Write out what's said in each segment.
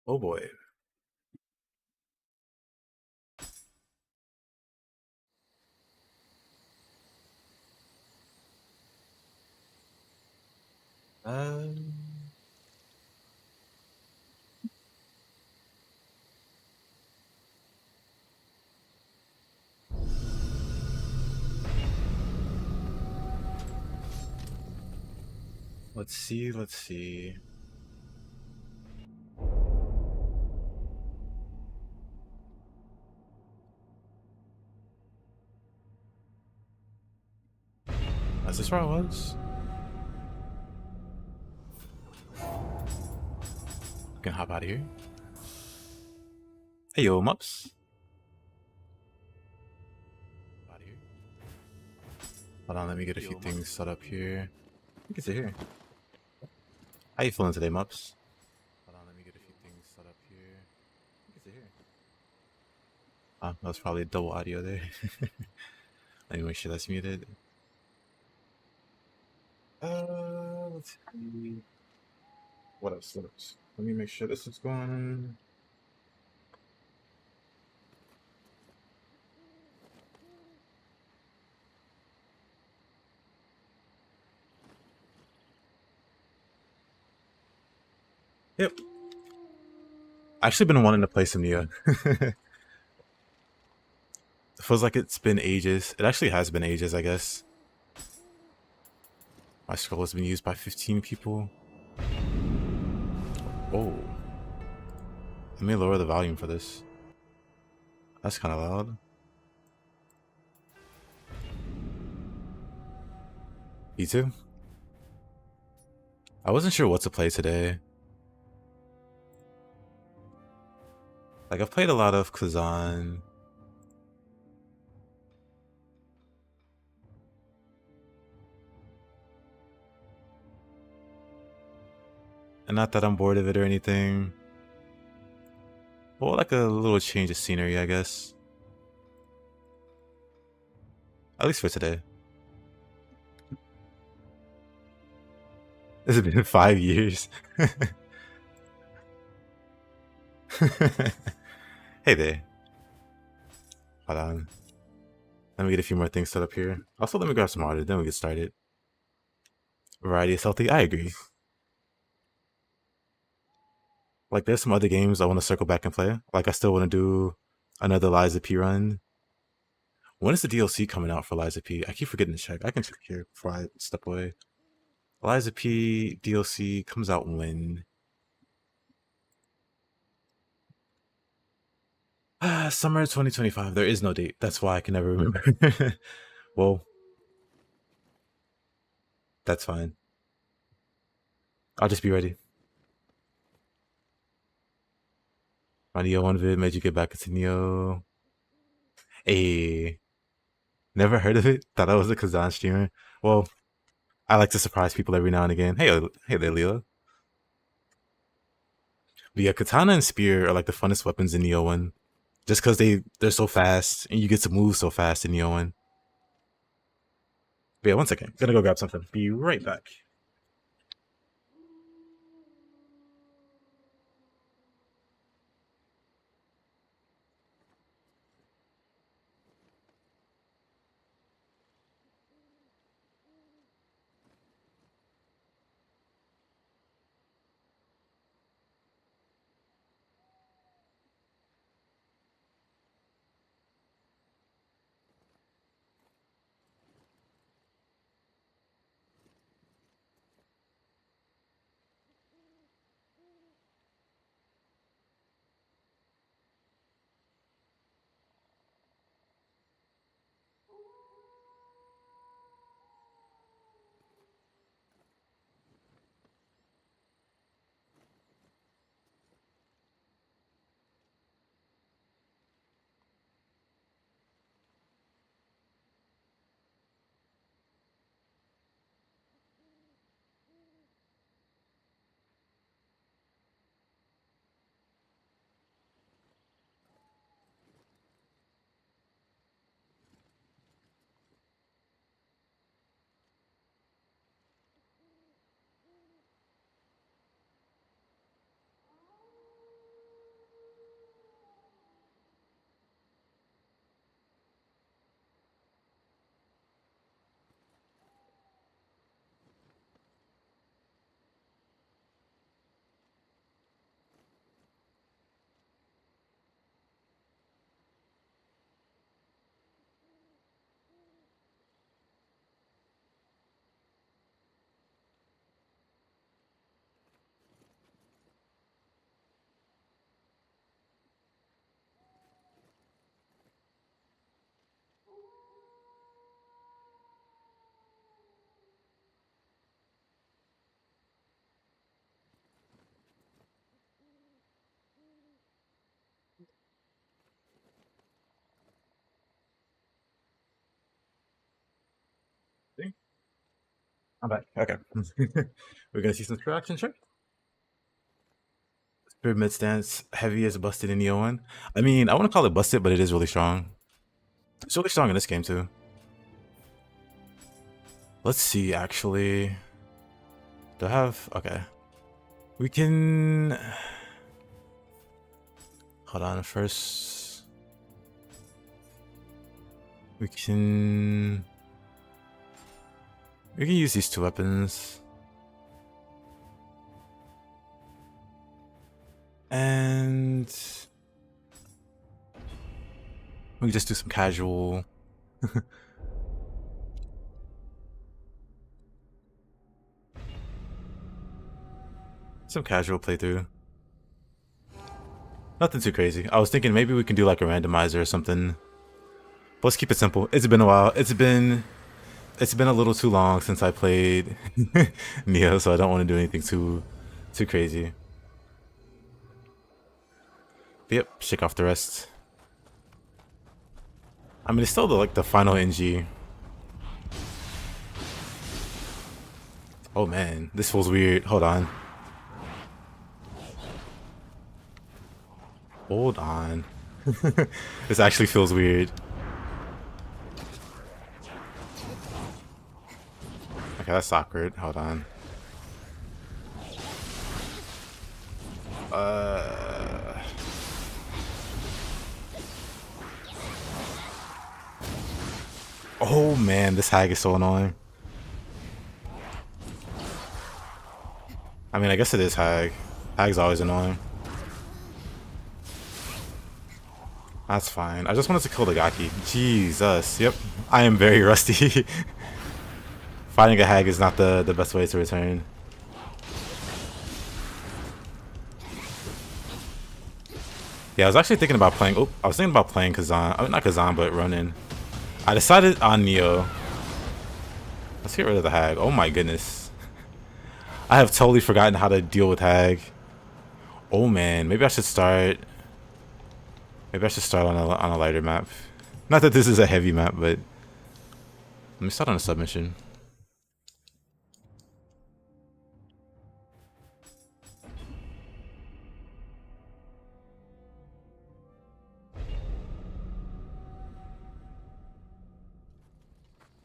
Oh boy. Um, let's see. Let's see. Is this where I was? Can hop out of here. Hey yo, Mups. Out of here. Hold on, let me get a few things set up here. You can sit here. How you feeling today, Mups? Hold on, let me get a few things set up here. You can sit here. That was probably a double audio there. Let me make sure that's muted. Let's see. What else? What else? Let me make sure this is going. Yep. I've actually been wanting to play some Nioh. It feels like it's been ages. It actually has been ages, I guess. My scroll has been used by 15 people. Oh. Let me lower the volume for this. That's kind of loud. You too? I wasn't sure what to play today. Like, I've played a lot of Kazan. And not that I'm bored of it or anything. Well, like a little change of scenery, I guess. At least for today. This has been 5 years. Hey there. Hold on. Let me get a few more things set up here. Also, let me grab some water, then we get started. Variety is healthy. I agree. Like, there's some other games I want to circle back and play. Like, I still want to do another Liza P run. When is the DLC coming out for Liza P? I keep forgetting to check. I can check here before I step away. Liza P DLC comes out when? Summer 2025. There is no date. That's why I can never remember. Well, that's fine. I'll just be ready. My Nioh 1 vid made you get back into Nioh. Hey, never heard of it? Thought I was a Kazan streamer. Well, I like to surprise people every now and again. Hey there, Leo. But yeah, katana and spear are like the funnest weapons in Nioh 1. Just because they're so fast and you get to move so fast in Nioh 1. But yeah, one second. Gonna go grab something. Be right back. I'm back. Okay. We're gonna see some true action, sure. Pyramid stance, heavy as busted in Nioh 1. I mean, I want to call it busted, but it is really strong. It's really strong in this game too. Let's see, actually. Do I have... Okay. We can... Hold on, first... We can use these two weapons. And... we can just do some casual... some casual playthrough. Nothing too crazy. I was thinking maybe we can do like a randomizer or something. But let's keep it simple. It's been a while. It's been a little too long since I played Nioh, so I don't want to do anything too crazy. But yep, shake off the rest. I mean, it's still like the final NG. Oh man, this feels weird. Hold on. Hold on. This actually feels weird. Okay, that's awkward. Hold on. Oh man, this hag is so annoying. I mean, I guess it is hag. Hag's always annoying. That's fine. I just wanted to kill the Gaki. Jesus. Yep. I am very rusty. Fighting a hag is not the best way to return. Yeah, I was actually thinking about playing... Oh, I was thinking about playing Kazan. Oh, not Kazan, but Ronin. I decided on Nioh. Let's get rid of the hag. Oh my goodness. I have totally forgotten how to deal with hag. Oh man, maybe I should start... Maybe I should start on a lighter map. Not that this is a heavy map, but... Let me start on a submission.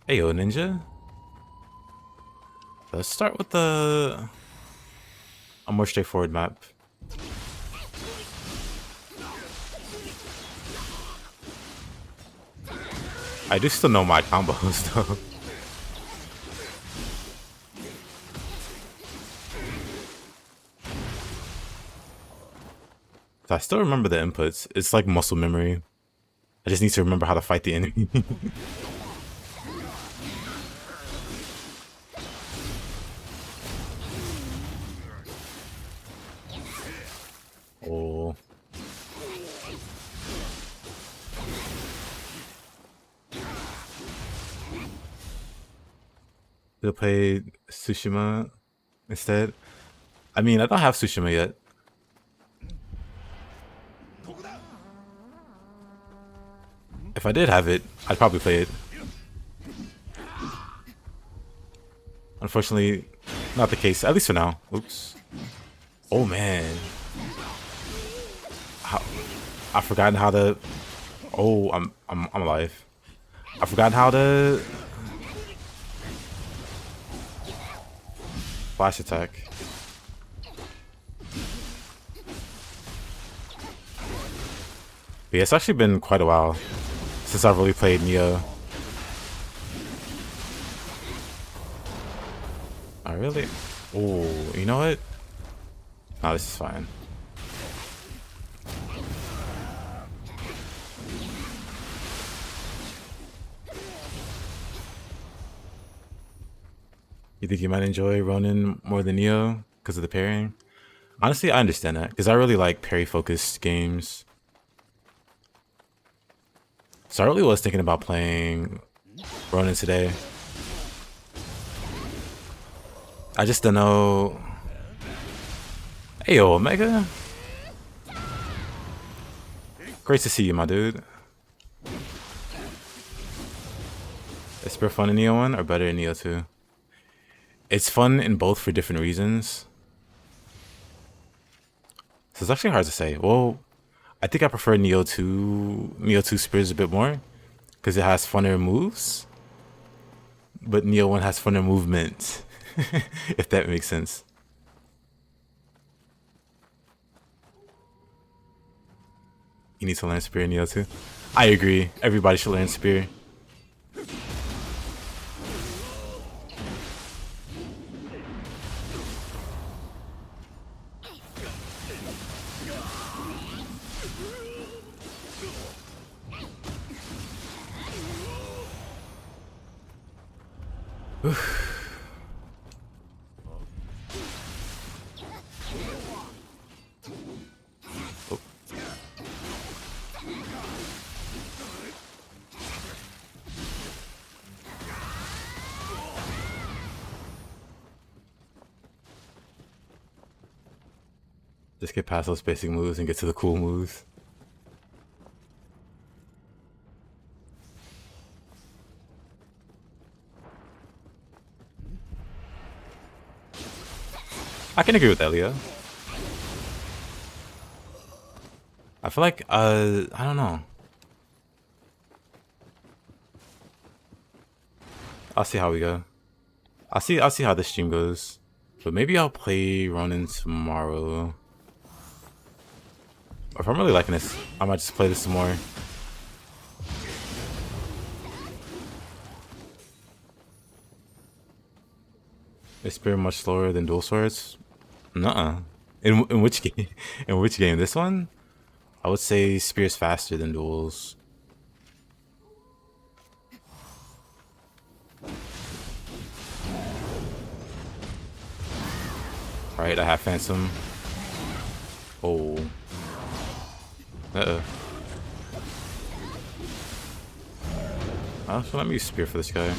Hey yo, ninja. Let's start with a more straightforward map. I do still know my combos though. So I still remember the inputs. It's like muscle memory. I just need to remember how to fight the enemy. Oh. They'll play Tsushima instead. I mean, I don't have Tsushima yet. If I did have it, I'd probably play it. Unfortunately, not the case. At least for now. Oops. Oh man. I've forgotten how to... Oh, I'm alive. I've forgotten how to... Flash attack. But yeah, it's actually been quite a while since I've really played Nioh. I really... Oh, you know what? No, this is fine. You think you might enjoy Ronin more than Nioh because of the parrying? Honestly, I understand that because I really like parry-focused games. So I really was thinking about playing Ronin today. I just don't know. Hey yo, Omega. Great to see you, my dude. Spear fun in Nioh 1 or better in Nioh 2? It's fun in both for different reasons. So it's actually hard to say. Well, I think I prefer Nioh 2 Spears a bit more because it has funner moves. But Nioh 1 has funner movement, if that makes sense. You need to learn Spear in Nioh 2. I agree. Everybody should learn Spear. Just get past those basic moves and get to the cool moves. I can agree with that, Leo. I feel like, I don't know. I'll see how we go. I'll see how the stream goes. But maybe I'll play Ronin tomorrow. Or if I'm really liking this, I might just play this some more. Is Spear much slower than dual swords? Nuh-uh. In which game? In which game? This one? I would say Spear's faster than duels. Alright, I have Phantom. Oh. Uh-oh. So let me use Spear for this guy.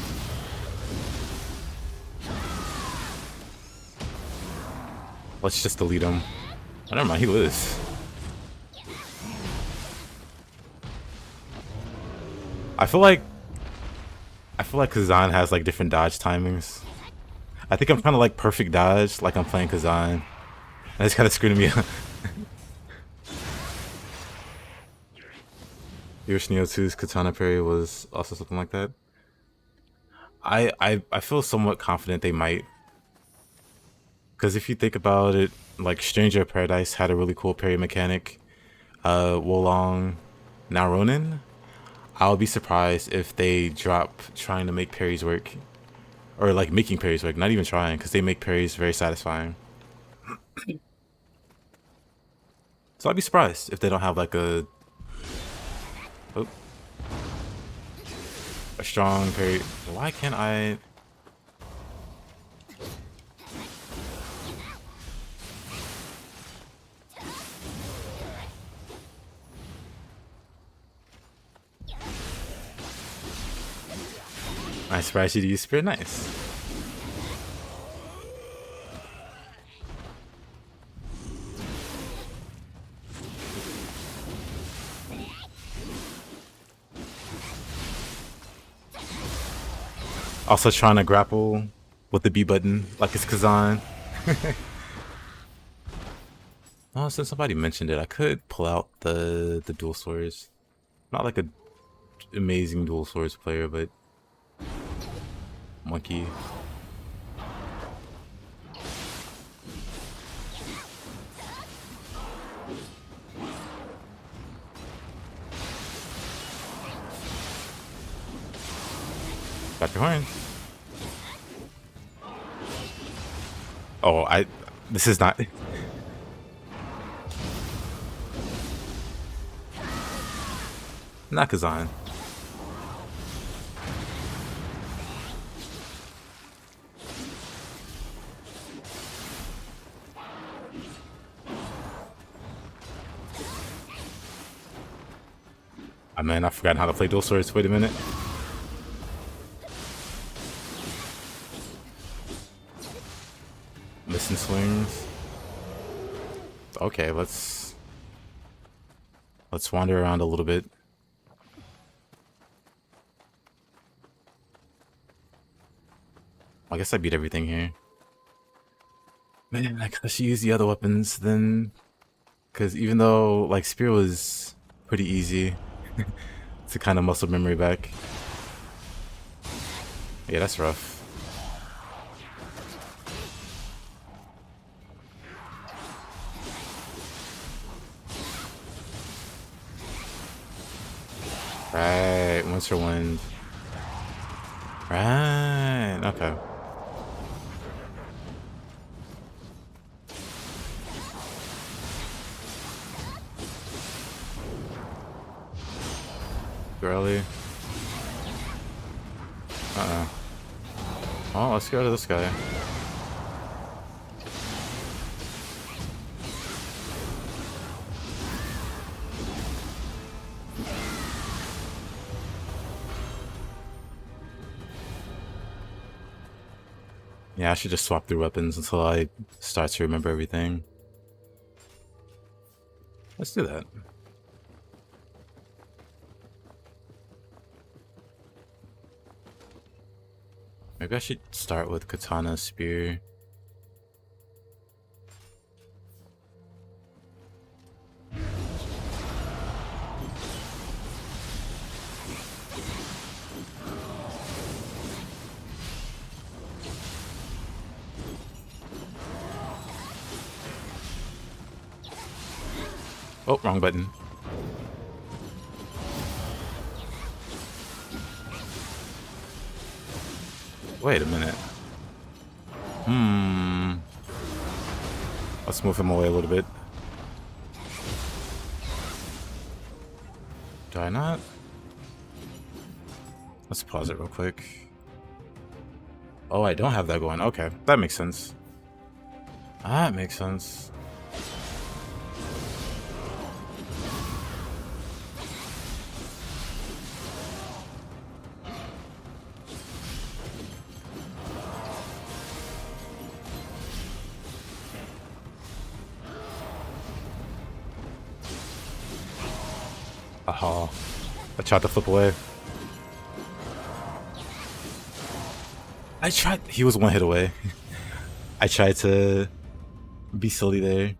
Let's just delete him. Oh, never mind, he lives. I feel like Kazan has like different dodge timings. I think I'm trying to like perfect dodge like I'm playing Kazan. That's kind of screwing me up. Nioh 2's katana parry was also something like that. I feel somewhat confident they might. Because if you think about it, like Stranger of Paradise had a really cool parry mechanic. Wolong, now Ronin. I'll be surprised if they drop trying to make parries work. Or like making parries work, not even trying, because they make parries very satisfying. So I'd be surprised if they don't have like a strong parry. Why can't I? I surprised you to use Spirit. Nice. Also trying to grapple with the B button like it's Kazan. Oh, since somebody mentioned it, I could pull out the dual swords. Not like a amazing dual swords player, but monkey. Got your horn. Oh, this is not. Not Kazan. Oh man, I forgot how to play dual swords. Wait a minute. Missing swings. Okay, let's wander around a little bit. I guess I beat everything here. Man, I guess I should use the other weapons then. Because even though, like, Spear was pretty easy to kind of muscle memory back. Yeah, that's rough. Right, Winter Wind. Right, okay. Early. Oh, let's go to this guy. Yeah, I should just swap through weapons until I start to remember everything. Let's do that. Maybe I should start with katana, spear. Oh, wrong button. Wait a minute. Let's move him away a little bit. Do I not? Let's pause it real quick. Oh, I don't have that going. Okay, that makes sense. That makes sense. Oh, I tried to flip away. I tried. He was one hit away. I tried to be silly there.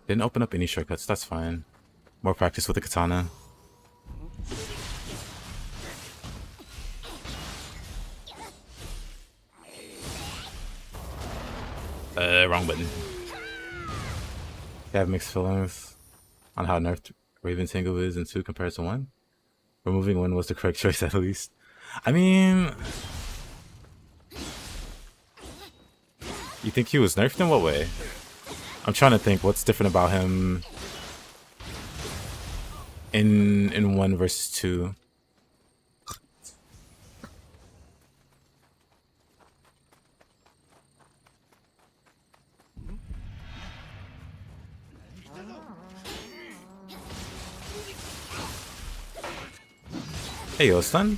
Didn't open up any shortcuts. That's fine. More practice with the katana. Wrong button. I have mixed feelings on how nerfed Raven Tango is in 2 compared to 1. Removing 1 was the correct choice at least. I mean... You think he was nerfed in what way? I'm trying to think what's different about him in 1 versus 2. Hey, yo, stun.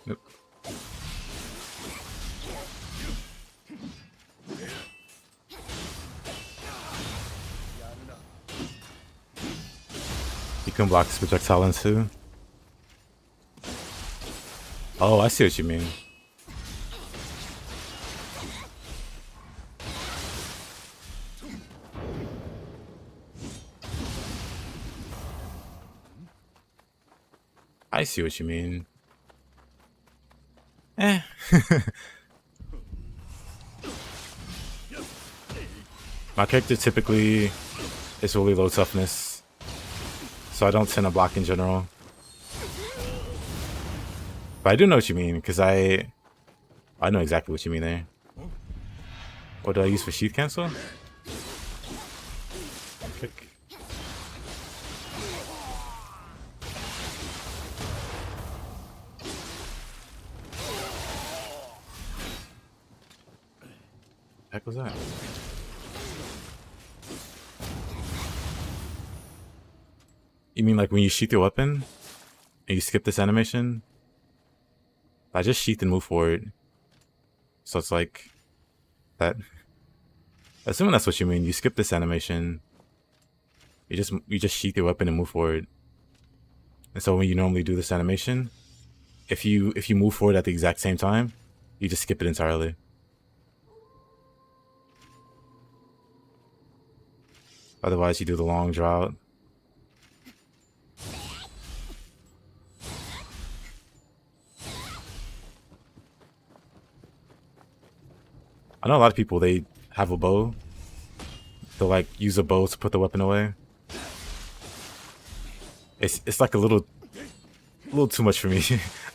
Nope. You can block this projectile in 2. Oh, I see what you mean. I see what you mean. Eh. My character typically is really low toughness, so I don't tend to block in general. But I do know what you mean, because I know exactly what you mean there. What do I use for sheath cancel? Kick. Heck was that? You mean like when you sheath your weapon and you skip this animation? I just sheath and move forward. So it's like that. Assuming that's what you mean. You skip this animation. You just sheath your weapon and move forward. And so when you normally do this animation, if you move forward at the exact same time, you just skip it entirely. Otherwise, you do the long draw out. I know a lot of people, they have a bow. They'll like use a bow to put the weapon away. It's like a little too much for me.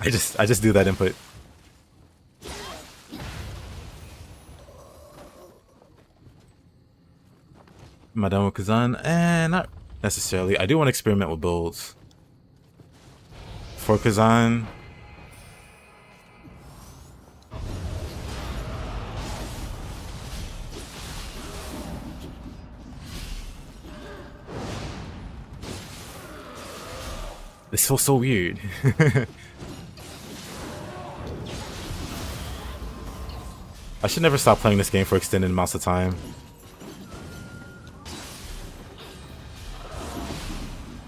I just do that input. Madame Kazan? Not necessarily. I do want to experiment with builds. For Kazan, this feels so weird. I should never stop playing this game for extended amounts of time.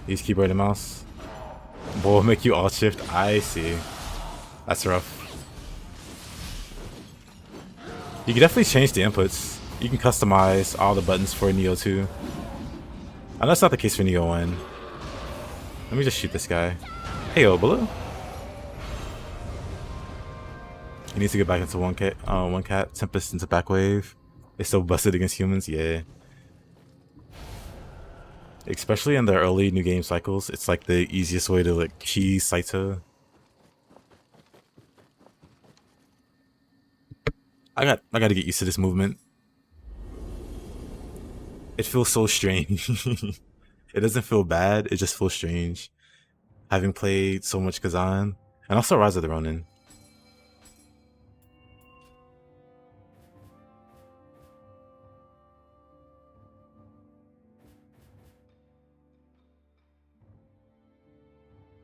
Use keyboard and mouse. Will make you alt shift. I see. That's rough. You can definitely change the inputs. You can customize all the buttons for Nioh 2. I know that's not the case for Nioh 1. Let me just shoot this guy. Hey, yo, Blue. He needs to get back into one cat. Tempest into back wave. It's so busted against humans. Yeah. Especially in the early new game cycles, it's like the easiest way to like key Saito. I got to get used to this movement. It feels so strange. It doesn't feel bad, it just feels strange. Having played so much Kazan, and also Rise of the Ronin.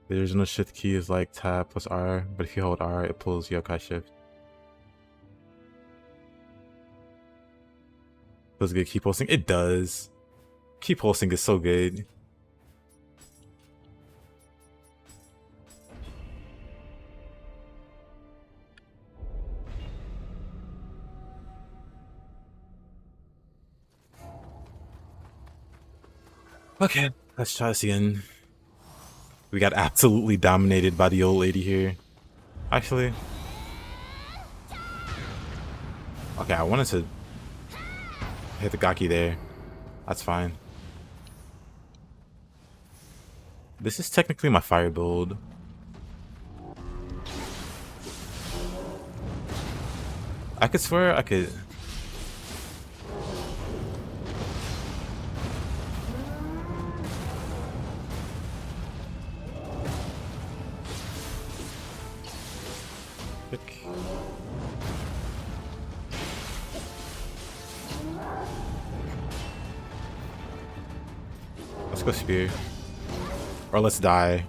The original shift key is like tab plus R, but if you hold R, it pulls yokai shift. Does it good keep pulsing? It does. Keep pulsing is so good. Okay, let's try this again. We got absolutely dominated by the old lady here. Actually. Okay, I wanted to hit the Gaki there. That's fine. This is technically my fire build. I could swear I could... Let's go spear. Or let's die.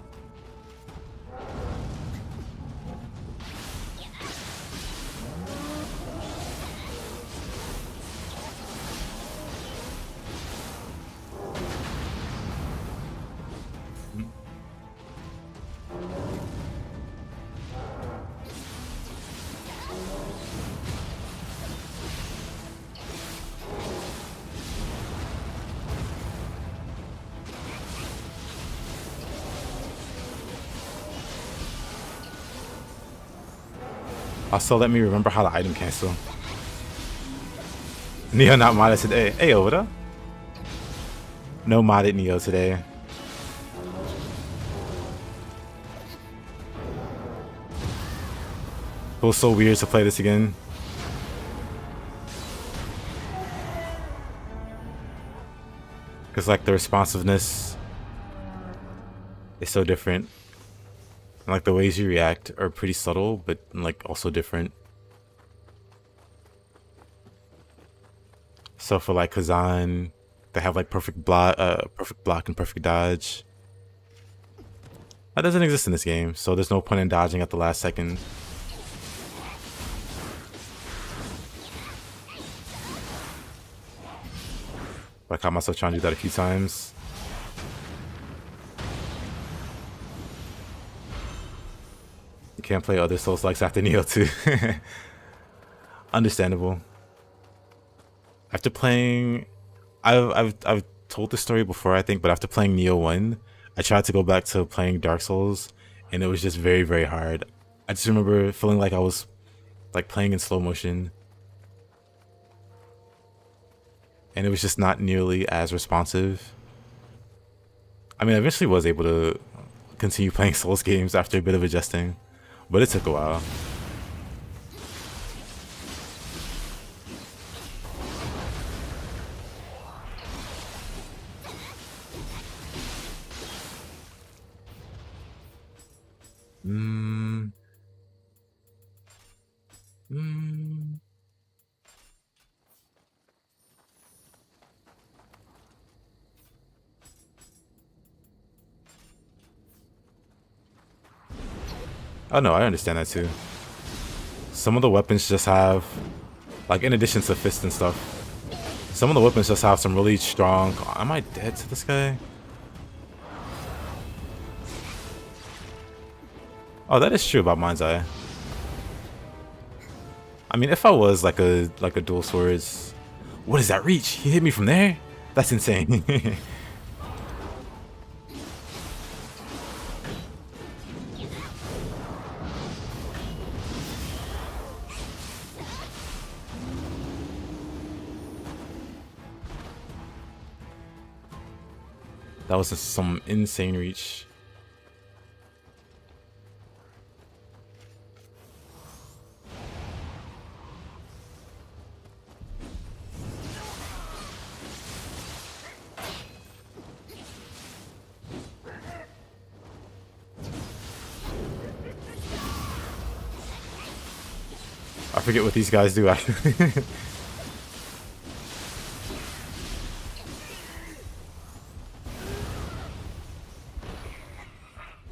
Also, let me remember how to item cancel. Nioh not modded today. Hey, what up? No modded Nioh today. Feels so weird to play this again. Because like the responsiveness is so different. And, like the ways you react are pretty subtle, but like also different. So for like Kazan, they have like perfect block and perfect dodge. That doesn't exist in this game, so there's no point in dodging at the last second. But I caught myself trying to do that a few times. You can't play other Souls-likes after Nioh 2. Understandable. After playing... I've told this story before, I think, but after playing Nioh 1, I tried to go back to playing Dark Souls, and it was just very, very hard. I just remember feeling like I was like playing in slow motion. And it was just not nearly as responsive. I mean, I eventually was able to continue playing Souls games after a bit of adjusting, but it took a while. Oh no, I understand that too. Some of the weapons just have, like in addition to fists and stuff, some of the weapons just have some really strong... Am I dead to this guy? Oh, that is true about Mind's Eye. I mean, if I was like a dual swords... What is that reach? He hit me from there? That's insane. That was some insane reach. I forget what these guys do actually.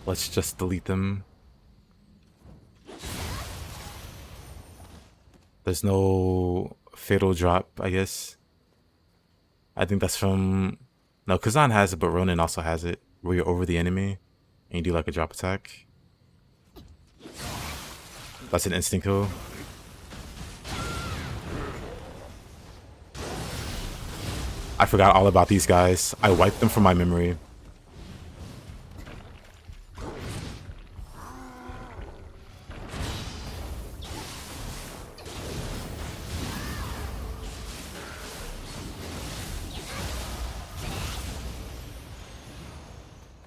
Let's just delete them. There's no fatal drop, I guess. I think that's from... No, Kazan has it, but Ronin also has it. Where you're over the enemy and you do like a drop attack. That's an instant kill. I forgot all about these guys. I wiped them from my memory.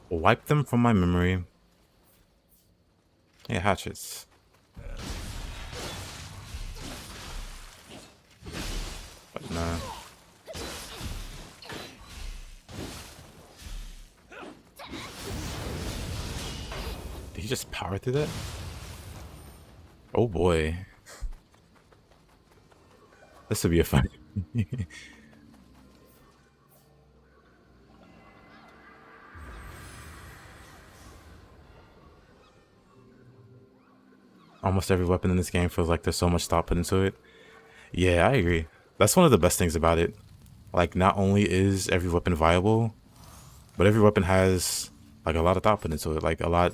Wipe them from my memory. Yeah, hatchets. But nah. Did he just power through that? Oh boy. This would be a fun. Almost every weapon in this game feels like there's so much thought put into it. Yeah, I agree. That's one of the best things about it. Like, not only is every weapon viable, but every weapon has like a lot of thought put into it. Like a lot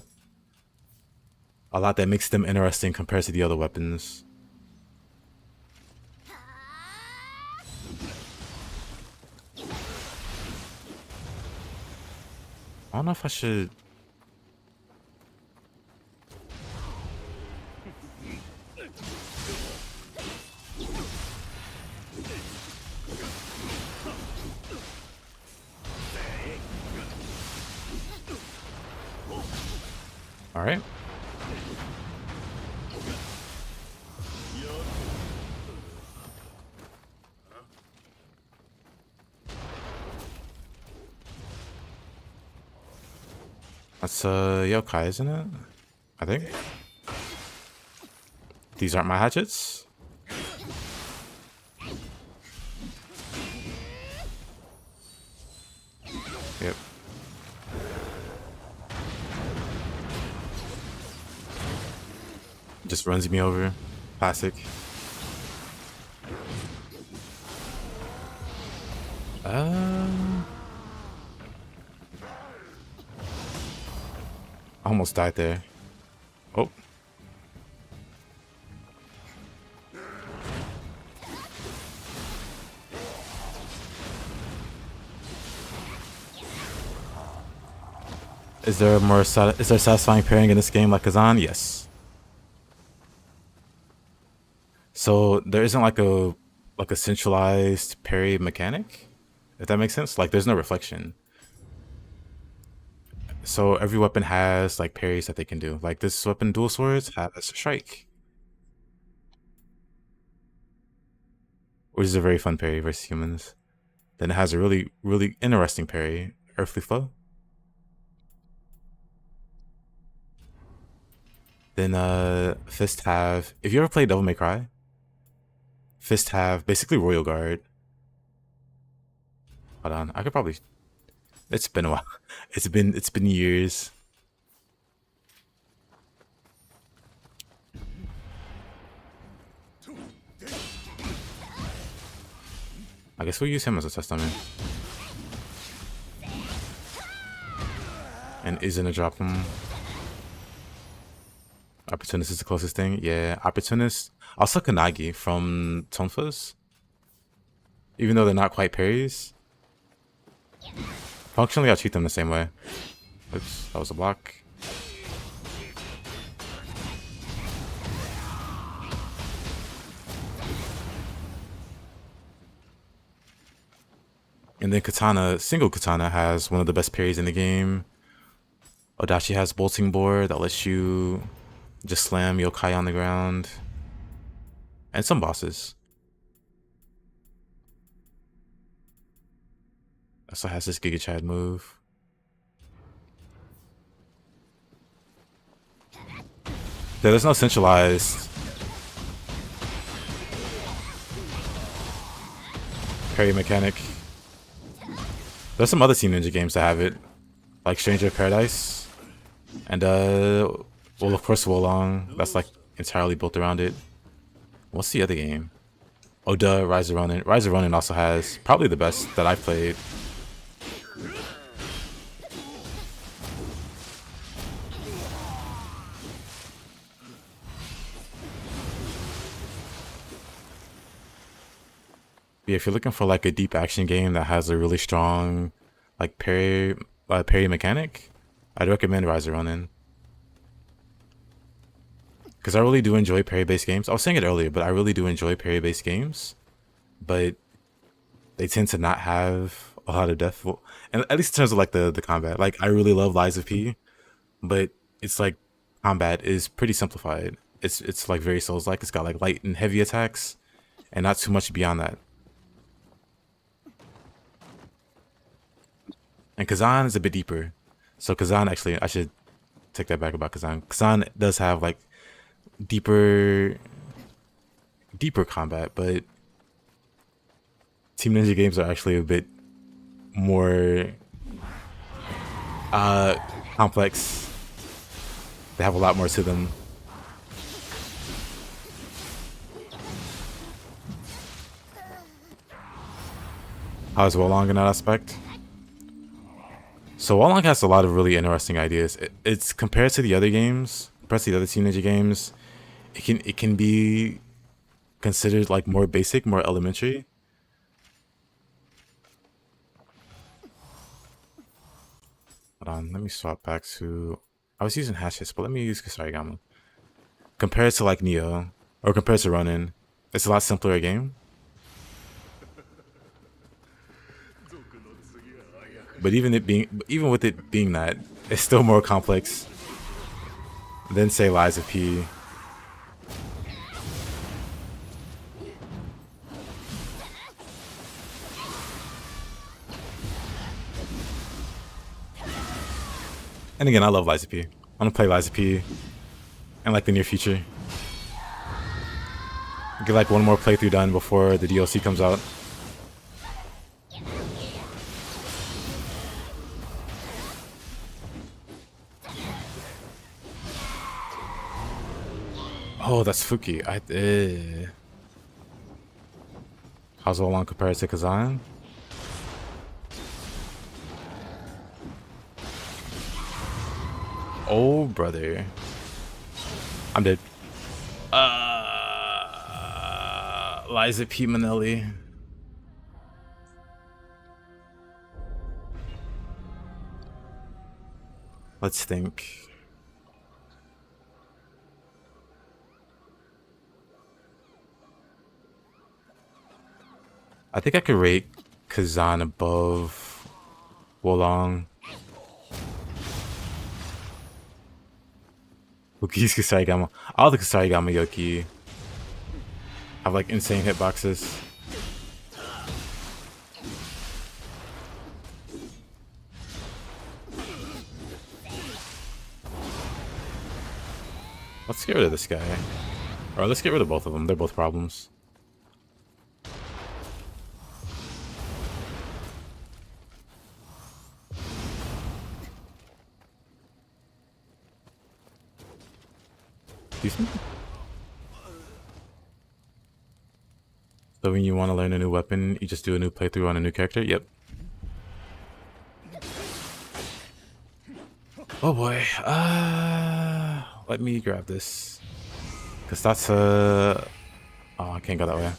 that makes them interesting compared to the other weapons. I don't know if I should... All right. That's yokai, isn't it? I think. These aren't my hatchets. Yep. Just runs me over. Classic. I almost died there. Oh. Is there satisfying pairing in this game like Kazan? Yes. So there isn't like a centralized parry mechanic, if that makes sense. Like there's no reflection. So every weapon has like parries that they can do. Like this weapon, dual swords, has a strike, which is a very fun parry versus humans. Then it has a really interesting parry, earthly flow. Then fist have. If you ever played Devil May Cry, fist have basically Royal Guard. Hold on, I could probably. It's been a while. It's been years. I guess we'll use him as a test dummy. And is gonna drop him. Opportunist is the closest thing. Yeah, Opportunist. Also Kanagi from tonfas. Even though they're not quite parries. Functionally, I'll treat them the same way. Oops, that was a block. And then Katana, single Katana has one of the best parries in the game. Odachi has bolting board that lets you just slam yokai on the ground. And some bosses. Also has this Giga Chad move. Yeah, there's no centralized parry mechanic. There's some other Team Ninja games that have it, like Stranger of Paradise, and well, of course, Wolong. That's like entirely built around it. What's the other game? Oh, duh, Rise of Ronin. Rise of Ronin also has probably the best that I've played. Yeah, if you're looking for like a deep action game that has a really strong like parry mechanic, I'd recommend Rise of Ronin. Because I really do enjoy parry-based games. I was saying it earlier, but I really do enjoy parry-based games. But they tend to not have a lot of depth. Well, and at least in terms of like the combat. Like I really love Lies of P, but it's like combat is pretty simplified. It's like very Souls-like. It's got like light and heavy attacks, and not too much beyond that. And Kazan is a bit deeper. So Kazan, actually, I should take that back about Kazan. Kazan does have like deeper combat, but Team Ninja games are actually a bit more complex. They have a lot more to them. How is Wolong in that aspect? So Wolong has a lot of really interesting ideas. It's compared to the other games, compared to the other Team Ninja games, it can be considered like more basic, more elementary. Hold on, let me swap back to. I was using hatchets, but let me use Kasarigama. Compared to like Nioh, or compared to Ronin, it's a lot simpler a game. But even with it being that, it's still more complex than say Lies of P. And again, I love Lies of P. I'm gonna play Lies of P in like the near future. Get like one more playthrough done before the DLC comes out. Oh, that's Fuki. How's Olong compared to Kazan? Oh, brother. I'm dead. Liza P. Manelli. Let's think. I think I could rate Kazan above Wolong. Fuki's Kusarigama. All the Kusarigama Yoki have like insane hitboxes. Let's get rid of this guy. Or let's get rid of both of them. They're both problems. Excuse me? So when you want to learn a new weapon, you just do a new playthrough on a new character? Yep. Oh boy. Let me grab this. Because that's a... Oh, I can't go that way.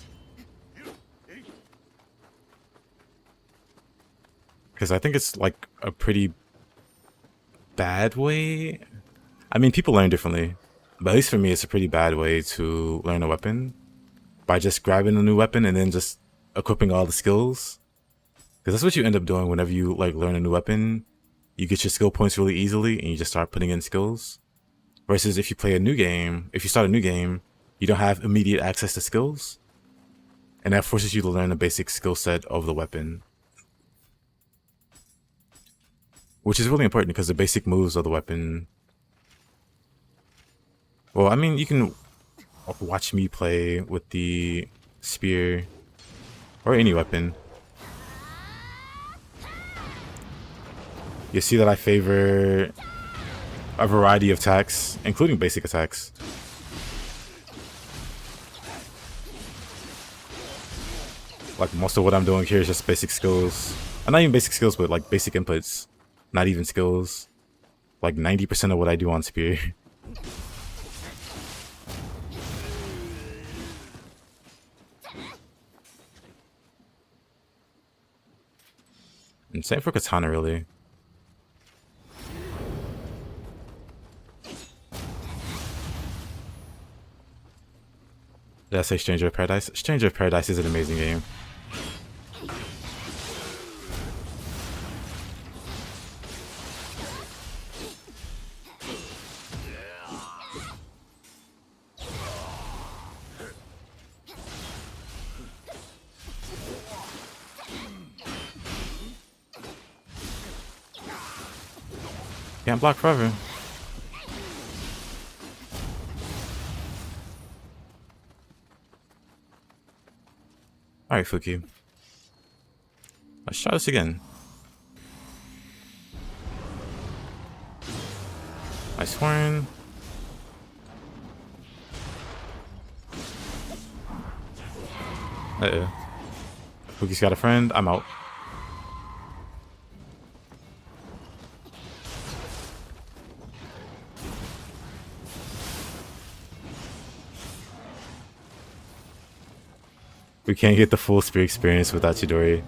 Because I think it's like a pretty bad way. I mean, people learn differently. But at least for me, it's a pretty bad way to learn a weapon. By just grabbing a new weapon and then just equipping all the skills. Because that's what you end up doing whenever you like learn a new weapon. You get your skill points really easily and you just start putting in skills. Versus if you play a new game, if you start a new game, you don't have immediate access to skills. And that forces you to learn the basic skill set of the weapon. Which is really important because the basic moves of the weapon... Well, I mean, you can watch me play with the spear or any weapon. You see that I favor a variety of attacks, including basic attacks. Like most of what I'm doing here is just basic skills. And not even basic skills, but like basic inputs. Not even skills. Like 90% of what I do on spear. And same for katana, really. Did I say Stranger of Paradise? Stranger of Paradise is an amazing game. Can't block forever. Alright, Fuki. Let's try this again. Nice horn. Uh-oh. Fuki's got a friend. I'm out. We can't get the full spear experience without Chidori.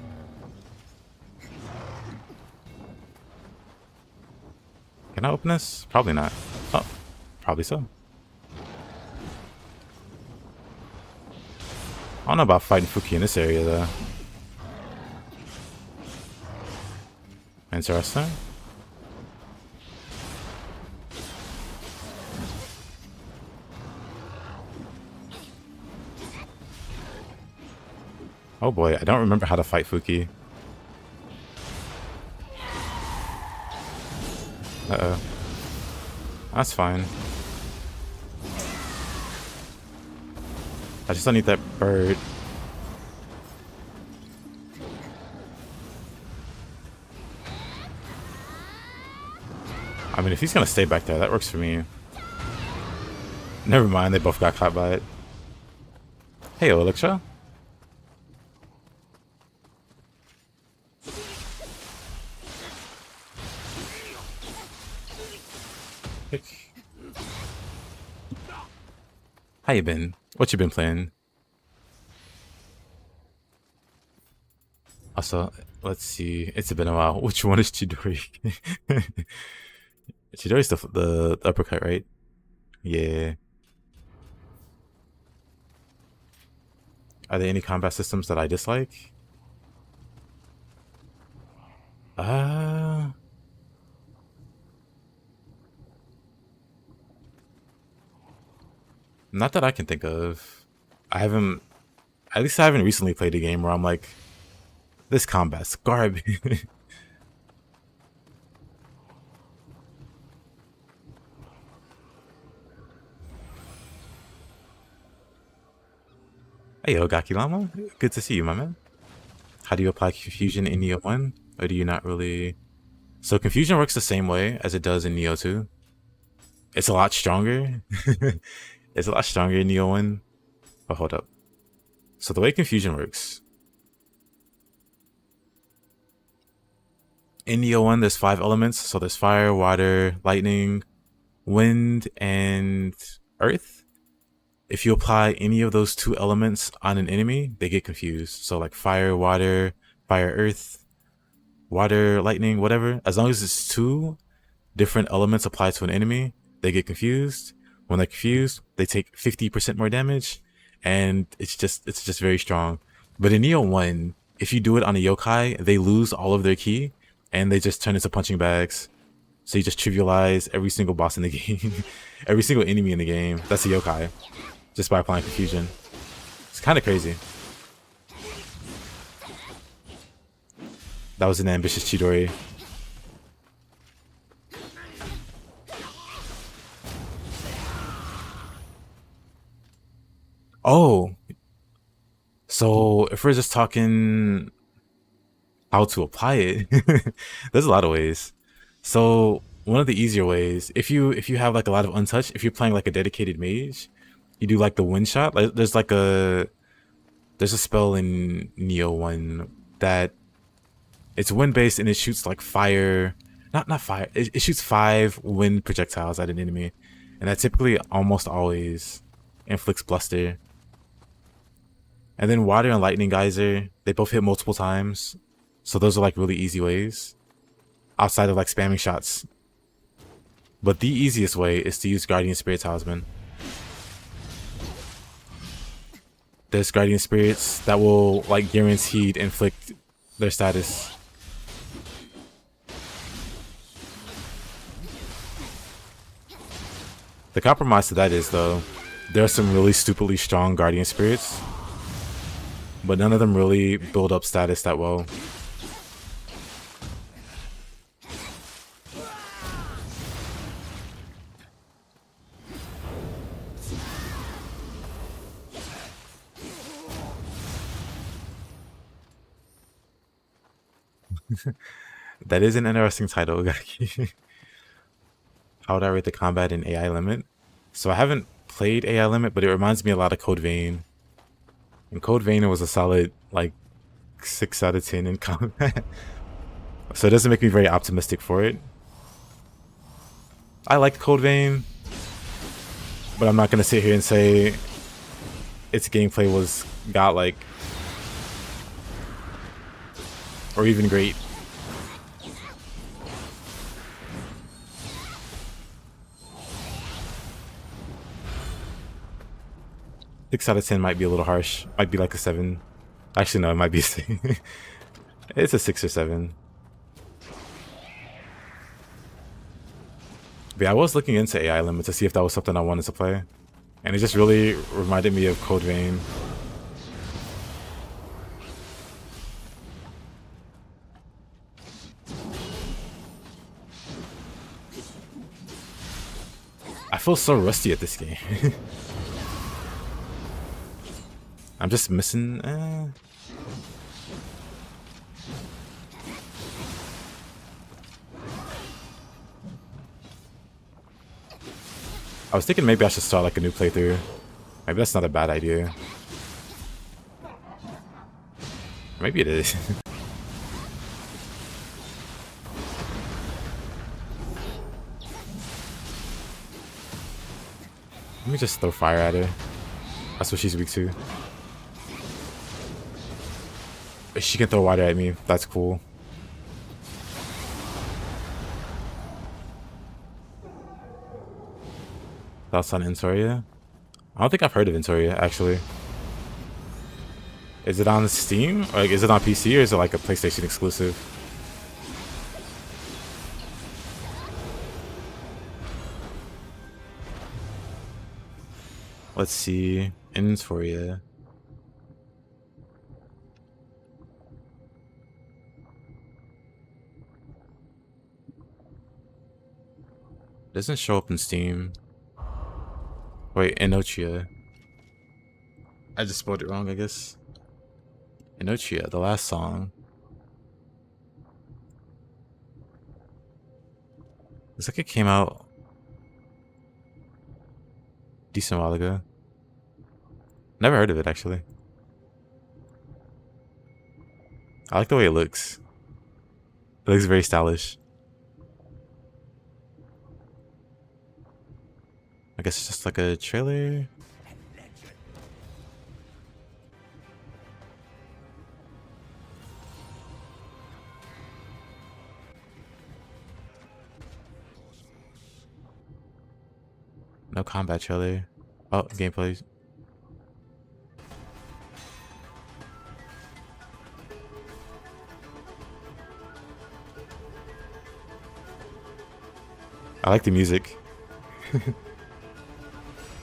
Can I open this? Probably not. Oh, probably so. I don't know about fighting Fuki in this area, though. Interesting. Oh boy, I don't remember how to fight Fuki. Uh-oh. That's fine. I just don't need that bird. I mean, if he's gonna stay back there, that works for me. Never mind, they both got caught by it. Hey, Electra. How you been? What you been playing? Also, let's see. It's been a while. Which one is Chidori? Chidori's the uppercut, right? Yeah. Are there any combat systems that I dislike? Not that I can think of. I haven't. At least I haven't recently played a game where I'm like, this combat's garbage. Hey, yo, Gaki Lama. Good to see you, my man. How do you apply confusion in Nioh 1? Or do you not really... So confusion works the same way as it does in Nioh 2. It's a lot stronger. It's a lot stronger in Nioh 1. But hold up. So the way confusion works... In Nioh 1, there's 5 elements. So there's fire, water, lightning, wind, and earth. If you apply any of those 2 elements on an enemy, they get confused. So like fire, water, earth, water, lightning, whatever. As long as it's 2 different elements applied to an enemy, they get confused. When they're confused, they take 50% more damage, and it's just very strong. But in Nioh 1, if you do it on a yokai, they lose all of their ki, and they just turn into punching bags. So you just trivialize every single boss in the game, every single enemy in the game. That's a yokai. Just by applying confusion. It's kind of crazy. That was an ambitious Chidori. Oh. So if we're just talking how to apply it, there's a lot of ways. So one of the easier ways, if you have like a lot of untouched, if you're playing like a dedicated mage, you do like the wind shot. Like there's a spell in Nioh 1 that it's wind based and it shoots like fire, not fire. It shoots 5 wind projectiles at an enemy, and that typically almost always inflicts bluster. And then water and lightning geyser, they both hit multiple times, so those are like really easy ways outside of like spamming shots. But the easiest way is to use Guardian Spirit Talisman. There's Guardian Spirits that will like guaranteed inflict their status. The compromise to that is though, there are some really stupidly strong Guardian Spirits, but none of them really build up status that well. That is an interesting title, Gaki. How would I rate the combat in AI Limit? So I haven't played AI Limit, but it reminds me a lot of Code Vein. And Code Vein, it was a solid like 6 out of 10 in combat. So it doesn't make me very optimistic for it. I liked Code Vein, but I'm not gonna sit here and say its gameplay was godlike or even great. Six out of 10 might be a little harsh. Might be like a 7. Actually, no, it might be a 6. It's a 6 or 7. But yeah, I was looking into AI Limit to see if that was something I wanted to play. And it just really reminded me of Code Vein. I feel so rusty at this game. I'm just missing... I was thinking maybe I should start like a new playthrough. Maybe that's not a bad idea. Maybe it is. Let me just throw fire at her. That's what she's weak to. She can throw water at me. That's cool. Thoughts on Intoria? I don't think I've heard of Intoria, actually. Is it on Steam? Or like, is it on PC, or is it like a PlayStation exclusive? Let's see. Intoria. Doesn't show up in Steam. Wait, Inochia. I just spelled it wrong, I guess. Inochia, the last song. Looks like it came out decent while ago. Never heard of it, actually. I like the way it looks. It looks very stylish. I guess it's just like a trailer. No combat trailer. Oh, gameplay. I like the music.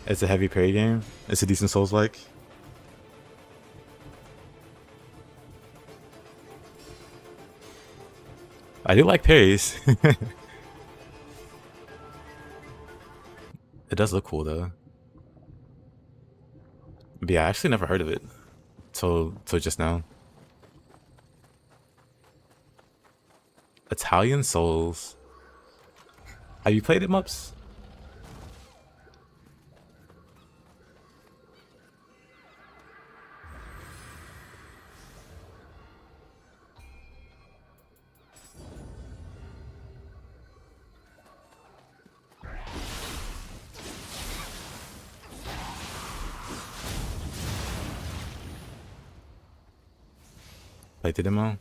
It's a heavy parry game. It's a decent Souls-like. I do like parries. It does look cool though. But yeah, I actually never heard of it till just now. Italian Souls. Have you played it, Mups? Played the demo?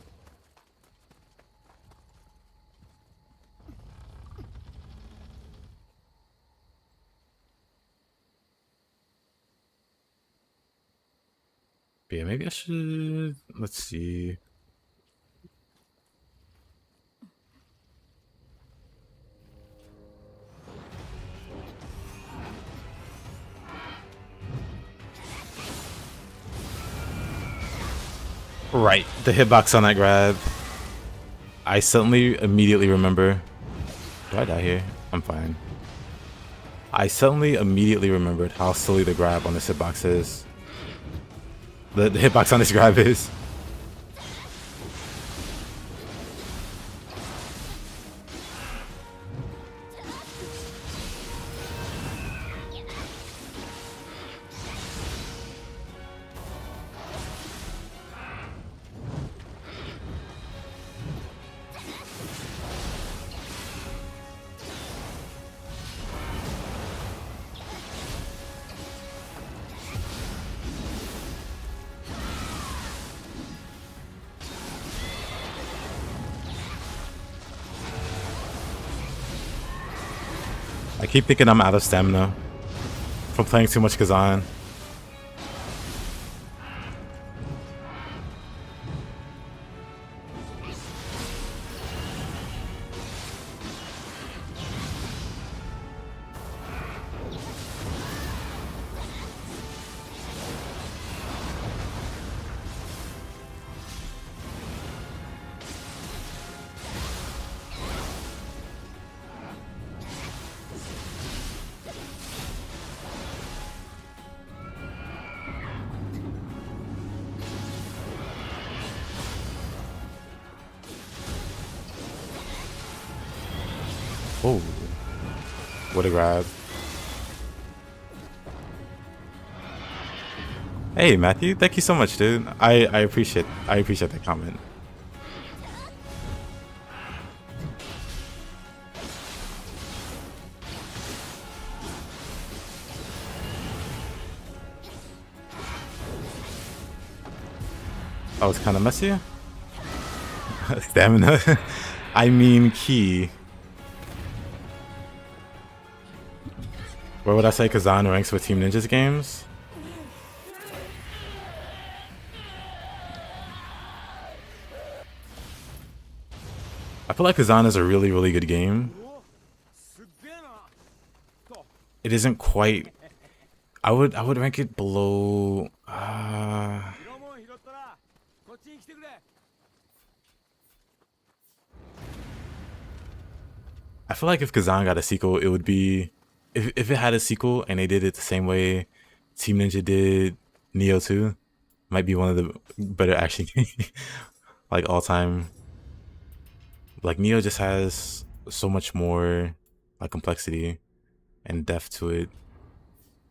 But yeah, maybe I should... Let's see. Right, the hitbox on that grab. I suddenly immediately remember... Do I die here? I'm fine. I suddenly immediately remembered how silly the grab on this hitbox is. The hitbox on this grab is. I keep thinking I'm out of stamina from playing too much Kazan. Oh, what a grab. Hey Matthew, thank you so much, dude. I appreciate that comment. Oh, it's kind of messy. Stamina. I mean key. Where would I say Kazan ranks with Team Ninja's games? I feel like Kazan is a really, really good game. It isn't quite. I would rank it below. I feel like if Kazan got a sequel, it would be if it had a sequel and they did it the same way Team Ninja did Nioh 2, might be one of the better action games like all time. Like Nioh just has so much more like complexity and depth to it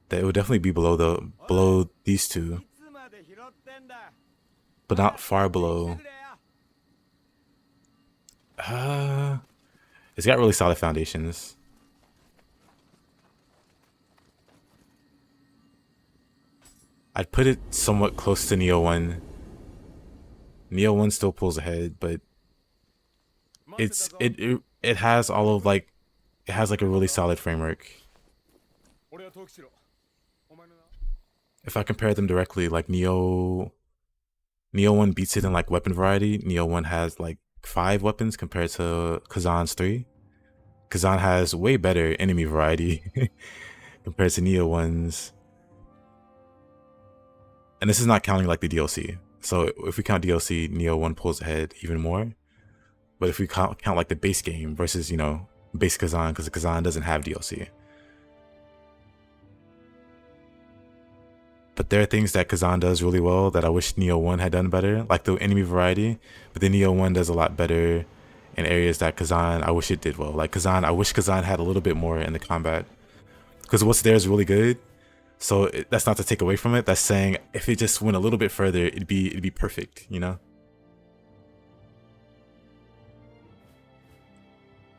that it would definitely be below these two, but not far below. It's got really solid foundations. I'd put it somewhat close to Nioh 1. Nioh 1 still pulls ahead, but it has all of like it has like a really solid framework. If I compare them directly, like Nioh 1 beats it in like weapon variety. Nioh 1 has like 5 weapons compared to Kazan's 3. Kazan has way better enemy variety compared to Nioh 1's. And this is not counting like the DLC. So if we count DLC, Nioh 1 pulls ahead even more. But if we count like the base game versus, you know, base Kazan, because Kazan doesn't have DLC. But there are things that Kazan does really well that I wish Nioh 1 had done better, like the enemy variety. But the Nioh 1 does a lot better in areas that Kazan, I wish it did well. Like Kazan, I wish Kazan had a little bit more in the combat. Because what's there is really good. So that's not to take away from it. That's saying if it just went a little bit further, it'd be perfect, you know?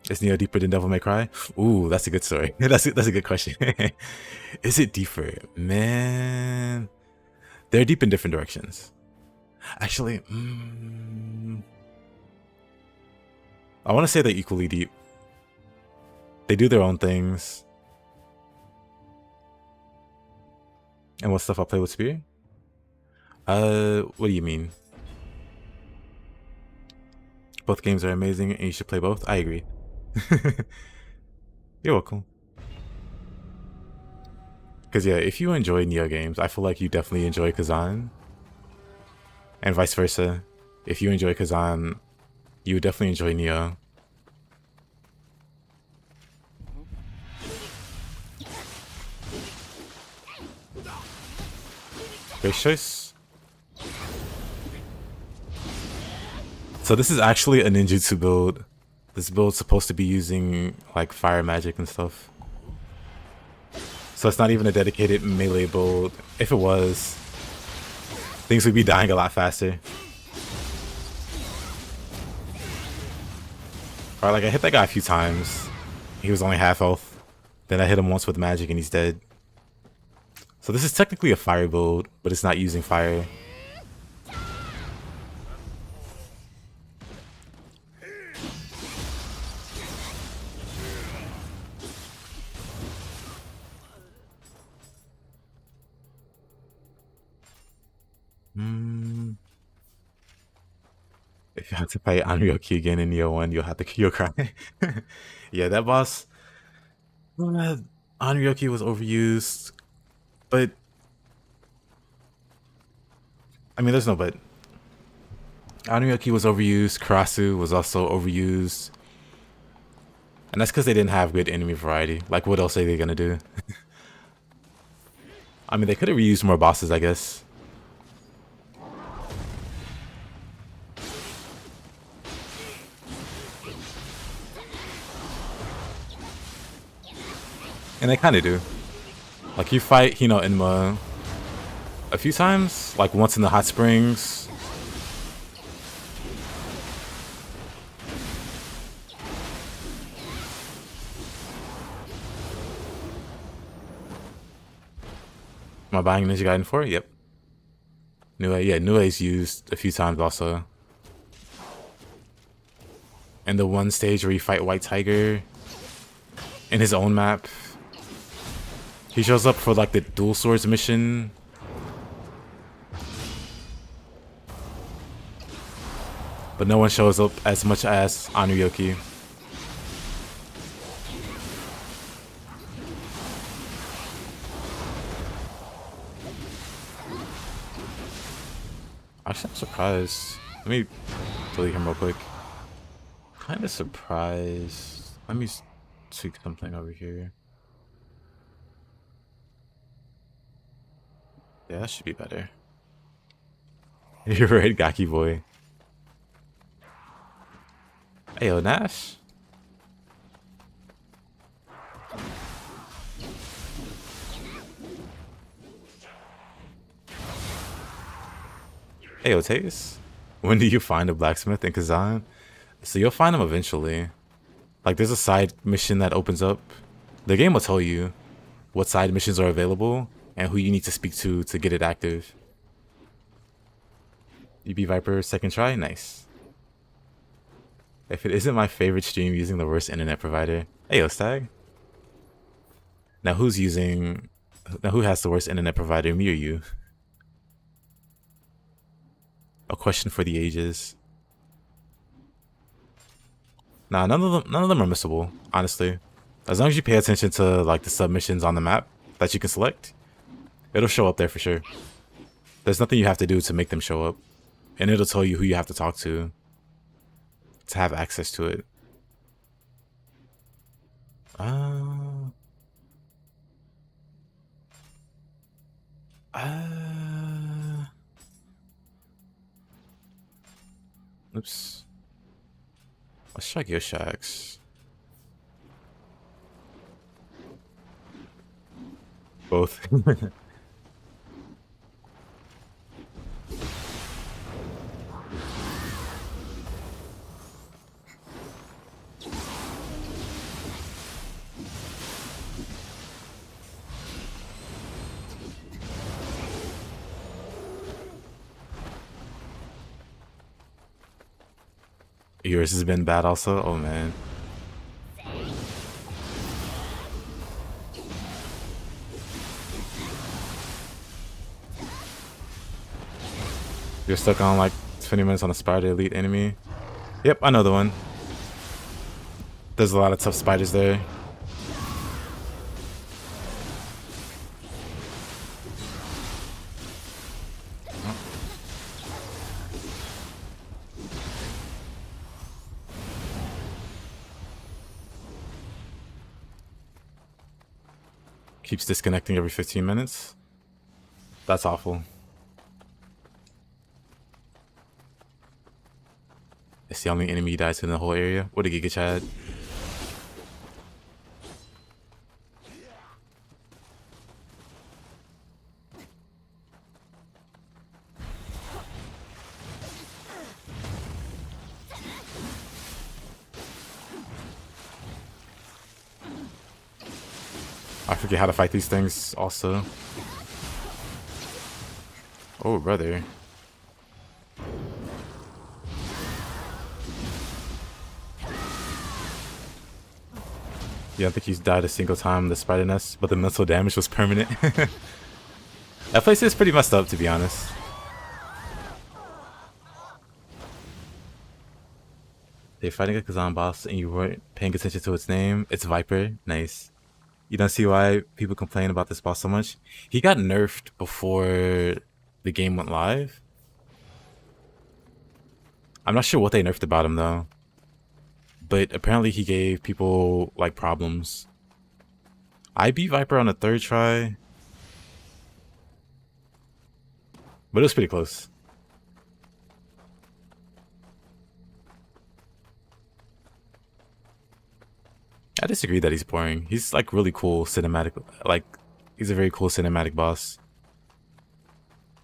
Is Nioh deeper than Devil May Cry? Ooh, that's a good story. That's a good question. Is it deeper? Man, they're deep in different directions. Actually, I want to say they're equally deep. They do their own things. And what stuff I'll play with Spear? What do you mean? Both games are amazing and you should play both? I agree. You're welcome. Because yeah, if you enjoy Nioh games, I feel like you definitely enjoy Kazan. And vice versa. If you enjoy Kazan, you would definitely enjoy Nioh. Great choice. So this is actually a ninjutsu build. This build's supposed to be using like fire magic and stuff. So it's not even a dedicated melee build. If it was, things would be dying a lot faster. Alright, like I hit that guy a few times. He was only half health. Then I hit him once with magic and he's dead. So this is technically a fire build, but it's not using fire. If you have to fight Onmyo again in Nioh 1, you'll have to yokai. Yeah, that boss. Onryoki was overused, but I mean, there's no but. Onryoki was overused. Karasu was also overused, and that's because they didn't have good enemy variety. Like, what else are they gonna do? I mean, they could have reused more bosses, I guess. And they kind of do. Like, you fight Hino Enma, a few times, like once in the hot springs. Am I buying Ninja Gaiden 4? Yep. Nioh, yeah, Nioh's used a few times also. And the one stage where you fight White Tiger in his own map. He shows up for like the dual swords mission. But no one shows up as much as Onmyo. Actually, I'm surprised. Let me delete him real quick. Kind of surprised. Let me tweak something over here. Yeah, that should be better. You're right, Gaki boy. Hey, yo, Nash. Hey, yo, Taze. When do you find a blacksmith in Kazan? So you'll find him eventually. Like, there's a side mission that opens up. The game will tell you what side missions are available and who you need to speak to get it active. You beat Viper second try? Nice. If it isn't my favorite stream using the worst internet provider. Hey, yo, Stag. Now who has the worst internet provider, me or you? A question for the ages. Nah, none of them are missable, honestly. As long as you pay attention to like the submissions on the map that you can select, it'll show up there for sure. There's nothing you have to do to make them show up. And it'll tell you who you have to talk to have access to it. Oops. Let's check your shacks. Both. Yours has been bad also? Oh man. You're stuck on like 20 minutes on a spider elite enemy. Yep, I know the one. There's a lot of tough spiders there. Keeps disconnecting every 15 minutes. That's awful. It's the only enemy he dies to in the whole area. What a Giga Chad. I forget how to fight these things also. Oh, brother. Yeah, I think he's died a single time in the spider nest, but the mental damage was permanent. That place is pretty messed up, to be honest. They're fighting a Kazan boss and you weren't paying attention to its name. It's Viper. Nice. You don't see why people complain about this boss so much? He got nerfed before the game went live. I'm not sure what they nerfed about him though. But apparently he gave people like problems. I beat Viper on the third try. But it was pretty close. I disagree that he's boring. He's like really cool cinematic, like he's a very cool cinematic boss.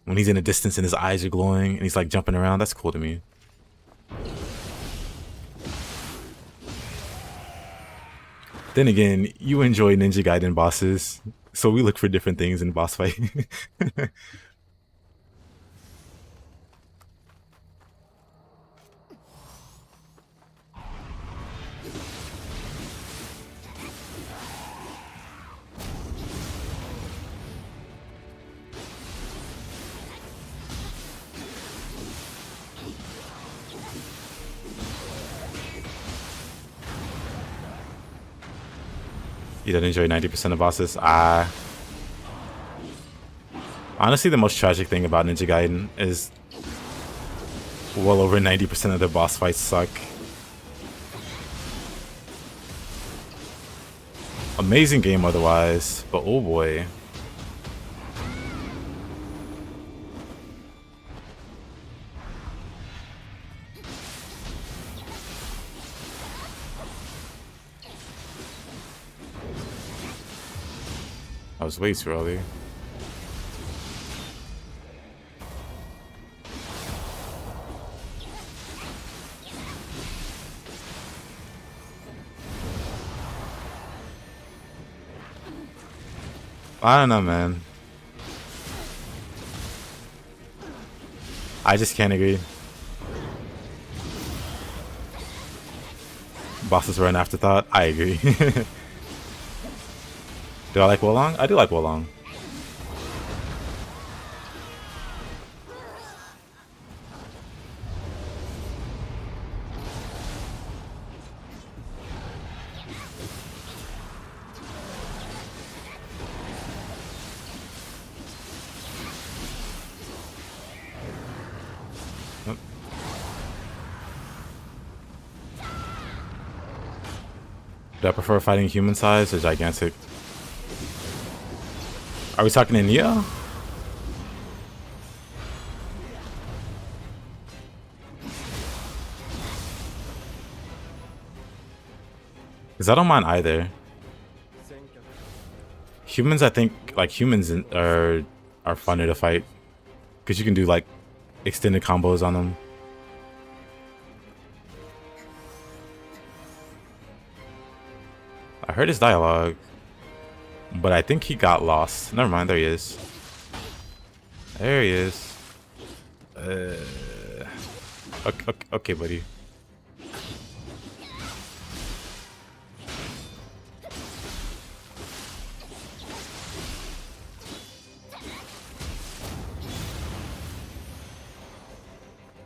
when he's in the distance and his eyes are glowing and he's like jumping around, that's cool to me. Then again, you enjoy Ninja Gaiden bosses, so we look for different things in boss fight. You don't enjoy 90% of bosses? Honestly, the most tragic thing about Ninja Gaiden is well over 90% of the boss fights suck. Amazing game otherwise, but oh boy. I was way too early. I don't know, man. I just can't agree. Bosses were an afterthought. I agree. Do I like Wolong? I do like Wolong. Do I prefer fighting human size or gigantic? Are we talking in Nioh? Because I don't mind either. Humans, I think, like, humans are funner to fight. Because you can do, like, extended combos on them. I heard his dialogue, but I think he got lost. Never mind, there he is. There he is. Okay, buddy.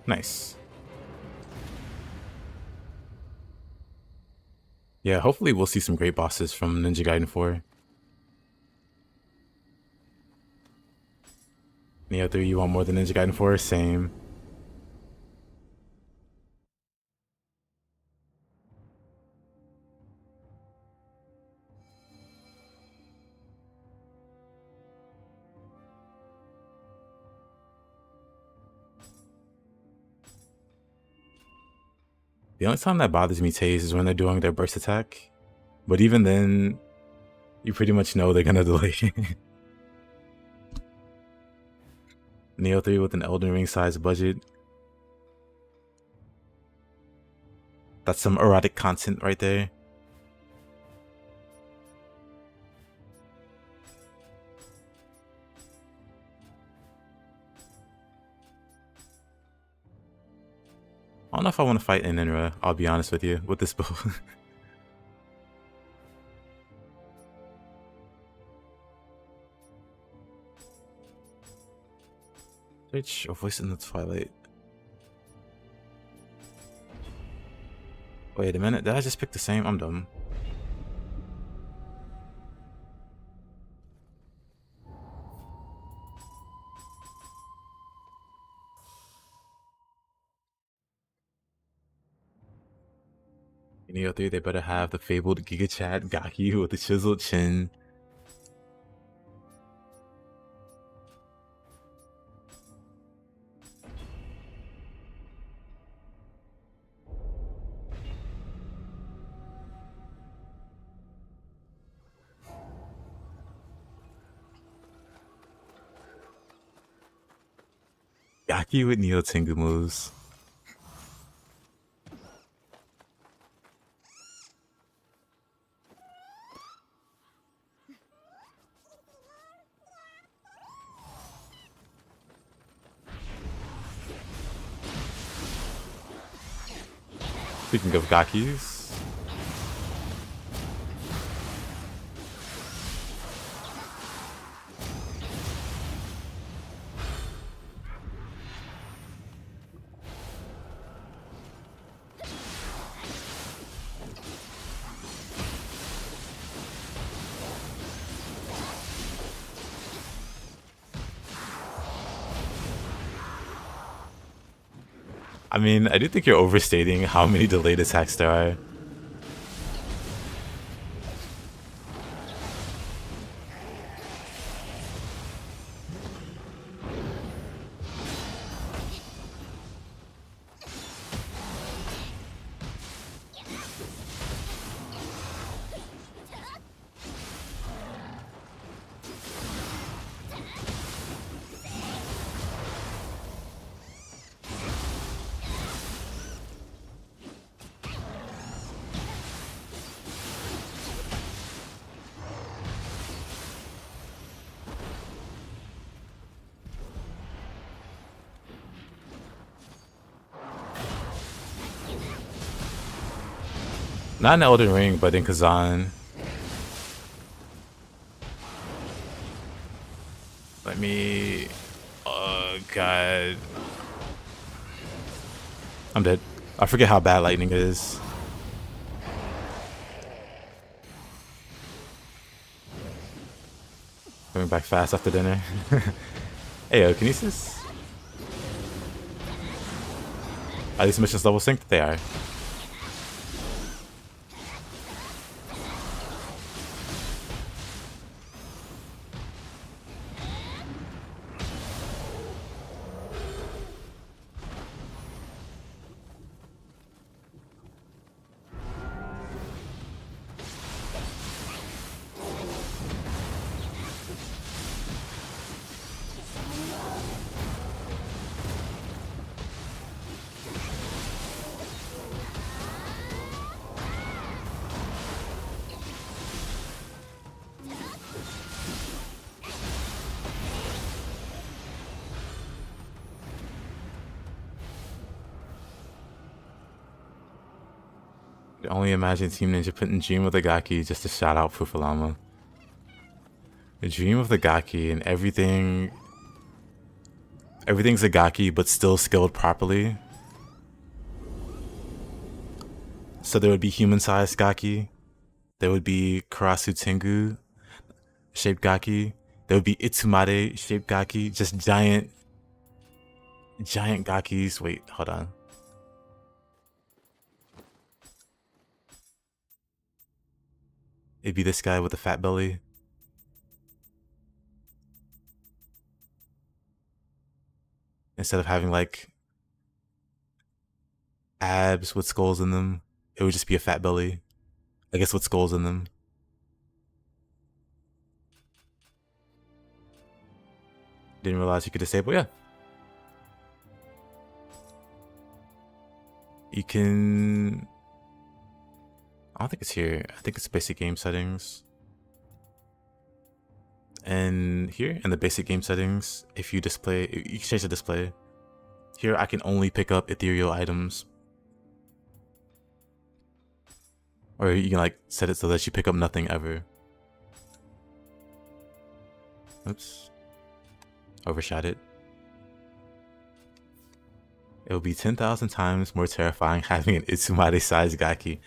Nice. Yeah, hopefully we'll see some great bosses from Ninja Gaiden 4. Nioh 3, you want more than Ninja Gaiden 4? Same. The only time that bothers me, Taze, is when they're doing their burst attack. But even then, you pretty much know they're gonna delay. Nioh 3 with an Elden Ring size budget. That's some erotic content right there. I don't know if I want to fight Inenra, I'll be honest with you, with this bow. Search a voice in the twilight. Wait a minute, did I just pick the same? I'm dumb. In Nioh 3, they better have the fabled Giga Chat Gaki with the chiseled chin. Gaki with Neo Tengu moves. Speaking of Gakis. I mean, I do think you're overstating how many delayed attacks there are. Not in Elden Ring, but in Kazan. Let me... Oh, God. I'm dead. I forget how bad lightning is. Coming back fast after dinner. Hey, yo, Kinesis? Are these missions level synced? They are. Only imagine Team Ninja putting Dream of the Gaki just to shout out Fufalama. Dream of the Gaki and everything... Everything's a Gaki, but still skilled properly. So there would be human-sized Gaki. There would be Karasu Tengu shaped Gaki. There would be Itsumade shaped Gaki. Just giant Gakis. Wait, hold on. It'd be this guy with the fat belly. Instead of having like abs with skulls in them, it would just be a fat belly. I guess with skulls in them. Didn't realize you could disable, yeah. You can... I don't think it's here. I think it's basic game settings. And here in the basic game settings, if you display, you can change the display. Here I can only pick up ethereal items. Or you can like set it so that you pick up nothing ever. Oops. Overshot it. It would be 10,000 times more terrifying having an Itsumade-sized Gaki.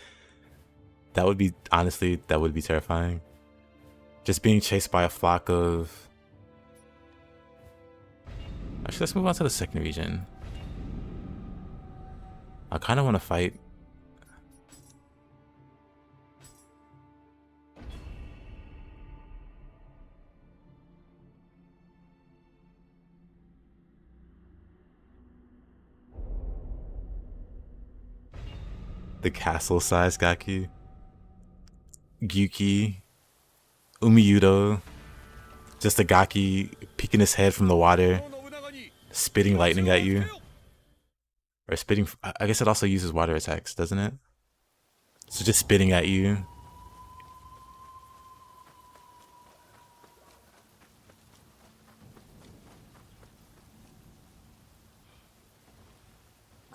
That would be, honestly, that would be terrifying. Just being chased by a flock of... Actually, let's move on to the second region. I kind of want to fight. The castle-sized Gaki. Gyuki. Umiyudo. Just a Gaki peeking his head from the water. spitting lightning at you. Or spitting, I guess it also uses water attacks, doesn't it? So just spitting at you.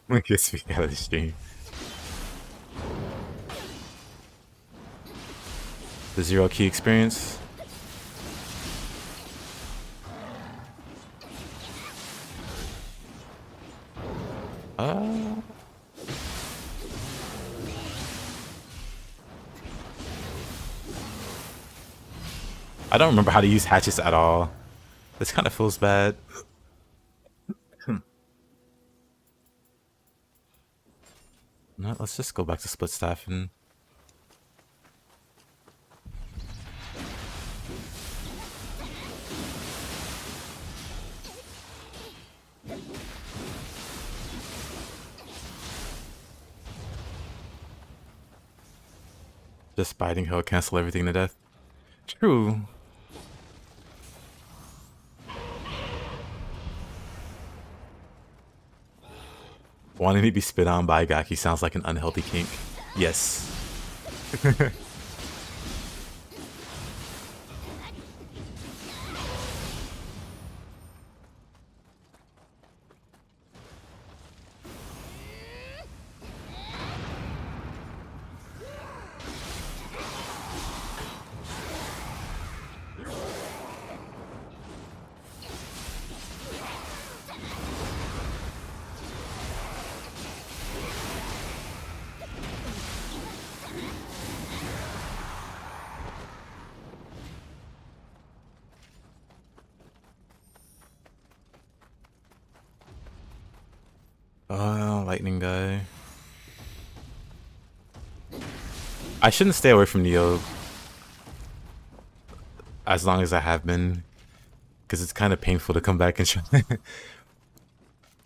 I guess we got the stream. The zero key experience. I don't remember how to use hatchets at all. This kind of feels bad. No, let's just go back to splitstaff and just biting he'll cancel everything to death. True. Wanting to be spit on by Gaki sounds like an unhealthy kink. Yes. Lightning guy. I shouldn't stay away from Nioh as long as I have been, because it's kind of painful to come back and try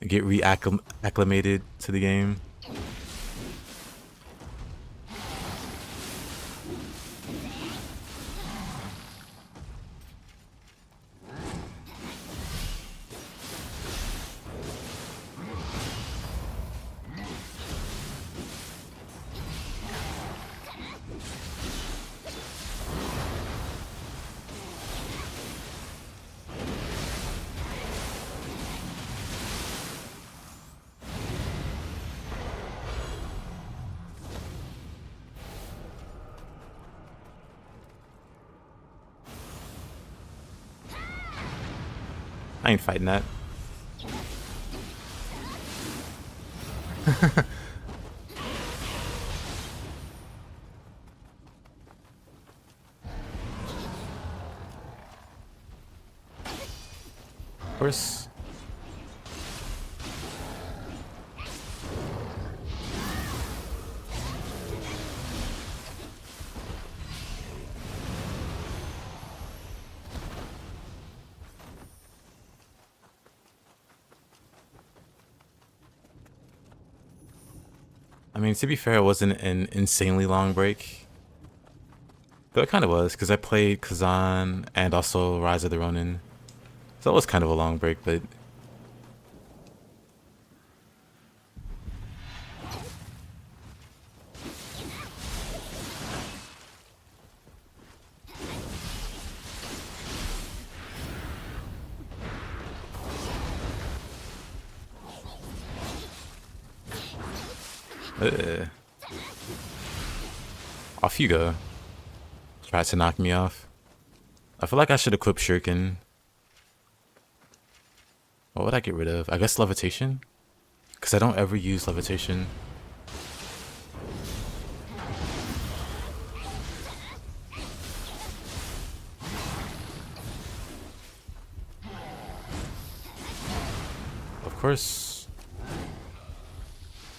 get reacclimated to the game. I ain't fighting that. Of course. I mean, to be fair, it wasn't an insanely long break. But it kind of was, because I played Kazan and also Rise of the Ronin. So it was kind of a long break, but... Off you go. Tried to knock me off. I feel like I should equip Shuriken. What would I get rid of? I guess levitation? Because I don't ever use levitation. Of course.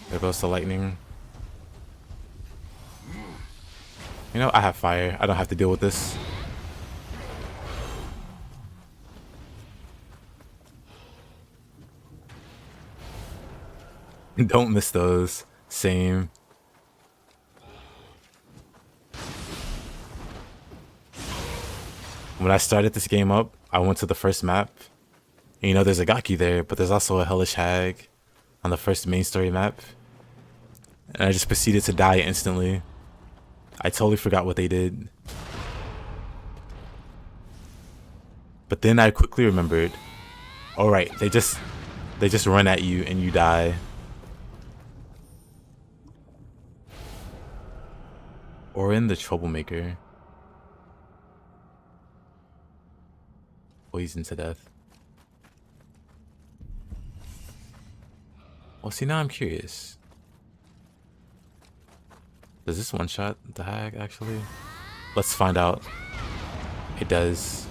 There goes the lightning. You know, I have fire. I don't have to deal with this. Don't miss those. Same. When I started this game up, I went to the first map And, you know, there's a Gaki there, but there's also a hellish hag on the first main story map. And I just proceeded to die instantly. I totally forgot what they did. But then I quickly remembered, all right, they just run at you and you die. Orin the troublemaker. Poisoned to death. Well, see, now I'm curious. Does this one-shot the hag, actually? Let's find out. It does.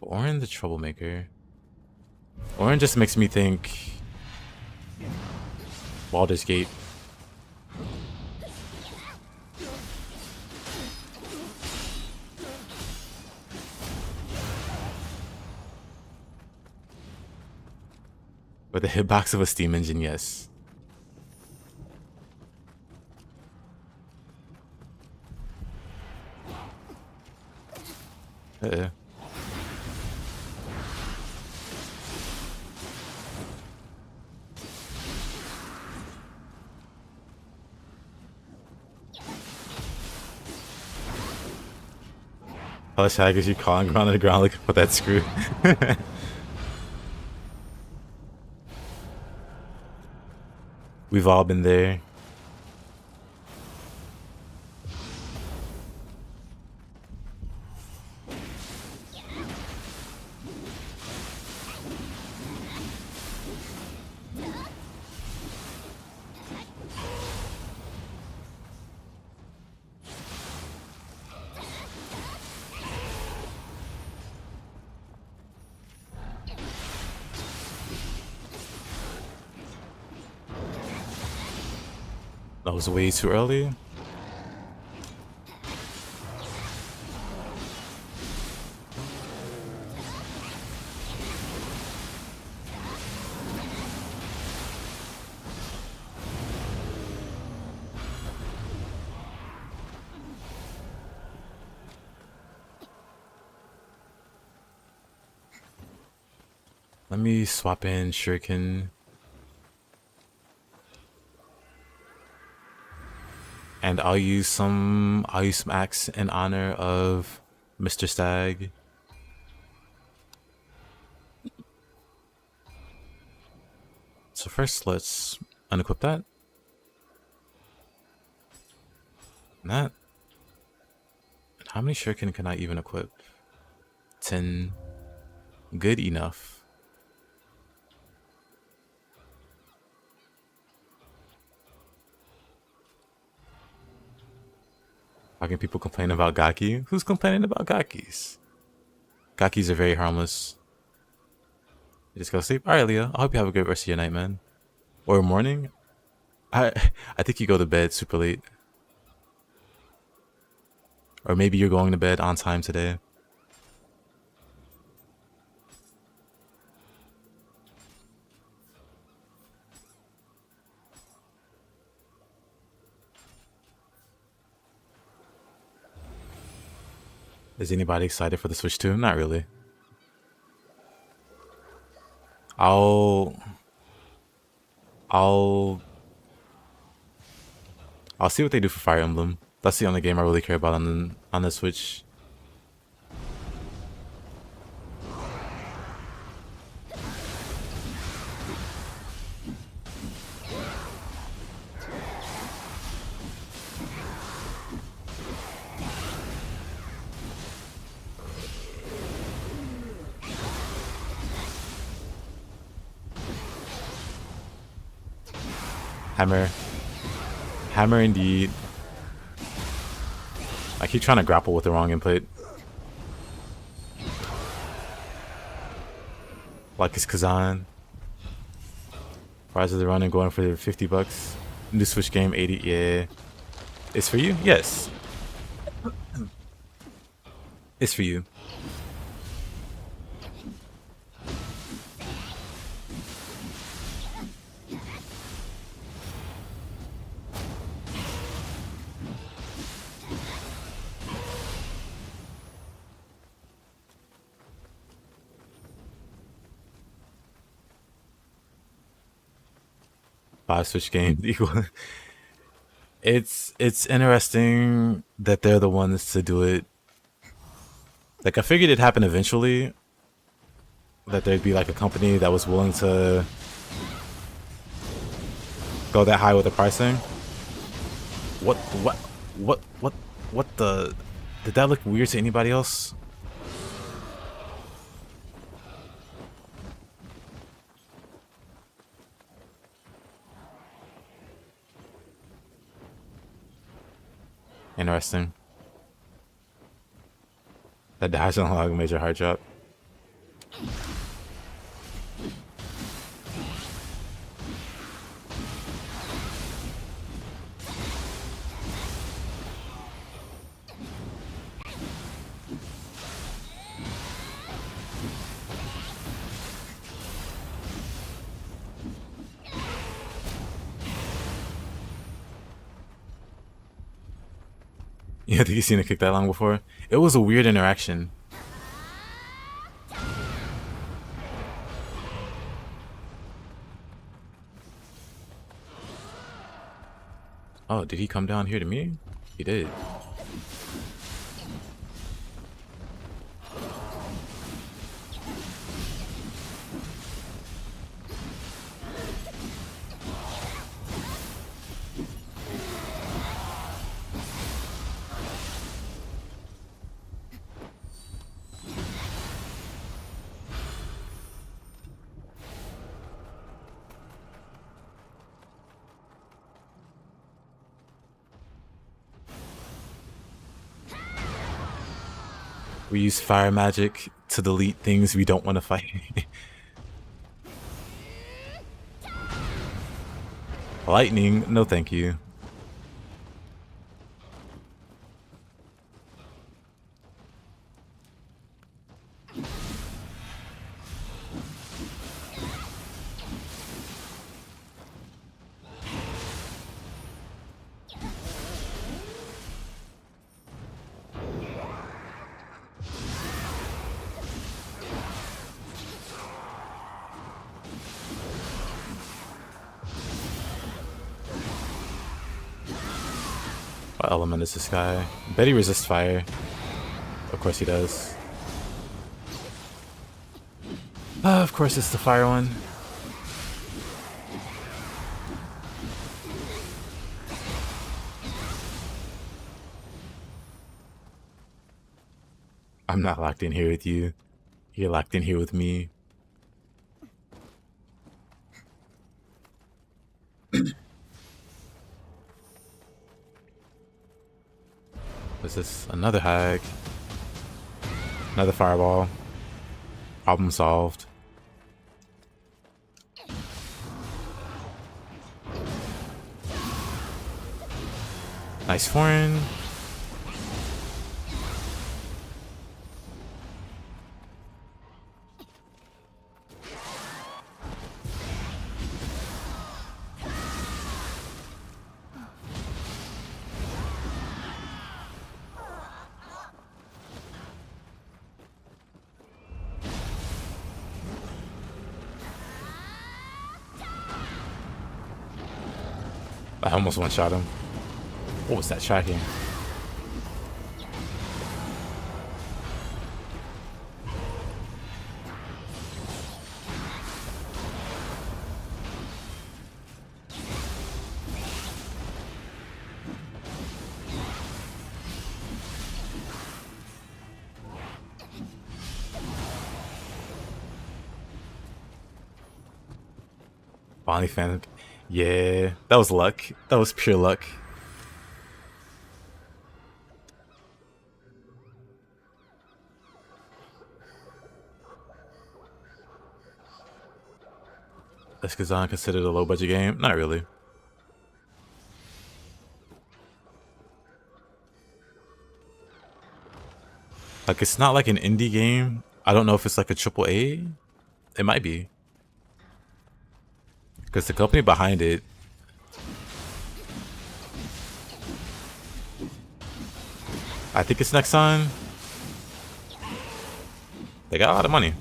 Orin the troublemaker. Orin just makes me think Baldur's Gate. With the hitbox of a steam engine, yes. Hellish hag is you calling around on the ground looking for that screw. We've all been there. That was way too early. Let me swap in Shuriken. And I'll use some axe in honor of Mr. Stag. So first let's unequip that. And that. And how many shuriken can I even equip? 10. Good enough. How can people complain about Gaki? Who's complaining about Gakis? Gakis are very harmless. You just go sleep? Alright, Leah. I hope you have a good rest of your night, man. Or morning? I think you go to bed super late. Or maybe you're going to bed on time today. Is anybody excited for the Switch 2? Not really. I'll see what they do for Fire Emblem. That's the only game I really care about on the Switch. Hammer indeed. I keep trying to grapple with the wrong input. Like it's Kazan. Rise of the Run and going for $50. New Switch game, 80. Yeah. It's for you? Yes. It's for you. 5 Switch games equal. It's interesting that they're the ones to do it. Like I figured it'd happen eventually. That there'd be like a company that was willing to go that high with the pricing. What the? Did that look weird to anybody else? Interesting. That dash on log major hard drop. Yeah, I think you've seen it kick that long before. It was a weird interaction. Oh, did he come down here to me? He did. We use fire magic to delete things we don't want to fight. Lightning? No thank you. What element is this guy? I bet he resists fire. Of course he does. Of course it's the fire one. I'm not locked in here with you. You're locked in here with me. What's this? Another hack. Another fireball. Problem solved. Nice foreign. I almost one-shot him. What was that tracking? Bonnie fan. Yeah, that was luck. That was pure luck. Is Kazan considered a low-budget game? Not really. Like, it's not like an indie game. I don't know if it's like a AAA. It might be. Because the company behind it... I think it's Nexon. They got a lot of money.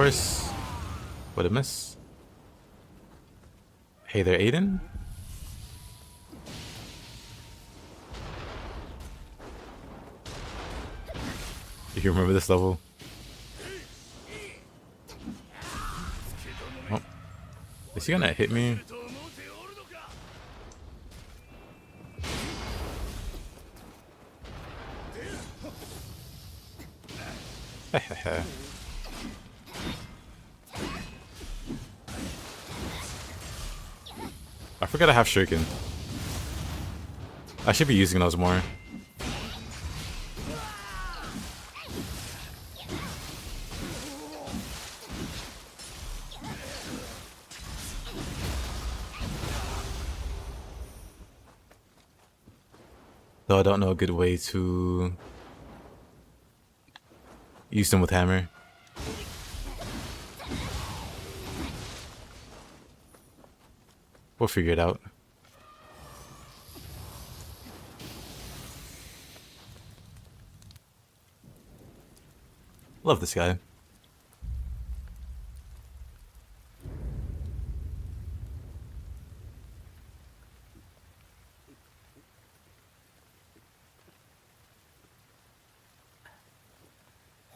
course. What a miss. Hey there, Aiden. Do you remember this level? Oh. Is he gonna hit me? I forgot I have shuriken. I should be using those more. Though I don't know a good way to use them with hammer. We'll figure it out. Love this guy.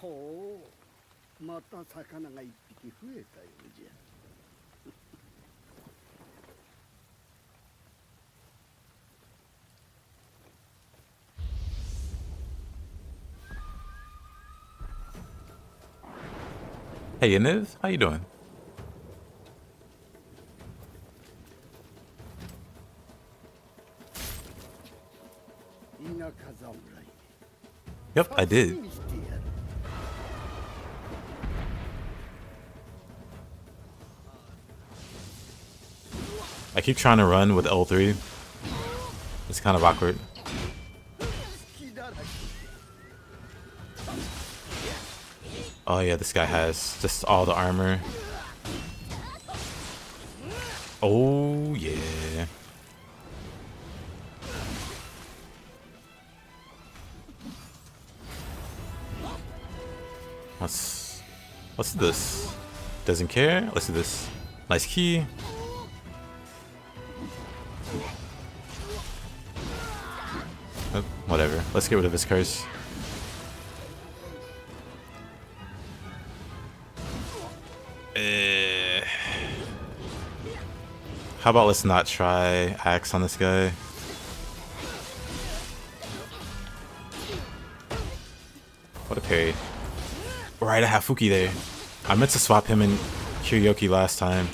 Oh, また魚が一匹増えたようじゃ。Hey, Yaniv, how you doing? Yep, I did. I keep trying to run with L3. It's kind of awkward. Oh yeah, this guy has just all the armor. Oh yeah. What's this? Doesn't care? Let's do this. Nice key. Oh, whatever. Let's get rid of his curse. How about let's not try axe on this guy? What a parry. Right, I have Fuki there. I meant to swap him and Kiryoki last time.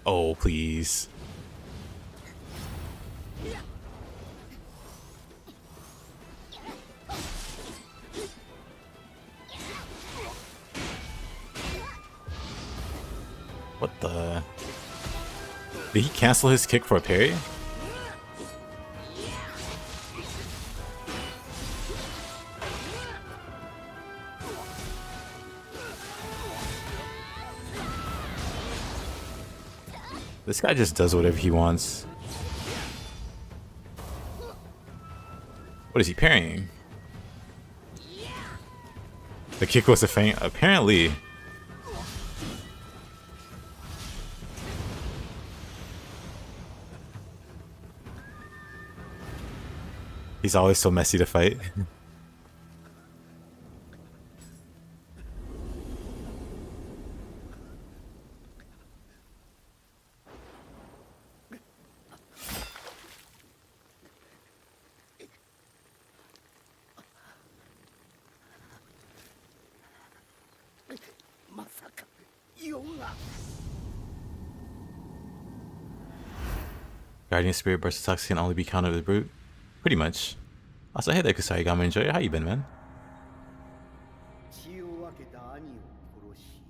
Oh, please. What the? Did he cancel his kick for a parry? This guy just does whatever he wants. What is he parrying? The kick was a feint, apparently. He's always so messy to fight. Guardian Spirit burst attacks can only be countered with Brute. Pretty much. Also, hey there, Kusarigama Enjoyer. How you been, man? 血を分けた兄を殺し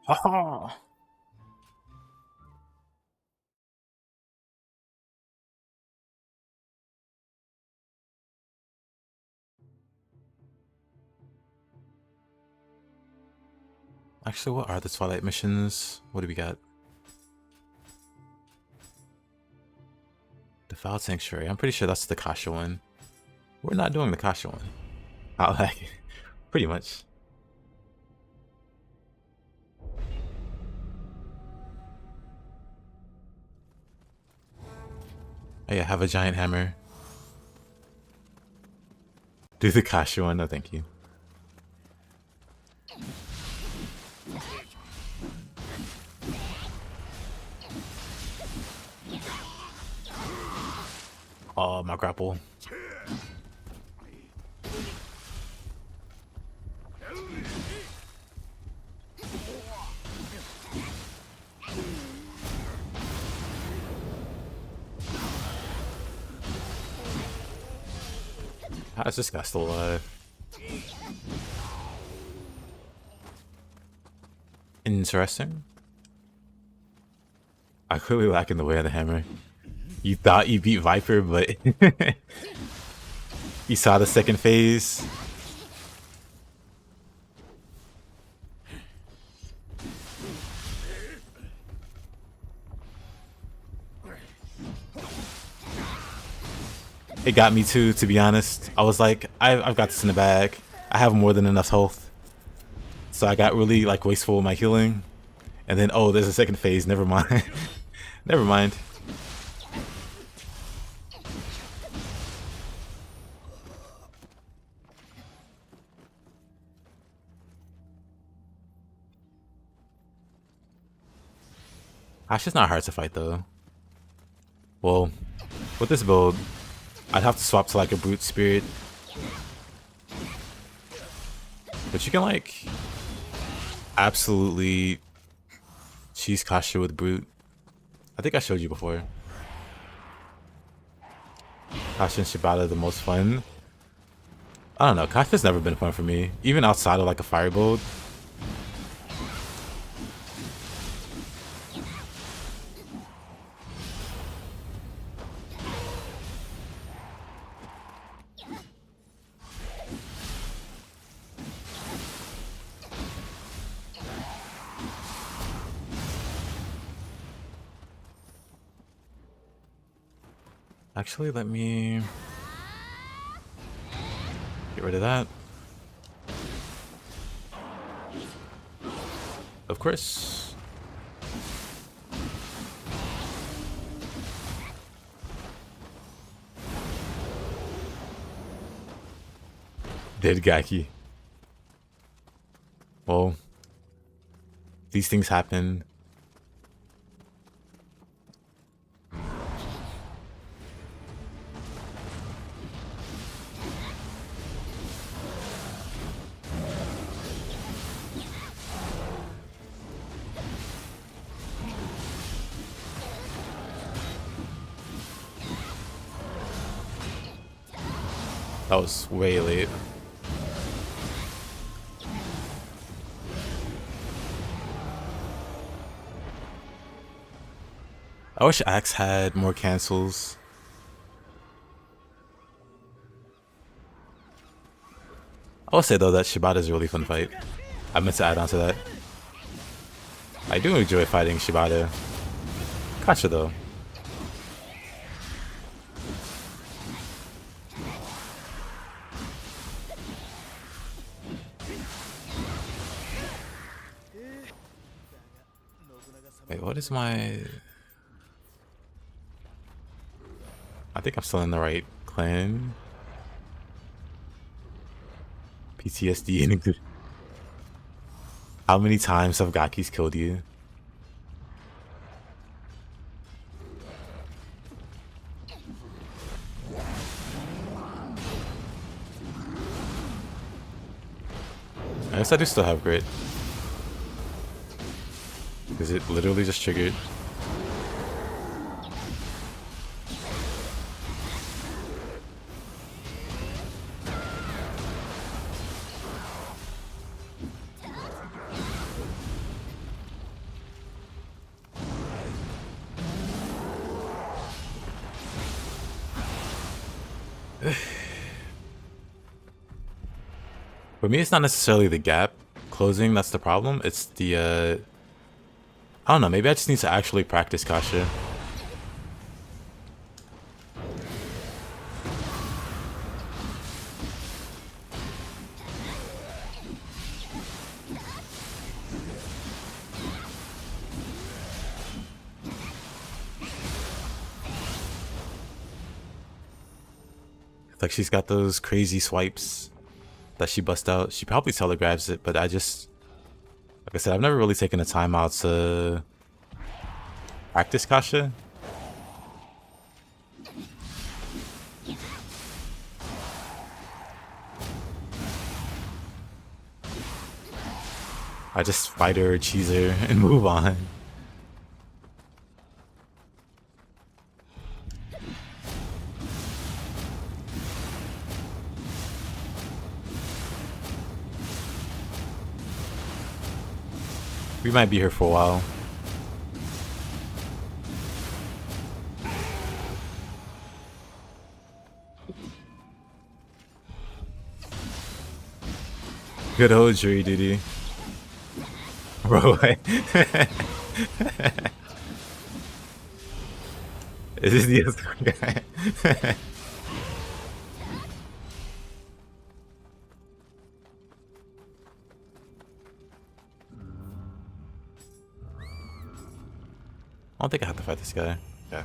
Haha! Actually, what are the Twilight missions? What do we got? The Foul Sanctuary. I'm pretty sure that's the Kasha one. We're not doing the Kasha one. I like it. Pretty much. Oh yeah, have a giant hammer. Do the Kasha one. No, thank you. Oh, my grapple. How is this guy still alive? Interesting. I clearly lack in the way of the hammer. You thought you beat Viper, but you saw the second phase. It got me too, to be honest. I was like, I've got this in the bag. I have more than enough health. So I got really like wasteful with my healing. And then, oh, there's a second phase. Never mind. Never mind. Asha's not hard to fight though. Well, with this build, I'd have to swap to like a brute spirit. But you can like absolutely cheese Kasha with brute. I think I showed you before. Kasha and Shibata the most fun. I don't know, Kasha's never been fun for me. Even outside of like a fire build. Actually, let me get rid of that. Of course. Dead Gaki. Well, these things happen. That was way late. I wish Axe had more cancels. I will say though that Shibata is a really fun fight. I meant to add on to that. I do enjoy fighting Shibata. Kasha though. Wait, what is my... I think I'm still in the right clan. PTSD included. How many times have Gakis killed you? I guess I do still have grit. Because it literally just triggered. For me, it's not necessarily the gap closing that's the problem. It's the, I don't know, maybe I just need to actually practice Kasha. Like, she's got those crazy swipes that she busts out. She probably telegraphs it, but I just, like I said, I've never really taken the time out to practice Kasha. I just fight her, cheese her, and move on. We might be here for a while. Good old jury duty. Bro, is this the other guy? I don't think I have to fight this guy. Yeah.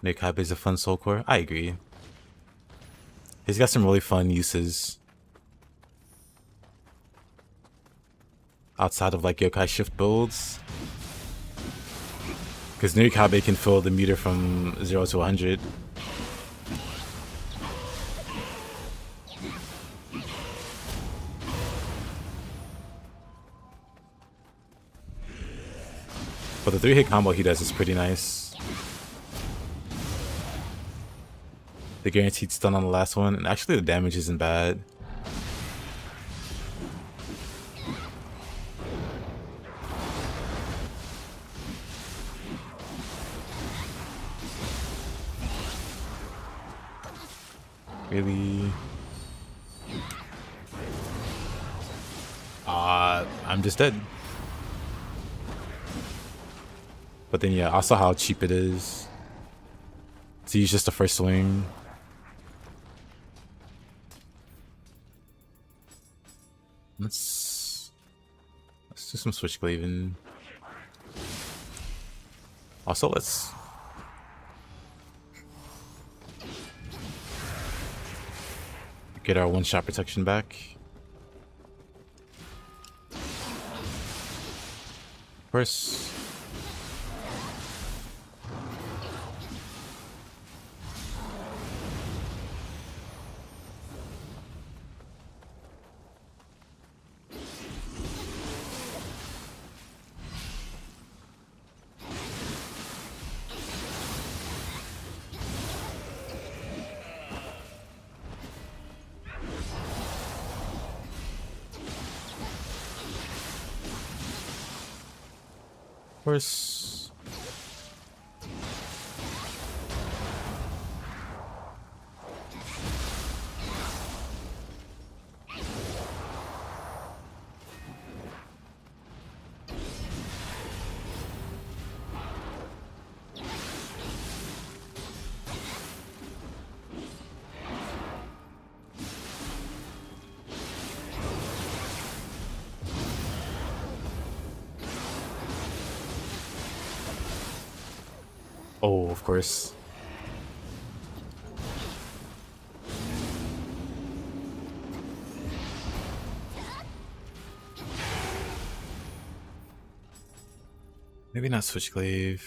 Nioh God is a fun soul core. I agree. He's got some really fun uses. Outside of like yokai shift builds. Because Nioh God can fill the meter from 0 to 100. But the 3-hit combo he does is pretty nice. The guaranteed stun on the last one, and actually the damage isn't bad. Really? I'm just dead. But then yeah, I saw how cheap it is to use just the first swing. Let's do some switchglaive. Also, let's get our one-shot protection back. First. Course. Oh, of course. Maybe not switchglaive.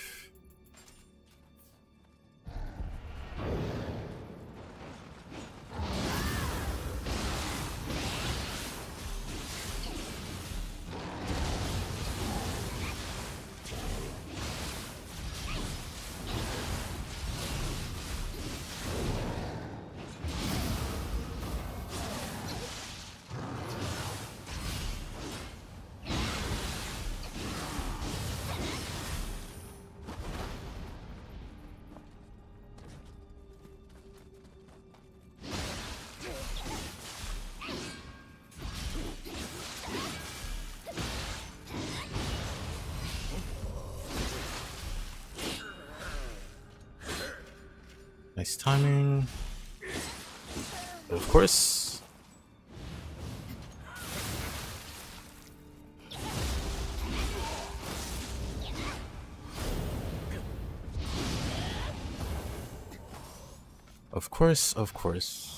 Nice timing. Of course. Of course, of course.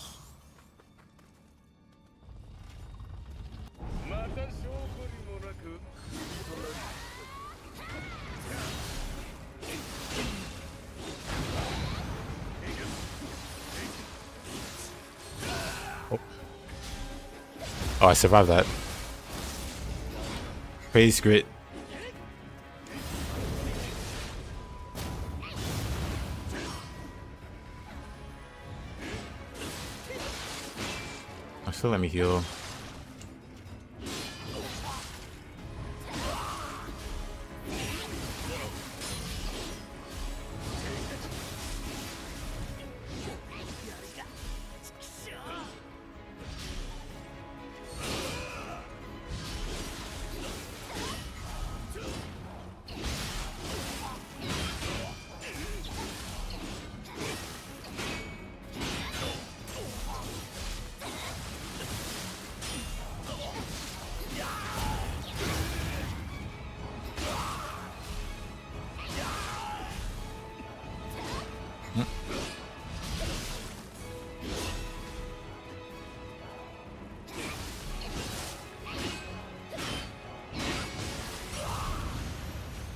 Oh, I survived that. Praise grit. Still let me heal.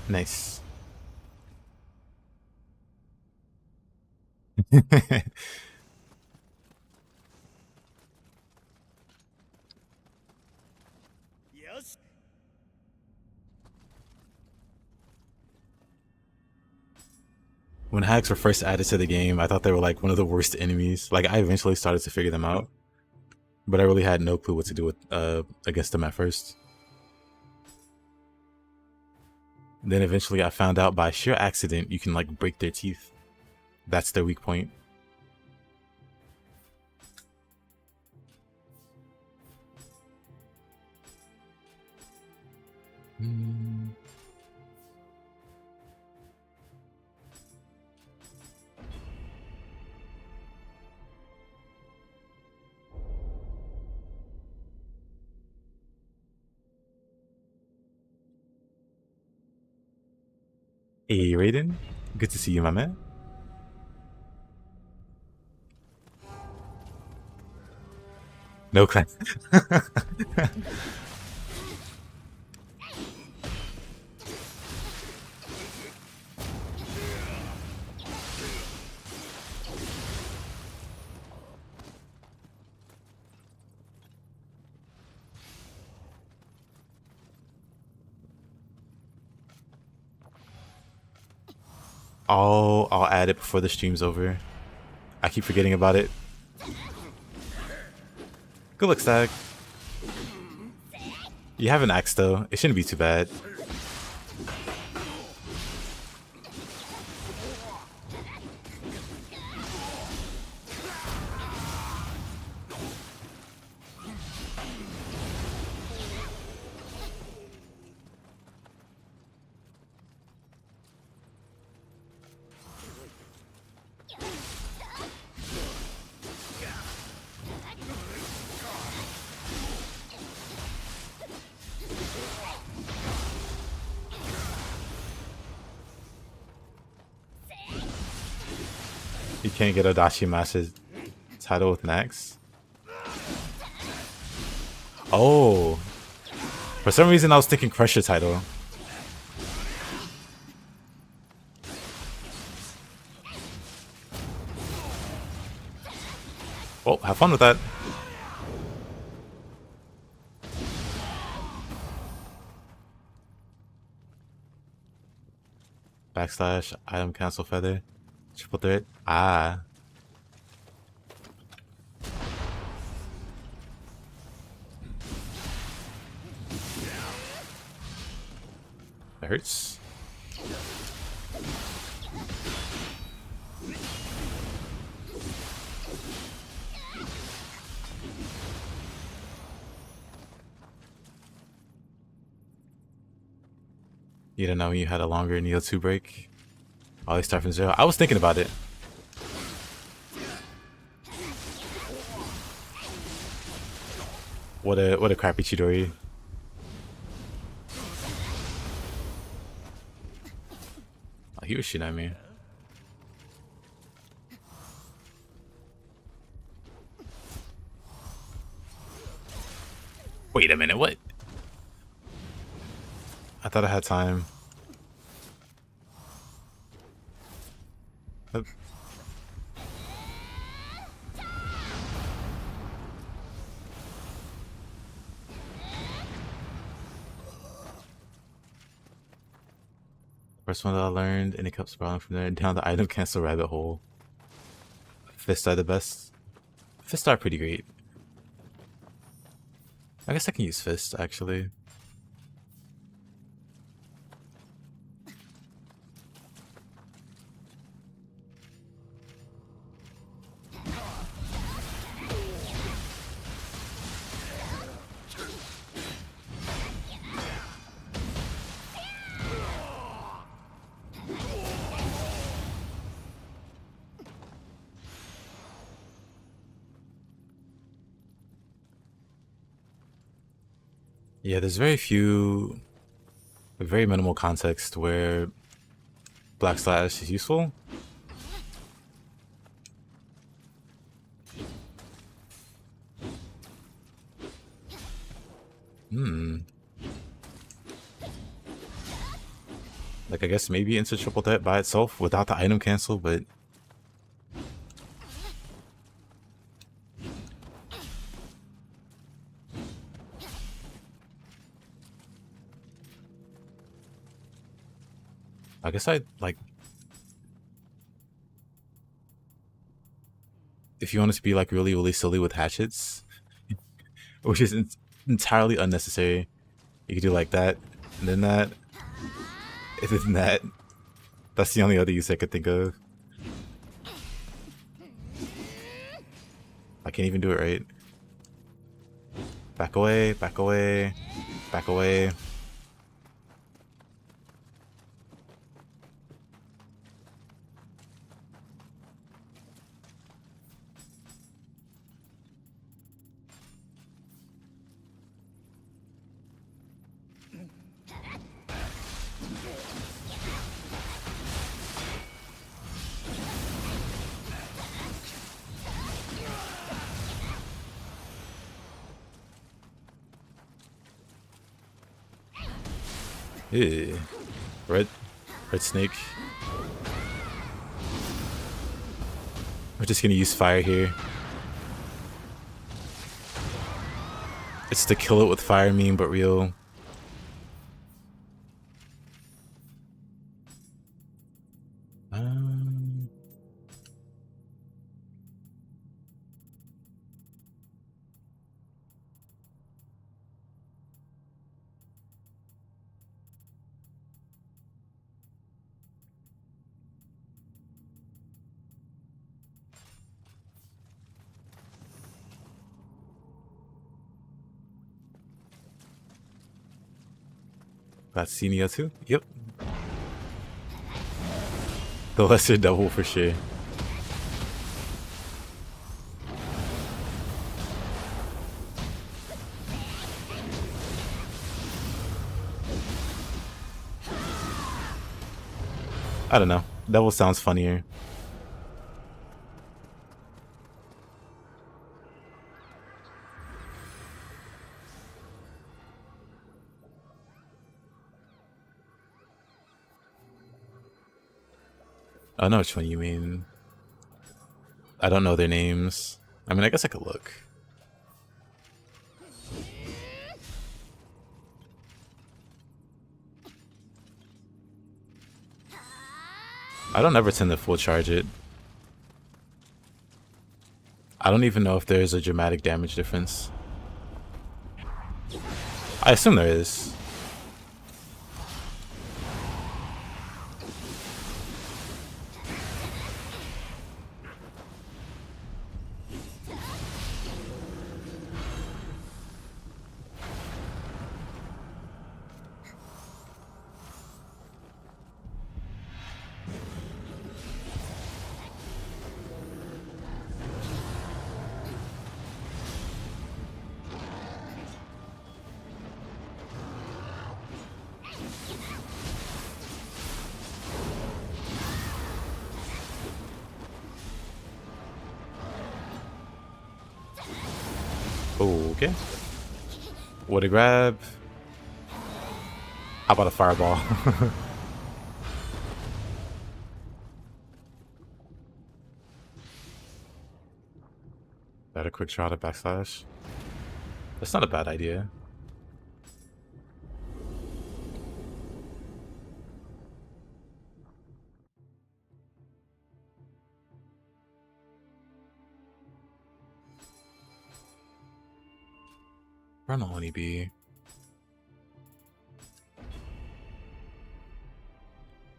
Nice. When hacks were first added to the game, I thought they were like one of the worst enemies. Like I eventually started to figure them out, but I really had no clue what to do with against them at first. Then eventually I found out by sheer accident you can like break their teeth. That's their weak point. Hey Raiden, good to see you, my man. No class. I'll add it before the stream's over. I keep forgetting about it. Good luck, Stag. You have an axe though. It shouldn't be too bad. You can't get a Dashi Master title with an axe. Oh. For some reason I was thinking Crusher title. Oh, have fun with that. Backslash, item cancel feather. Triple threat. Ah. That hurts. You didn't know you had a longer Nioh 2 break? Always start from 0. I was thinking about it. What a crappy Chidori. Oh, he was shooting at me. Wait a minute, what? I thought I had time. Oh. First one that I learned, and it kept sprawling from there down the item cancel rabbit hole. Fists are the best. Fists are pretty great. I guess I can use fists actually. Yeah, there's very minimal context where Black Slash is useful. Like, I guess maybe into triple threat by itself without the item cancel, but I guess I like, if you want it to be like really silly with hatchets, which is entirely unnecessary, you could do like that, and then that, and then that. That's the only other use I could think of. I can't even do it right. Back away, back away, back away. Ew. Red snake. We're just gonna use fire here. It's the kill it with fire meme, but real. That's Nioh too? Yep. The lesser devil for sure. I don't know. Devil sounds funnier. I know which one you mean. I don't know their names. I mean, I guess I could look. I don't ever tend to full charge it. I don't even know if there's a dramatic damage difference. I assume there is. Okay. What a grab. How about a fireball? That a quick shot at backslash? That's not a bad idea. Run honeybee.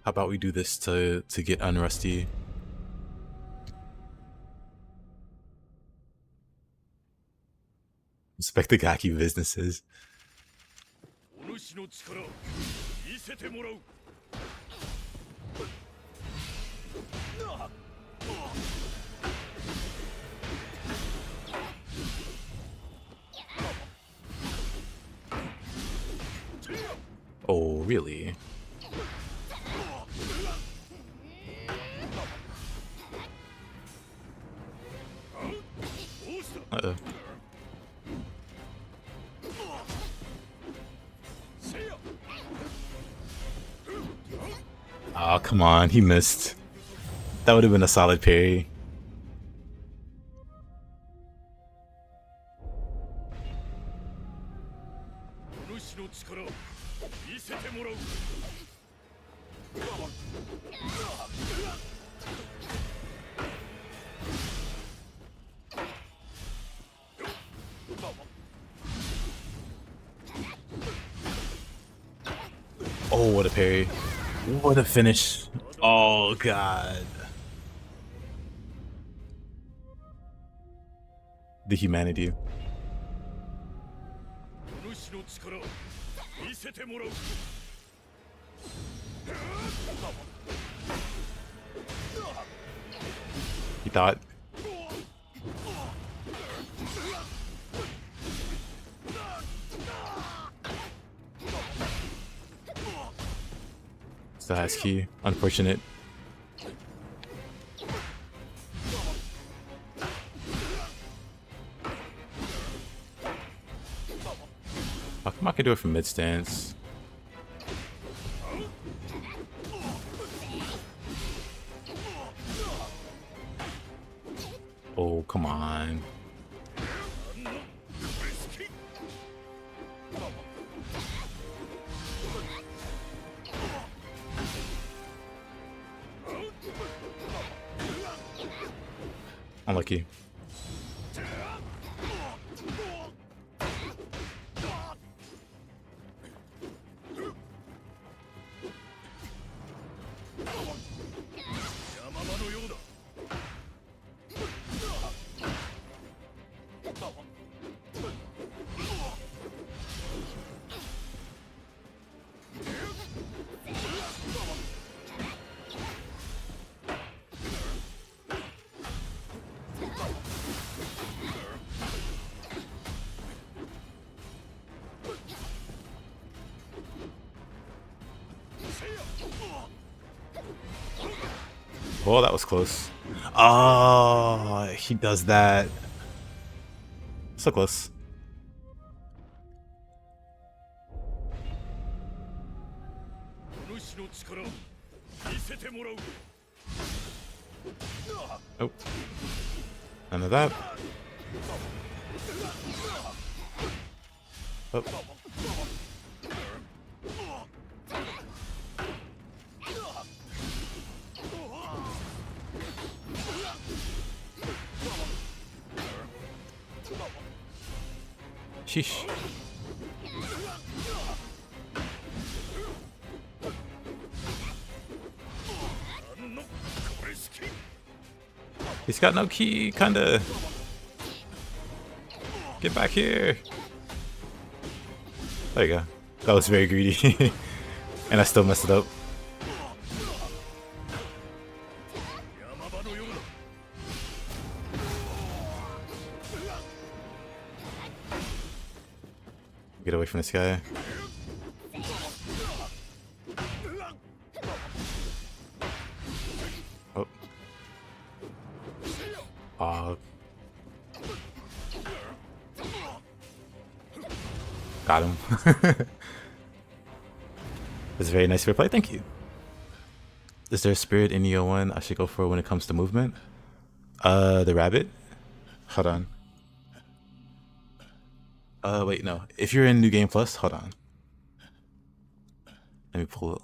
How about we do this to get unrusty? Inspect the Gaki businesses. Oh, really? Uh-oh. Oh, come on, he missed. That would have been a solid parry. Oh, what a parry. What a finish. Oh, God. The humanity. He thought. Still has key. Unfortunate. How come I can do it from mid stance? Oh, come on. Unlucky. Oh, that was close. Oh, he does that. So close. Oh. None of that. Oh. Sheesh. He's got no key, kinda. Get back here. There you go. That was very greedy. And I still messed it up. Get away from this guy. Oh. Oh. Got him. That's a very nice replay. Thank you. Is there a spirit in Nioh 1 I should go for when it comes to movement? The rabbit? Hold on. Wait, no. If you're in New Game Plus, hold on. Let me pull it.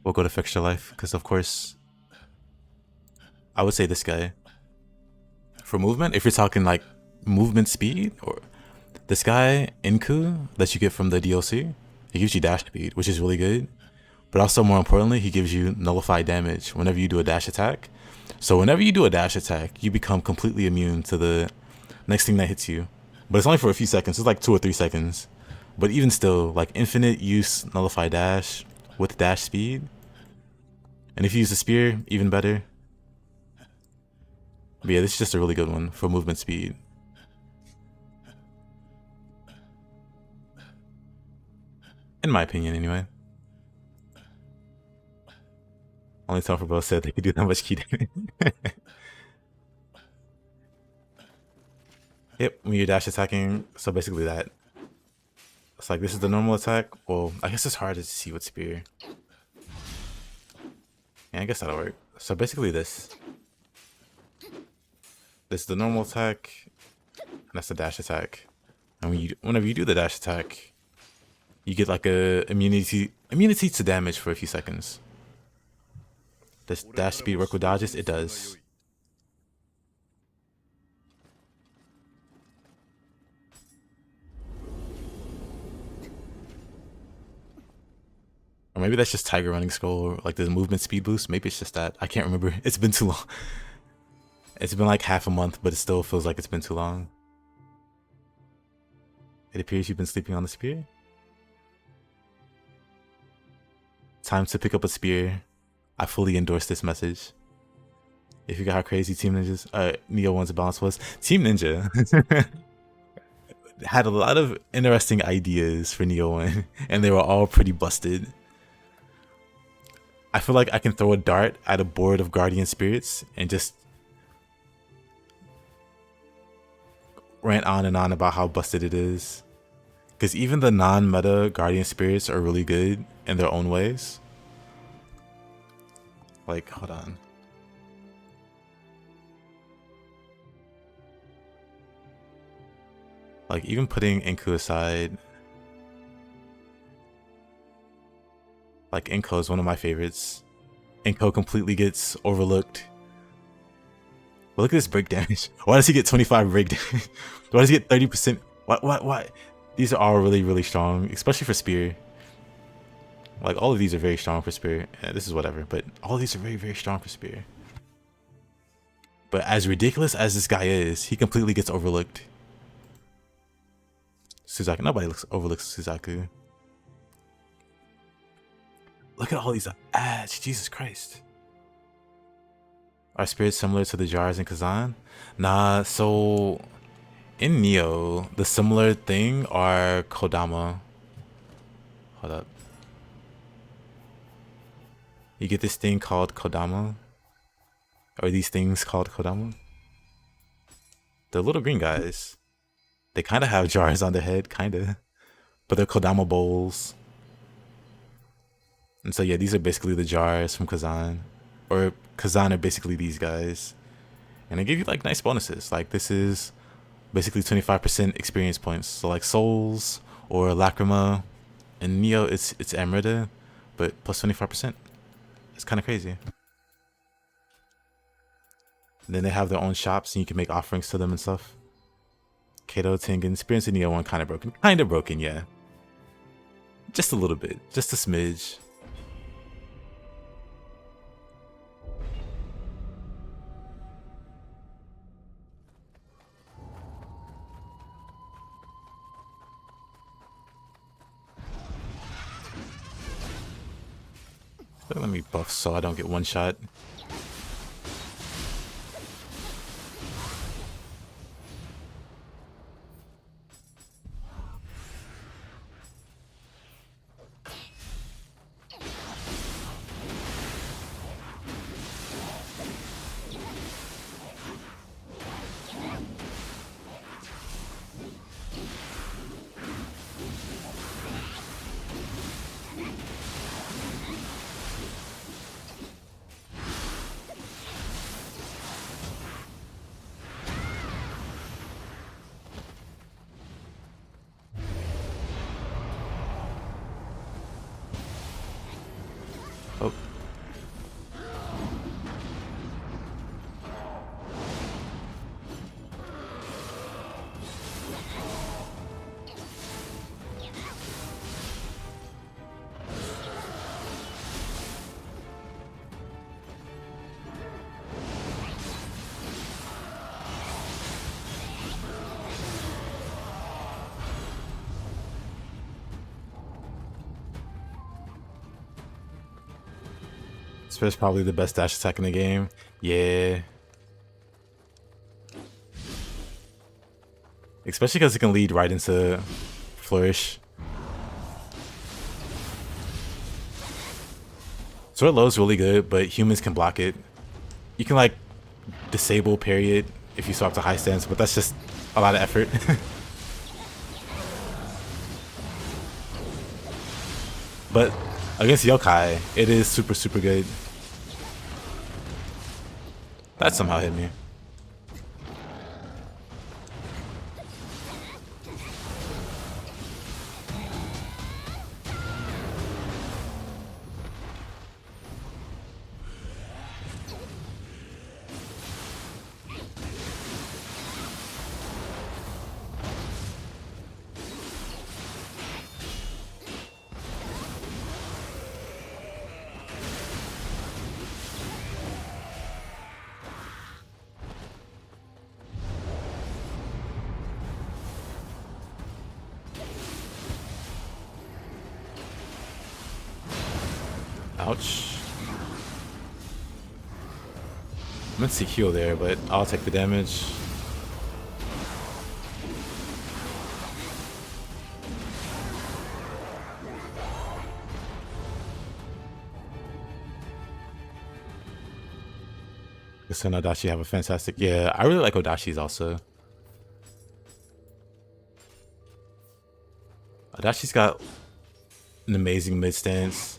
We'll go to Fixture Life, because of course, I would say this guy. For movement, if you're talking like movement speed, or this guy, Inku, that you get from the DLC, he gives you dash speed, which is really good. But also, more importantly, he gives you nullified damage whenever you do a dash attack. So whenever you do a dash attack, you become completely immune to the next thing that hits you. But it's only for a few seconds. It's like 2 or 3 seconds. But even still, like infinite use nullify dash with dash speed. And if you use a spear, even better. But yeah, this is just a really good one for movement speed. In my opinion, anyway. Only Tonfa Bro said they could do that much key damage. Yep, when you're dash attacking, so basically that. It's like this is the normal attack. Well, I guess it's hard to see with spear. Yeah, I guess that'll work. So basically this. This is the normal attack, and that's the dash attack. And whenever you do the dash attack, you get like a immunity to damage for a few seconds. Does dash speed work with dodges? It does. Or maybe that's just Tiger running skull, or like the movement speed boost. Maybe it's just that. I can't remember. It's been too long. It's been like half a month, but it still feels like it's been too long. It appears you've been sleeping on the spear. Time to pick up a spear. I fully endorse this message. If you got how crazy Team Ninja's Nioh 1's balance was, Team Ninja had a lot of interesting ideas for Nioh 1, and they were all pretty busted. I feel like I can throw a dart at a board of guardian spirits and just rant on and on about how busted it is. Because even the non-meta guardian spirits are really good in their own ways. Like, hold on. Like, even putting Inku aside, like, Inko is one of my favorites. Inko completely gets overlooked. But look at this break damage. Why does he get 25 break damage? Why does he get 30%? Why? These are all really, really strong, especially for spear. Like, all of these are very strong for spear. Yeah, this is whatever, but all of these are very, very strong for spear. But as ridiculous as this guy is, he completely gets overlooked. Suzaku, nobody overlooks Suzaku. Look at all these ads, Jesus Christ. Are spirits similar to the jars in Kazan? Nah, so in Nioh, the similar thing are Kodama. Hold up. You get this thing called Kodama. Or these things called Kodama. The little green guys. They kind of have jars on their head, kind of. But they're Kodama bowls. And so yeah, these are basically the jars from Kazan. Or Kazan are basically these guys. And they give you like nice bonuses. Like this is basically 25% experience points. So like souls or lacrima. And Nioh it's Emerita, but plus 25%. It's kind of crazy. And then they have their own shops and you can make offerings to them and stuff. Kato, Tengen, experience in Nioh 1 kind of broken. Kind of broken, yeah. Just a little bit. Just a smidge. Let me buff so I don't get one shot. Oh. Spear's probably the best dash attack in the game. Yeah. Especially because it can lead right into Flourish. Sword low is really good, but humans can block it. You can like disable period if you swap to high stance, but that's just a lot of effort. But against yokai, it is super, super good. That somehow hit me. Ouch. I meant to heal there, but I'll take the damage. Guess and Odashi have a fantastic... Yeah, I really like Odashi's also. Odashi's got an amazing mid stance.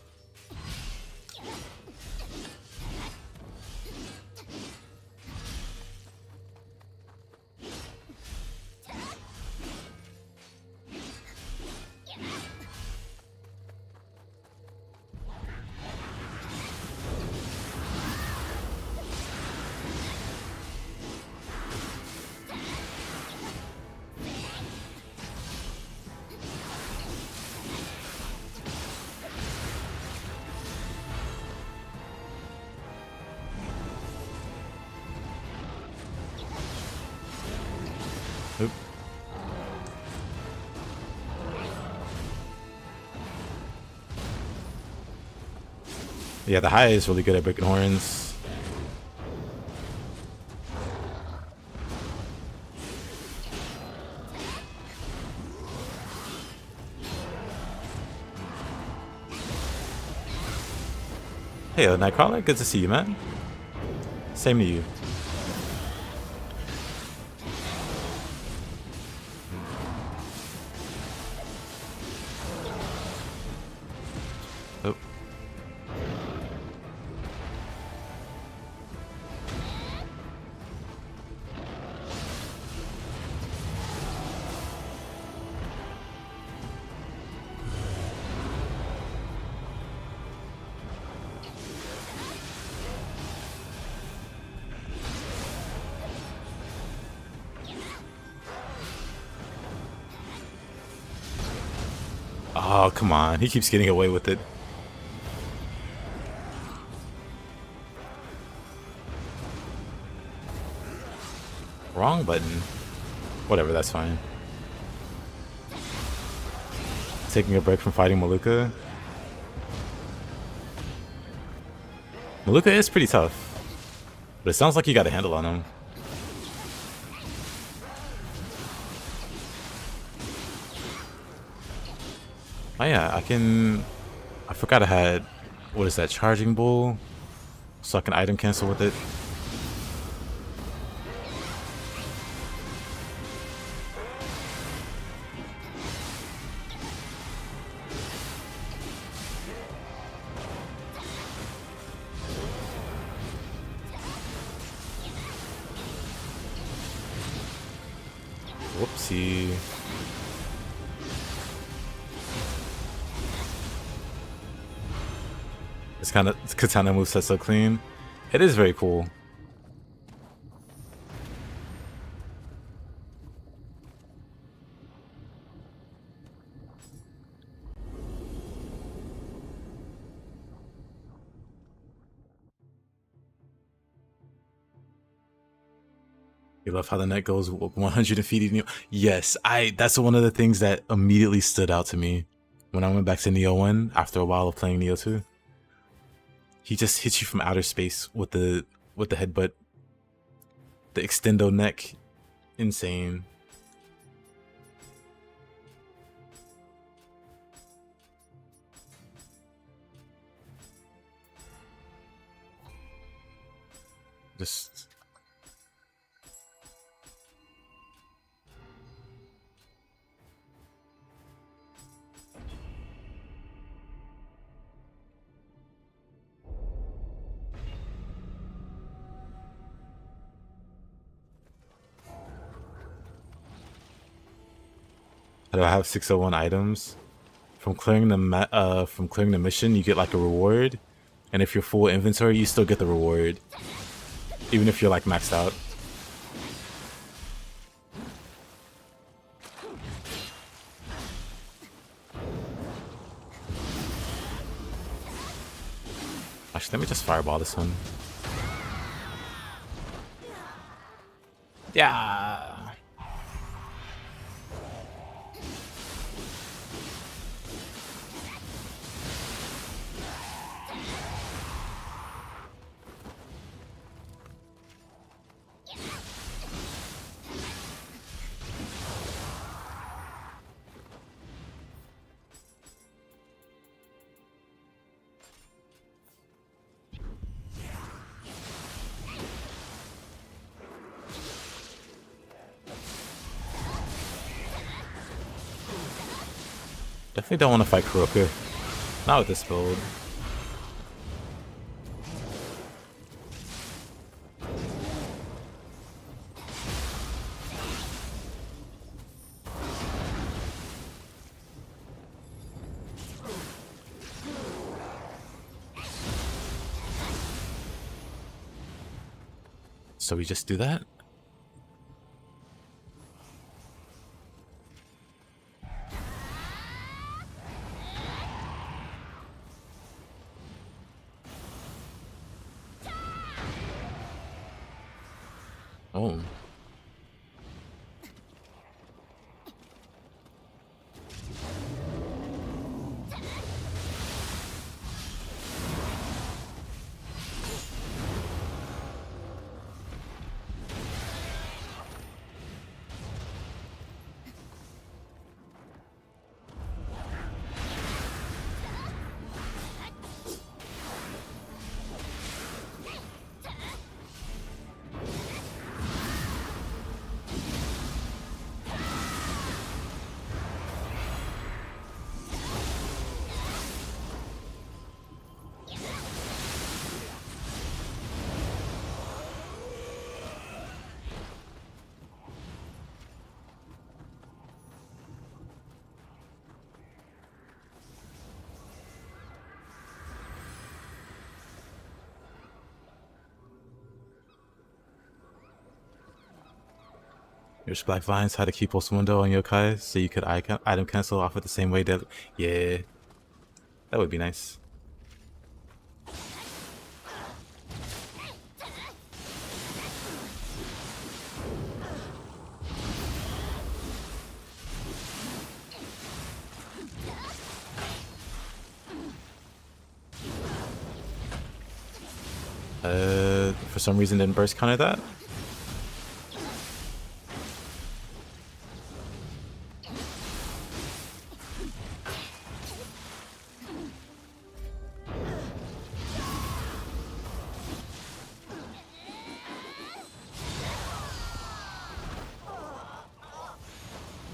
Oop. Yeah, the high is really good at breaking horns. Hey, Nightcrawler, good to see you, man. Same to you. Oh. Oh, come on. He keeps getting away with it. Wrong button. Whatever, that's fine. Taking a break from fighting Maluka. Maluka is pretty tough, but it sounds like you got a handle on him. Oh yeah, I forgot I had, what is that, charging bull? So I can item cancel with it. Whoopsie. It's kind of katana moveset so clean. It is very cool. You love how the net goes 100 feet. Yes, that's one of the things that immediately stood out to me when I went back to Nioh 1 after a while of playing Nioh 2. He just hits you from outer space with the headbutt. The extendo neck. Insane. Just how do I have 601 items? From clearing the mission, you get like a reward, and if you're full inventory, you still get the reward, even if you're like maxed out. Actually, let me just fireball this one. Yeah. Definitely don't want to fight Kuroku. Not with this build. So we just do that? Oh. Here's Black Vines, how to keep post window on yokai so you could item cancel off it the same way that. Yeah. That would be nice. For some reason didn't burst counter that.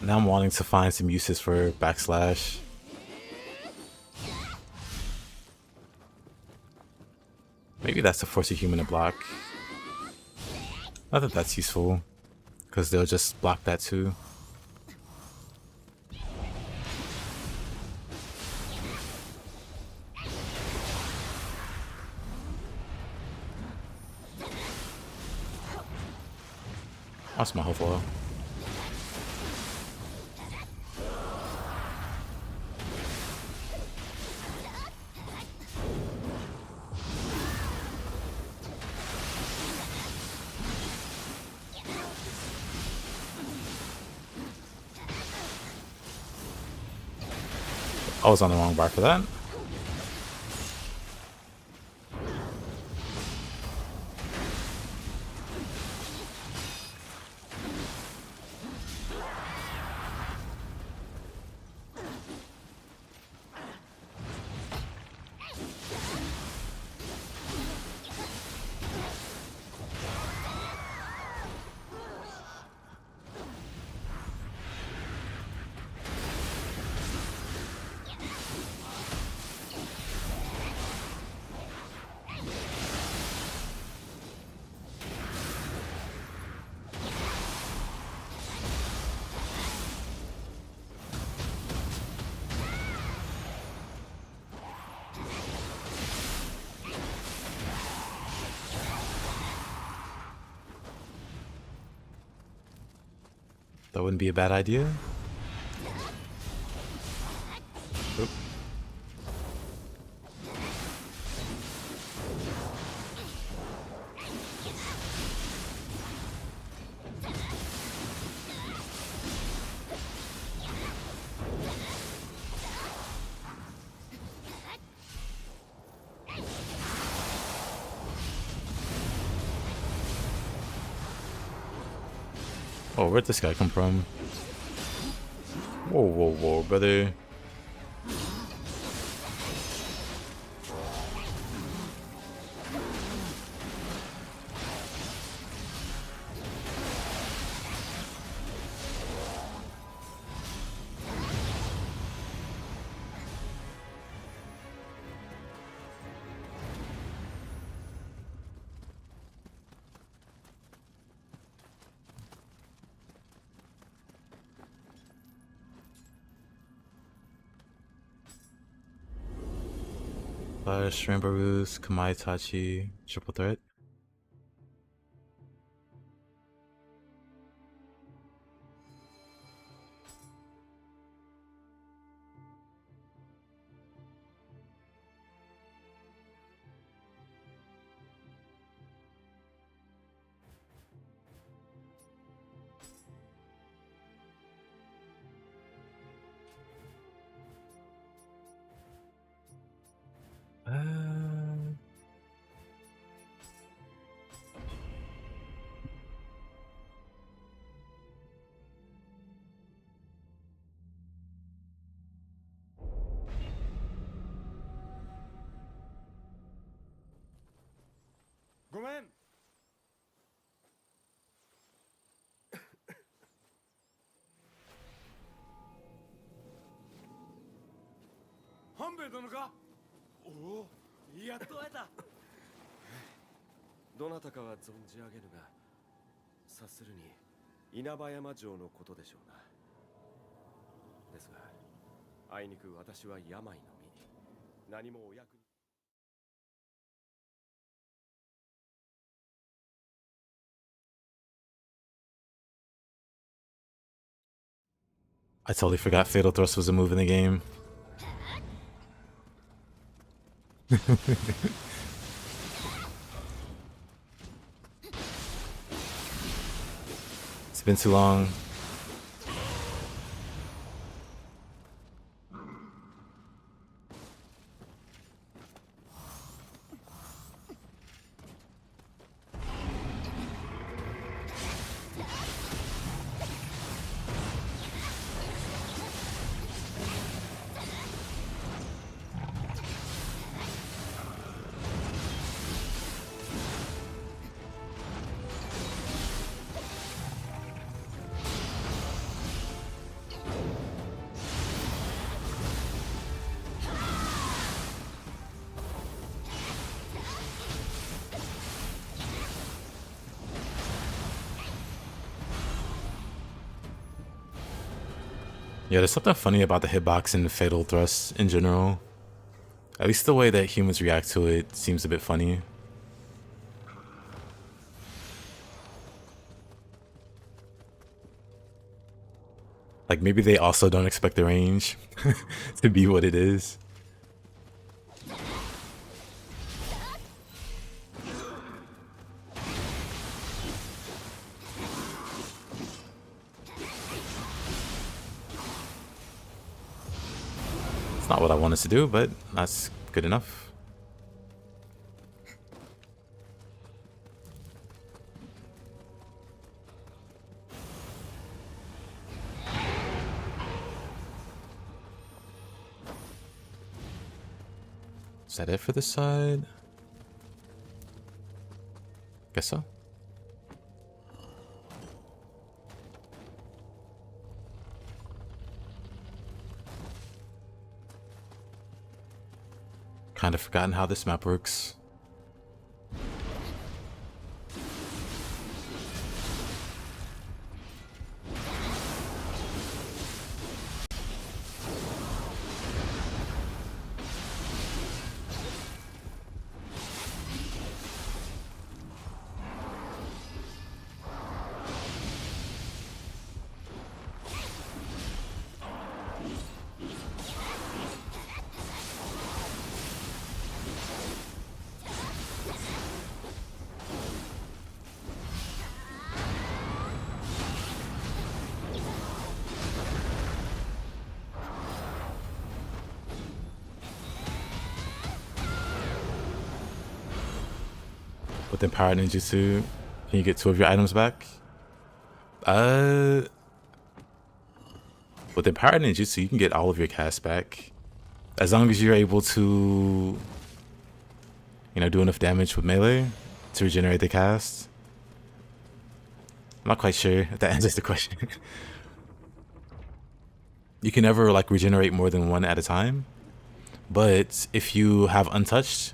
Now I'm wanting to find some uses for backslash. Maybe that's to force a human to block. Not that that's useful, because they'll just block that too. Lost my health oil. I was on the wrong bar for that. That wouldn't be a bad idea. Oop. Oh, where'd this guy come from? Whoa, whoa, whoa, brother. Flash, Rainbow Roost, Kamai Tachi, triple threat. Go in. 半兵衛殿か。おお、やっと会えた。どなたかは存じ上げぬが、察するに稲葉山城のことでしょうな。ですが、あいにく私は病の身、何もお役に。I totally forgot Fatal Thrust was a move in the game. It's been too long. Yeah, there's something funny about the hitbox and the Fatal Thrust in general. At least the way that humans react to it seems a bit funny. Like maybe they also don't expect the range to be what it is. It's not what I wanted to do, but that's good enough. Is that it for this side? Guess so. Kind of forgotten how this map works. With Empowered Ninjutsu, can you get 2 of your items back? With Empowered Ninjutsu, you can get all of your casts back. As long as you're able to, you know, do enough damage with melee to regenerate the cast. I'm not quite sure if that answers the question. You can never like regenerate more than 1 at a time. But if you have Untouched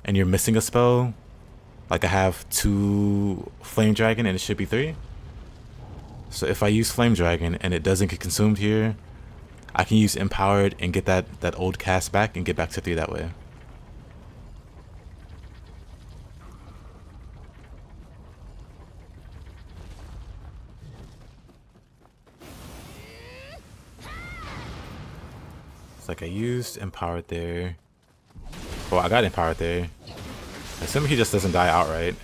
and you're missing a spell, like I have 2 Flame Dragon and it should be 3. So if I use Flame Dragon and it doesn't get consumed here, I can use Empowered and get that old cast back and get back to 3 that way. It's like I used Empowered there. Oh, I got Empowered there. Assuming he just doesn't die outright.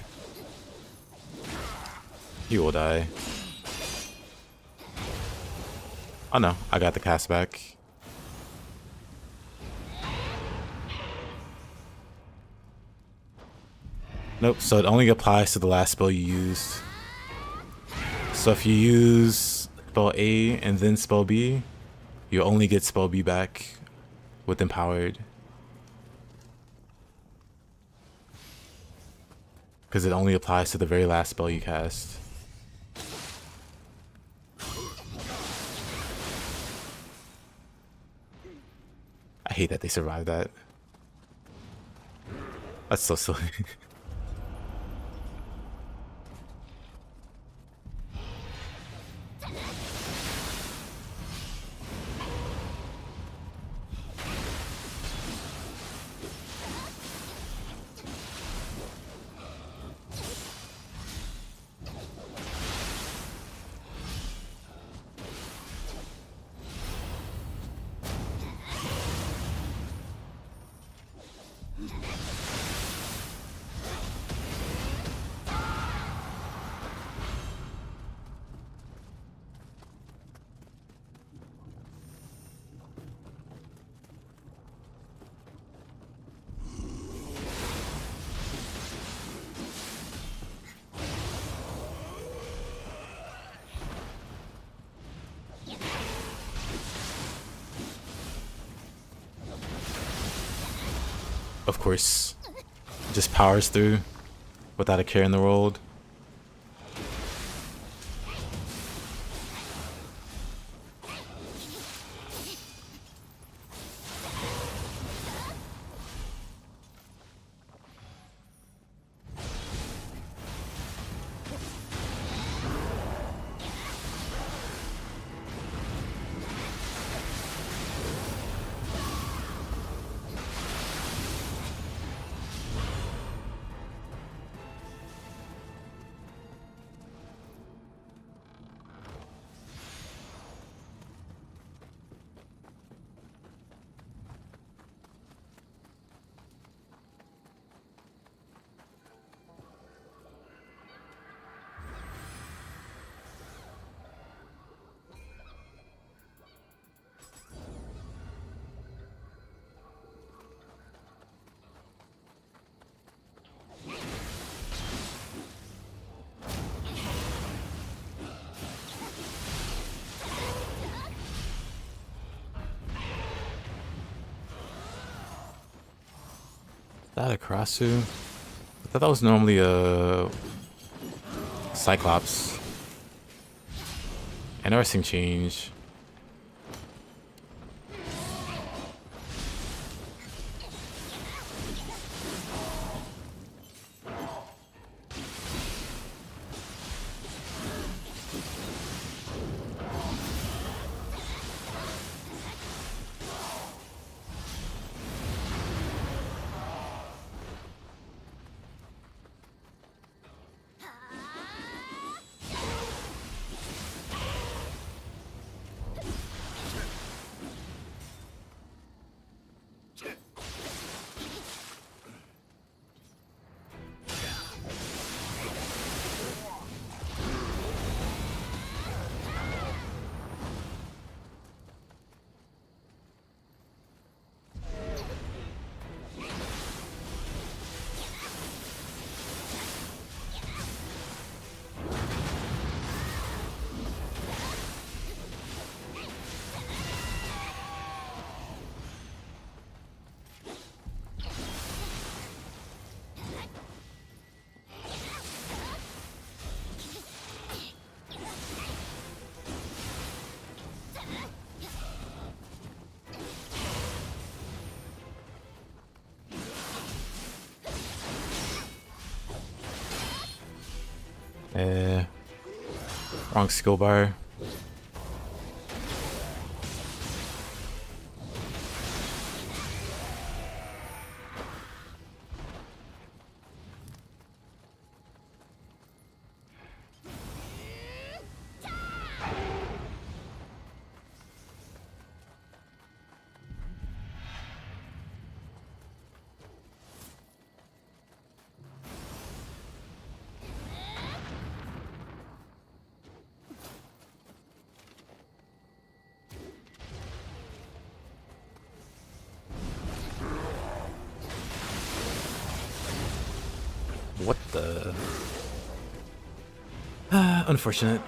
He will die. Oh no, I got the cast back. Nope, so it only applies to the last spell you used. So if you use spell A and then spell B, you only get spell B back with Empowered. Because it only applies to the very last spell you cast. I hate that they survived that. That's so silly. of course, just powers through without a care in the world. That a Karasu? I thought that was normally a Cyclops. Interesting change. Wrong skill bar. What the? Unfortunate.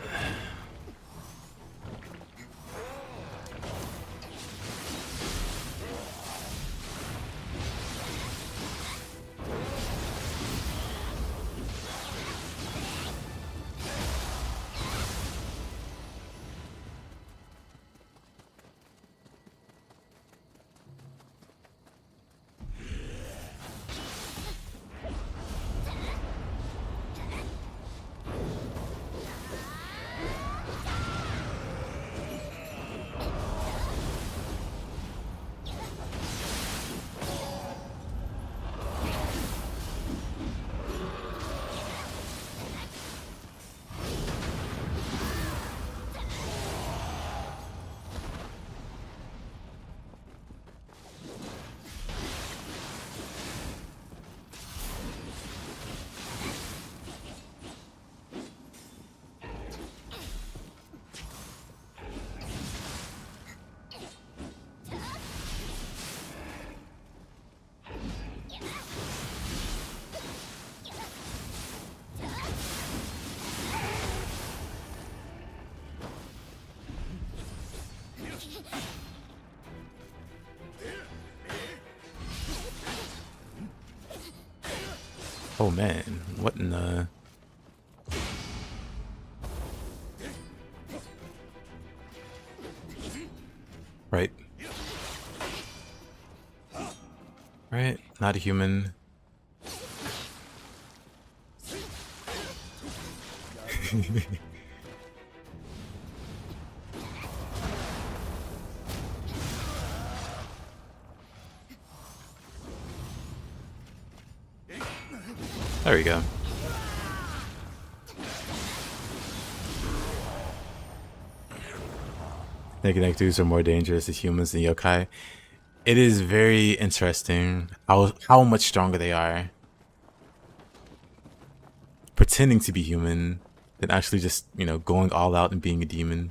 Oh man, what in the... Right. Right, not a human. There we go. Neganectus are more dangerous as humans than yokai. It is very interesting how much stronger they are pretending to be human than actually just, you know, going all out and being a demon.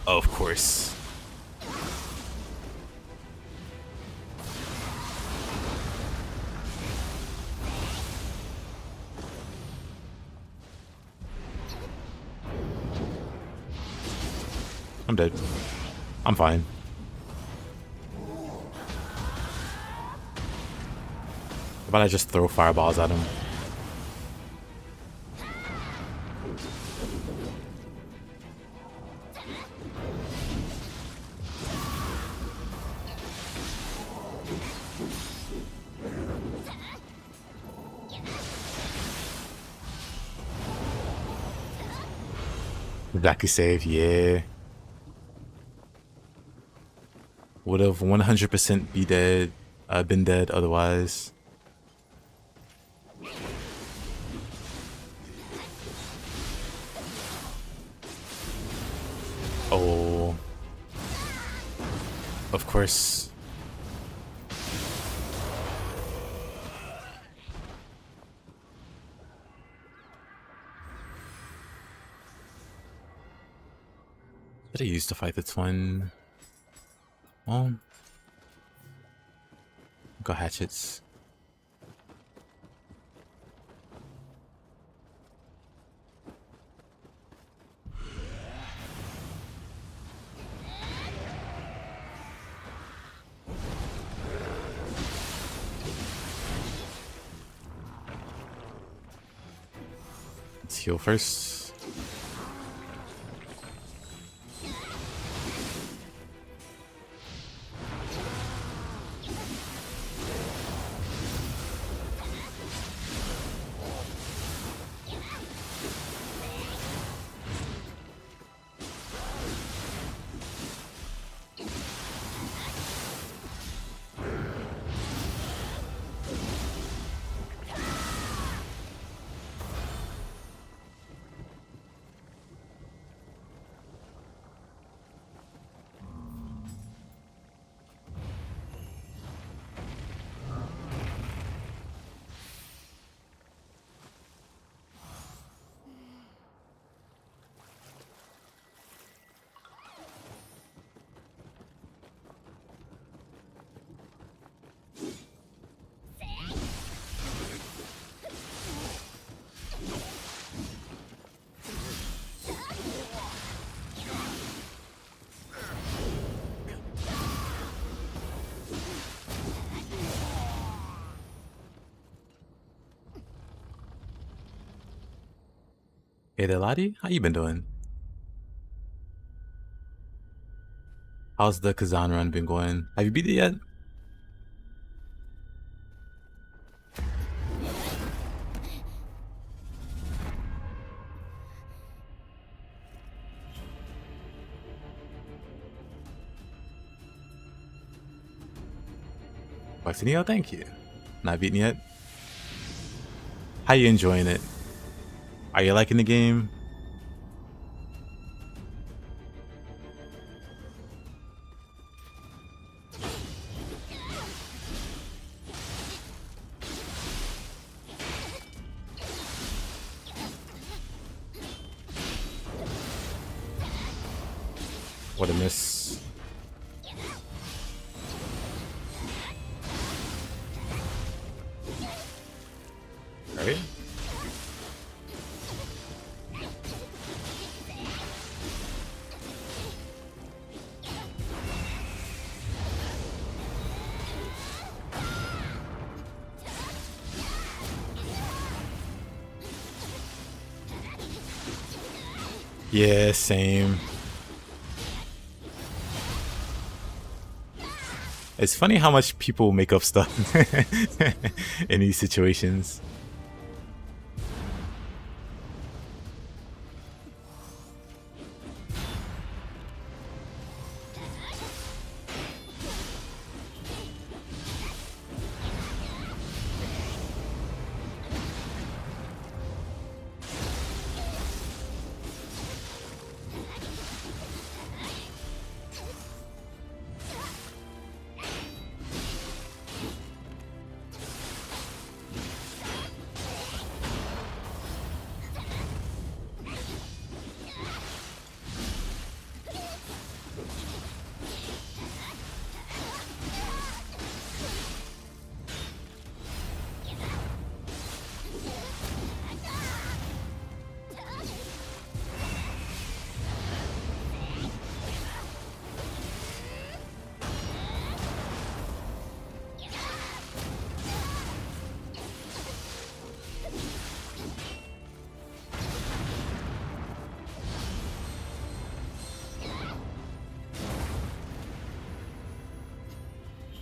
Of course. I'm dead. I'm fine. How about I just throw fireballs at him? Exactly save, yeah. Would have 100% be dead, been dead otherwise. Oh. Of course. Did I use to fight the twin? Well, go hatchets. Let's heal first. Hey there, laddie. How you been doing? How's the Kazan run been going? Have you beat it yet? Nioh, thank you. Not beaten yet? How you enjoying it? Are you liking the game? What a miss. Alright. Yeah, same. It's funny how much people make up stuff in these situations.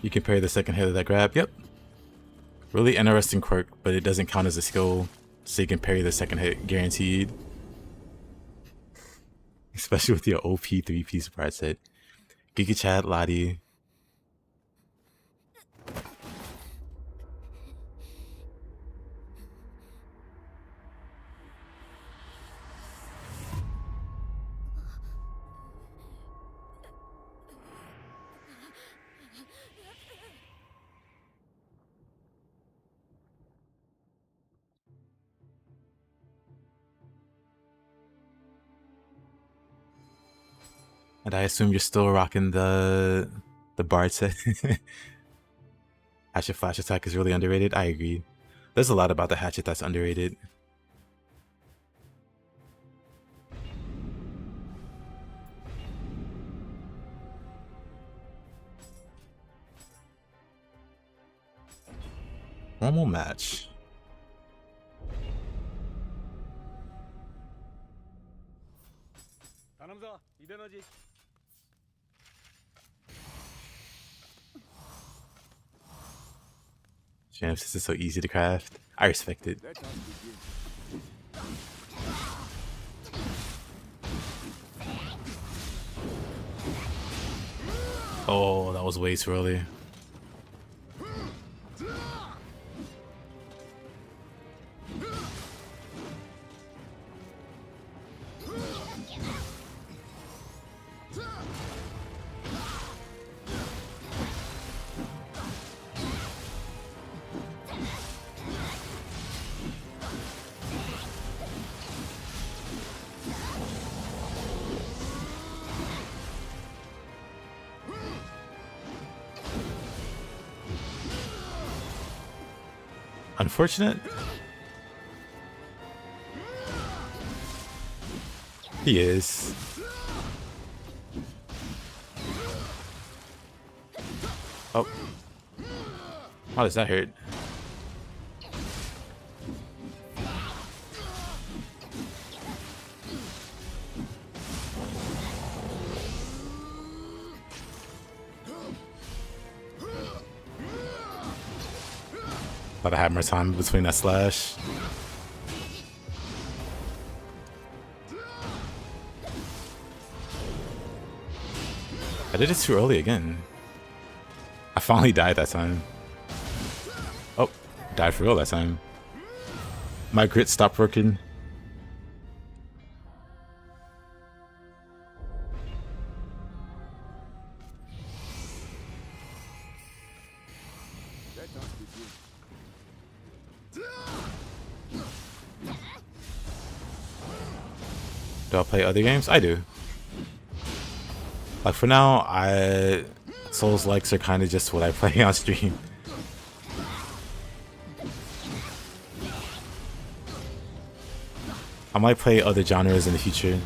You can parry the second hit of that grab. Yep. Really interesting quirk, but it doesn't count as a skill, so you can parry the second hit guaranteed. Especially with your OP 3-piece part set. Giga Chat, Lottie. And I assume you're still rocking the Bard set. Hatchet Flash Attack is really underrated. I agree. There's a lot about the Hatchet that's underrated. Normal match. Damn, this is so easy to craft. I respect it. Oh, that was way too early. Unfortunate. He is. Oh. How does that hurt? Thought I had more time between that slash. I did it too early again. I finally died that time. Oh, died for real that time. My grit stopped working. Do I play other games? I do. Like for now, Souls likes are kind of just what I play on stream. I might play other genres in the future.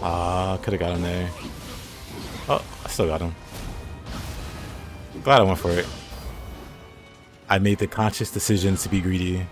Ah, could have got him there. Oh, I still got him. Glad I went for it. I made the conscious decision to be greedy.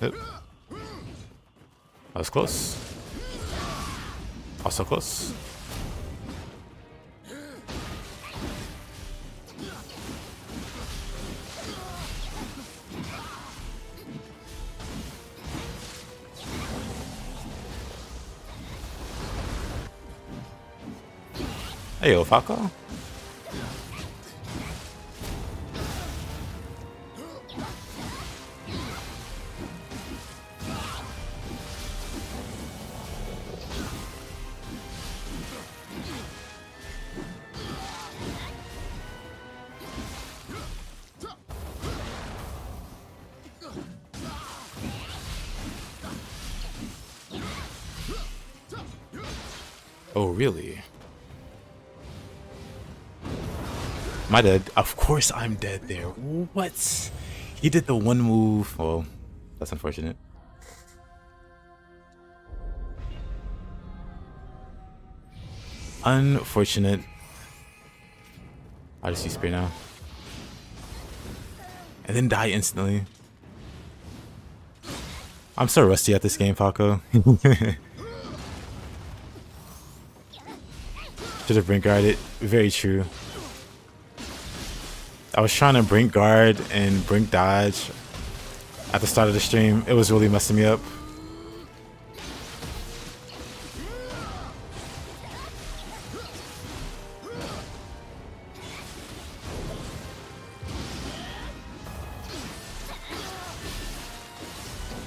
Yep. That was close. Also close. Hey, yo, Falco. Oh, really? Am I dead? Of course I'm dead there. What? He did the one move. Well, that's unfortunate. Unfortunate. I just see spear now. And then die instantly. I'm so rusty at this game, Falco. Should have brink guarded. Very true. I was trying to brink guard and brink dodge at the start of the stream. It was really messing me up.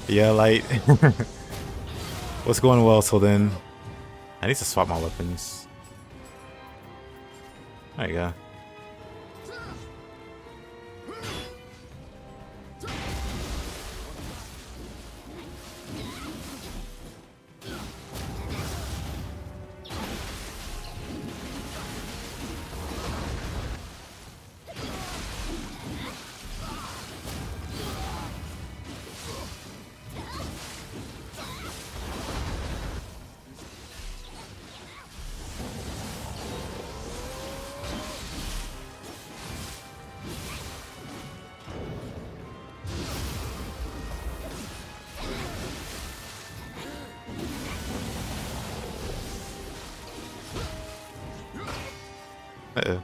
Yeah, light. What's going well till then? I need to swap my weapons. There you go. Uh-oh.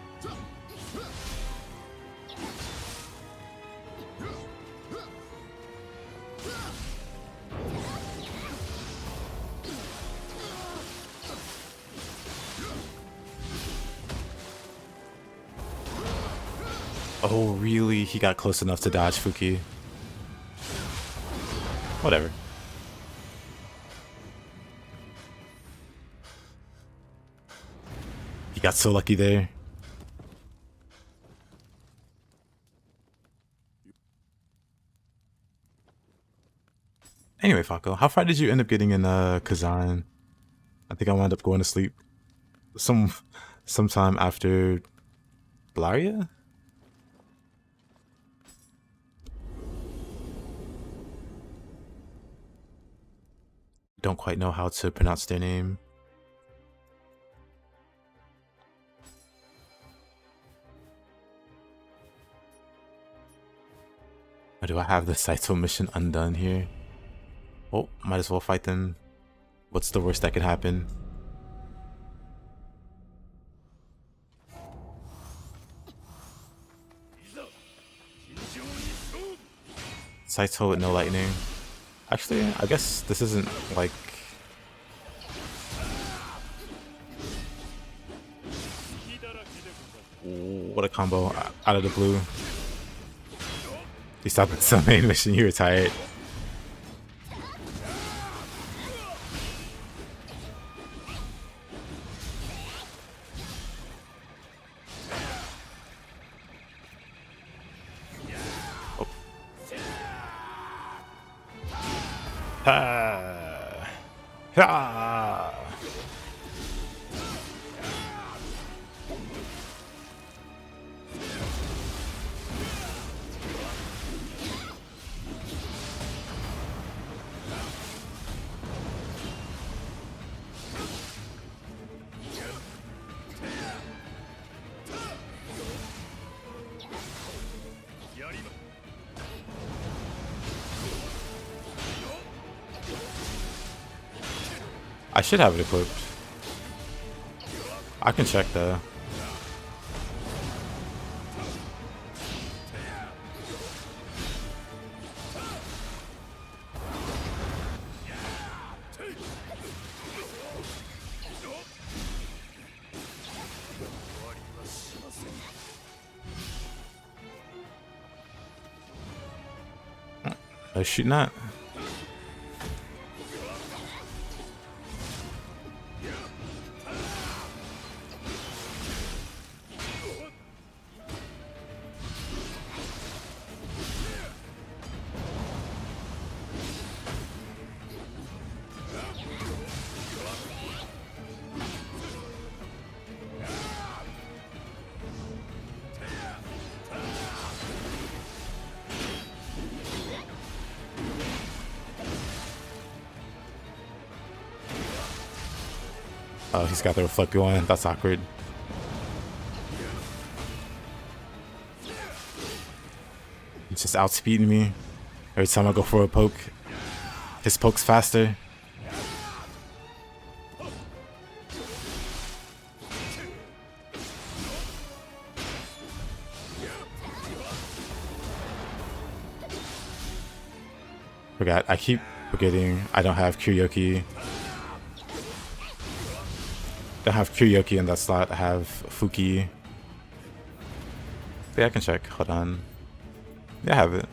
Oh, really? He got close enough to dodge Fuki. Whatever. He got so lucky there. Anyway, Falco, how far did you end up getting in Kazan? I think I wound up going to sleep sometime after Blaria? Don't quite know how to pronounce their name. Or do I have the Saito mission undone here? Oh, might as well fight them. What's the worst that could happen? Saito with no lightning. Actually, I guess this isn't like... What a combo out of the blue. You stopped at some main mission, you were tired. Oh. Ah. Ah. I should have it equipped. I can check though. No shooting that. Oh, he's got the reflect one. That's awkward. He's just outspeeding me. Every time I go for a poke, his poke's faster. Forgot. I keep forgetting I don't have Kuryoki. Don't have Kuryoki in that slot. I have Fuki. Yeah, I can check. Hold on. Yeah, I have it.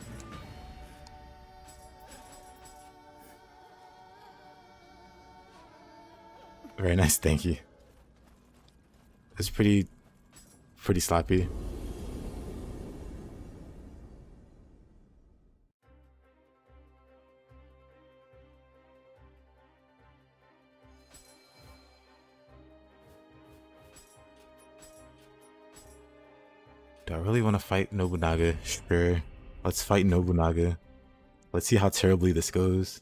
Very nice, thank you. It's pretty sloppy. Do I really want to fight Nobunaga? Sure. Let's fight Nobunaga. Let's see how terribly this goes.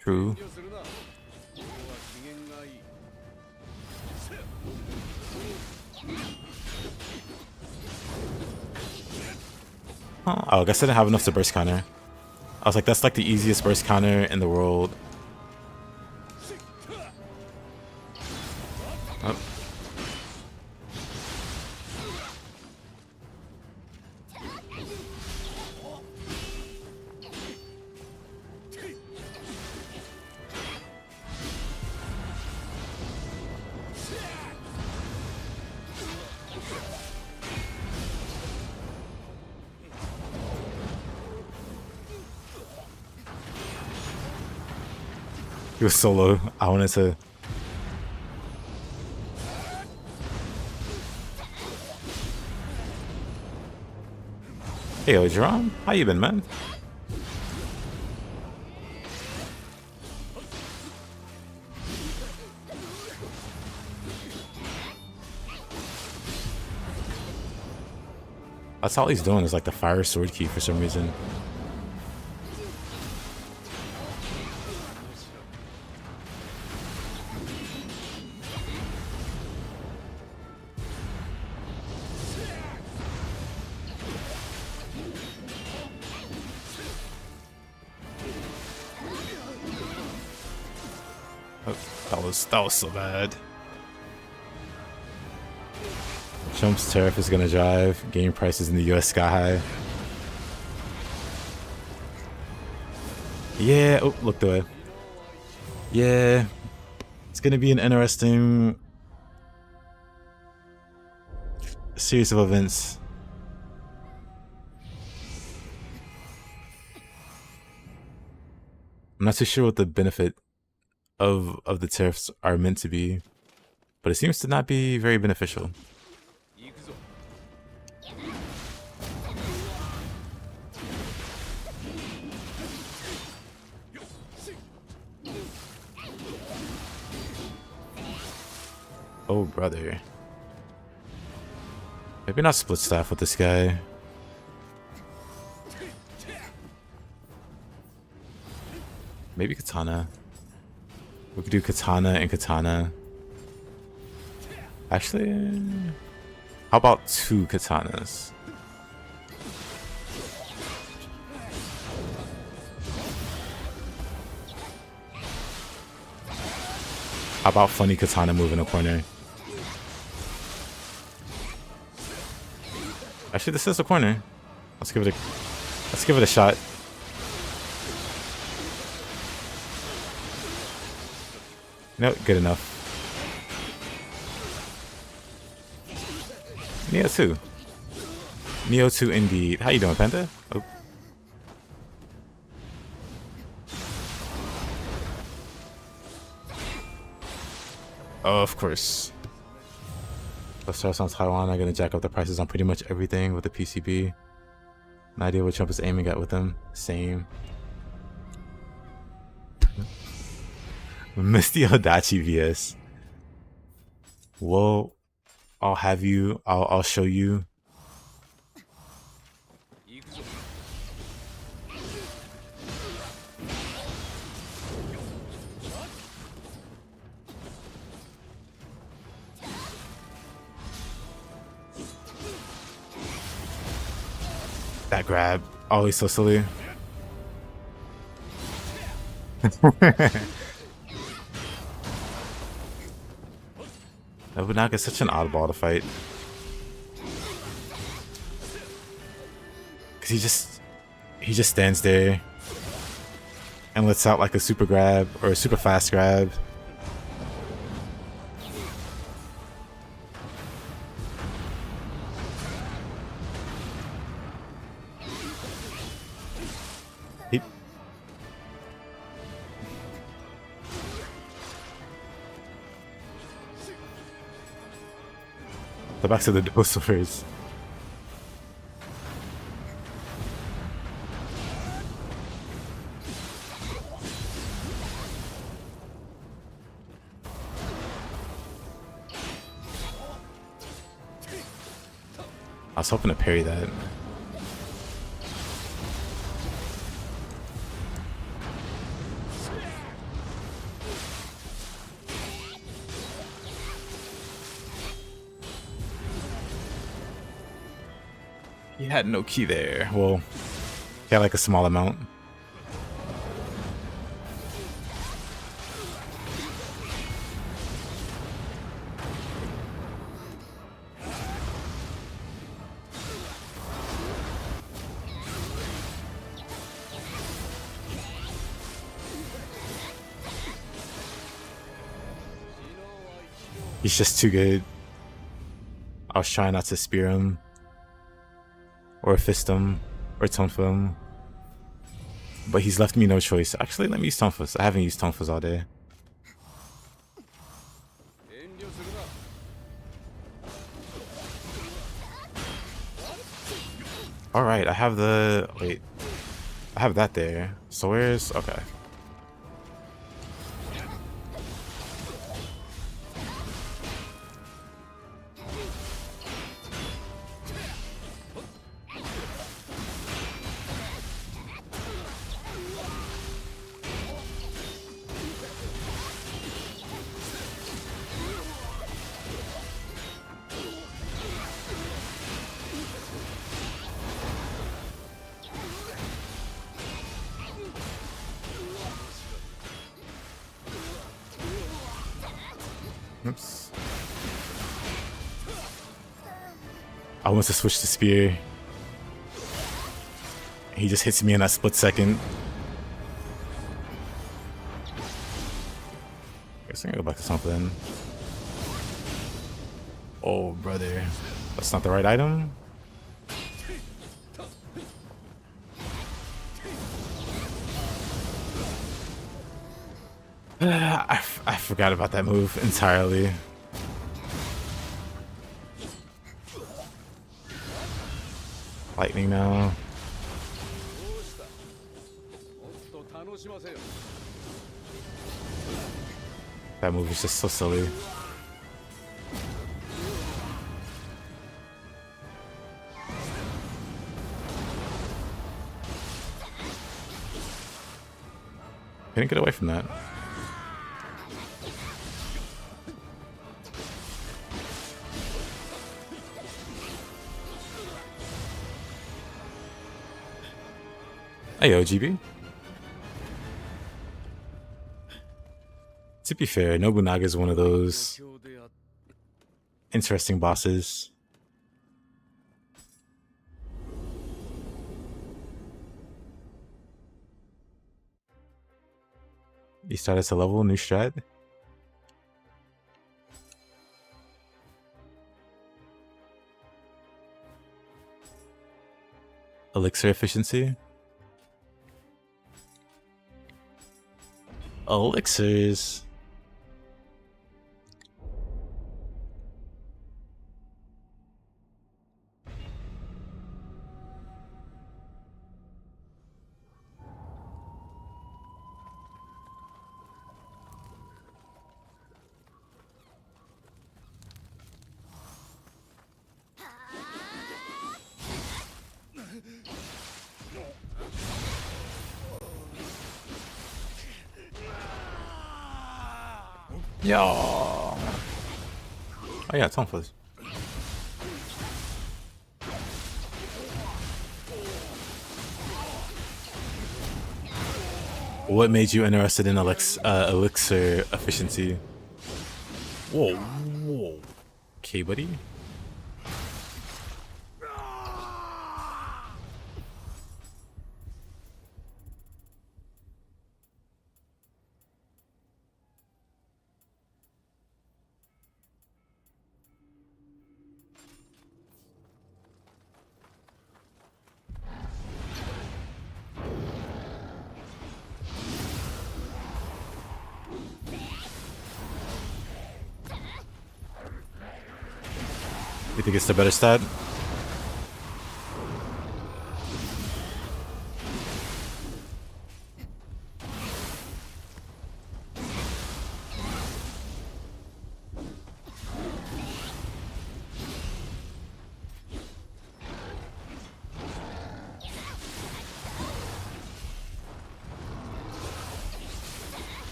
True. Oh, I guess I didn't have enough to burst counter. I was like, that's like the easiest burst counter in the world. Oh. He was so low. I wanted to. Hey, yo, Jerome. How you been, man? That's all he's doing is like the fire sword key for some reason. was so bad. Trump's tariff is gonna drive game prices in the US sky high. Yeah, oh, looked away. Yeah, it's gonna be an interesting series of events. I'm not too sure what the benefit of the tariffs are meant to be, but it seems to not be very beneficial. Oh, brother. Maybe not split staff with this guy. Maybe katana. We could do katana and katana. Actually, how about 2 katanas? How about funny katana move in a corner? Actually, this is a corner. Let's give it a shot. Nope, good enough. Nioh 2. Nioh 2 indeed. How you doing, Panda? Oh. Oh, of course. Let's start on Taiwan. I'm gonna jack up the prices on pretty much everything with the PCB. No idea what Trump is aiming at with them. Same. Misty Odachi VS. Well, I'll have you. I'll show you. That grab, always so silly. Nobunaga is such an oddball to fight. Cause he just stands there and lets out like a super grab or a super fast grab. Go back to the dinosaurs. I was hoping to parry that. He had no key there. Well, he had like a small amount. He's just too good. I was trying not to spear him. Or fist him. Or tonfa him. But he's left me no choice. Actually, let me use tonfas. I haven't used tonfas all day. Alright, I have the... Wait. I have that there. So where's... Okay. Oops. I want to switch to spear. He just hits me in that split second. Guess I'm gonna go back to something. Oh, brother. That's not the right item? I forgot about that move entirely. Lightning now. That move is just so silly. Couldn't get away from that. Hey, OGB. To be fair, Nobunaga is one of those interesting bosses. You start as a level, new strat. Elixir efficiency. Elixirs. Yo. Oh yeah, tonfas. What made you interested in elixir efficiency? Whoa, whoa. Okay, buddy. You think it's the better stat?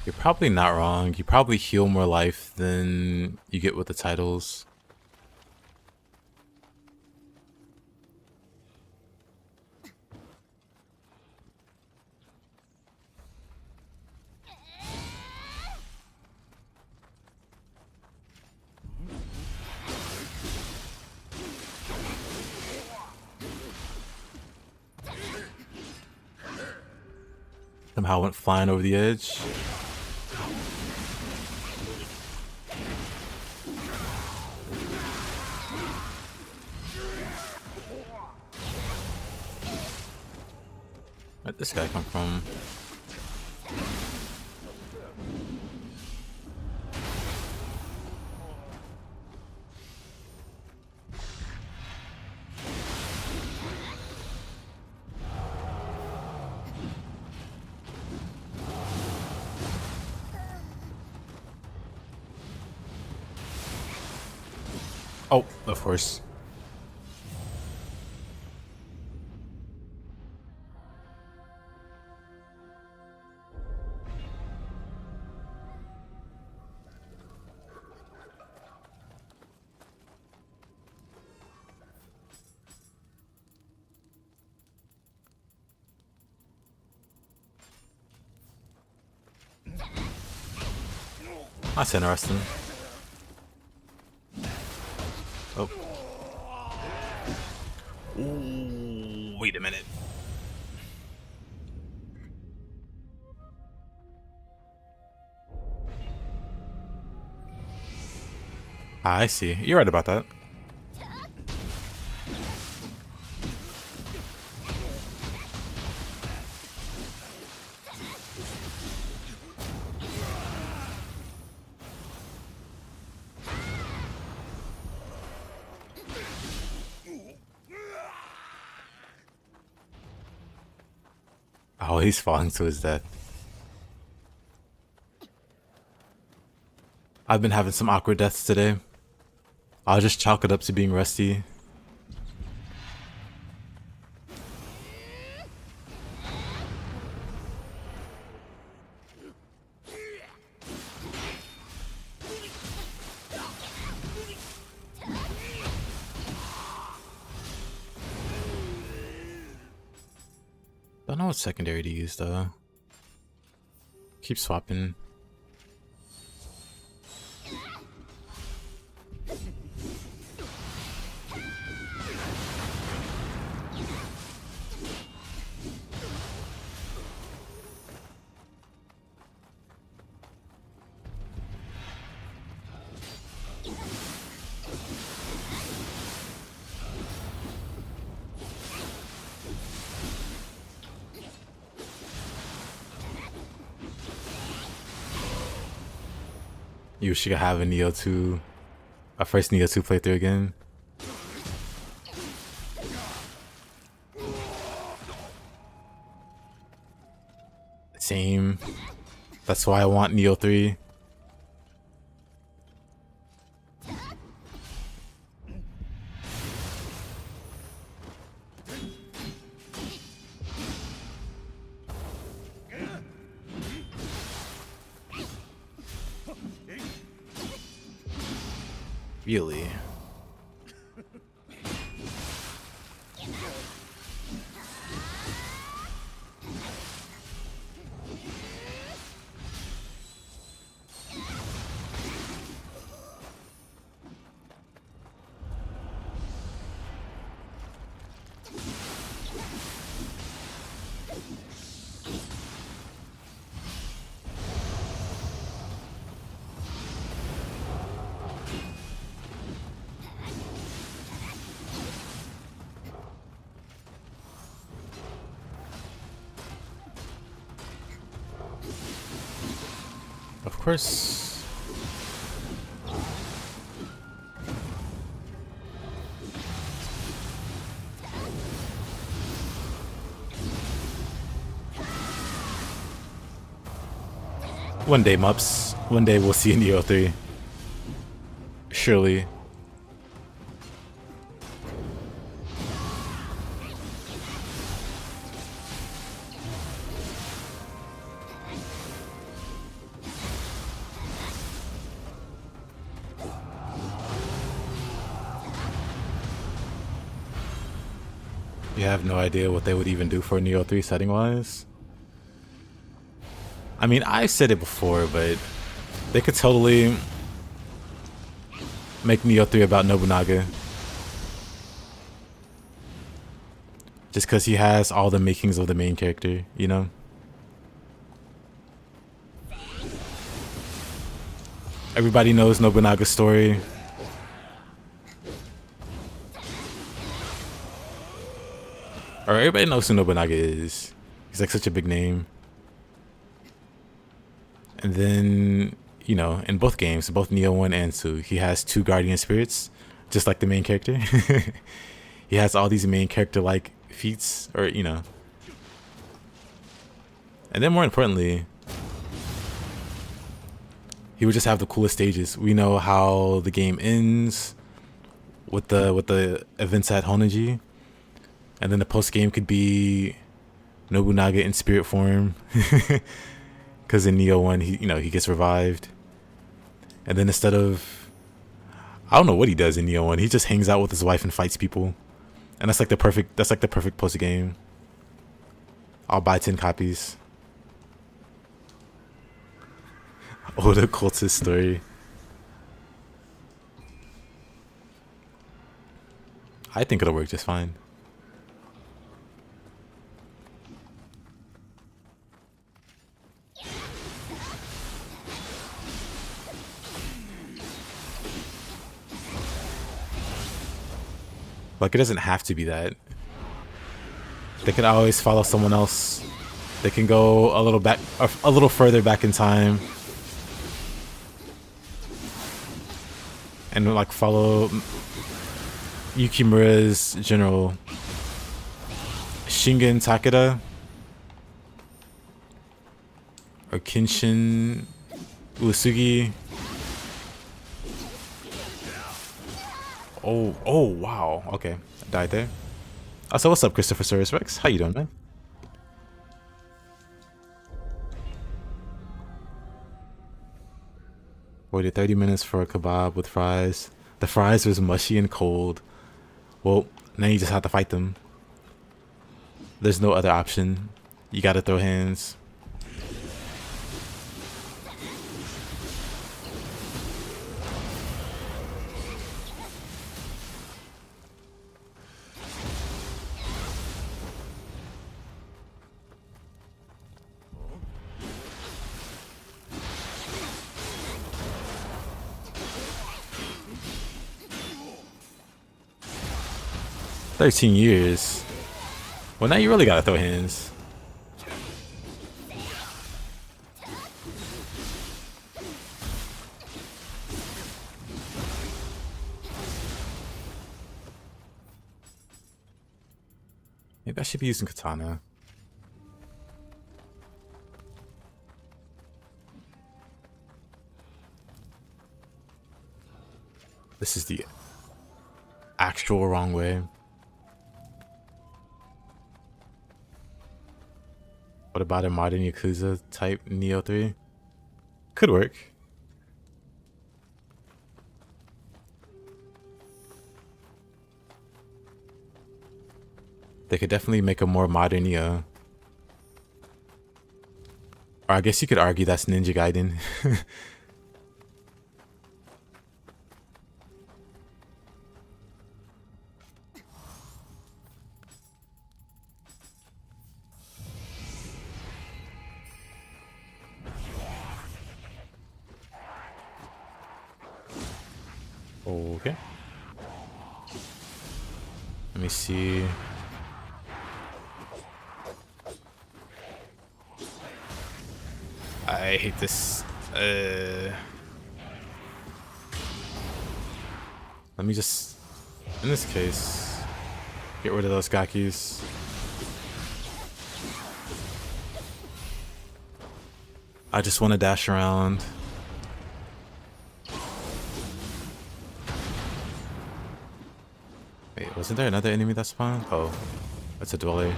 You're probably not wrong. You probably heal more life than you get with the titles. Somehow went flying over the edge. Where'd this guy come from? Oh, of course. That's interesting. Oh. Ooh, wait a minute. I see. You're right about that. Oh, he's falling to his death. I've been having some awkward deaths today. I'll just chalk it up to being rusty. Don't know what secondary to use though. Keep swapping. You should have a Nioh 2, a first Nioh 2 playthrough again. Same. That's why I want Nioh 3. Really? Of course. One day, Mups. One day we'll see Nioh 3. Surely. You have no idea what they would even do for Nioh 3 setting wise? I mean, I've said it before, but they could totally make Nioh 3 about Nobunaga. Just because he has all the makings of the main character, you know? Everybody knows Nobunaga's story. Or everybody knows who Nobunaga is. He's like such a big name. And then, you know, in both games, both Nioh 1 and 2, he has 2 guardian spirits, just like the main character. He has all these main character-like feats, or, you know. And then more importantly, he would just have the coolest stages. We know how the game ends with the events at Honneji. And then the post-game could be Nobunaga in spirit form. Because in Nioh 1, he gets revived. And then instead of... I don't know what he does in Nioh 1. He just hangs out with his wife and fights people. And that's like the perfect post-game. I'll buy 10 copies. Oda cultist story. I think it'll work just fine. Like, it doesn't have to be that. They can always follow someone else. They can go a little back, a little further back in time, and like follow Yukimura's general, Shingen Takeda, or Kenshin Uesugi. Oh, wow. Okay, I died there. So what's up, Christopher Service Rex? How you doing, man? Waited 30 minutes for a kebab with fries. The fries was mushy and cold. Well, now you just have to fight them. There's no other option. You gotta throw hands. $13. Well, now you really gotta throw hands. Maybe I should be using katana. This is the actual wrong way. What about a modern Yakuza type Nioh 3? Could work. They could definitely make a more modern Nioh. Or I guess you could argue that's Ninja Gaiden. Okay. Let me see. I hate this. Let me just, in this case, get rid of those gakis. I just want to dash around. Wait, wasn't there another enemy that spawned? Oh, that's a dweller.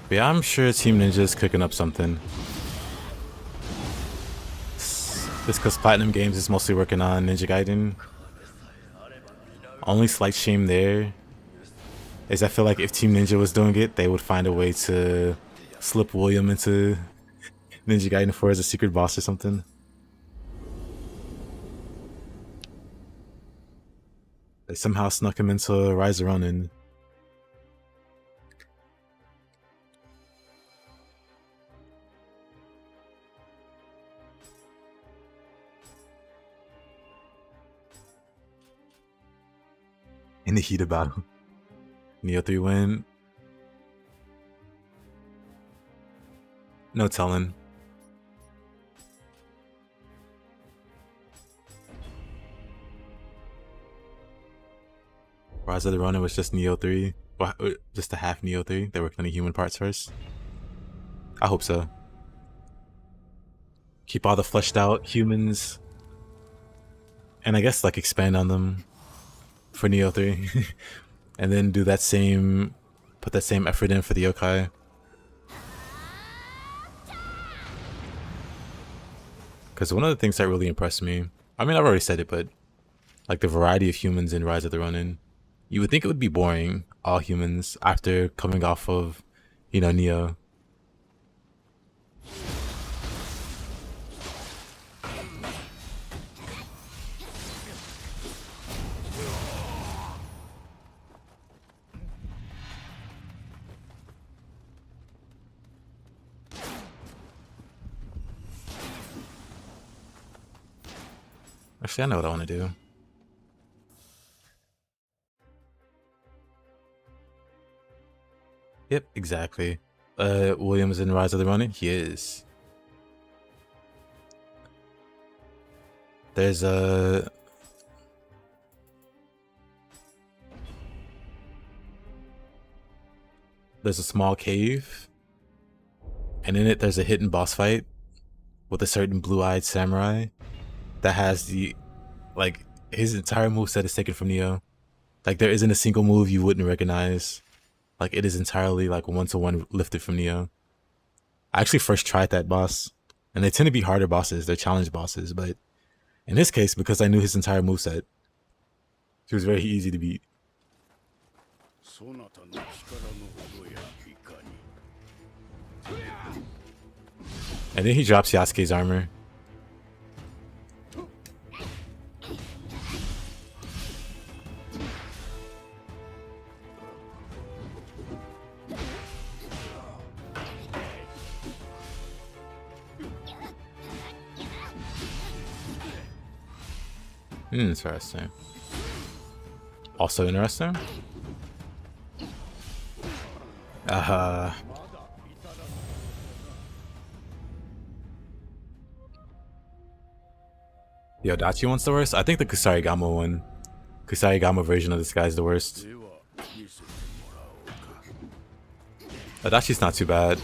But yeah, I'm sure Team Ninja's cooking up something. This because Platinum Games is mostly working on Ninja Gaiden. Only slight shame there is I feel like if Team Ninja was doing it, they would find a way to slip William into Ninja Gaiden 4 as a secret boss or something. They somehow snuck him into Rise of Ronin. In the heat of battle. Nioh 3 win. No telling. Rise of the Ronin was just Nioh 3. Well, just a half Nioh 3. They worked on the human parts first. I hope so. Keep all the fleshed out humans. And I guess like expand on them for Nioh 3. And then do that same, put that same effort in for the yokai. Because one of the things that really impressed me, I mean, I've already said it, but like the variety of humans in Rise of the Ronin. You would think it would be boring, all humans, after coming off of, you know, Nioh. Actually, I know what I want to do. Yep, exactly. Williams in Rise of the Ronin? He is. There's a... There's a small cave. And in it, there's a hidden boss fight with a certain blue-eyed samurai that has the... Like, his entire moveset is taken from Nioh. Like, there isn't a single move you wouldn't recognize. Like, it is entirely, like, one-to-one lifted from Nioh. I actually first tried that boss. And they tend to be harder bosses. They're challenge bosses. But in this case, because I knew his entire moveset, he was very easy to beat. And then he drops Yasuke's armor. Interesting. Also interesting. Yo, Dachi one's the worst? I think the Kusarigama one. Kusarigama version of this guy is the worst. Dachi's not too bad.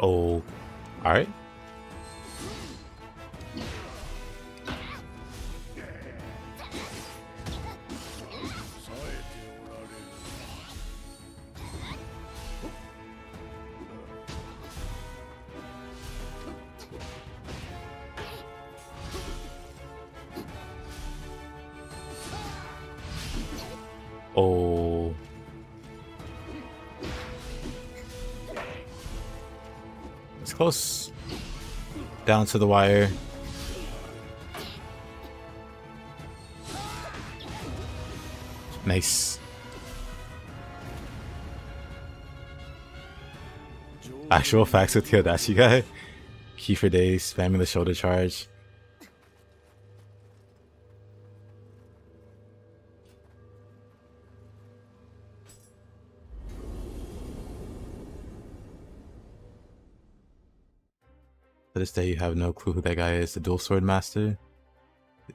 Oh, alright. Oh. It's close. Down to the wire. Nice. Actual facts with Teodashi guy. Key for days, spamming the shoulder charge. To this day, you have no clue who that guy is. The dual sword master. I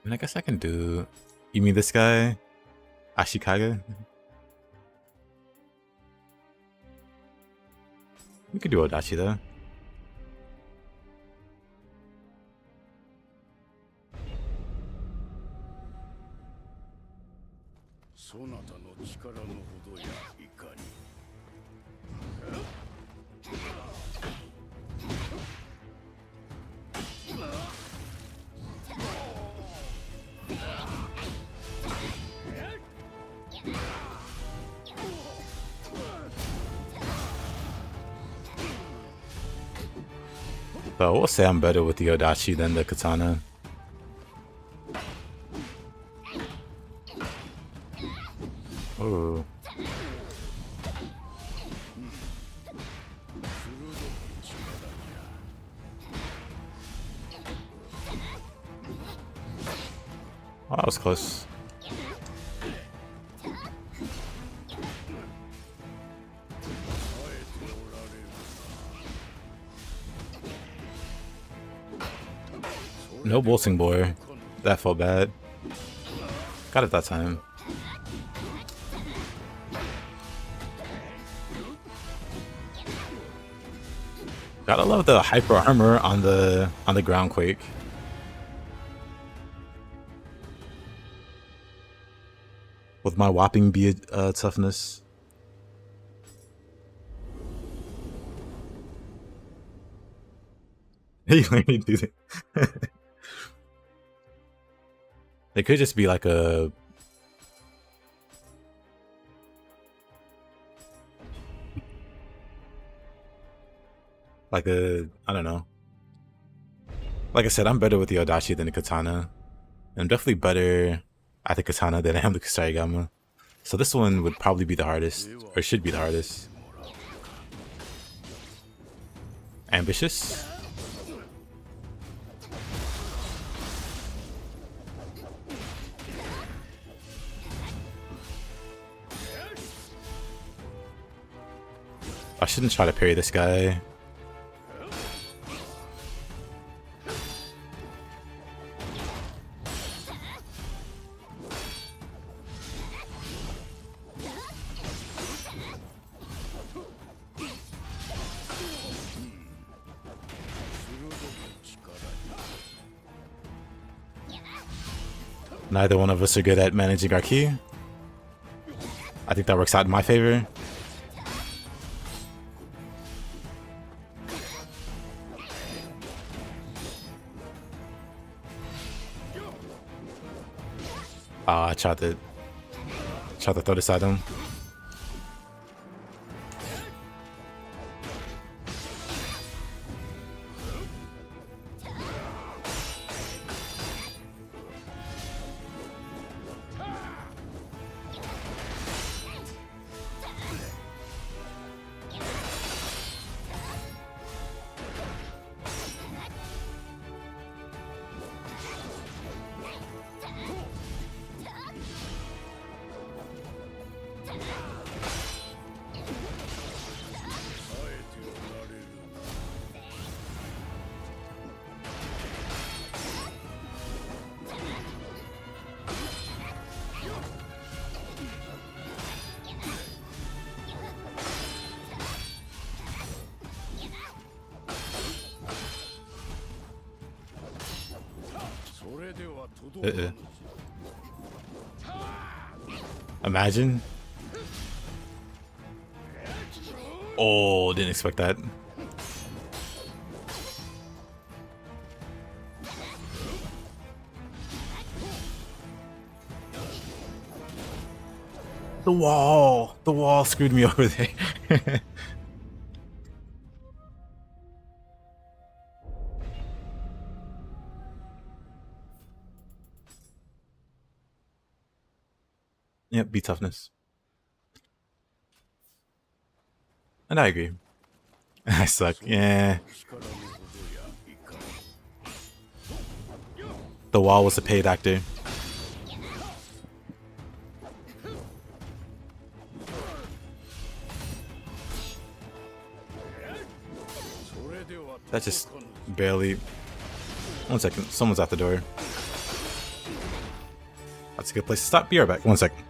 mean, I guess I can do... You mean this guy? Ashikaga? We could do Odachi though. So we'll say I'm better with the Odachi than the katana. Ooh. Oh, that was close. No bolting boy. That felt bad. Got it that time. Gotta love the hyper armor on the ground quake. With my whopping beard toughness. He let me do that. It could just be like a I don't know. Like I said, I'm better with the Odachi than the katana. I'm definitely better at the katana than I am the Kusarigama. So this one would probably be the hardest, or should be the hardest. Ambitious? I shouldn't try to parry this guy. Neither one of us are good at managing our ki. I think that works out in my favor. I tried to throw this at him. Imagine. Oh, didn't expect that. The wall screwed me over there. Yep, be toughness. And I agree. I suck. Yeah. The wall was a paid actor. That just barely... 1 second. Someone's at the door. That's a good place to stop. Be right back. 1 second.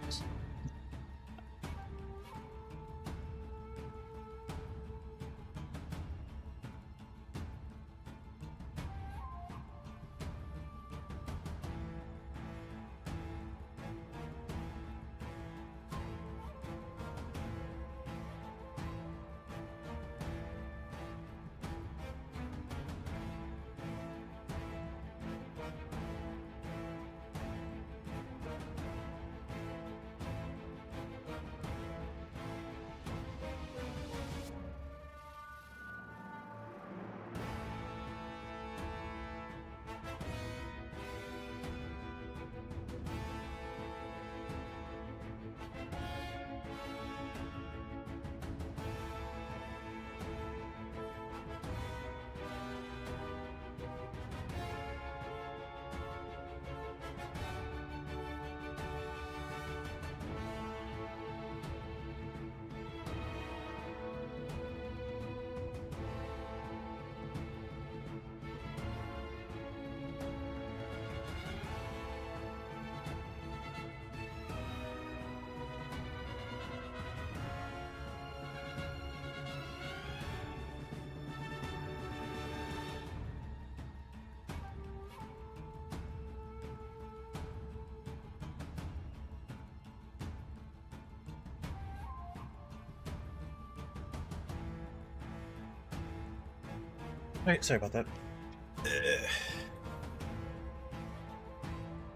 Alright, sorry about that.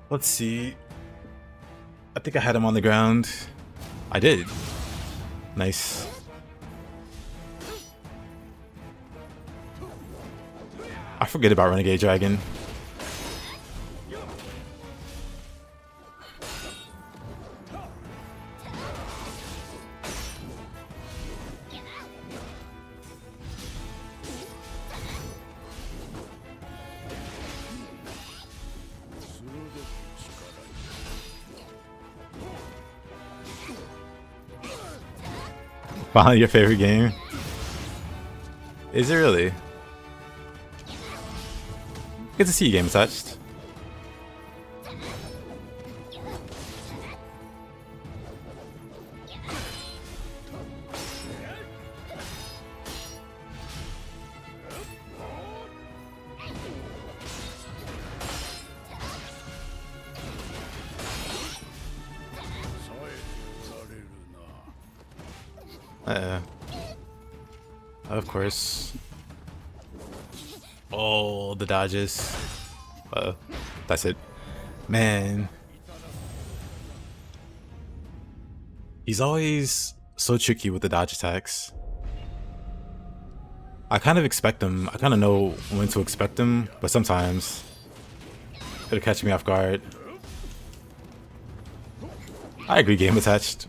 Let's see. I think I had him on the ground. I did. Nice. I forget about Renegade Dragon. Finally, your favorite game? Is it really? Good to see you, Game Attached. Of course. Oh, the dodges. That's it. Man. He's always so tricky with the dodge attacks. I kind of expect them. I kind of know when to expect them, but sometimes it'll catch me off guard. I agree, Game Attached.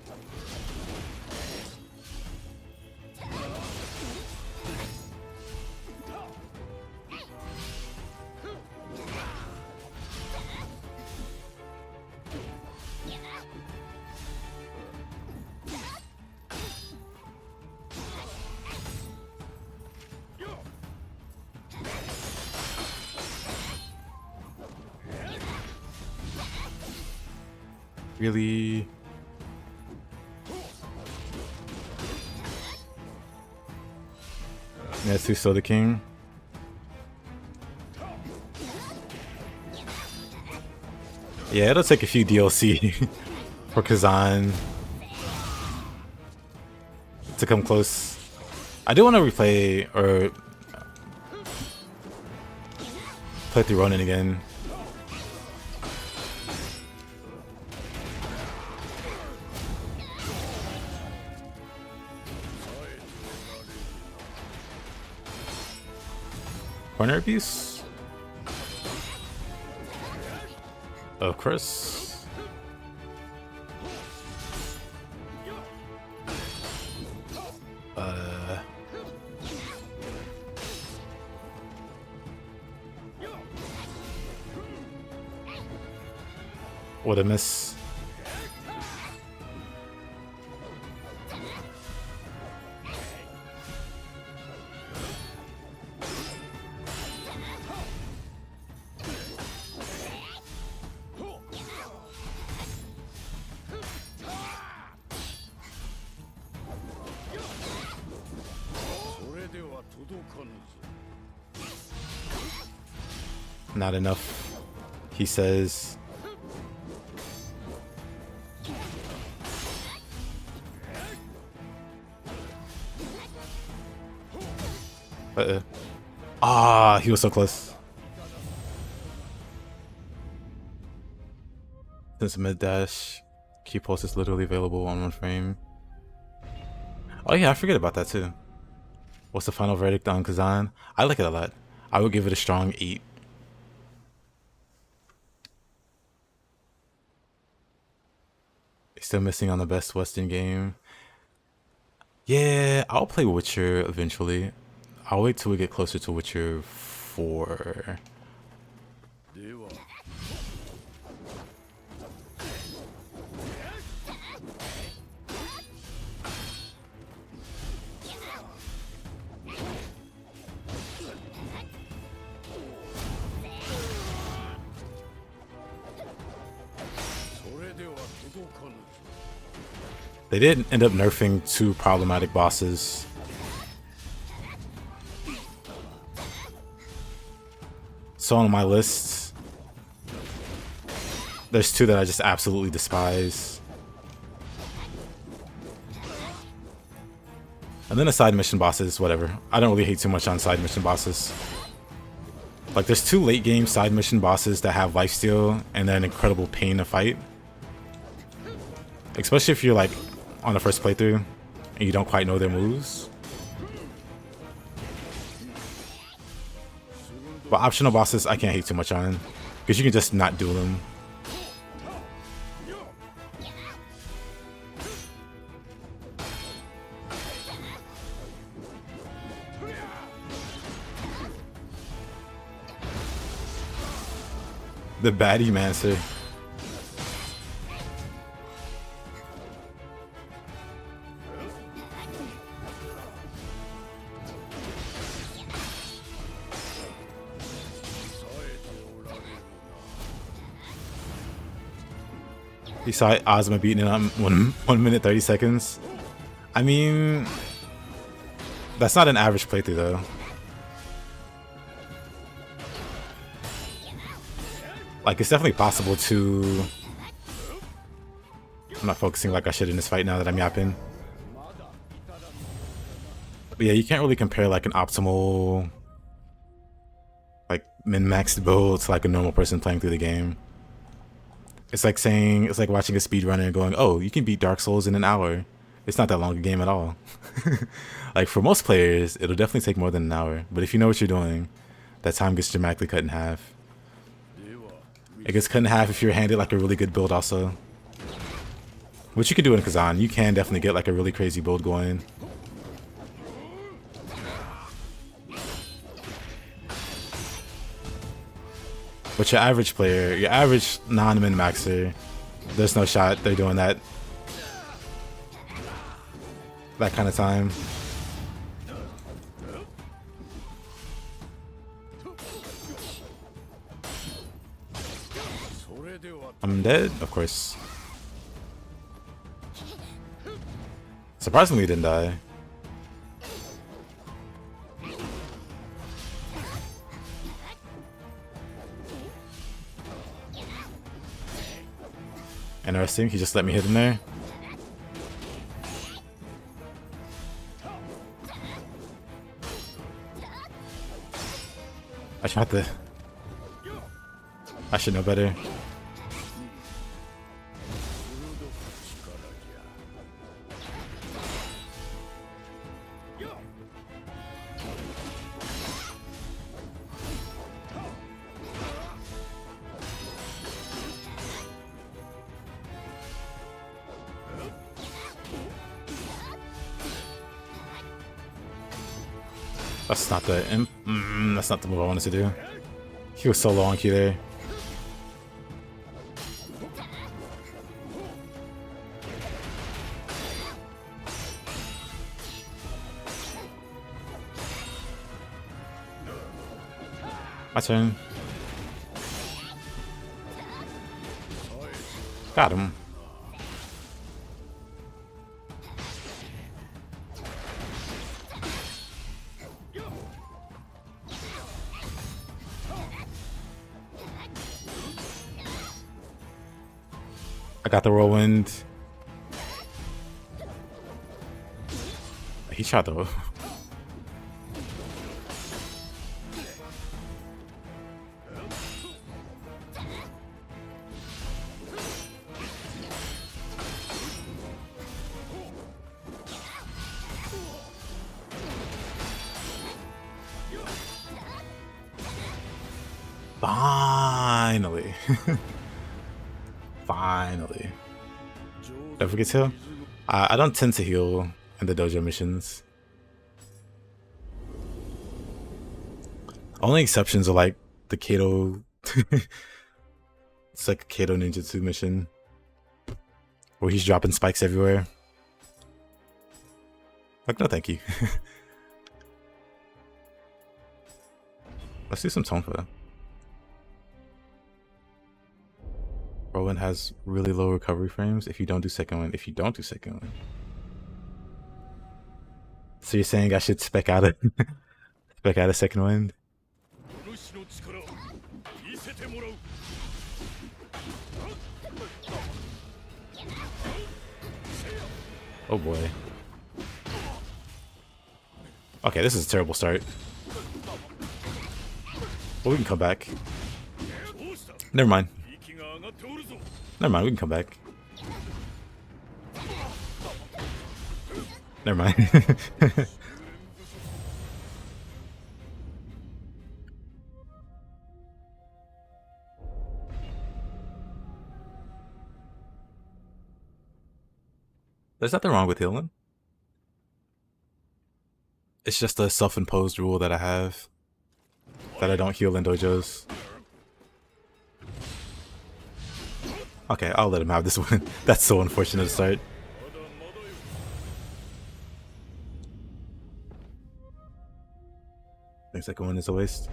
Really? Yeah, two Soda King. Yeah, it'll take a few DLC for Kazan to come close. I do want to replay or play through Ronin again. Corner abuse? Of course. What a miss. Not enough, he says. Ah, he was so close. Since mid dash, key pulse is literally available on one frame. Oh yeah, I forget about that too. What's the final verdict on Kazan? I like it a lot. I would give it a strong 8. Still missing on the best Western game. Yeah, I'll play Witcher eventually. I'll wait till we get closer to Witcher 4. They did end up nerfing 2 problematic bosses. So on my list, there's 2 that I just absolutely despise. And then the side mission bosses, whatever. I don't really hate too much on side mission bosses. Like, there's 2 late game side mission bosses that have lifesteal and they're an incredible pain to fight. Especially if you're like on the first playthrough and you don't quite know their moves. But optional bosses I can't hate too much on, because you can just not duel them. The baddie mancer. You saw Ozma beating it on 1 minute 30 seconds. I mean, that's not an average playthrough though. Like, it's definitely possible to... I'm not focusing like I should in this fight now that I'm yapping. But yeah, you can't really compare like an optimal, like min-maxed build to like a normal person playing through the game. It's like saying, it's like watching a speedrunner and going, oh, you can beat Dark Souls in an hour. It's not that long a game at all. Like, for most players, it'll definitely take more than an hour. But if you know what you're doing, that time gets dramatically cut in half. It gets cut in half if you're handed like a really good build also. Which you can do in Kazan. You can definitely get like a really crazy build going. But your average player, your average non-min-maxer, there's no shot they're doing that kind of time. I'm dead? Of course. Surprisingly, he didn't die. Interesting, he just let me hit him there. I should know better. That's not the that's not the move I wanted to do. He was so low on key there. My turn. Got him. I got the whirlwind. He shot though. Finally. Finally. Don't forget to heal. I don't tend to heal in the dojo missions. Only exceptions are like the Kato. It's like a Kato ninjutsu mission where he's dropping spikes everywhere. Like, no thank you. Let's do some tonfa. Rowan has really low recovery frames if you don't do second wind. So you're saying I should spec out a second wind? Oh boy. Okay, this is a terrible start. But we can come back. Never mind. Never mind, we can come back. Never mind. There's nothing wrong with healing. It's just a self-imposed rule that I have. That I don't heal in dojos. Okay, I'll let him have this one. That's so unfortunate to start. Thinks like one is a waste.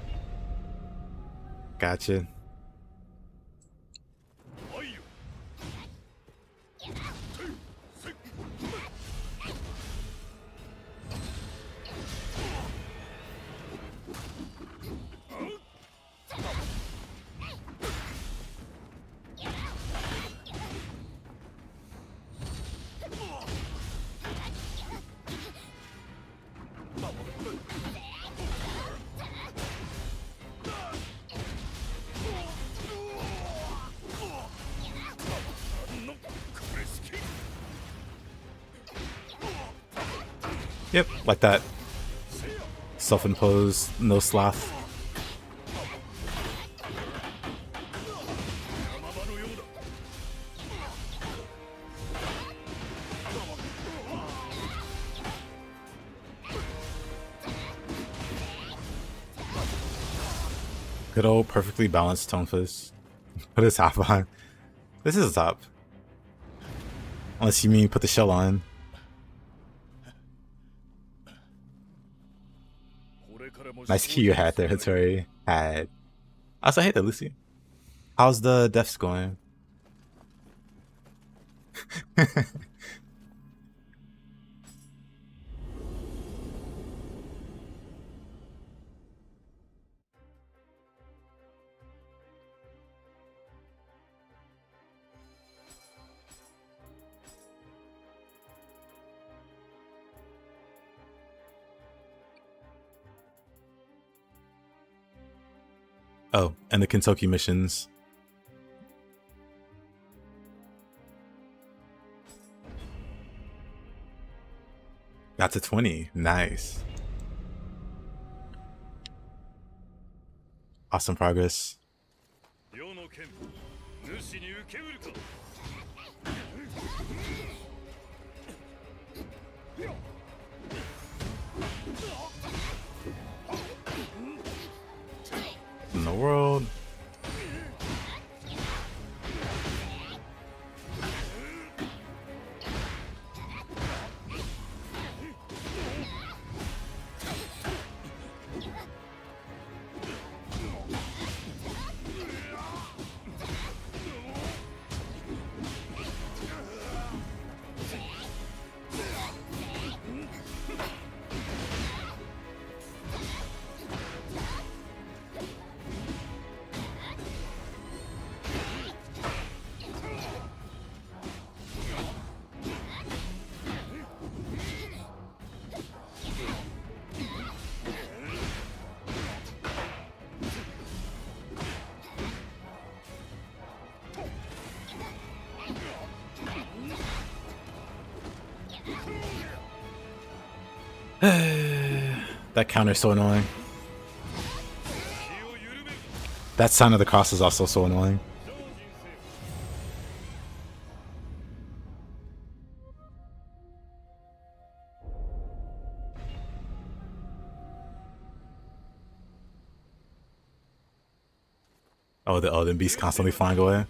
Gotcha. Yep, like that. Self-imposed, no sloth. Good old perfectly balanced tonfas. Put his top on. This is a top. Unless you mean put the shell on. Nice key you had there, Hattori. Had. I also hate that, Lucy. How's the deaths going? Oh, and the Kentucky missions. Got to 20. Nice. Awesome progress. In the world. That counter's so annoying. That sign of the cross is also so annoying. Oh, the Elden Beast constantly flying away.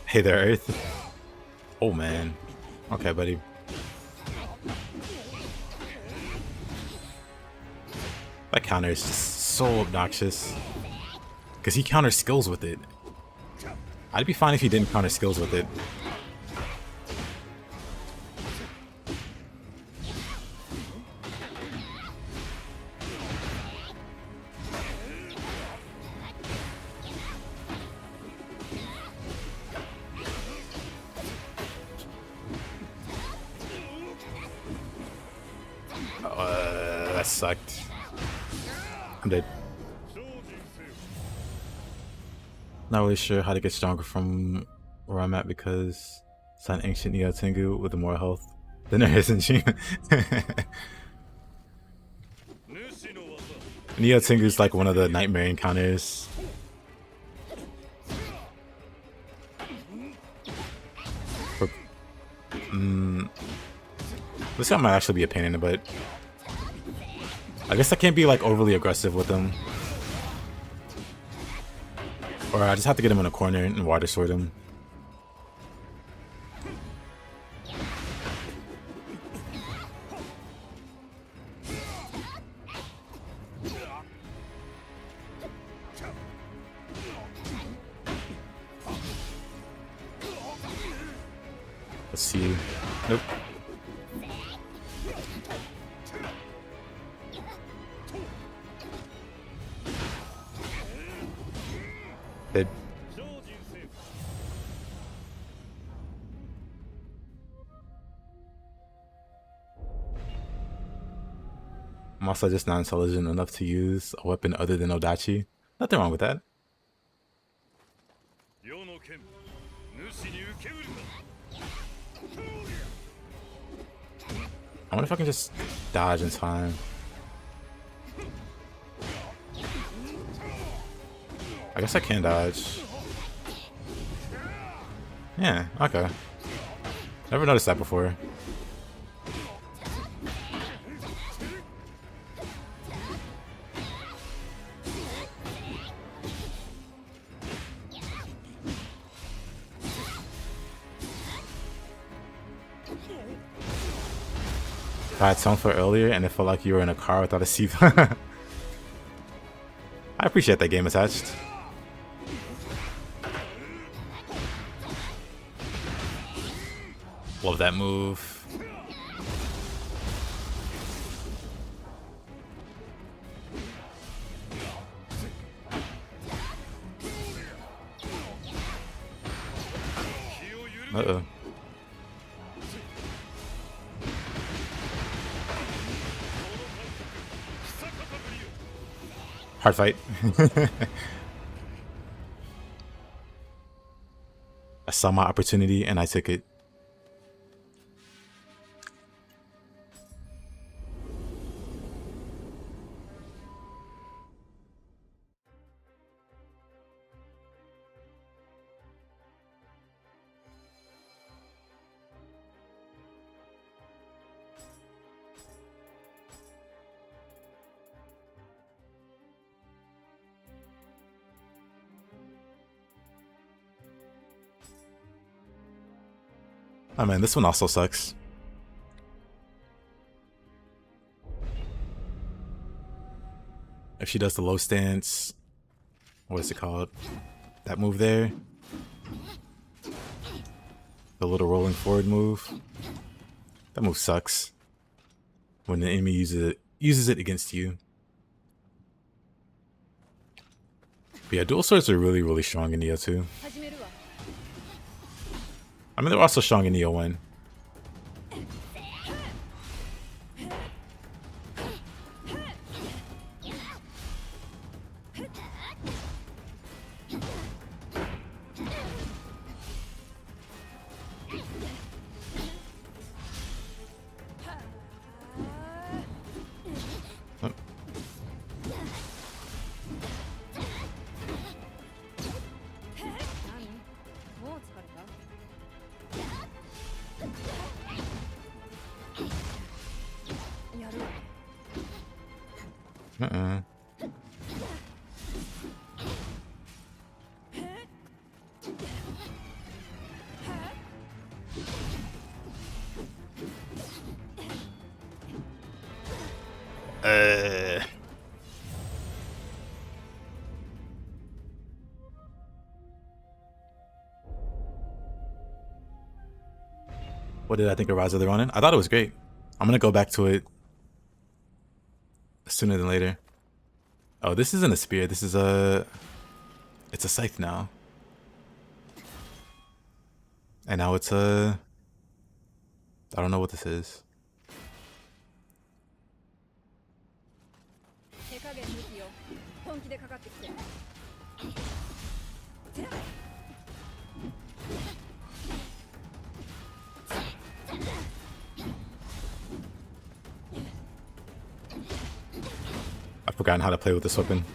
Hey there, Earth. Oh man. Okay, buddy. That counter is just so obnoxious. Because he counters skills with it. I'd be fine if he didn't counter skills with it. sucked. I'm dead. Not really sure how to get stronger from where I'm at because it's an ancient Nioh Tengu with more health than there is in Shin. Nioh Tengu is like one of the nightmare encounters. This guy might actually be a pain in the butt. I guess I can't be like overly aggressive with him. Or I just have to get him in a corner and water sword him. Let's see. Nope. Dead. I'm also just not intelligent enough to use a weapon other than Odachi. Nothing wrong with that. I wonder if I can just dodge in time. I guess I can dodge. Yeah, okay. Never noticed that before. I had tonfa earlier and it felt like you were in a car without a seatbelt. I appreciate that game attached. Love that move. Uh-oh. Hard fight. I saw my opportunity and I took it. Oh man, this one also sucks. If she does the low stance, what is it called? That move there. The little rolling forward move. That move sucks. When the enemy uses it against you. But yeah, dual swords are really, really strong in Nioh 2. I mean, they're also strong in Nioh 1. What did I think of Rise of the Ronin? I thought it was great. I'm gonna go back to it sooner than later. Oh, this isn't a spear. This is it's a scythe now. And now it's a... I don't know what this is. Forgotten how to play with this weapon.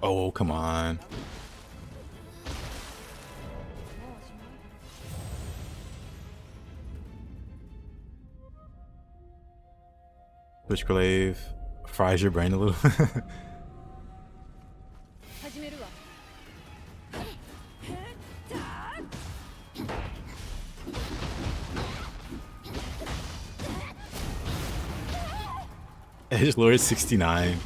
Oh, come on. Switchglaive fries your brain a little. Edge Lord 69.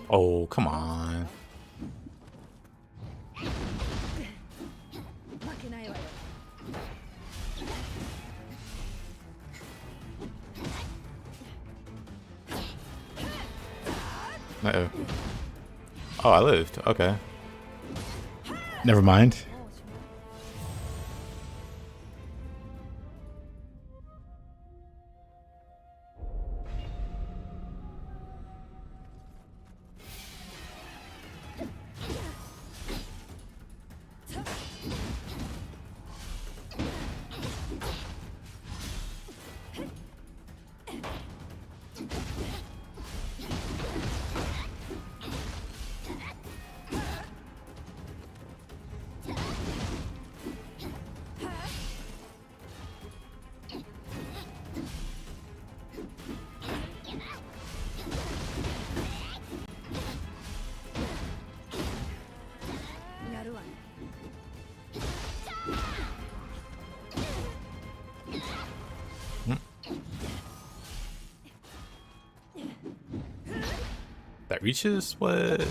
Oh, come on. Uh-oh. Oh, I lived. Okay. Never mind. That reaches? What?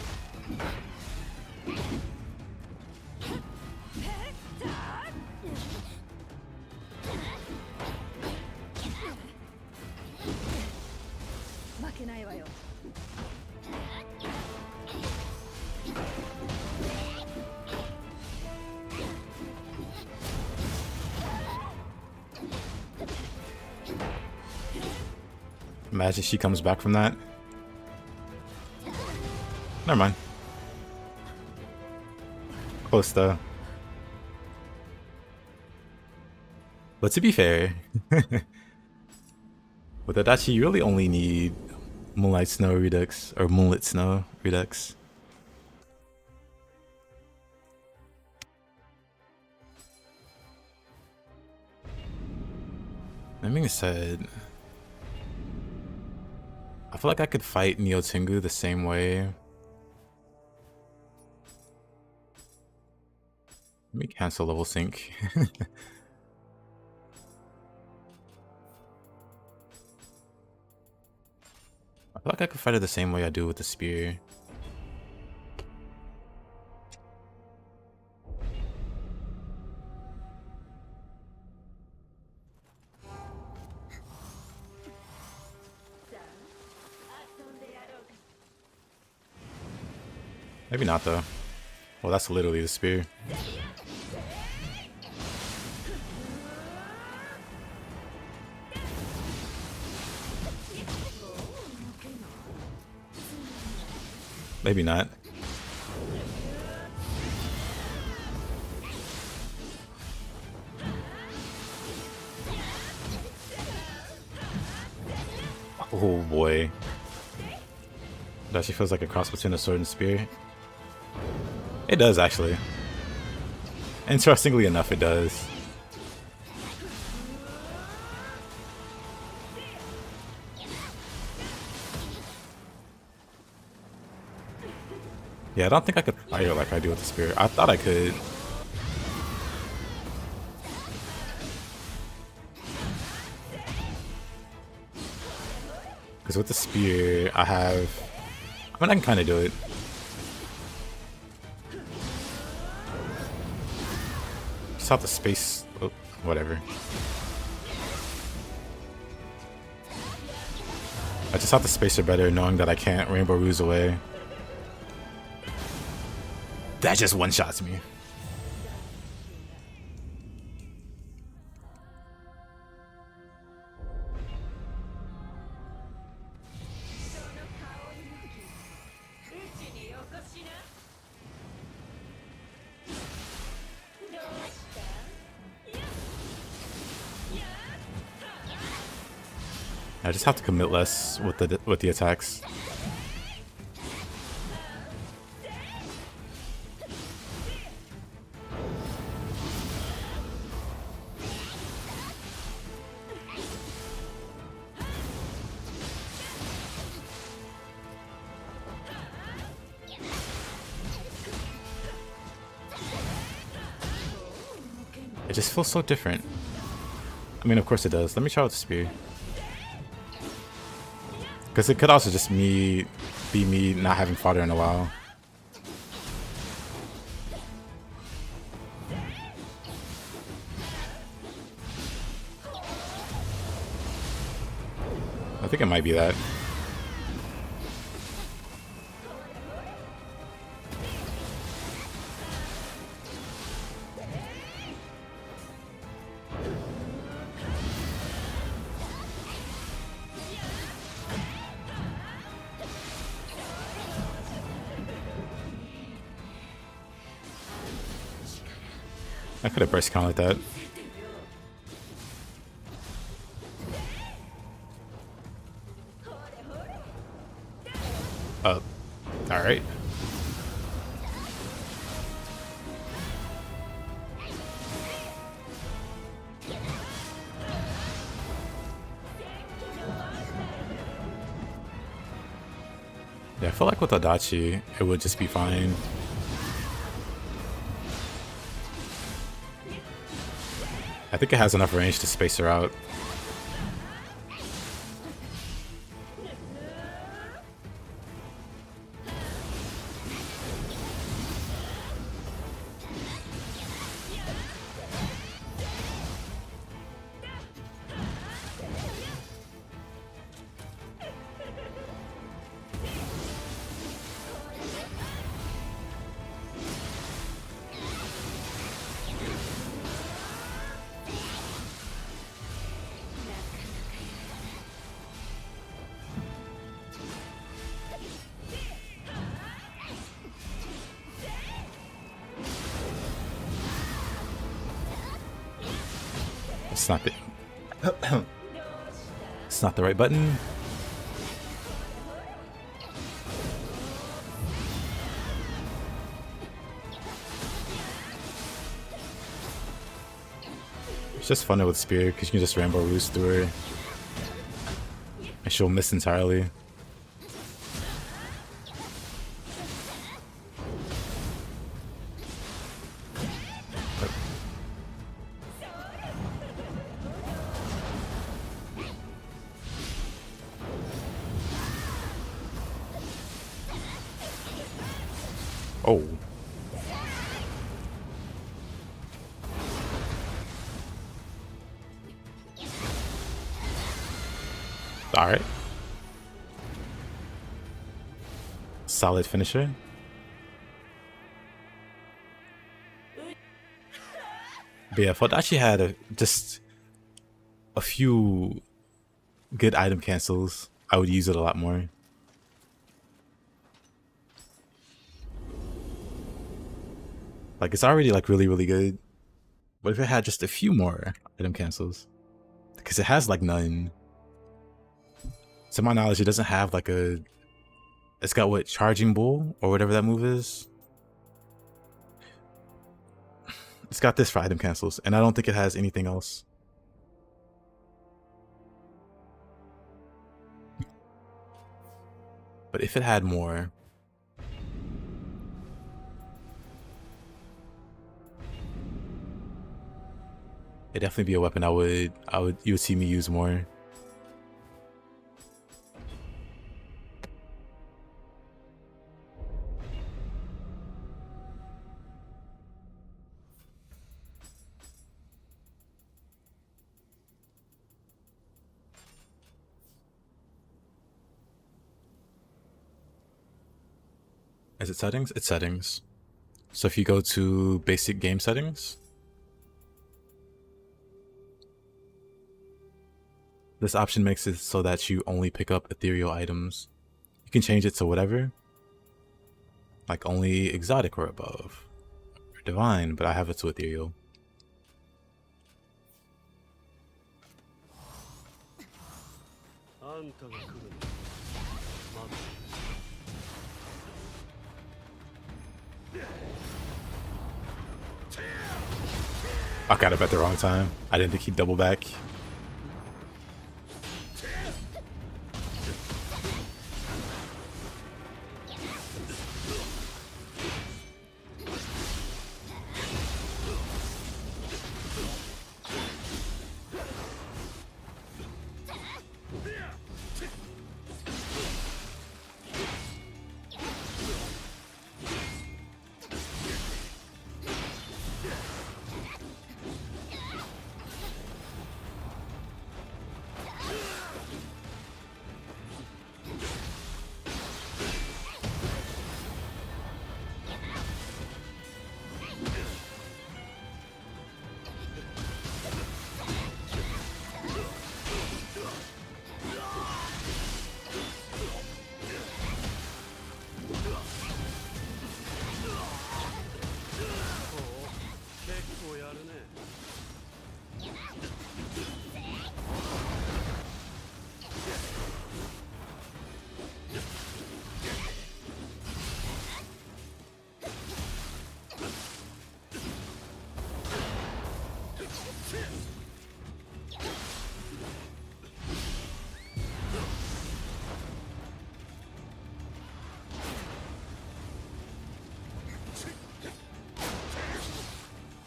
Imagine she comes back from that. Never mind. Close though. But to be fair, with Adachi, you really only need Moonlight Snow Redux or Moonlit Snow Redux. That being said, I feel like I could fight Neo Tengu the same way. Let me cancel level sync. I feel like I could fight it the same way I do with the spear. Maybe not though. Well, that's literally the spear. Maybe not. Oh boy. It actually feels like a cross between a sword and spear. It does actually. Interestingly enough, it does. Yeah, I don't think I could fire like I do with the spear. I thought I could. Because with the spear, I mean, I can kind of do it. Just have the space. Oh, whatever. I just have to space her better knowing that I can't Rainbow Ruse away. That just one-shots me. I just have to commit less with the attacks. It just feels so different. I mean, of course it does. Let me try with the spear. Because it could also just be me not having fought her in a while. I think it might be that. I could have burst count like that. Alright. Yeah, I feel like with Adachi, it would just be fine. I think it has enough range to space her out. It's not the it's not the right button. It's just funner with spear because you can just Rainbow Ruse through her and she'll miss entirely. Oh. Alright. Solid finisher. But yeah, I thought actually had just a few good item cancels. I would use it a lot more. Like, it's already like really good. What if it had just a few more item cancels? Because it has like none. To my knowledge, it doesn't have like a... It's got what? Charging Bull? Or whatever that move is? It's got this for item cancels. And I don't think it has anything else. But if it had more... It'd definitely be a weapon you would see me use more. Is it settings? It's settings. So if you go to basic game settings, this option makes it so that you only pick up ethereal items. You can change it to whatever, like only exotic or above, or divine, but I have it to ethereal. I got up at the wrong time. I didn't think he'd double back.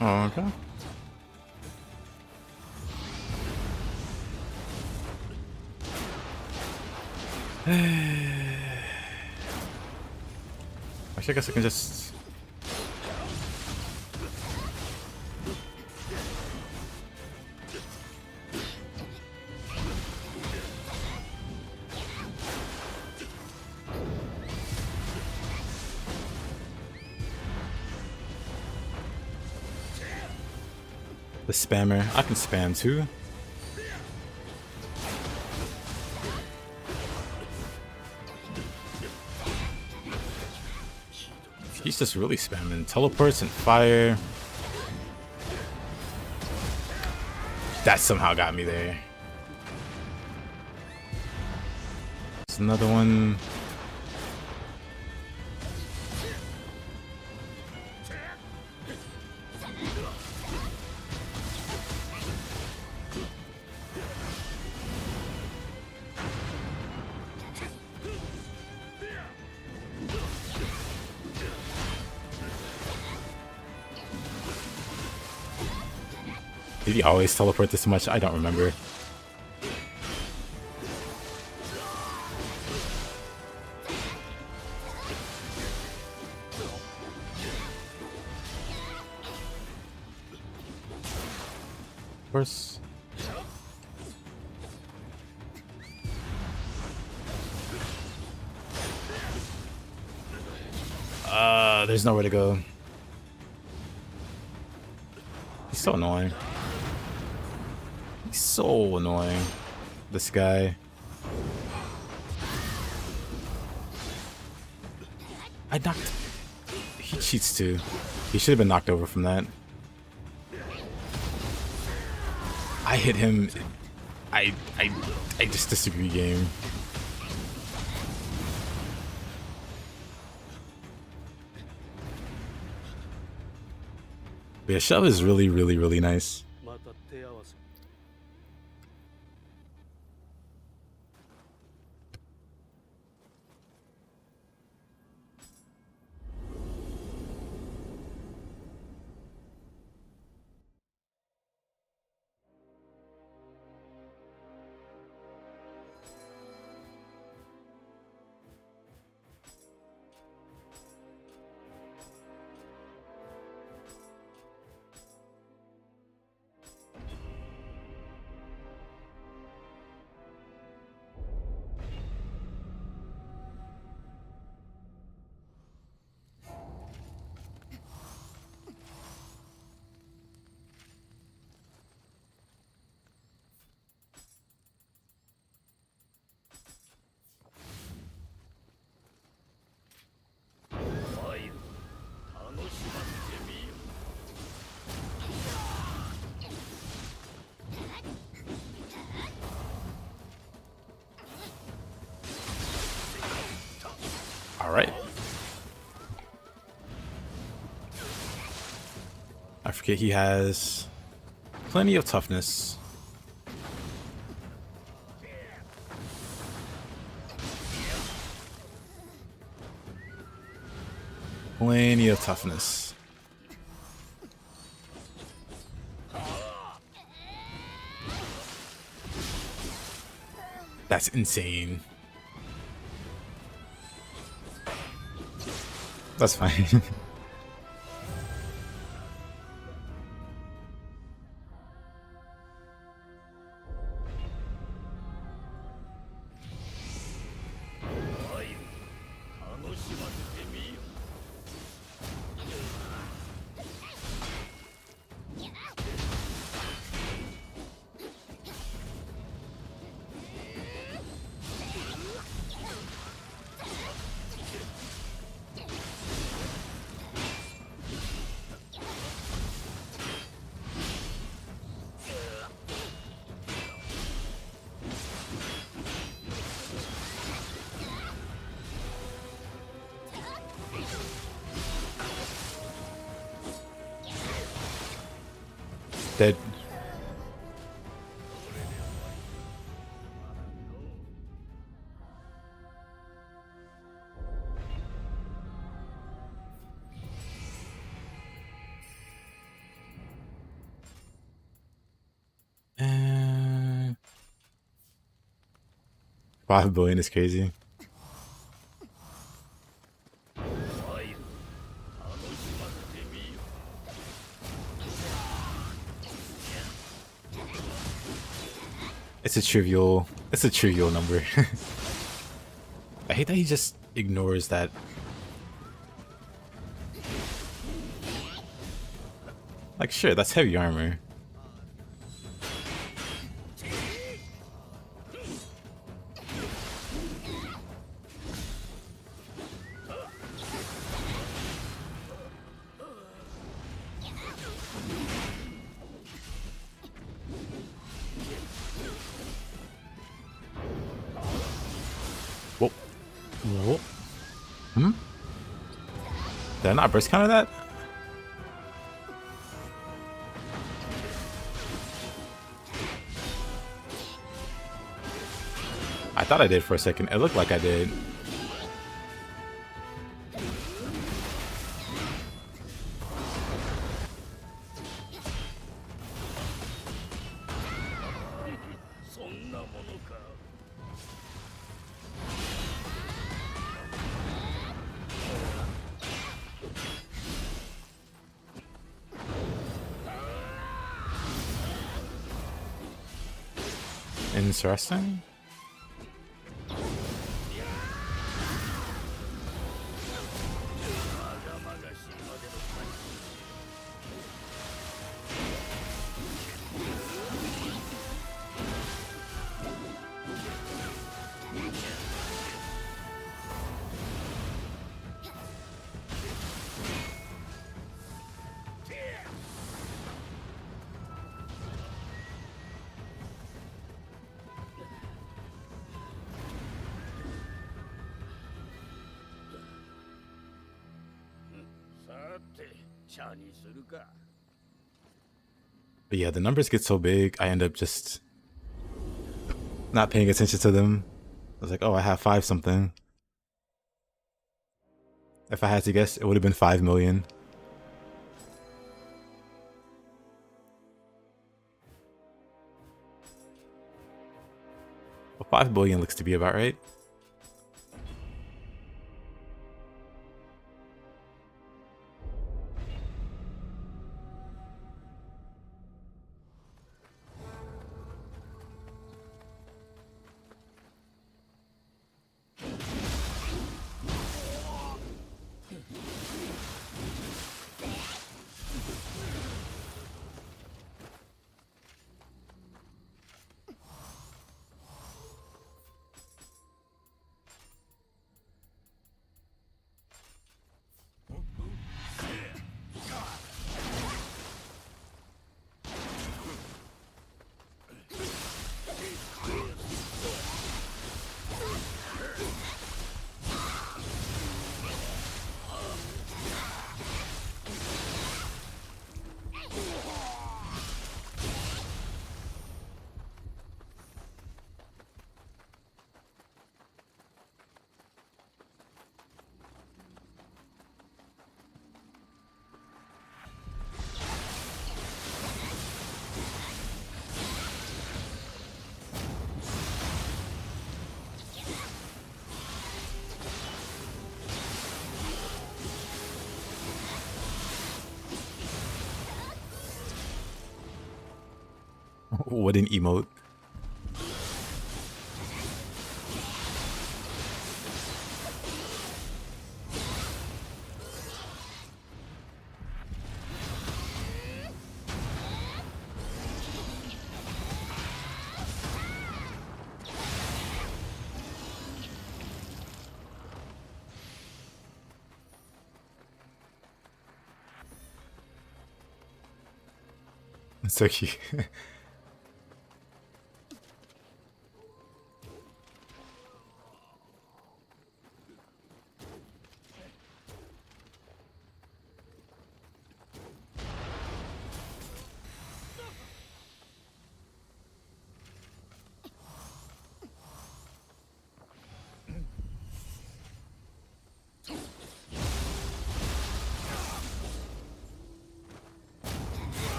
Oh, okay. Actually, I guess I can just... The spammer. I can spam too. He's just really spamming teleports and fire. That somehow got me there. There's another one. Did he always teleport this much? I don't remember. Of course. There's nowhere to go. He's so annoying. He's so annoying. This guy. I knocked... He cheats too. He should have been knocked over from that. I hit him. I just disagree, game. But yeah, shove is really, really, really nice. All right. I forget he has plenty of toughness. Plenty of toughness. That's insane. That's fine. Dead. And 5 billion is crazy. It's a trivial number. I hate that he just ignores that. Like, sure, that's heavy armor. Whoa. Whoa. Hmm? Did I not burst counter that? I thought I did for a second. It looked like I did. Interesting. But yeah, the numbers get so big, I end up just not paying attention to them. I was like, oh, I have 5 something. If I had to guess, it would have been 5 million. Well, 5 billion looks to be about right. Wooden emote. It's so cute.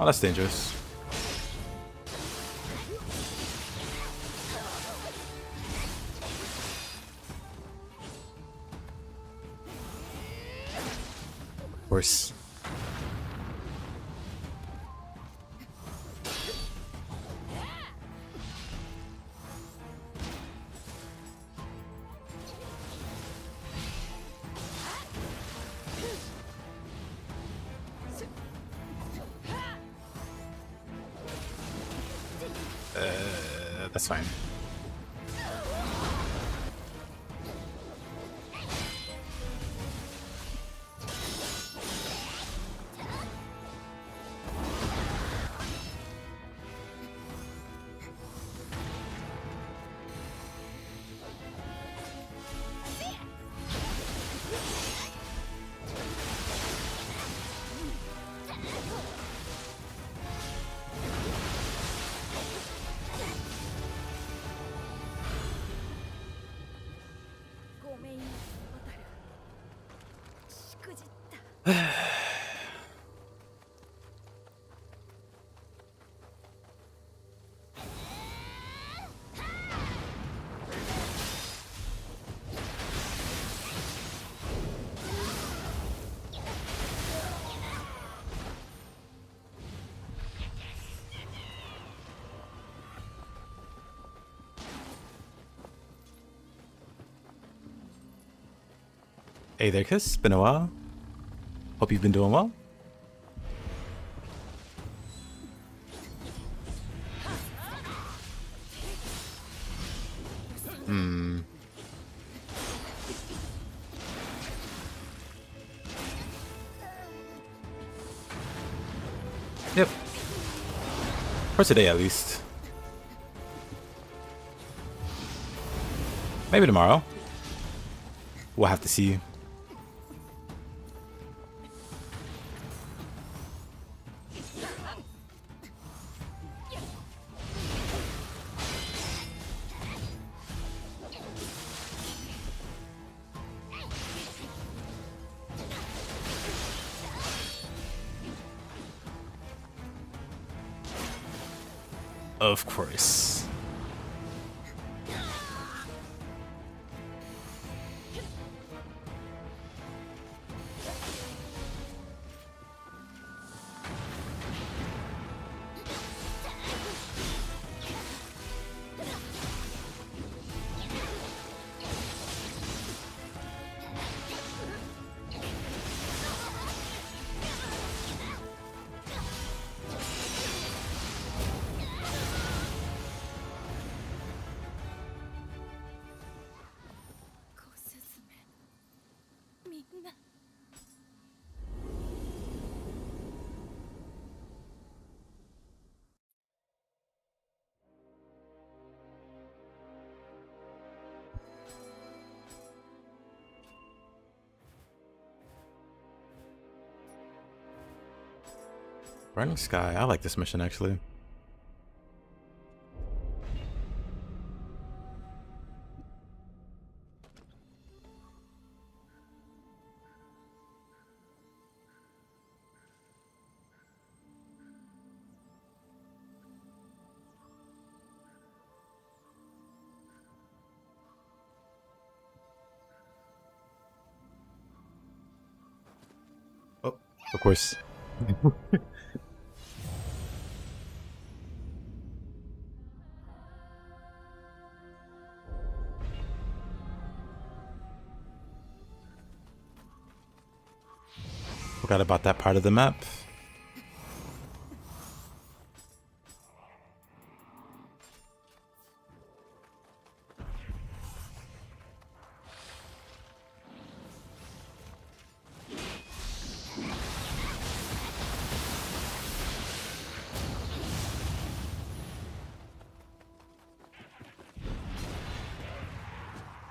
Oh, that's dangerous. Of course. That's fine. Hey there, Kiss. Been a while. Hope you've been doing well. Yep. For today, at least. Maybe tomorrow. We'll have to see. Of course. Burning Sky. I like this mission actually. Oh, of course. Forgot about that part of the map.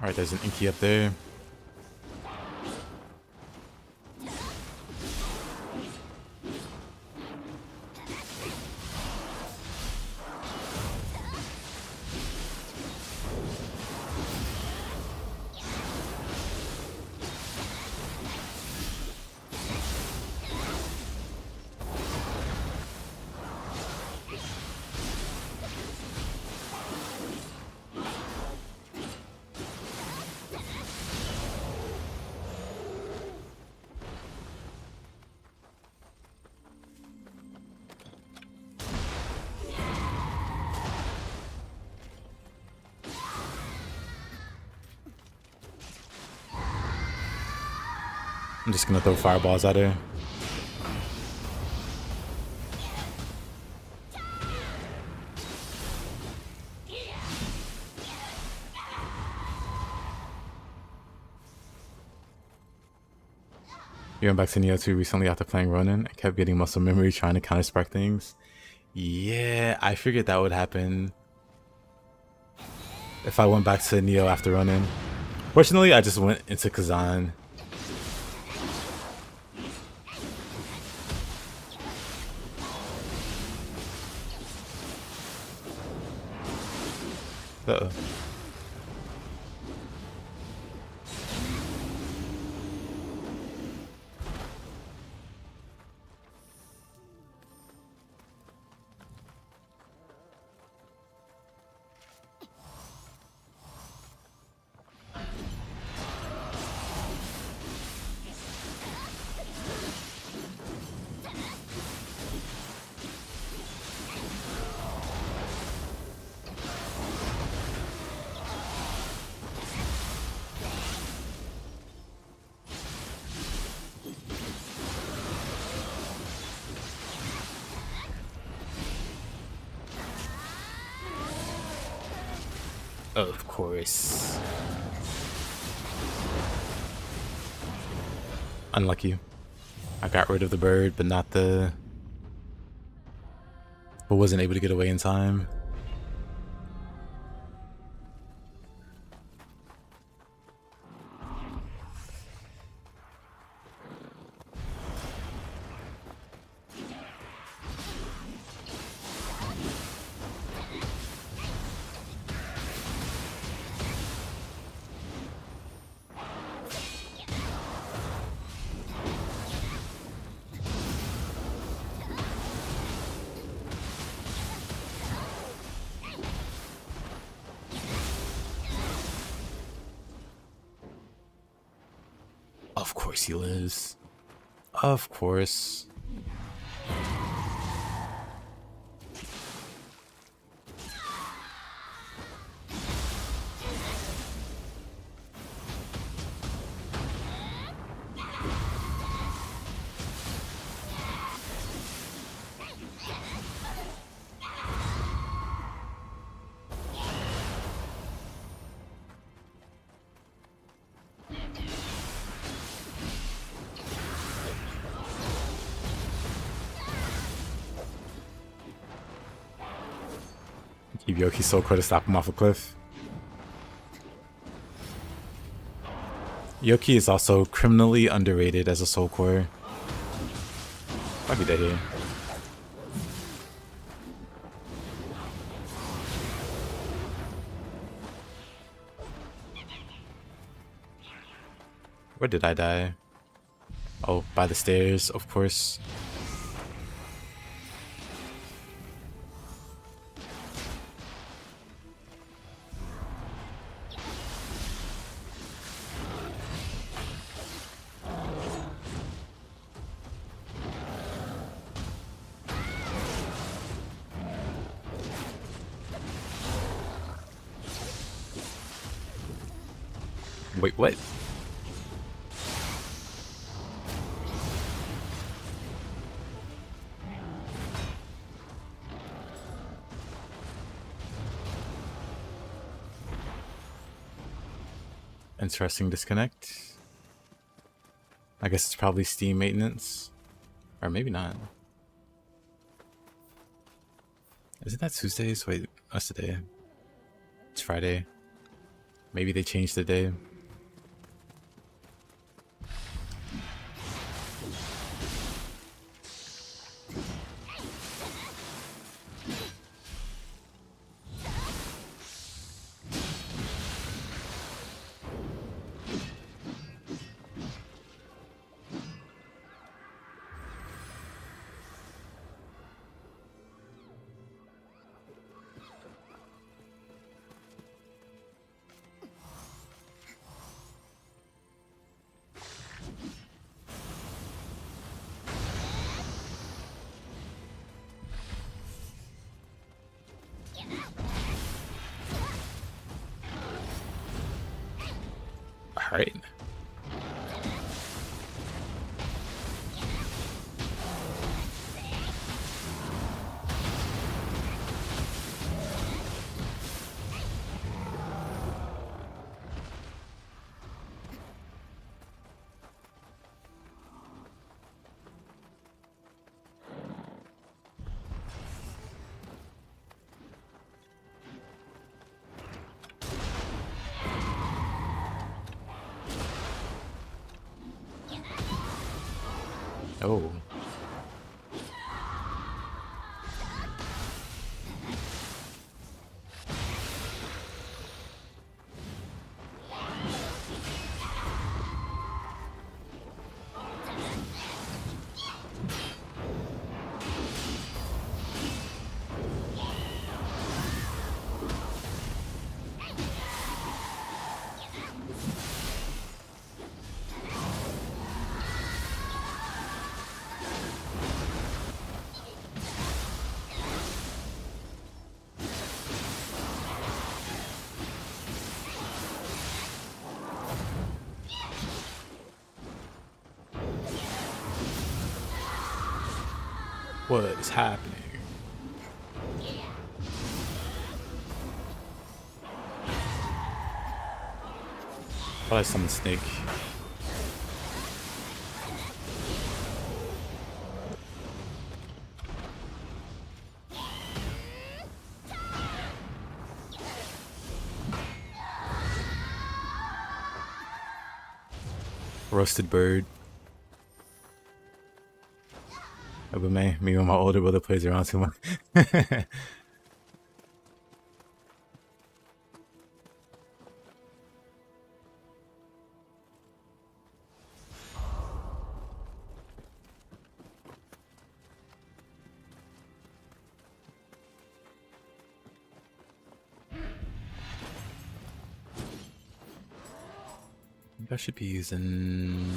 Alright, there's an Inky up there. I'm just gonna throw fireballs at her. You went back to Nioh 2 recently after playing Ronin. I kept getting muscle memory trying to counter-spec things. Yeah, I figured that would happen if I went back to Nioh after Ronin. Fortunately, I just went into Kazan. Uh-oh. Of course. Unlucky. I got rid of the bird, but not the... But wasn't able to get away in time. Of course he lives. Of course. Keep Yoki's soul core to stop him off a cliff. Yoki is also criminally underrated as a soul core. I'll be dead here. Where did I die? Oh, by the stairs, of course. Wait, what? Interesting disconnect. I guess it's probably Steam maintenance. Or maybe not. Isn't that Tuesdays? Wait, what's the day? It's Friday. Maybe they changed the day. Alright. Oh. What is happening? Probably some snake. Roasted bird. Oh, but me and my older brother plays around too much. I should be using...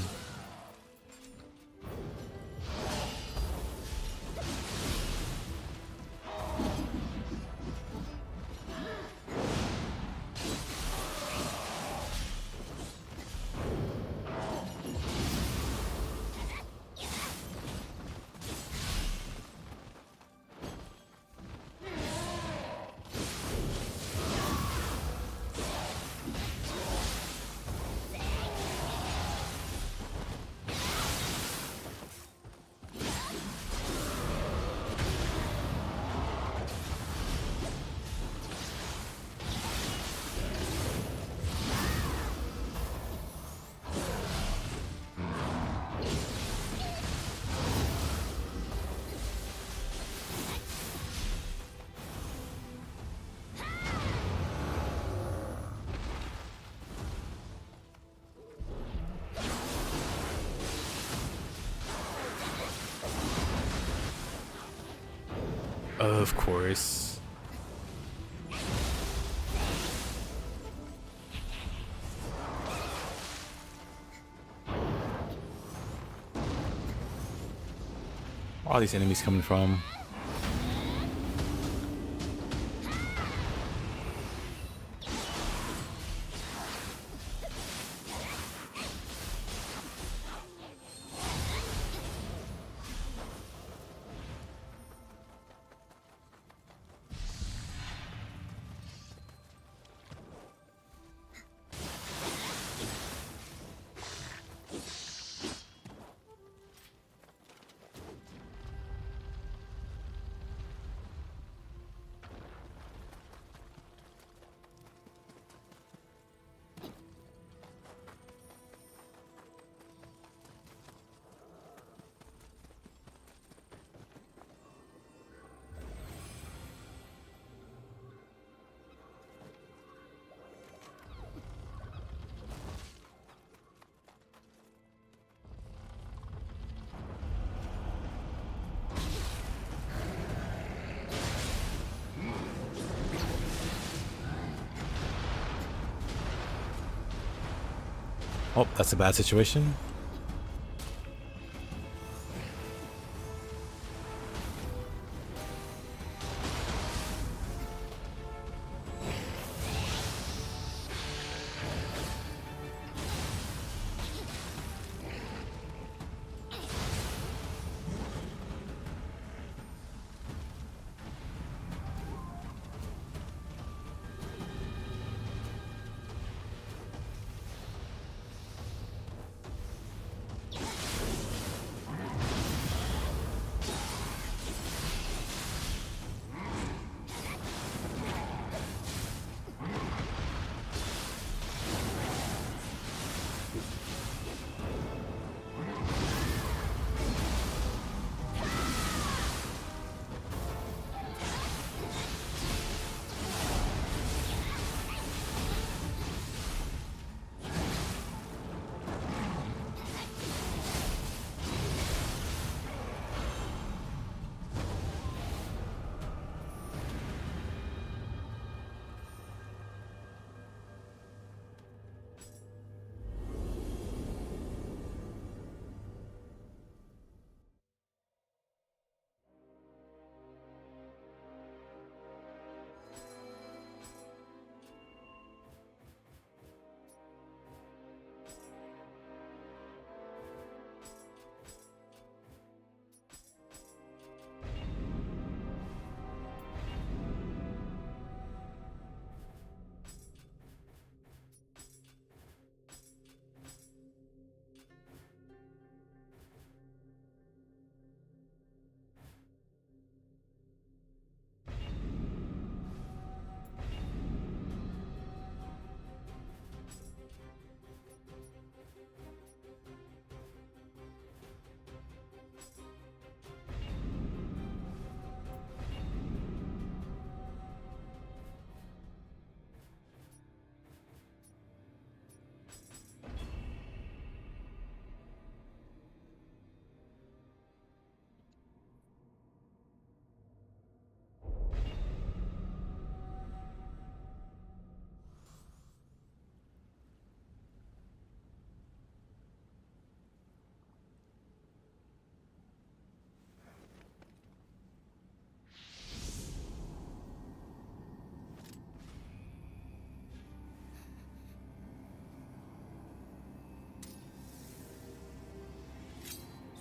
Of course. Where are these enemies coming from? Oh, that's a bad situation.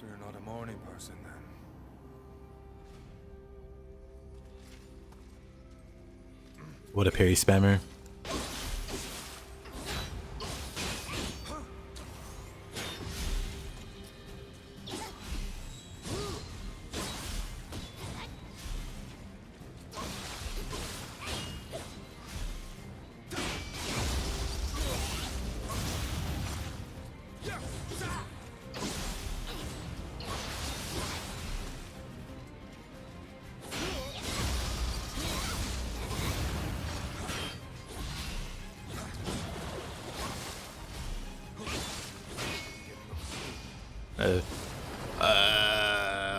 So you're not a morning person then? What a parry spammer.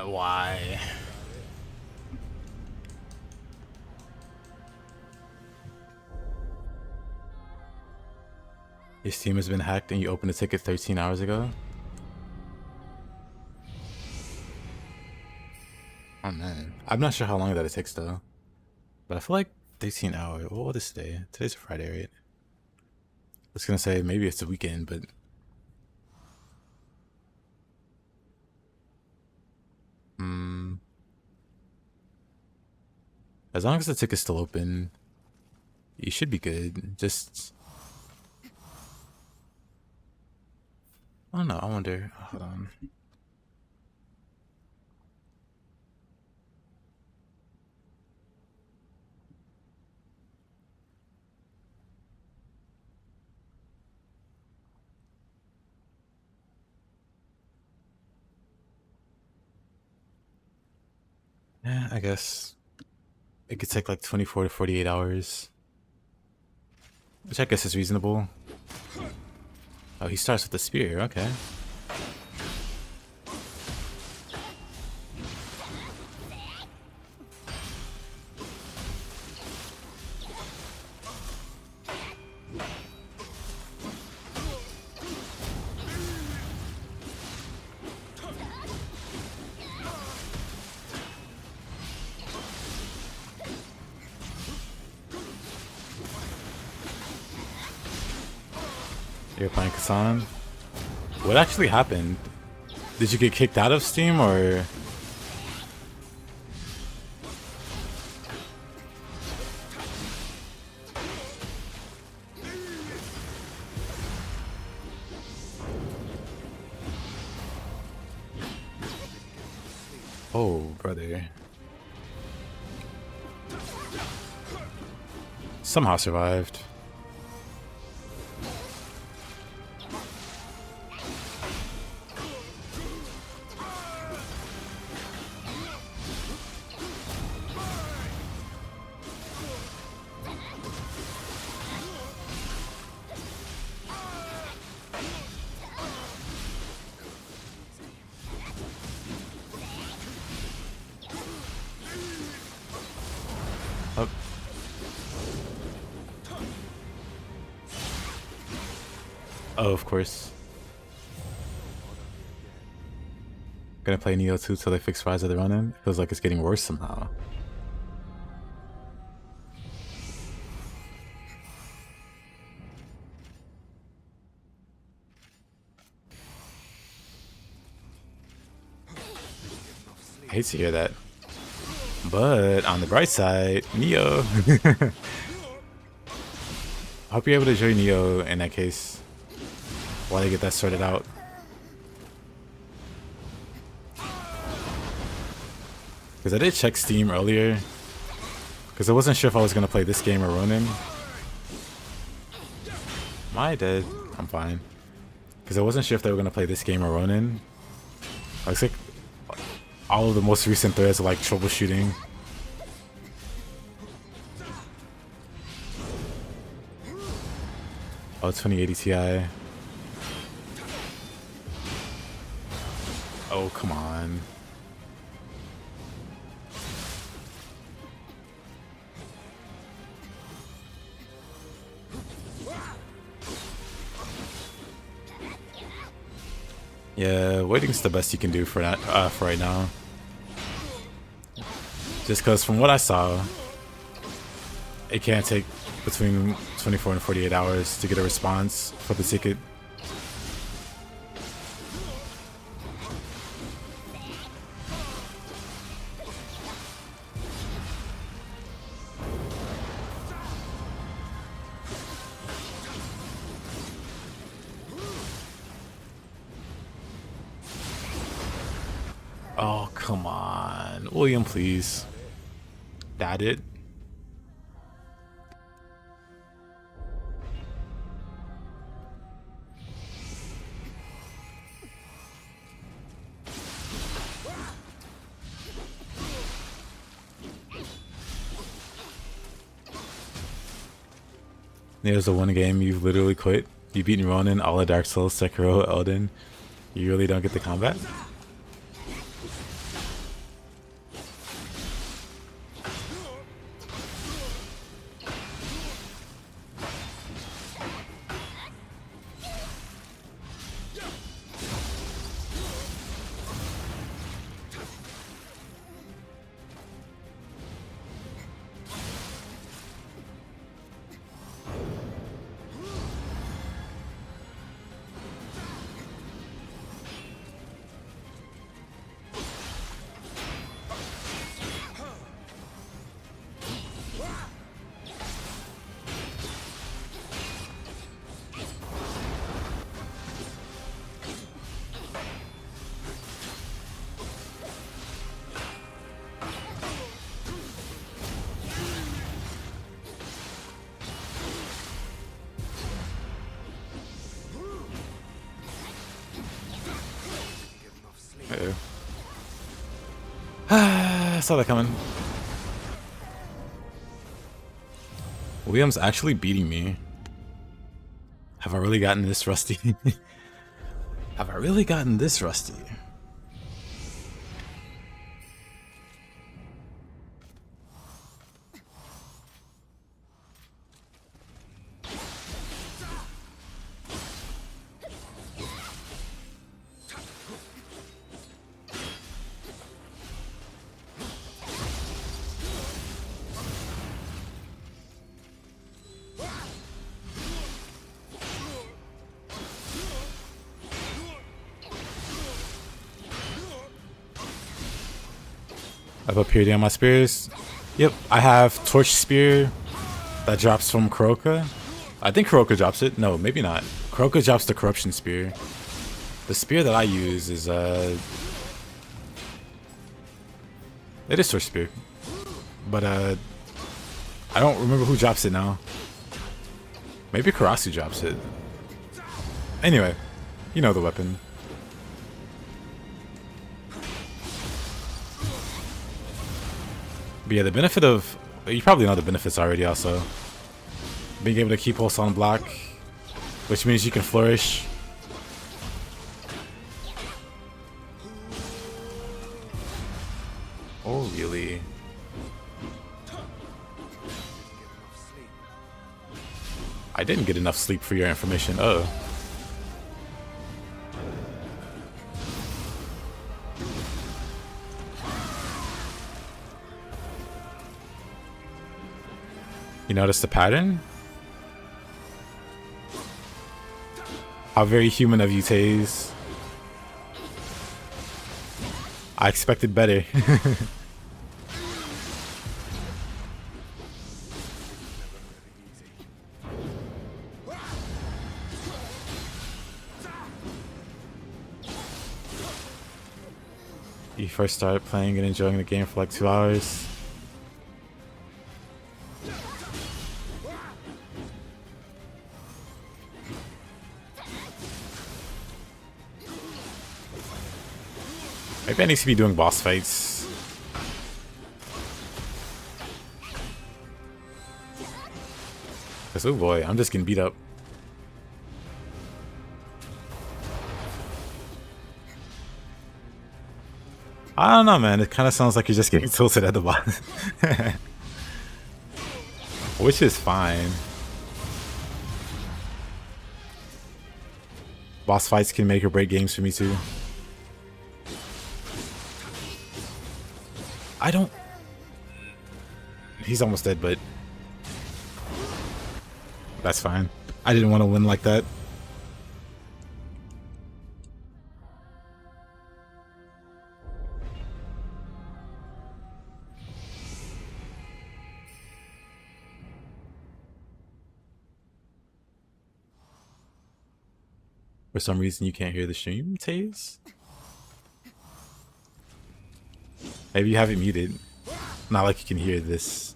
Why? Your Steam has been hacked and you opened a ticket 13 hours ago? Oh man. I'm not sure how long that it takes though. But I feel like 13 hours. What is today? Today's a Friday, right? I was gonna say maybe it's the weekend, but as long as the ticket's still open, you should be good. Just I don't know, I wonder. Hold on. Yeah, I guess it could take like 24 to 48 hours. Which I guess is reasonable. Oh, he starts with the spear, okay. You're playing Kasan. What actually happened? Did you get kicked out of Steam or? Oh, brother. Somehow survived. Oh. Oh, of course. Gonna play Nioh 2 till they fix Rise of the Ronin. Feels like it's getting worse somehow. I hate to hear that. But on the bright side, Nioh. I hope you're able to enjoy Nioh in that case while they get that sorted out. Because I did check Steam earlier. Because I wasn't sure if I was going to play this game or Ronin. Am I dead? I'm fine. Because I wasn't sure if they were going to play this game or Ronin. Looks like all of the most recent threads are like troubleshooting. Oh, 2080 Ti. Oh, come on. Yeah, waiting's the best you can do for that for right now. Just because from what I saw, it can take between 24 and 48 hours to get a response for the ticket. Oh, come on. William, please. That it? There's the one game you've literally quit. You've beaten Ronin, all of Dark Souls, Sekiro, Elden. You really don't get the combat? Uh-oh. I saw that coming. William's actually beating me. Have I really gotten this rusty? Have I really gotten this rusty? I've appeared on my spears. Yep, I have Torch Spear that drops from Kuroka. I think Kuroka drops it. No, maybe not. Kuroka drops the Corruption Spear. The spear that I use is it is Torch Spear. But I don't remember who drops it now. Maybe Karasu drops it. Anyway, you know the weapon. But yeah, the benefit of... You probably know the benefits already also. Being able to keep pulse on block, which means you can flourish. Oh, really? I didn't get enough sleep for your information. Oh. You notice the pattern? How very human of you, Taze. I expected better. You first started playing and enjoying the game for like 2 hours. Maybe I need to be doing boss fights. Cause oh boy, I'm just getting beat up. I don't know, man. It kind of sounds like you're just getting tilted at the bottom. Which is fine. Boss fights can make or break games for me too. I don't... He's almost dead, but... That's fine. I didn't want to win like that. For some reason you can't hear the stream, Taze? Maybe you have it muted. Not like you can hear this.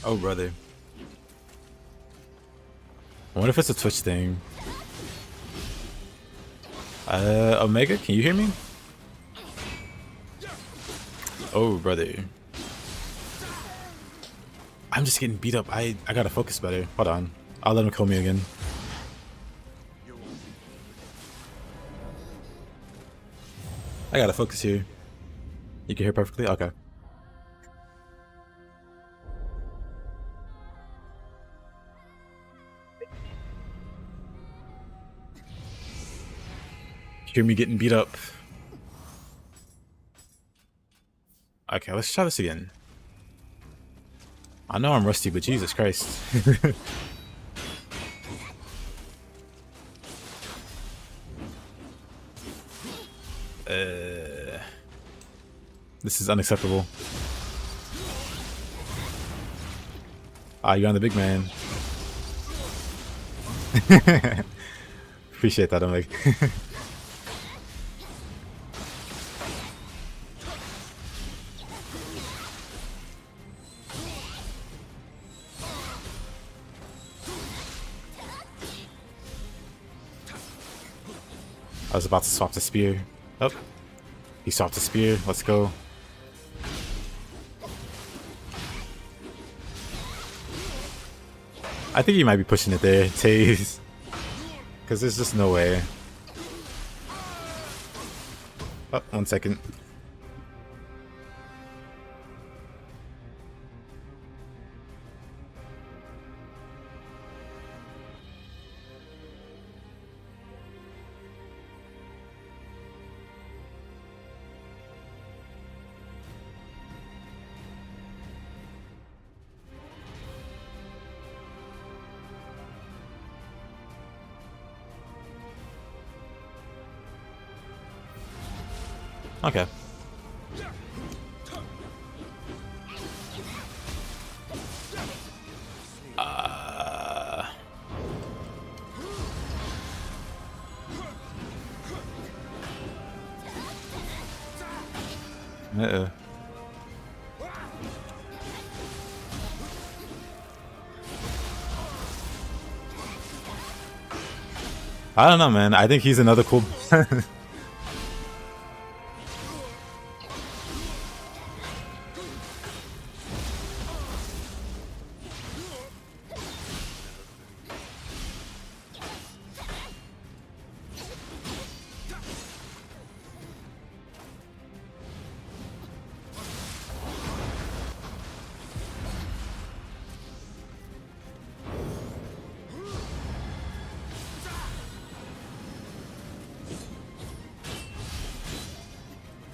Oh, brother. I wonder if it's a Twitch thing. Omega, can you hear me? Oh, brother. I'm just getting beat up. I gotta focus better. Hold on. I'll let him kill me again. I gotta focus here. You can hear perfectly? Okay. Hear me getting beat up. Okay, let's try this again. I know I'm rusty, but Jesus Christ. This is unacceptable. Ah, you're on the big man. Appreciate that, Omeg. I was about to swap the spear. Oh, he swapped the spear. Let's go. I think he might be pushing it there, Taze. Because there's just no way. Oh, 1 second. Okay. Uh-oh. I don't know, man. I think he's another cool...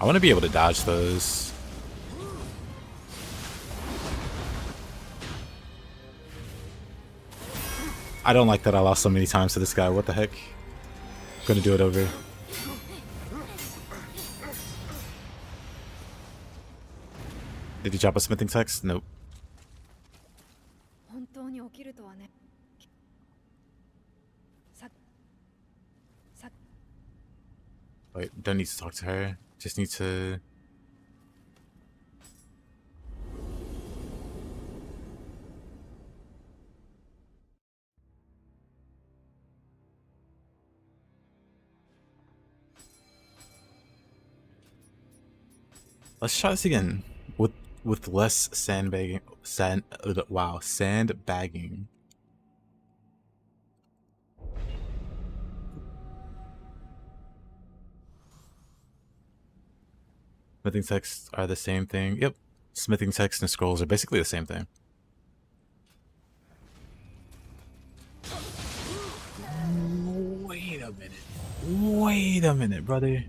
I want to be able to dodge those. I don't like that I lost so many times to this guy. What the heck? I'm gonna do it over. Did he drop a smithing text? Nope. Wait, don't need to talk to her. Just need to... Let's try this again. With less sandbagging. Sandbagging. Smithing texts are the same thing. Yep. Smithing texts and scrolls are basically the same thing. Wait a minute. Wait a minute, brother.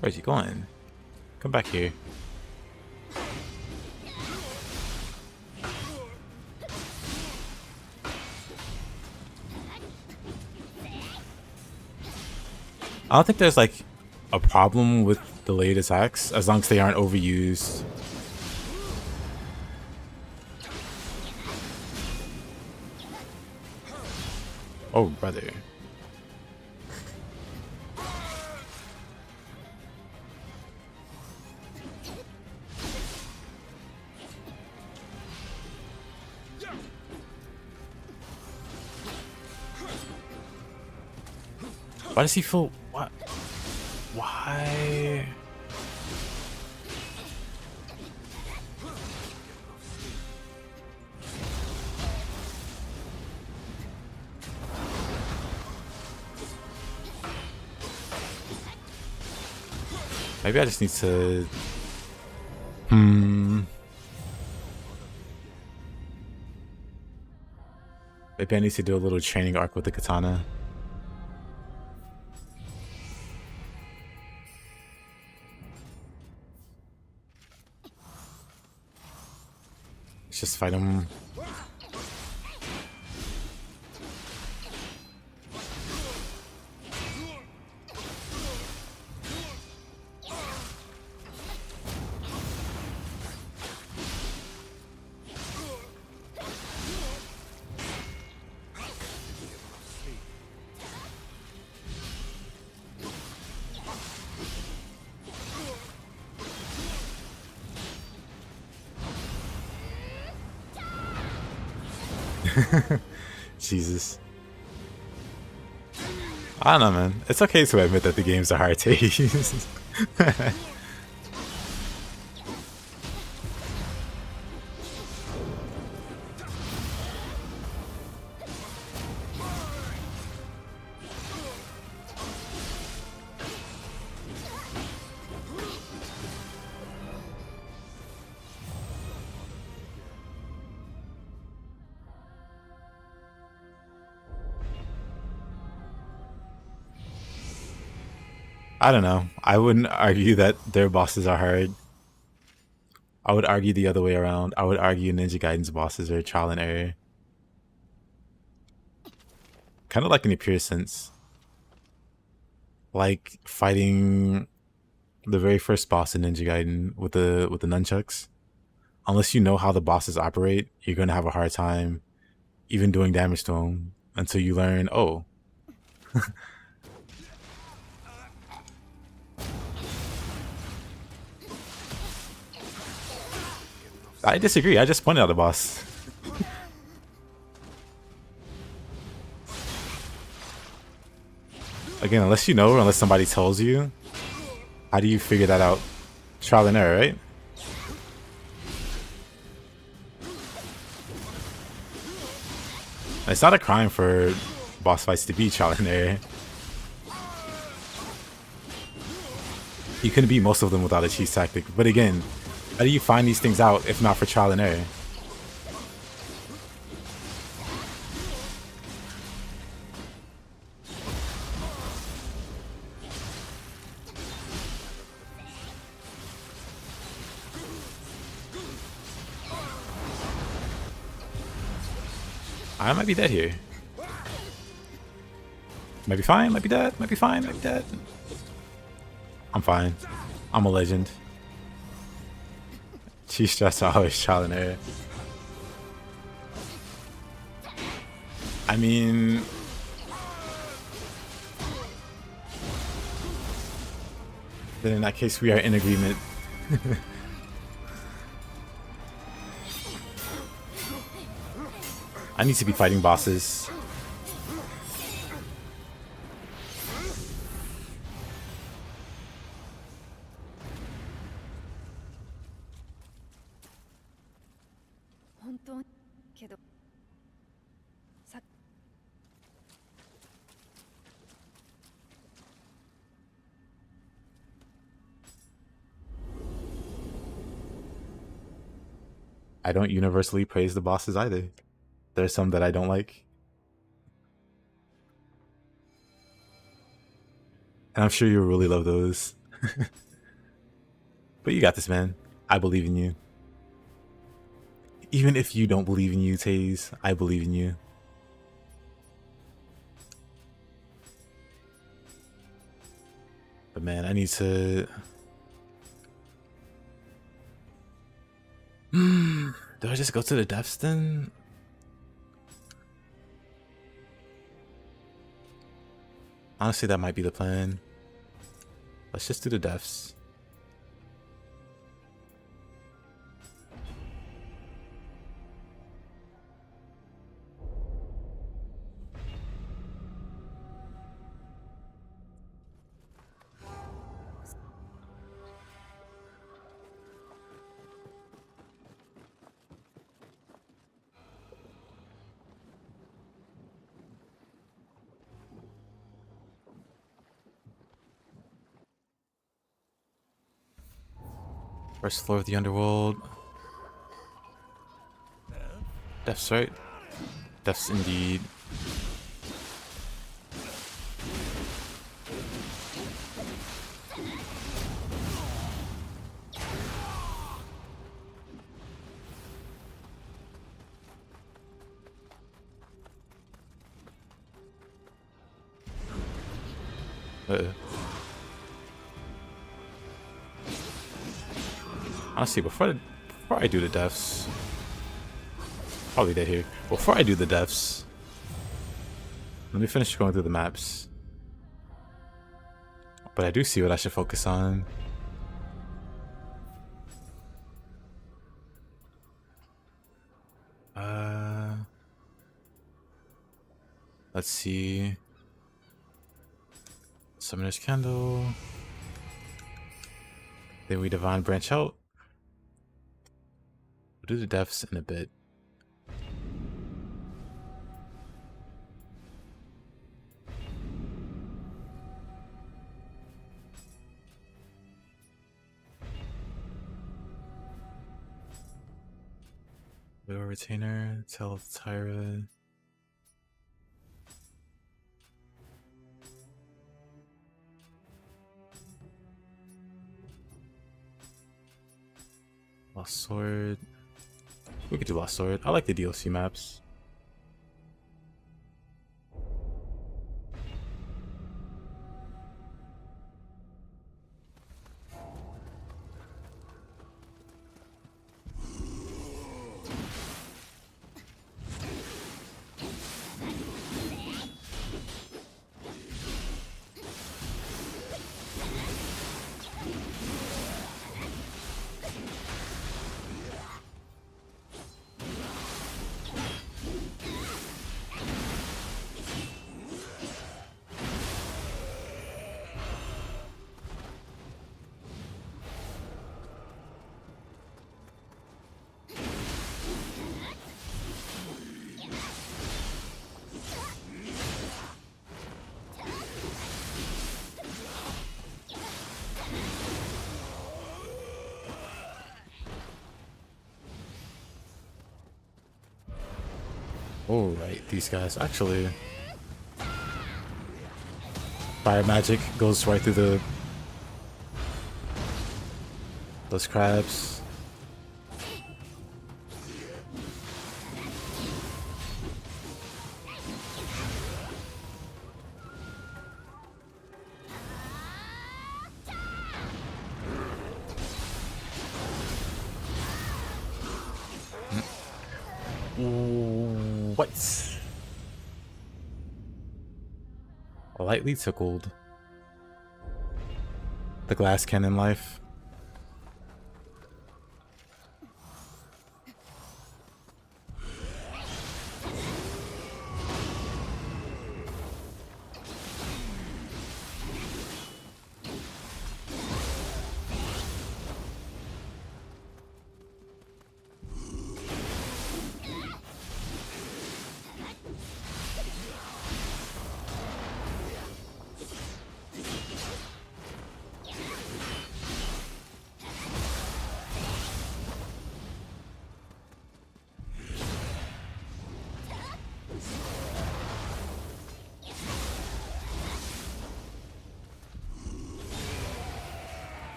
Where's he going? Come back here. I don't think there's like a problem with delayed attacks as long as they aren't overused. Oh, brother. Why does he feel... What? Why? Maybe I just need to... Maybe I need to do a little training arc with the katana. Let's just fight him. Jesus. I don't know, man. It's okay to admit that the games are hard to use. I don't know. I wouldn't argue that their bosses are hard. I would argue the other way around. I would argue Ninja Gaiden's bosses are trial and error. Kind of like in a pure sense. Like fighting the very first boss in Ninja Gaiden with the nunchucks. Unless you know how the bosses operate, you're gonna have a hard time even doing damage to them until you learn, oh. I disagree. I just pointed out the boss. Again, unless you know or unless somebody tells you, how do you figure that out? Trial and error, right? It's not a crime for boss fights to be trial and error. You can beat most of them without a cheese tactic. But again, how do you find these things out if not for trial and error? I might be dead here. Might be fine, might be dead, might be fine, might be dead. I'm fine. I'm a legend. Cheese stress are always trial and error. I mean, then in that case we are in agreement. I need to be fighting bosses. I don't universally praise the bosses either. There's some that I don't like. And I'm sure you'll really love those. But you got this, man. I believe in you. Even if you don't believe in you, Taze, I believe in you. But man, I need to... Do I just go to the depths then? Honestly, that might be the plan. Let's just do the depths. First floor of the underworld. Depths, right? Depths indeed. Honestly, before I do the deaths, probably dead here. Before I do the deaths, let me finish going through the maps. But I do see what I should focus on. Let's see. Summoner's Candle. Then we Divine Branch out. We'll do the deaths in a bit. Widow Retainer, Tell of Tyra. Lost Sword. We could do Lost Sword. I like the DLC maps. Oh, right, these guys. Actually, fire magic goes right through those crabs. What? Lightly tickled. The glass cannon life.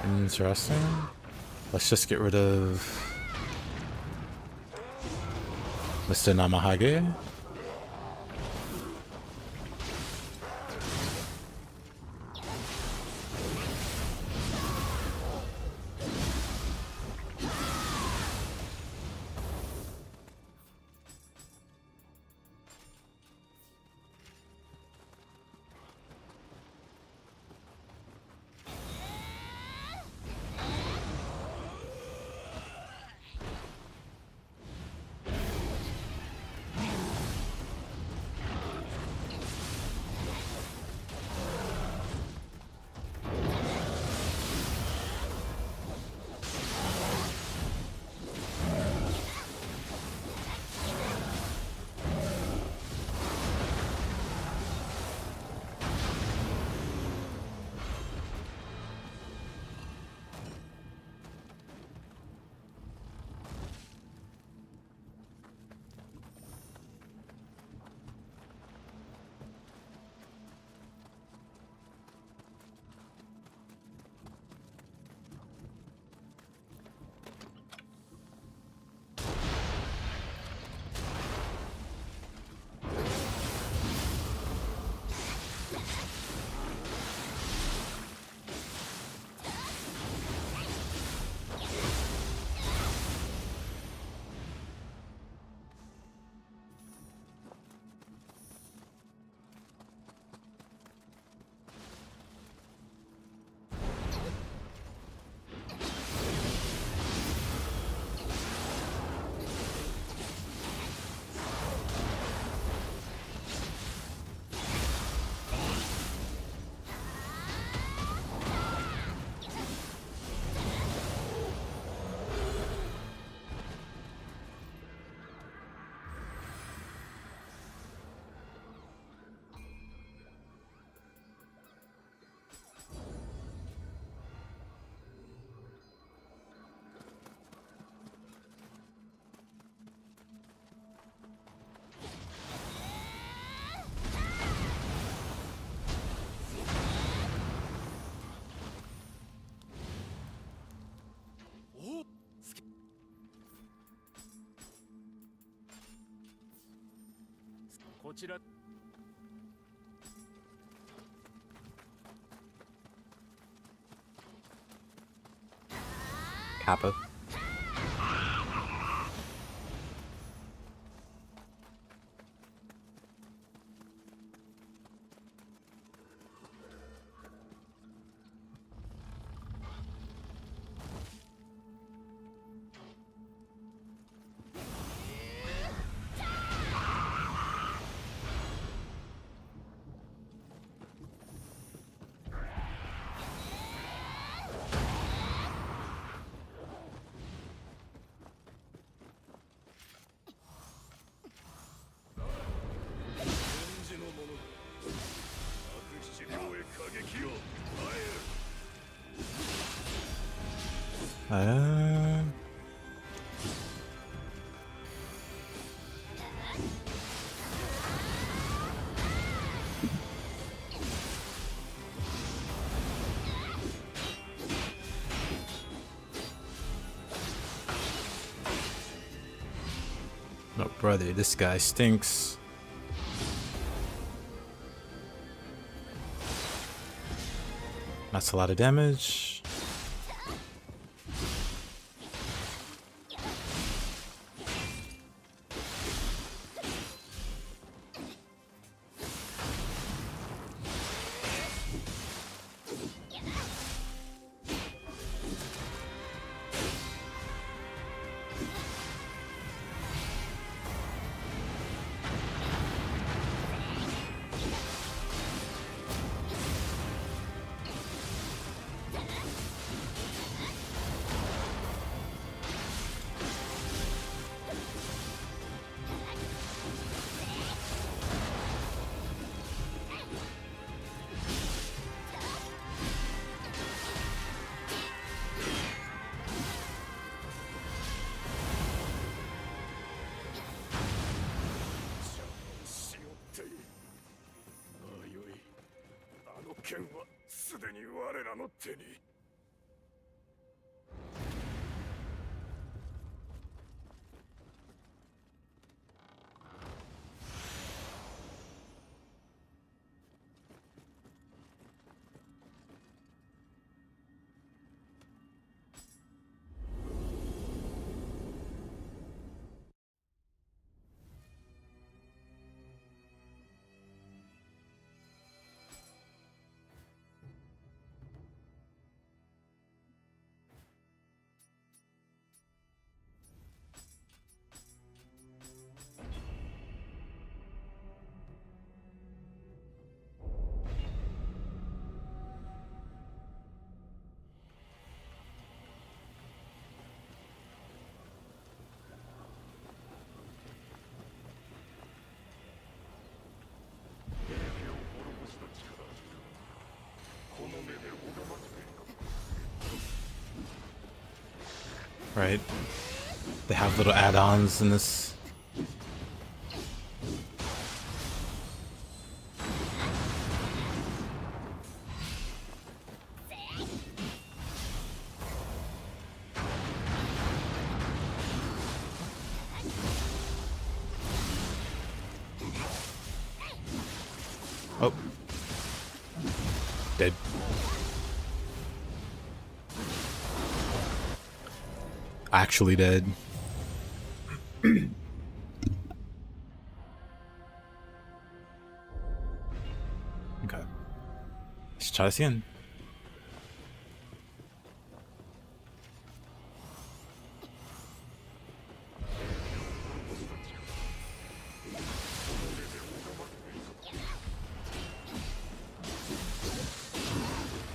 Interesting. Let's just get rid of Mr. Namahage. Kappa. No, brother, this guy stinks. That's a lot of damage. Right? They have little add-ons in this. Oh. Dead. Actually dead. Okay. Let's try this again.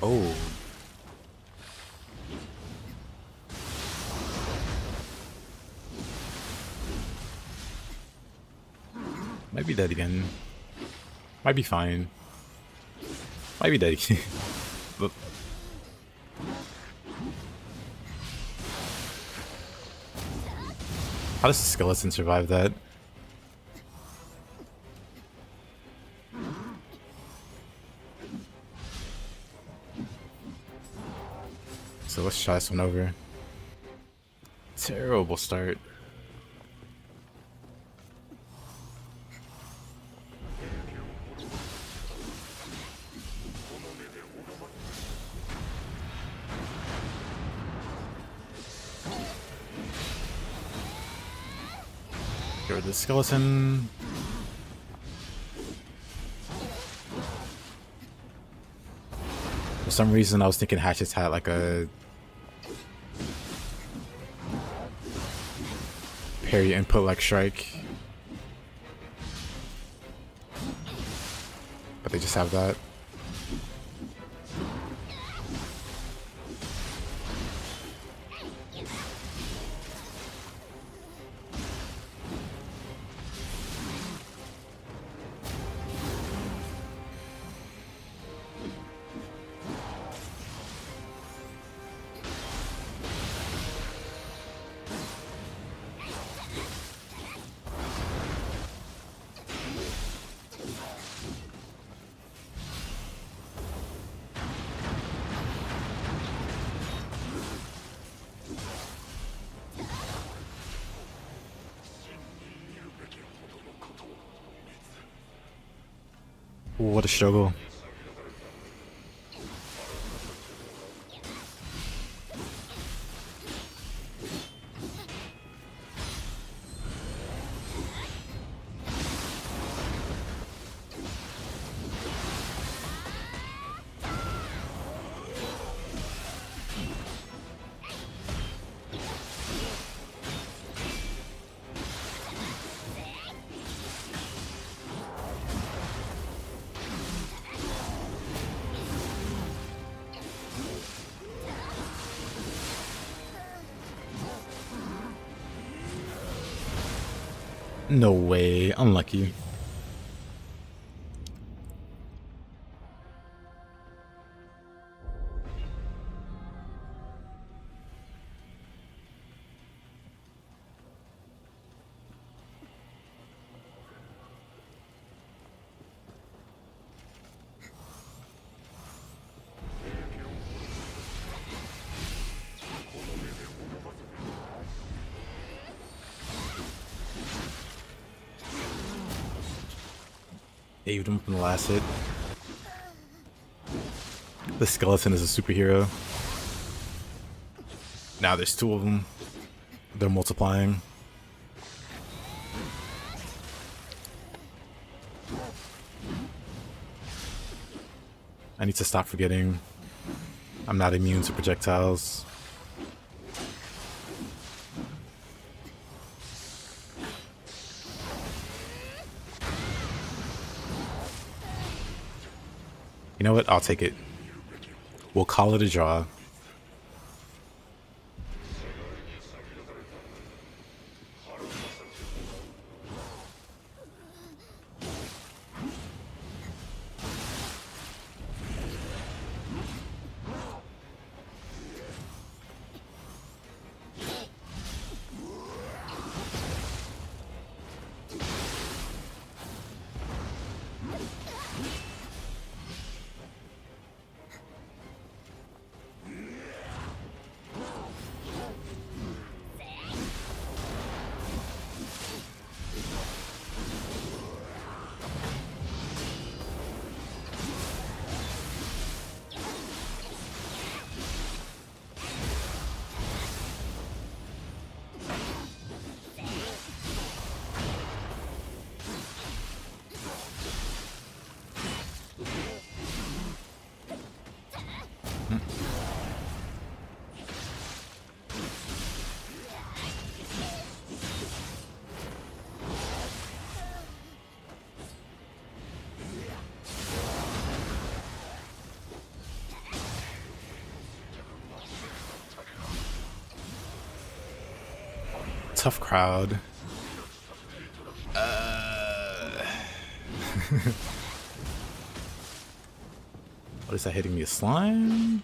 Oh. Might be dead again. Might be fine. Might be dead again. But how does the skeleton survive that? So let's try this one over. Terrible start. rid of the skeleton. For some reason, I was thinking hatchets had like a parry input like strike, but they just have that. What a struggle. No way, unlucky. Aved him from the last hit. The skeleton is a superhero. Now there's two of them. They're multiplying. I need to stop forgetting I'm not immune to projectiles. You know what? I'll take it. We'll call it a draw. Tough crowd. What is that hitting me? A slime?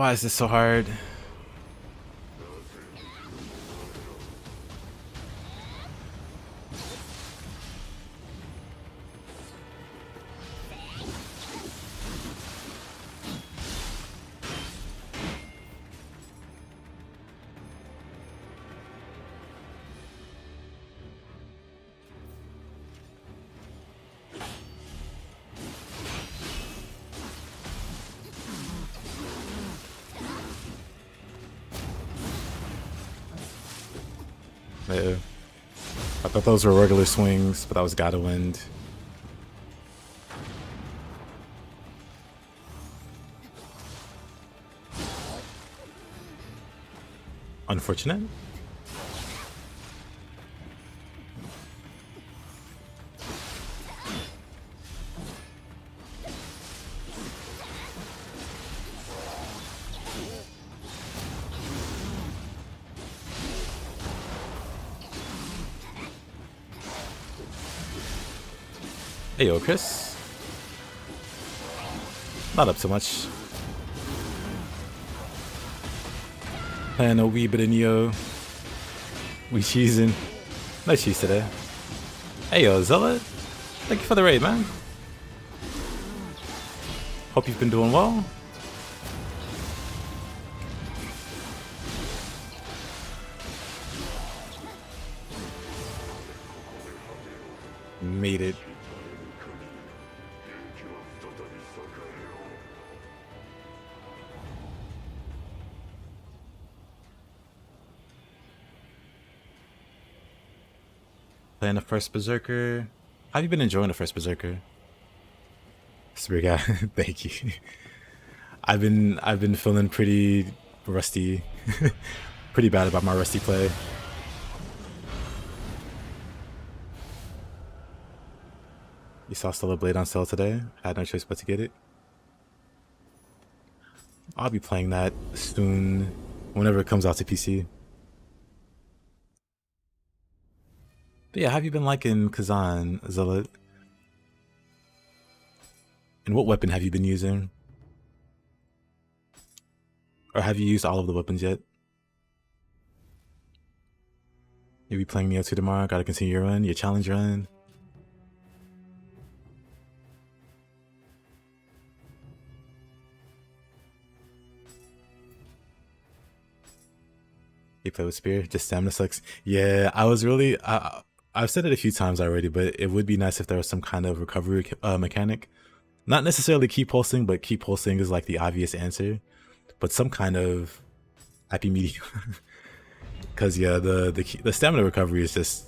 Why is this so hard? Uh-oh. I thought those were regular swings, but that was gotta wind. Unfortunate. Hey yo, Chris. Not up so much. Playing a wee bit of Nioh. We cheesing. No cheese today. Hey yo, Zealot. Thank you for the raid, man. Hope you've been doing well. Made it. Playing the first Berserker. How have you been enjoying the first Berserker? Spirit guy, thank you. I've been feeling pretty rusty, pretty bad about my rusty play. You saw Stellar Blade on sale today. I had no choice but to get it. I'll be playing that soon, whenever it comes out to PC. But yeah, how have you been liking Kazan, Zealot? And what weapon have you been using? Or have you used all of the weapons yet? You'll be playing Nioh 2 tomorrow, gotta continue your run, your challenge run. You play with Spear, just stamina sucks. Yeah, I was really, I've said it a few times already, but it would be nice if there was some kind of recovery mechanic. Not necessarily keep pulsing, but keep pulsing is like the obvious answer. But some kind of happy medium. Because yeah, the stamina recovery is just,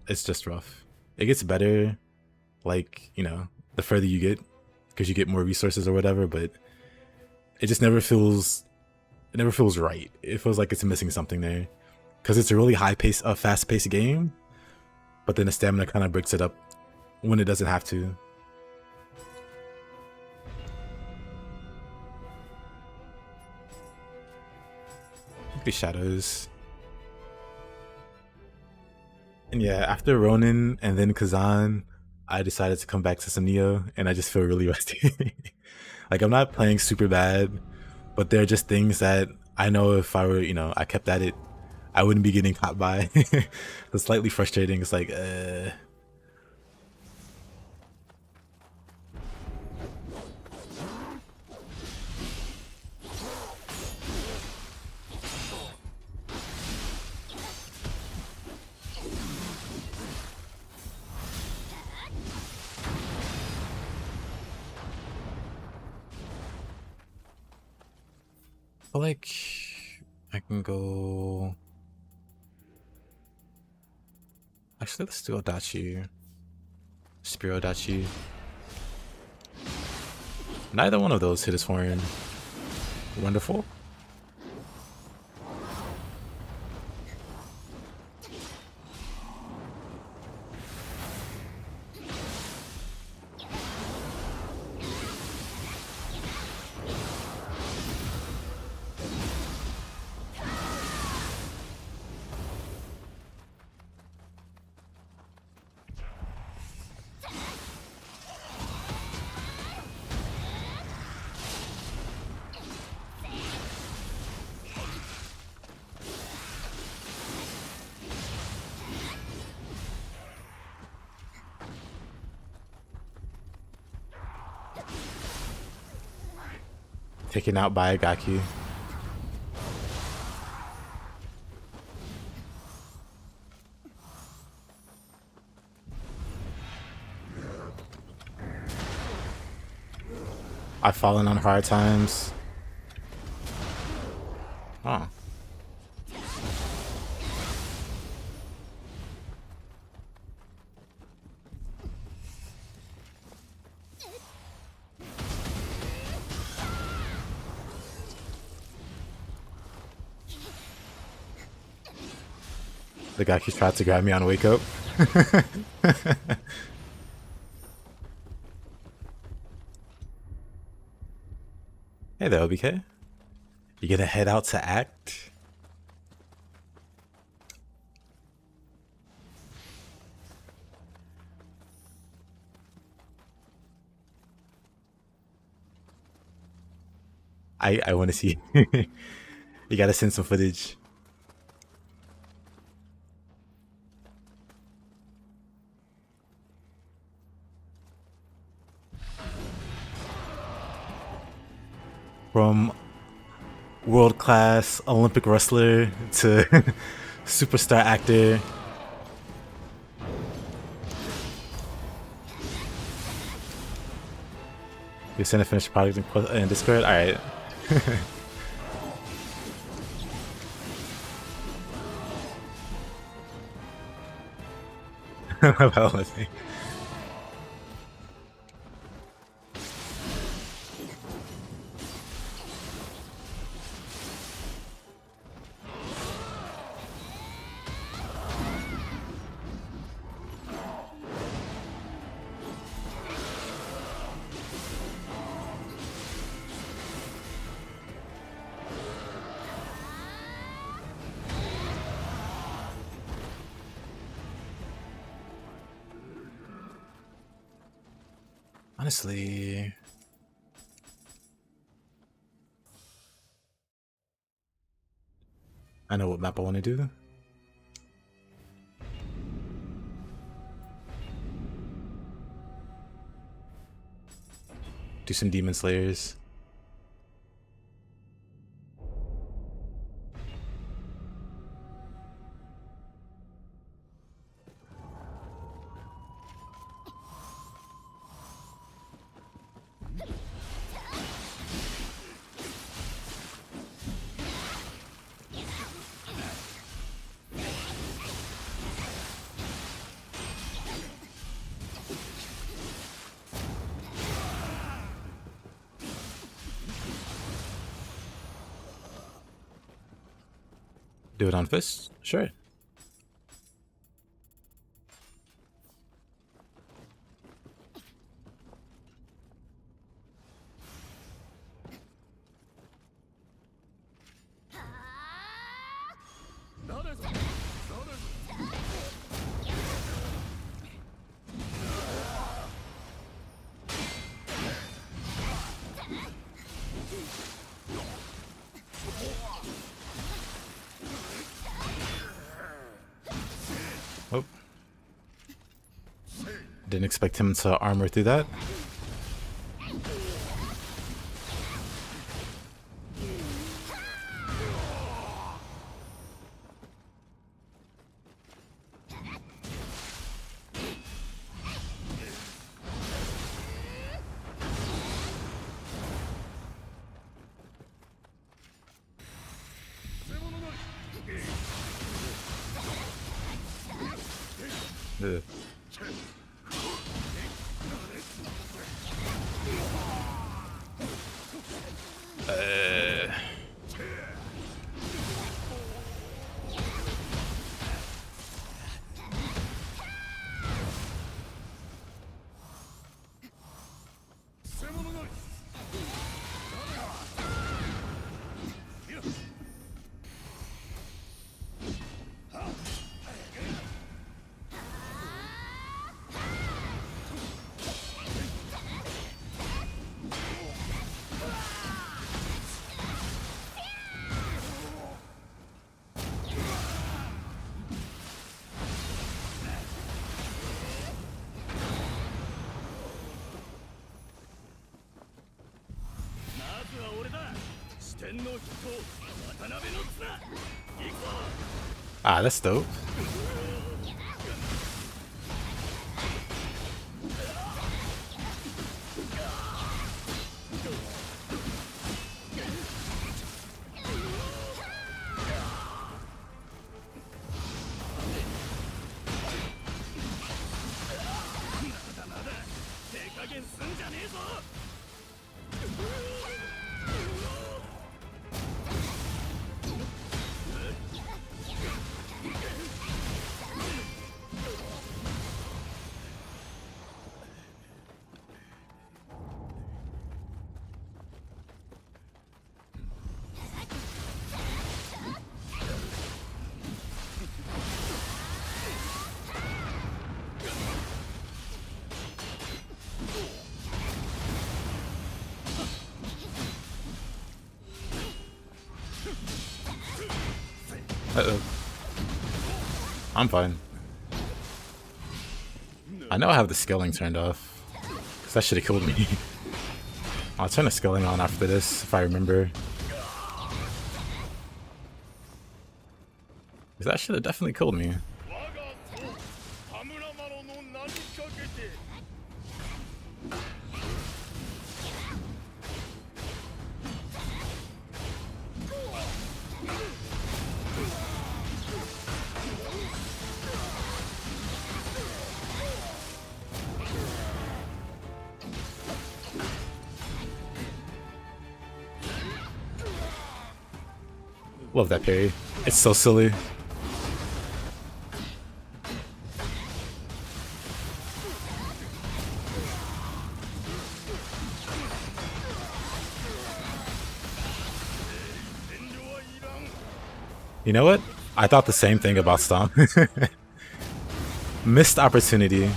it's just rough. It gets better, like, you know, the further you get, because you get more resources or whatever, but it just never feels, it never feels right. It feels like it's missing something there. Because it's a really fast-paced game, but then the stamina kind of breaks it up when it doesn't have to. The shadows. And yeah, after Ronin and then Kazan, I decided to come back to some Nioh, and I just feel really rusty. Like, I'm not playing super bad, but there are just things that I know if I were, you know, I kept at it, I wouldn't be getting caught by. It's slightly frustrating. It's like, I feel like I can go. Actually, let's do Odachi. Spear Odachi. Neither one of those hit his horn. Wonderful. Taken out by a Gaki. I've fallen on hard times. Oh. The guy keeps trying to grab me on wake up. Hey there, OBK. You gonna head out to act? I want to see. You gotta send some footage. From world-class Olympic wrestler to superstar actor. You send a finished product in Discord? Alright. About listening. Honestly, I know what map I want to do. Do some Demon Slayers. Do it on fist? Sure. Oh. Didn't expect him to armor through that. Ugh. Ah, that's dope. Uh-oh. I'm fine. I know I have the scaling turned off, because that should have killed me. I'll turn the scaling on after this, if I remember. Because that should have definitely killed me. Love that parry. It's so silly. You know what? I thought the same thing about Stomp. Missed opportunity.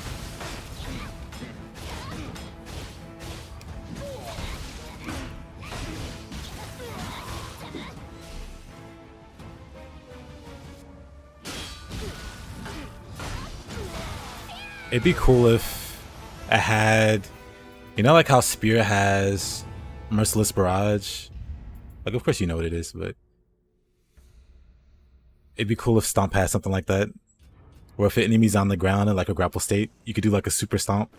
It'd be cool if it had, you know, like how Spear has Merciless Barrage. Like, of course you know what it is, but it'd be cool if Stomp had something like that. Or if an enemy's on the ground in like a grapple state, you could do like a super stomp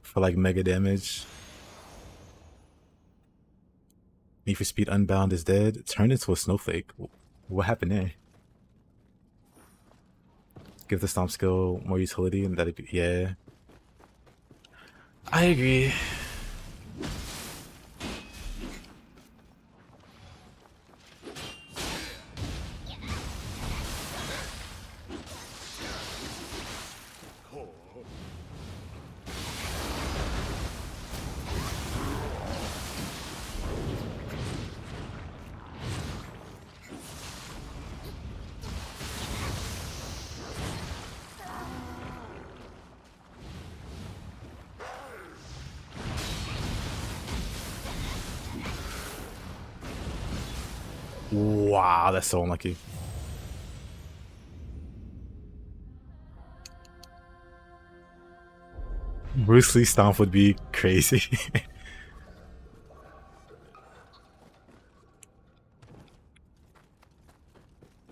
for like mega damage. Need for Speed Unbound is dead. Turned into a snowflake. What happened there? Give the stomp skill more utility, and that'd be, yeah. I agree. Wow, that's so unlucky. Bruce Lee stomp would be crazy.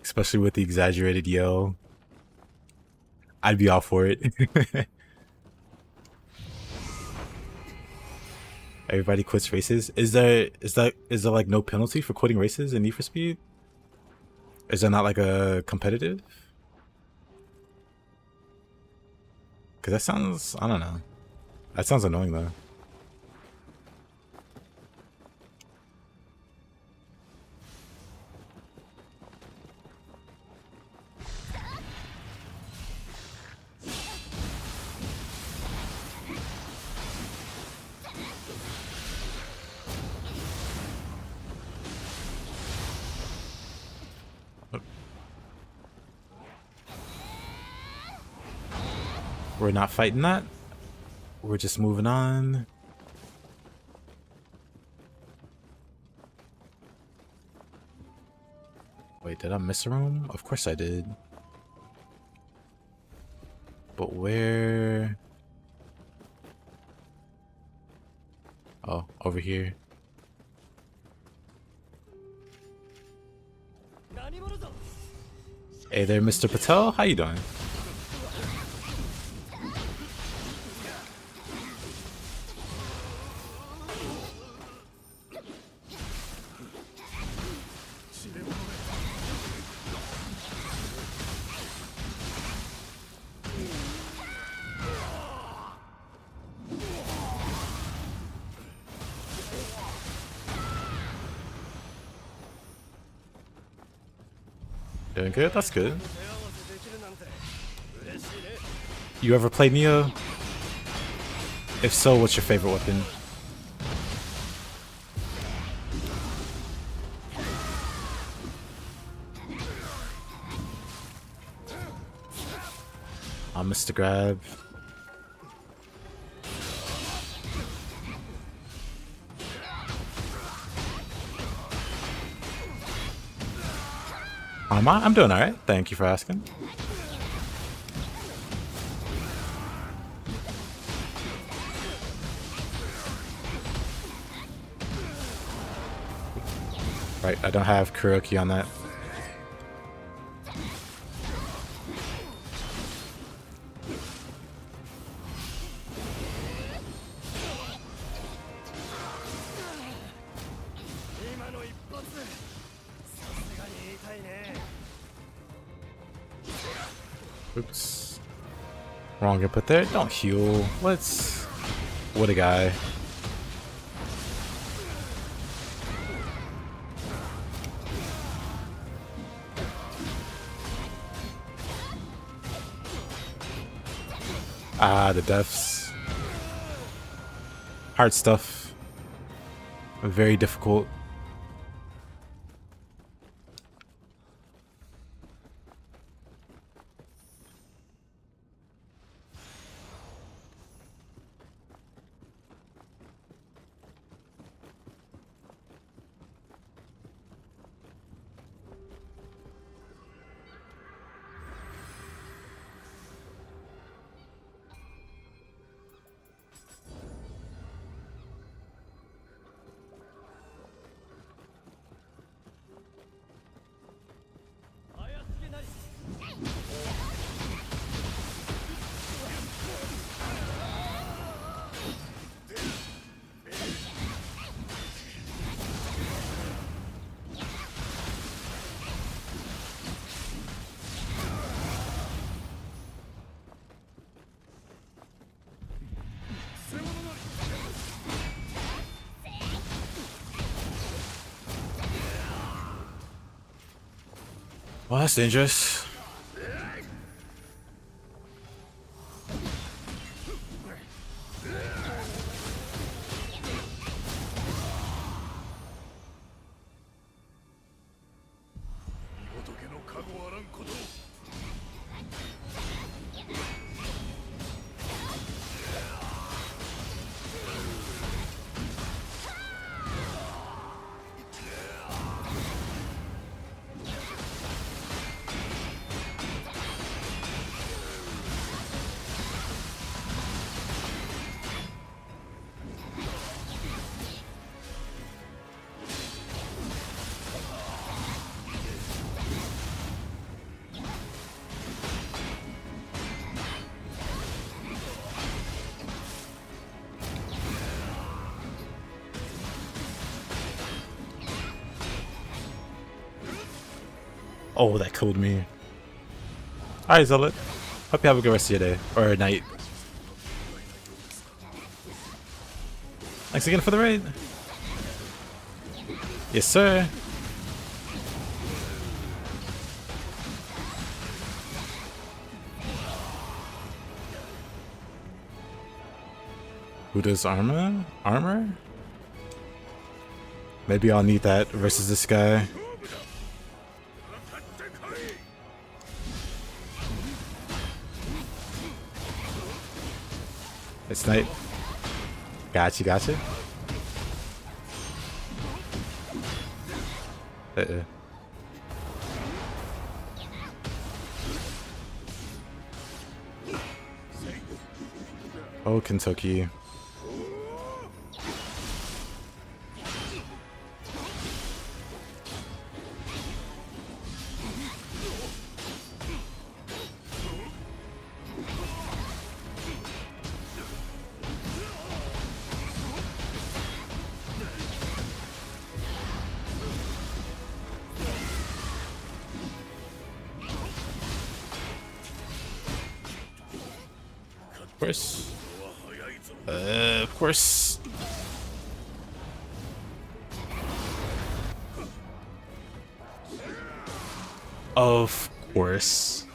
Especially with the exaggerated yell. I'd be all for it. Everybody quits races. Is there like no penalty for quitting races in Need for Speed? Is there not like a competitive? Cause that sounds, I don't know. That sounds annoying though. We're not fighting that. We're just moving on. Wait, did I miss a room? Of course I did. But where? Oh, over here. Hey there, Mr. Patel. How you doing? Doing good? That's good. You ever played Nioh? If so, what's your favorite weapon? Mr. Grab. I'm doing alright. Thank you for asking. Right, I don't have Kuroki on that. Oops. Wrong input there. Don't heal. Let's... What a guy. Ah, the deaths. Hard stuff. Very difficult. Well, that's dangerous. Oh, that killed me. Alright, Zealot. Hope you have a good rest of your day. Or night. Thanks again for the raid. Yes, sir. Buddha's armor? Armor? Maybe I'll need that versus this guy. It's night. Gotcha, gotcha. Oh, Kentucky. course. Of course. Of course.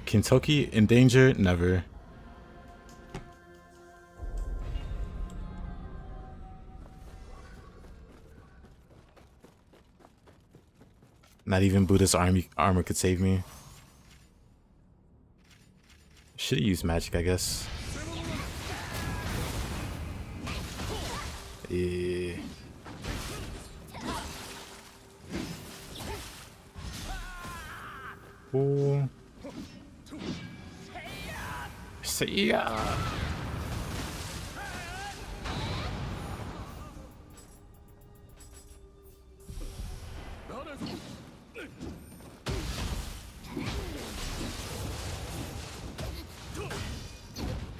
Kentucky in danger? Never. Not even Buddha's armor could save me. Should have used magic, I guess. Yeah. Ooh. See ya.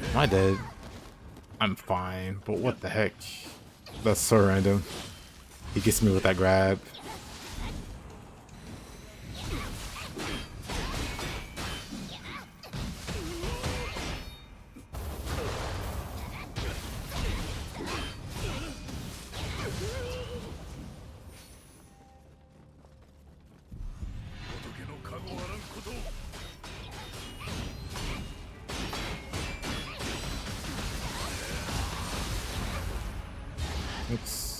Am I dead? I'm fine, but what the heck? That's so random. He gets me with that grab. Oops.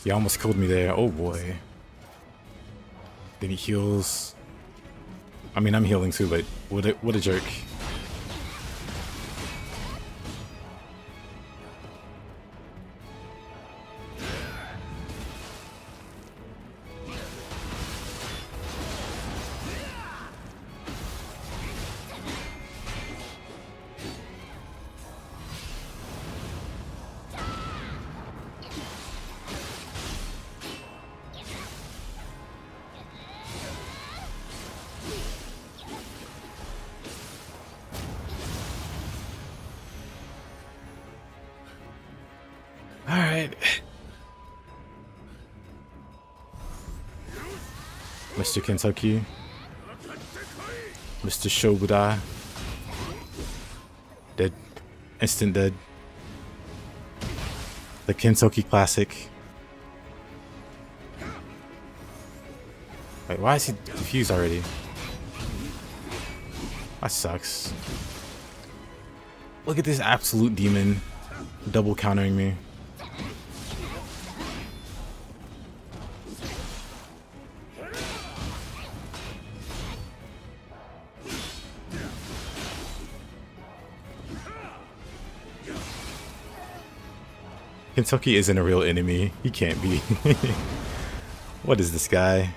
He almost killed me there. Oh boy. Then he heals. I mean, I'm healing too, but what a jerk. Alright. Mr. Kentucky. Mr. Shobuda. Dead. Instant dead. The Kentucky Classic. Wait, why is he defused already? That sucks. Look at this absolute demon double countering me. Kentucky isn't a real enemy. He can't be. What is this guy?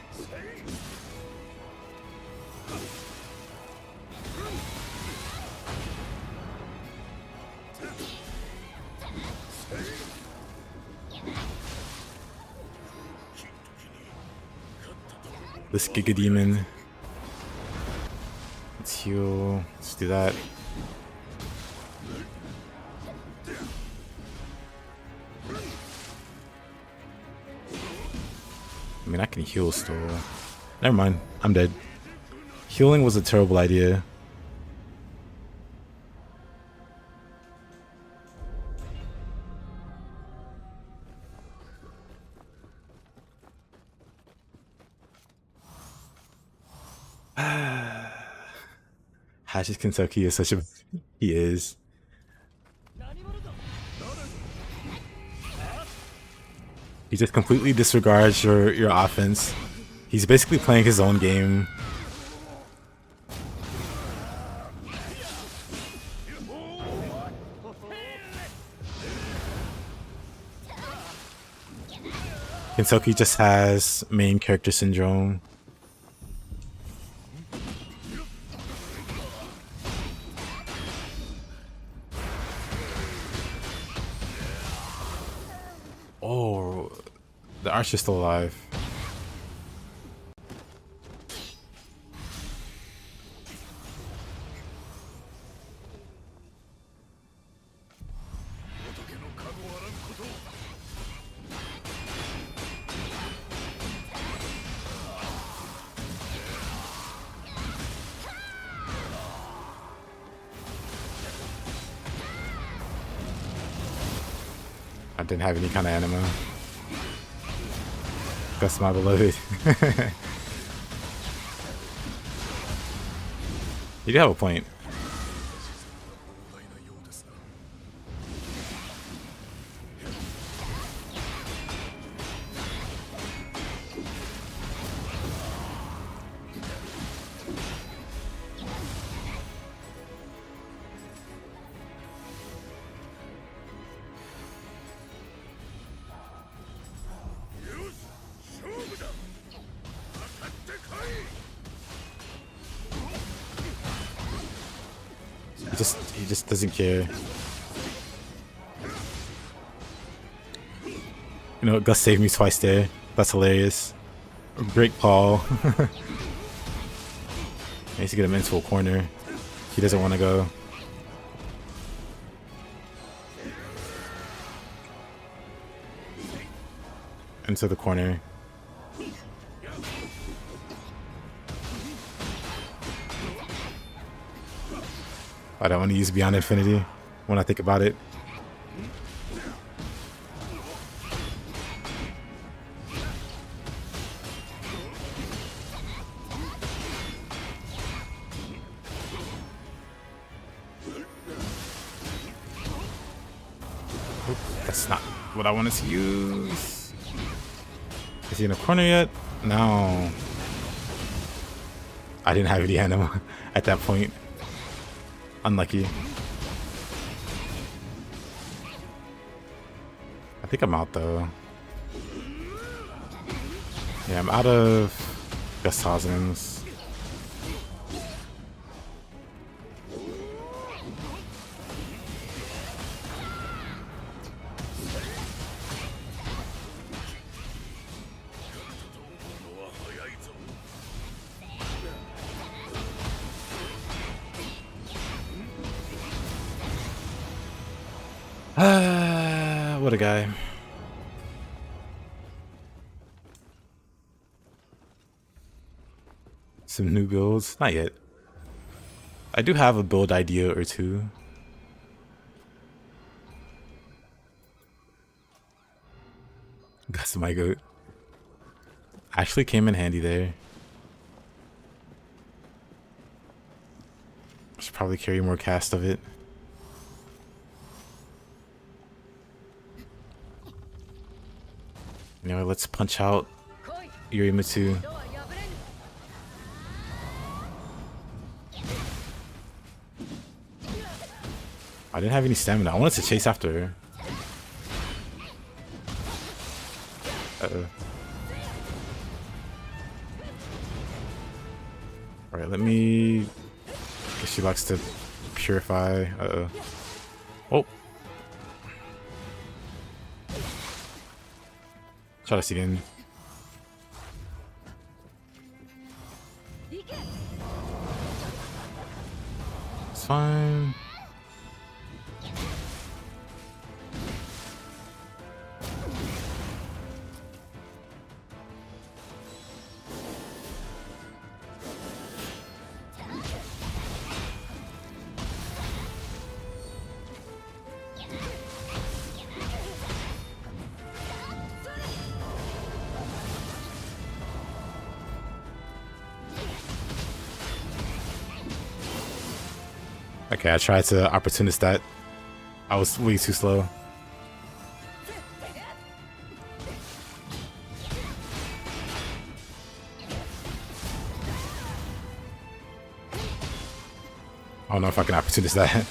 This Giga Demon. Let's heal. Let's do that. I mean, I can heal still. Never mind. I'm dead. Healing was a terrible idea. Hatchets Kentucky is such a... He is. He just completely disregards your offense. He's basically playing his own game. Kentucky just has main character syndrome. Oh, the archer's still alive. I didn't have any kind of anima. That's my beloved. You do have a point. He just doesn't care. You know, Gus saved me twice there. That's hilarious. Great call. I need to get him into a corner. He doesn't want to go. Into the corner. I don't want to use Beyond Infinity when I think about it. Oop, that's not what I wanted to use. Is he in a corner yet? No. I didn't have any anima at that point. Unlucky. I think I'm out though. Yeah, I'm out of Gustazens. What a guy. Some new builds? Not yet. I do have a build idea or two. That's my goat. Actually came in handy there. Should probably carry more cast of it. You know, let's punch out Yurimitsu. I didn't have any stamina. I wanted to chase after her. Uh-oh. Alright, let me... Guess she likes to purify. Uh-oh. Oh! Try to see again. It's fine. Okay, I tried to opportunist that. I was way too slow. I don't know if I can opportunist that.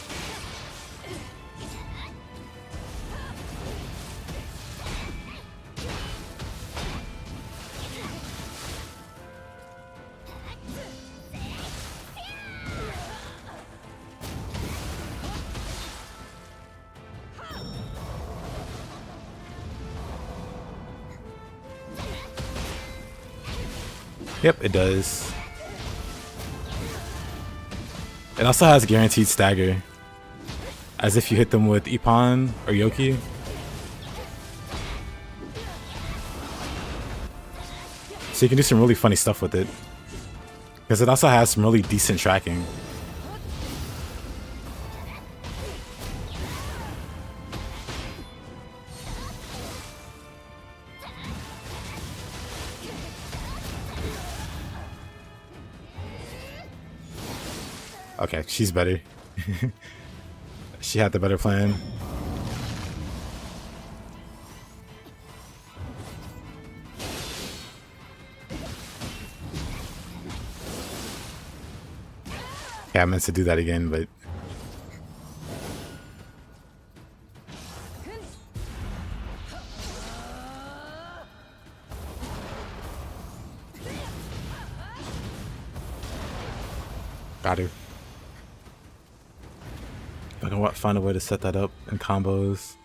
Yep, it does. It also has guaranteed stagger, as if you hit them with Ippon or Yoki. So you can do some really funny stuff with it. Because it also has some really decent tracking. Okay, she's better. She had the better plan. Yeah, I meant to do that again, but... Got her. I can find a way to set that up in combos.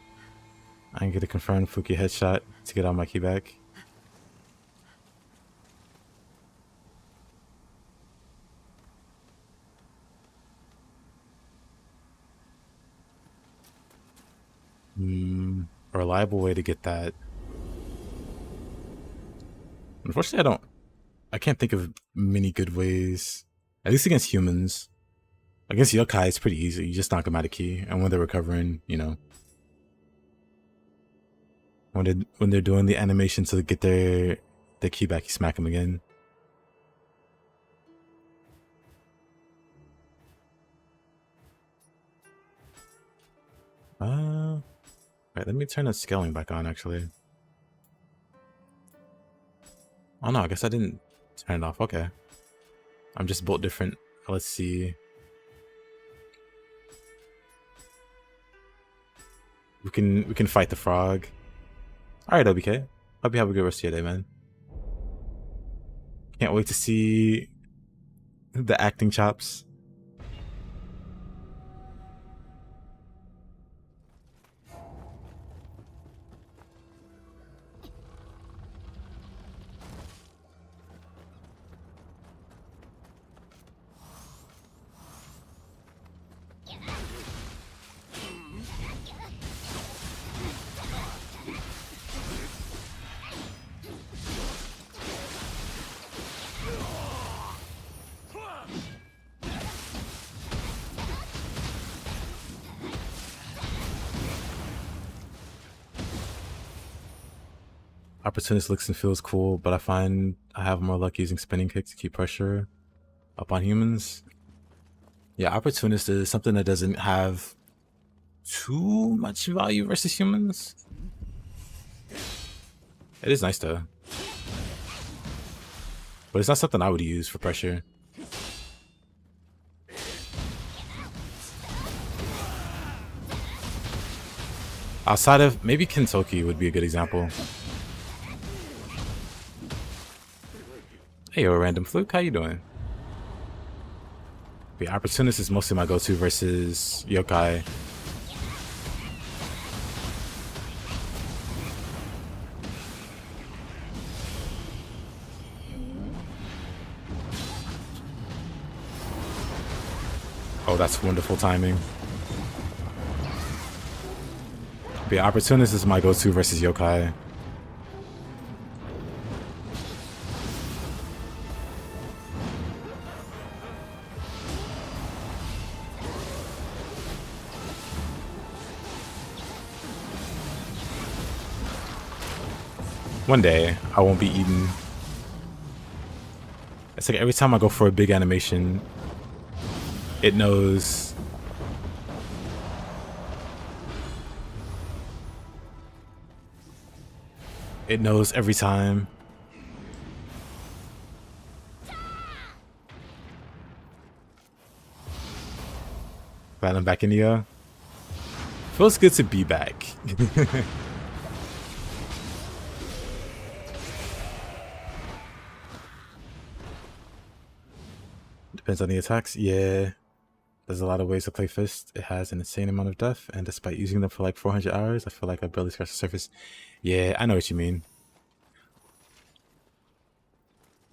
I can get a confirmed Fuki headshot to get all my key back. A reliable way to get that. Unfortunately, I can't think of many good ways. At least against humans. Against yokai, it's pretty easy. You just knock them out of key, and when they're recovering, you know, when they're doing the animation to get their key back, you smack them again. Right, let me turn the scaling back on, actually. Oh no, I guess I didn't turn it off. Okay. I'm just built different. Let's see. We can fight the frog. Alright, OBK. Hope you have a good rest of your day, man. Can't wait to see the acting chops. Opportunist looks and feels cool, but I find I have more luck using spinning kick to keep pressure up on humans. Yeah, Opportunist is something that doesn't have too much value versus humans. It is nice though. But it's not something I would use for pressure. Outside of, maybe Kentoki would be a good example. Hey, yo, Random Fluke, how you doing? The Opportunist is mostly my go-to versus yokai. Oh, that's wonderful timing. The Opportunist is my go-to versus yokai. One day, I won't be eaten. It's like every time I go for a big animation, it knows. It knows every time. Glad I'm back in Nioh. Feels good to be back. Depends on the attacks. Yeah. There's a lot of ways to play Fist. It has an insane amount of depth, and despite using them for like 400 hours, I feel like I barely scratched the surface. Yeah, I know what you mean.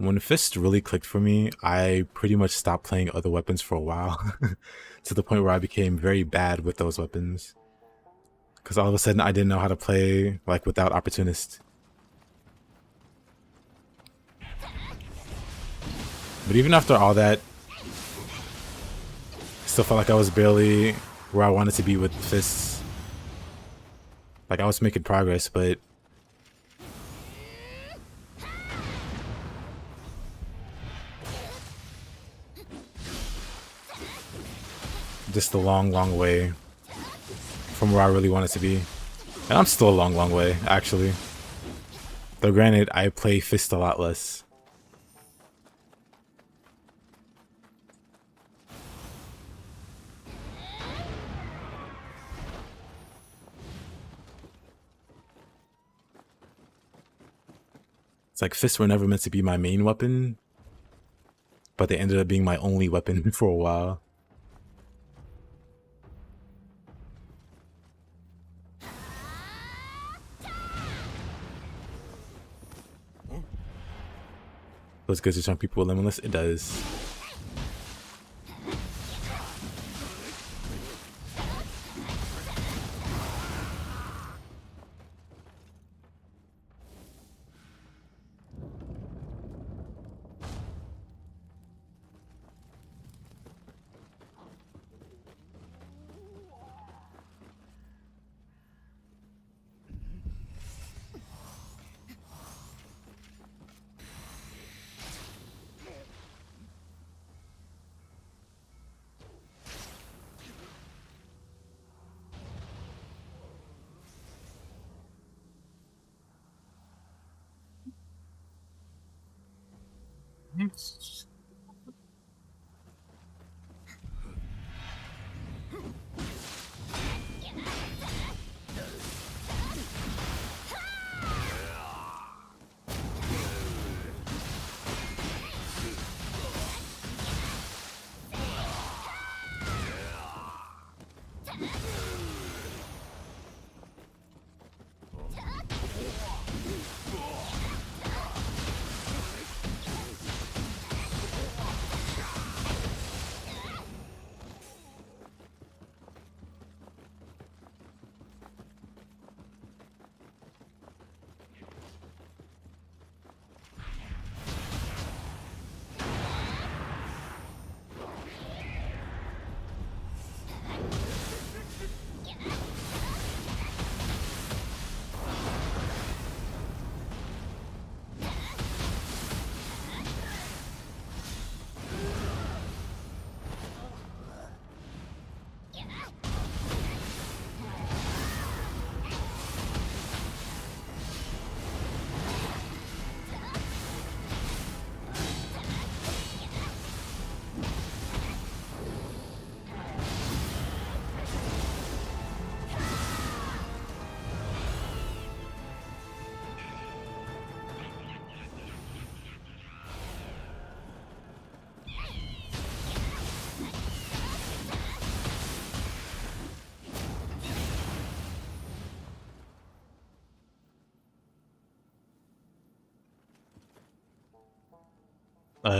When fist really clicked for me, I pretty much stopped playing other weapons for a while. To the point where I became very bad with those weapons. Because all of a sudden I didn't know how to play like without opportunist. But even after all that, I still felt like I was barely where I wanted to be with fists. Like I was making progress, but just a long, long way from where I really wanted to be. And I'm still a long, long way, actually. Though granted, I play fist a lot less. It's like fists were never meant to be my main weapon, but they ended up being my only weapon for a while. Feels good to chunk people with limitless? It does.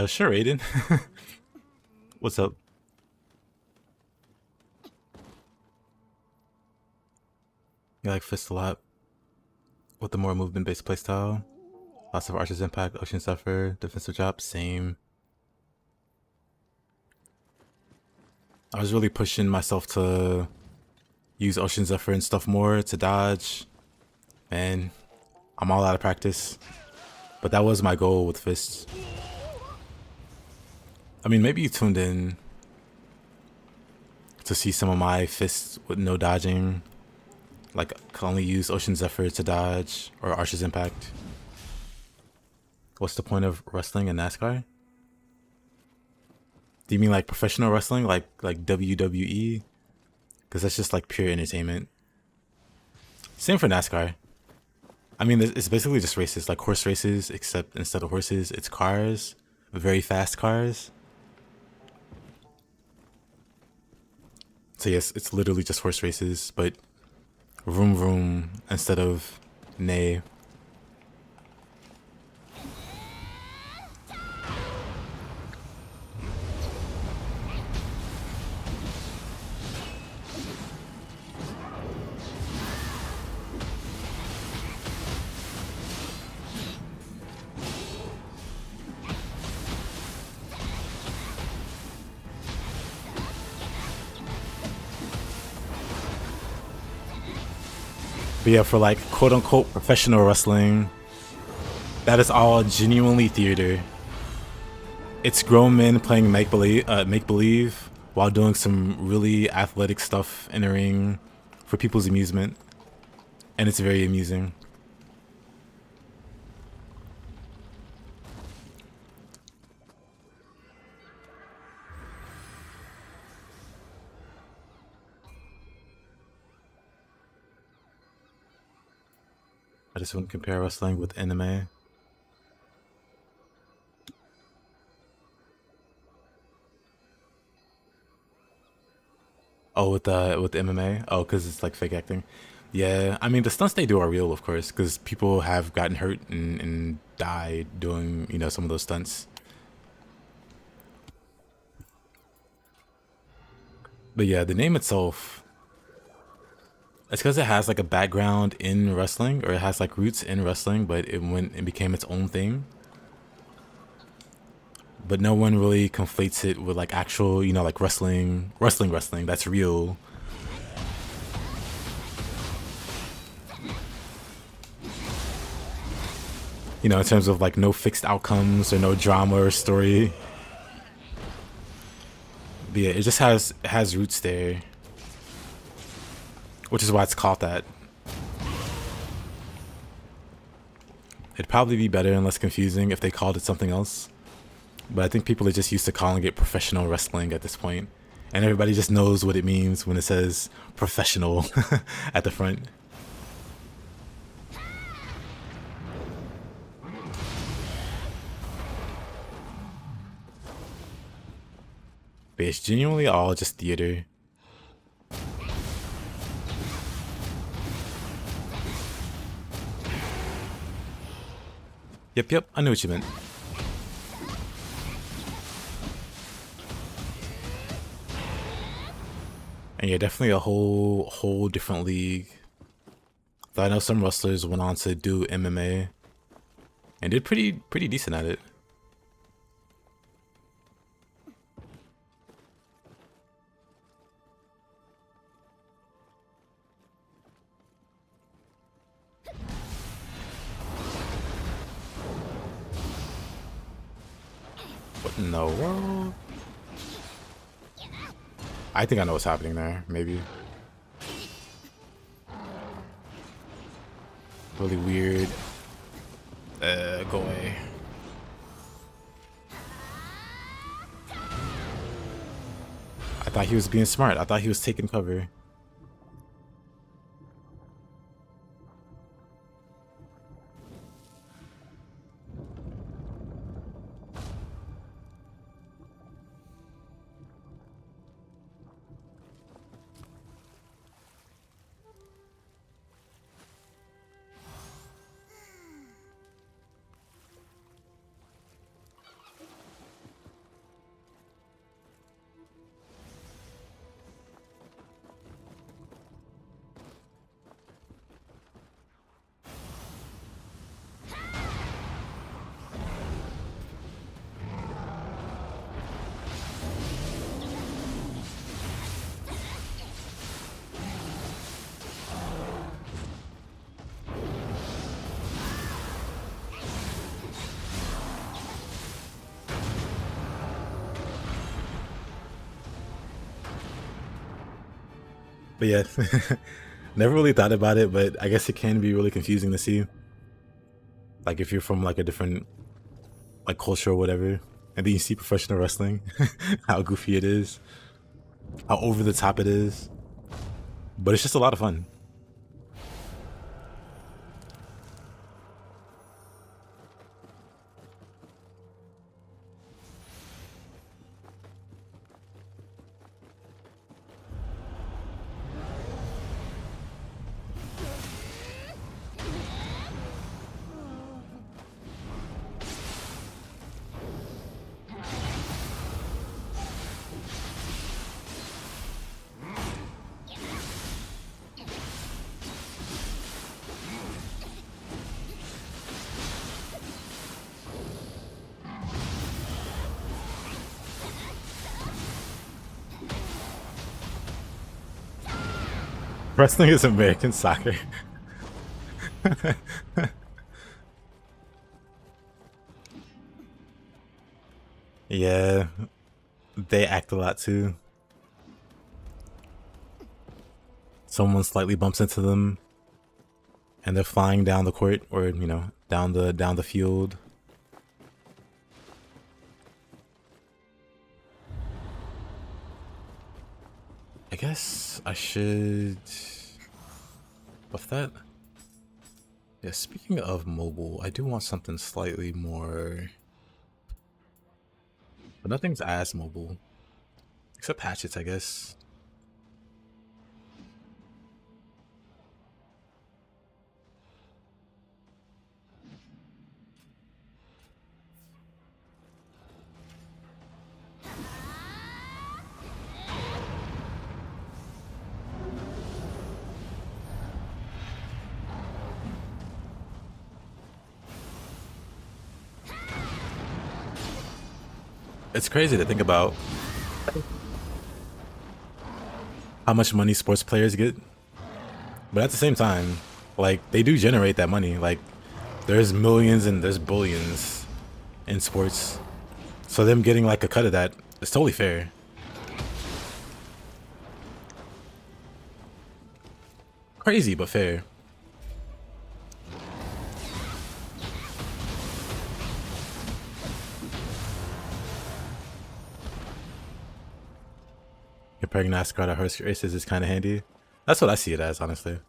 Sure, Aiden. What's up? You like fist a lot with the more movement-based playstyle. Lots of Archer's Impact, Ocean Suffer, defensive drop, same. I was really pushing myself to use Ocean Zephyr and stuff more to dodge. And I'm all out of practice. But that was my goal with fists. I mean, maybe you tuned in to see some of my fists with no dodging. Like, can only use Ocean Zephyr to dodge, or Archer's Impact. What's the point of wrestling in NASCAR? Do you mean like professional wrestling, like WWE? Because that's just like pure entertainment. Same for NASCAR. I mean, it's basically just races, like horse races, except instead of horses, it's cars, very fast cars. So yes, it's literally just horse races, but vroom vroom instead of neigh. But yeah, for like quote unquote professional wrestling, that is all genuinely theater. It's grown men playing make believe while doing some really athletic stuff in the ring for people's amusement, and it's very amusing. I just wouldn't compare wrestling with anime. Oh, with MMA? Oh, because it's like fake acting. Yeah, I mean the stunts they do are real, of course, because people have gotten hurt and died doing some of those stunts. But yeah, the name itself, it's because it has like a background in wrestling, or it has like roots in wrestling, but it went and became its own thing. But no one really conflates it with like actual, like wrestling. That's real. In terms of like no fixed outcomes or no drama or story. But yeah, it just has roots there, which is why it's called that. It'd probably be better and less confusing if they called it something else. But I think people are just used to calling it professional wrestling at this point. And everybody just knows what it means when it says professional at the front. But it's genuinely all just theater. Yep, I knew what you meant. And yeah, definitely a whole different league. Though I know some wrestlers went on to do MMA and did pretty decent at it. What in the world? I think I know what's happening there, maybe. Really weird. Go away. I thought he was being smart. I thought he was taking cover. But yeah, never really thought about it, but I guess it can be really confusing to see. Like if you're from like a different like culture or whatever, and then you see professional wrestling, how goofy it is, how over the top it is. But it's just a lot of fun. Wrestling is American soccer. Yeah, they act a lot too. Someone slightly bumps into them and they're flying down the court, or you know, down the field. I guess I should buff that. Yeah, speaking of mobile, I do want something slightly more, but nothing's as mobile except hatchets, I guess. It's crazy to think about how much money sports players get, but at the same time, like, they do generate that money. Like, there's millions and there's billions in sports, so them getting like a cut of that is totally fair. Crazy, but fair. Comparing NASCAR to horse races is kind of handy. That's what I see it as, honestly.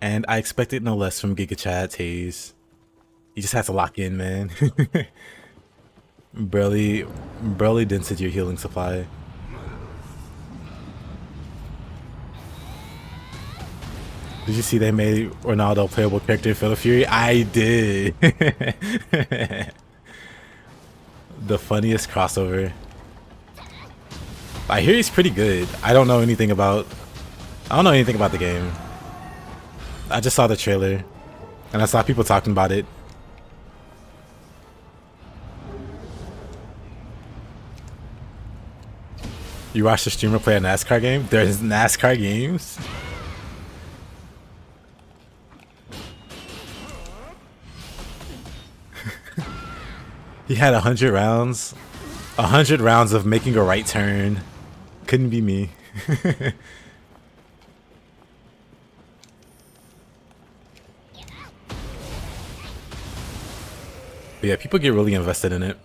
And I expected no less from Giga Chad Taze. You just have to lock in, man. barely dented your healing supply. Did you see they made Ronaldo a playable character in Fatal Fury? I did. The funniest crossover. I hear he's pretty good. I don't know anything about the game. I just saw the trailer and I saw people talking about it. You watched the streamer play a NASCAR game? There's NASCAR games? He had 100 rounds. 100 rounds of making a right turn. Couldn't be me. But yeah, people get really invested in it.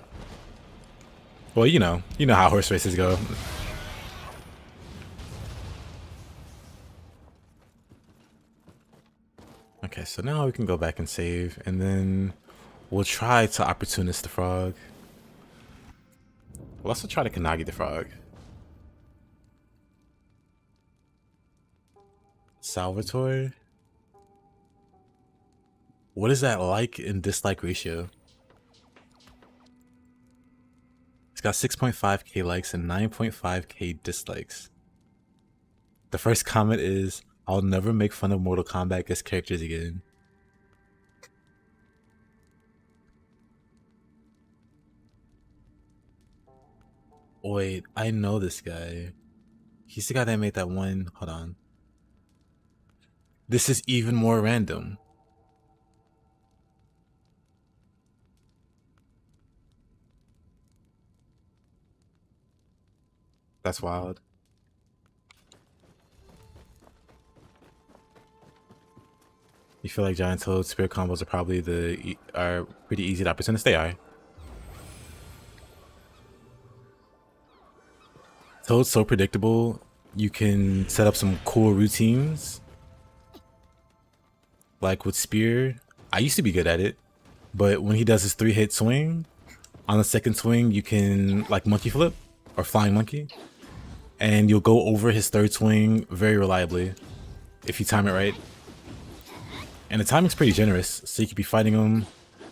Well, you know how horse races go. Okay, so now we can go back and save, and then we'll try to opportunist the frog. We'll also try to Kanagi the frog. Salvatore? What is that like and dislike ratio? It's got 6.5k likes and 9.5k dislikes. The first comment is, I'll never make fun of Mortal Kombat guest characters again. Wait, I know this guy. He's the guy that made that one. Hold on. This is even more random. That's wild. You feel like Giant Toad Spirit combos are probably are pretty easy to opportunist? They are. Toad's so predictable. You can set up some cool routines. Like with Spear, I used to be good at it, but when he does his 3-hit swing, on the second swing you can like monkey flip or flying monkey, and you'll go over his third swing very reliably if you time it right. And the timing's pretty generous, so you could be fighting him,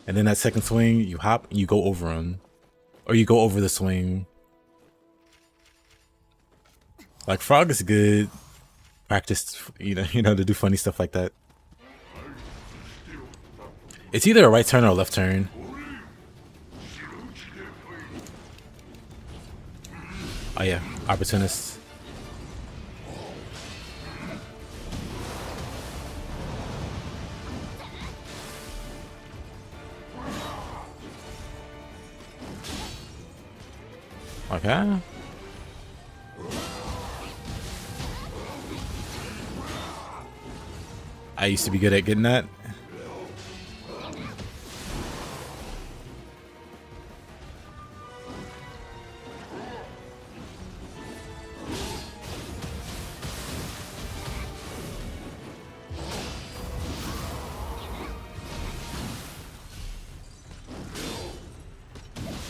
and then that second swing you hop and you go over him, or you go over the swing. Like, Frog is good practice, you know, to do funny stuff like that. It's either a right turn or a left turn. Oh yeah, opportunist. Okay. I used to be good at getting that.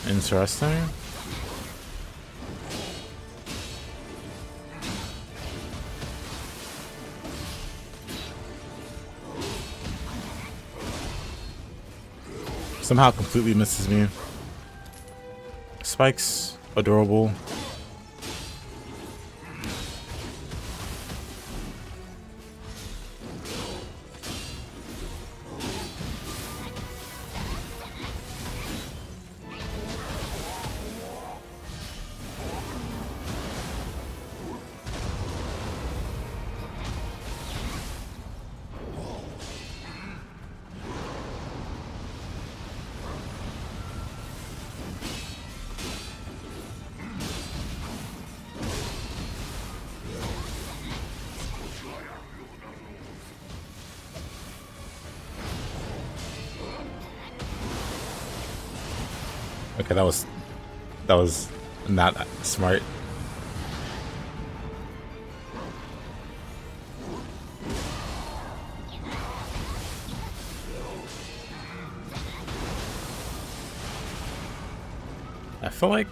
Interesting. Somehow completely misses me. Spikes, adorable. Okay, that was not smart. I feel like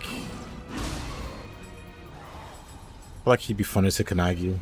he'd be funner to Kanagi.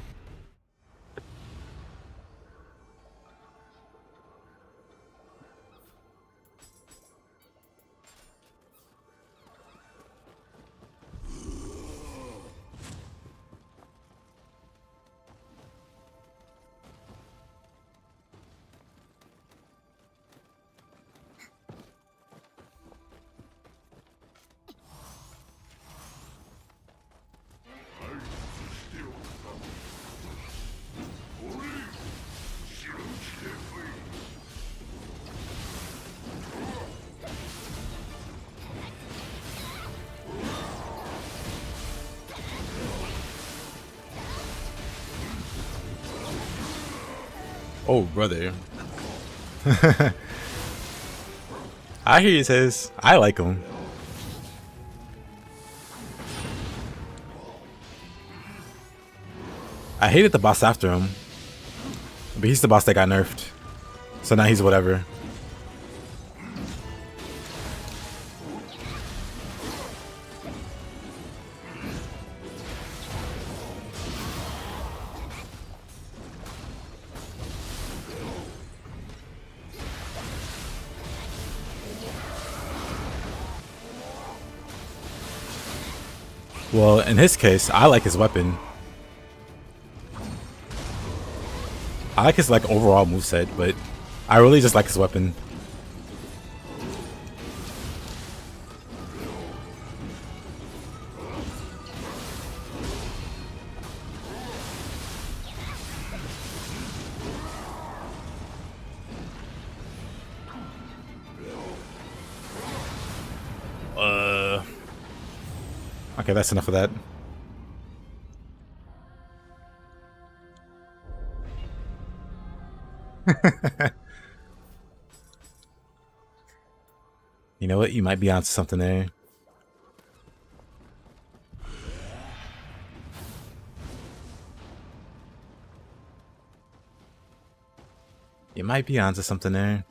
Oh, brother. I hear you says. I like him. I hated the boss after him. But he's the boss that got nerfed. So now he's whatever. Well, in his case, I like his weapon. I like his like overall moveset, but I really just like his weapon. Okay, that's enough of that. You know what? You might be onto something there. You might be onto something there.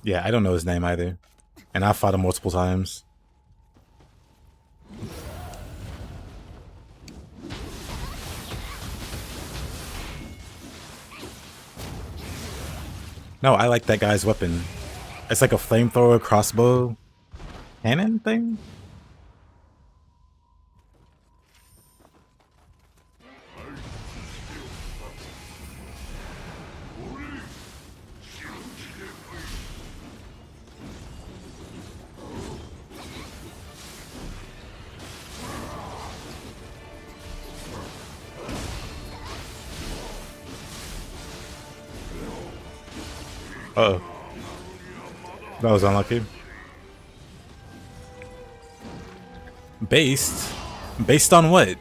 Yeah, I don't know his name either. And I've fought him multiple times. No, I like that guy's weapon. It's like a flamethrower crossbow cannon thing? Uh-oh. That was unlucky. Based? Based on what?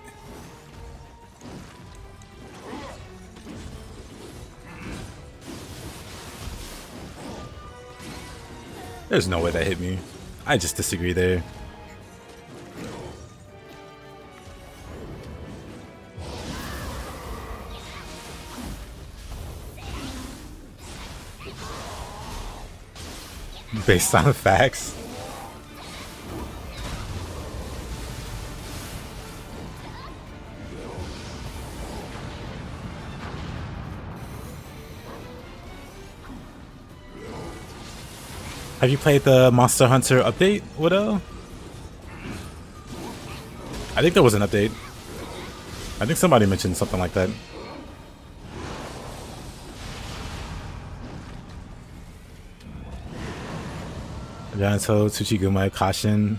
There's no way that hit me. I just disagree there. Based on facts. Have you played the Monster Hunter update, Widow? I think there was an update. I think somebody mentioned something like that. Yanato, Tsuchiguma, Kashin.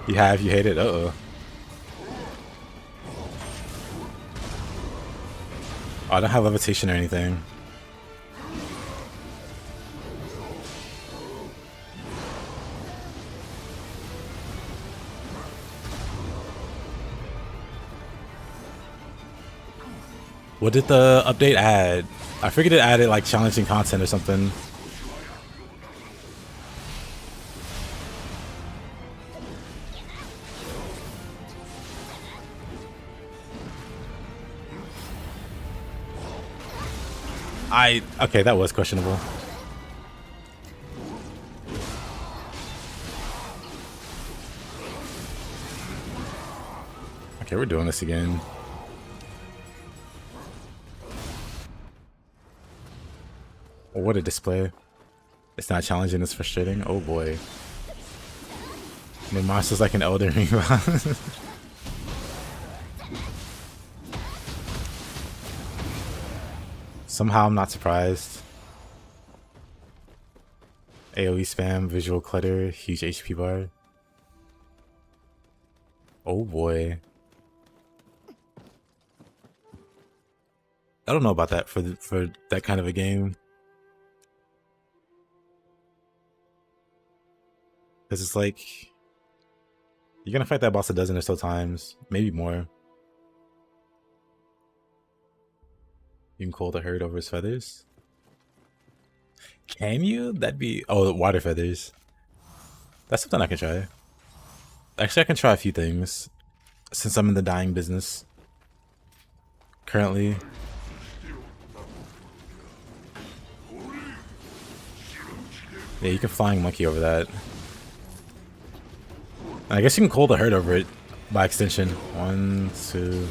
You have, you hate it? Uh-oh. Oh, I don't have levitation or anything. What did the update add? I figured it added like challenging content or something. Okay, that was questionable. Okay, we're doing this again. Oh, what a display. It's not challenging, it's frustrating. Oh boy. The monster's like an Elden Ring. Somehow I'm not surprised. AoE spam, visual clutter, huge HP bar. Oh boy. I don't know about that for that kind of a game. Because it's like, you're gonna fight that boss a dozen or so times, maybe more. You can call the herd over his feathers. Can you? That'd be... Oh, water feathers. That's something I can try. Actually, I can try a few things. Since I'm in the dying business. Currently. Yeah, you can flying monkey over that. And I guess you can call the herd over it. By extension. 1, 2...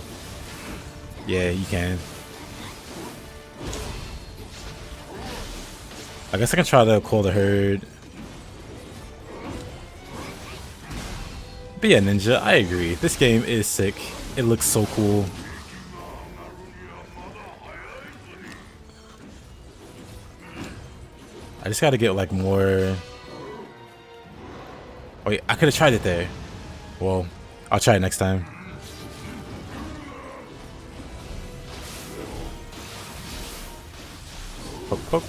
Yeah, you can. I guess I can try to call the herd. But yeah, Ninja, I agree. This game is sick. It looks so cool. I just gotta get like more... Wait, I could have tried it there. Well, I'll try it next time. Poke, poke.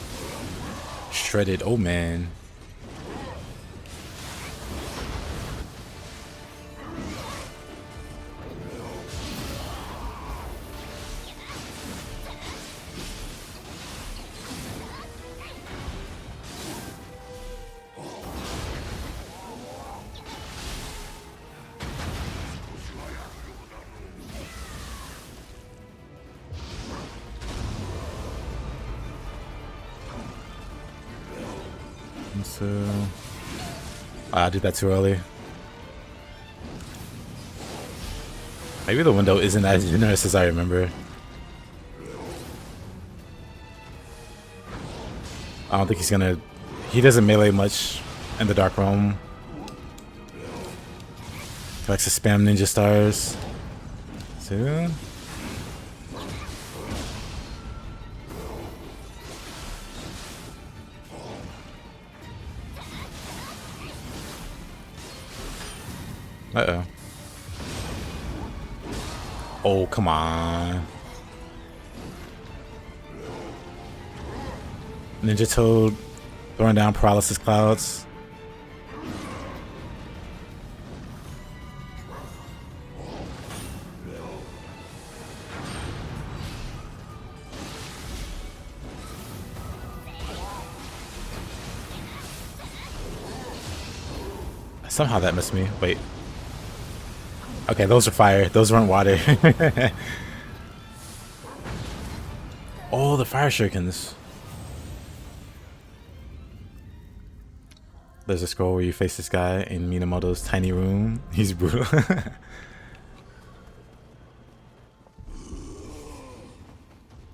Shredded, oh man. So I did that too early. Maybe the window isn't as generous as I remember. I don't think he's gonna... He doesn't melee much in the Dark Realm. He likes to spam ninja stars. 2. Uh-oh. Oh, come on. Ninja Toad throwing down paralysis clouds. Somehow that missed me. Wait. Okay, those are fire. Those weren't water. Oh, the fire shurikens. There's a scroll where you face this guy in Minamoto's tiny room. He's brutal.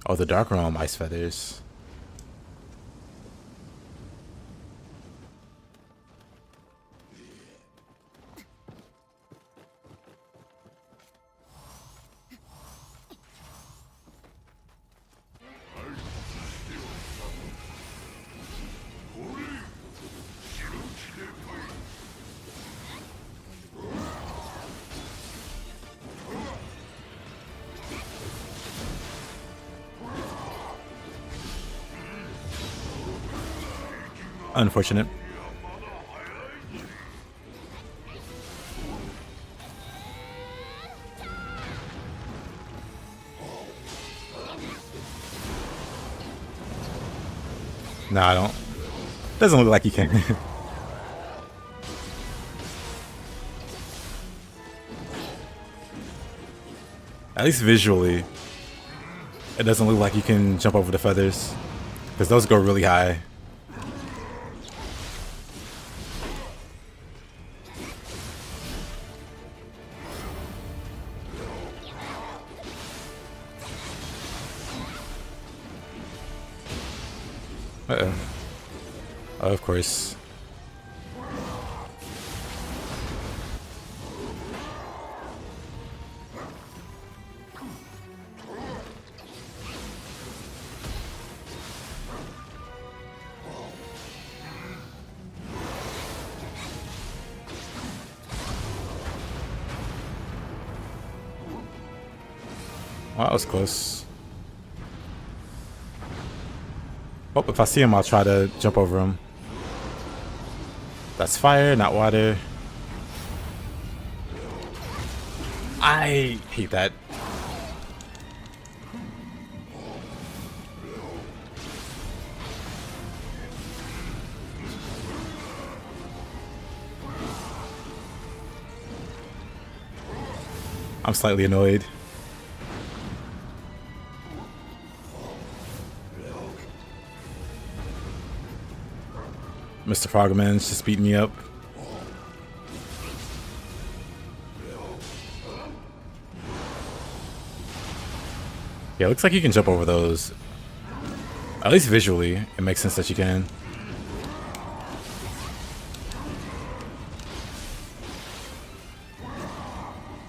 Oh, the Dark Realm ice feathers. Unfortunate. No, I don't. Doesn't look like you can. At least visually, it doesn't look like you can jump over the feathers, because those go really high. Uh-oh. Oh, of course. Well, that was close. Oh, if I see him, I'll try to jump over him. That's fire, not water. I hate that. I'm slightly annoyed. Mr. Frogman's just beating me up. Yeah, it looks like you can jump over those. At least visually, it makes sense that you can.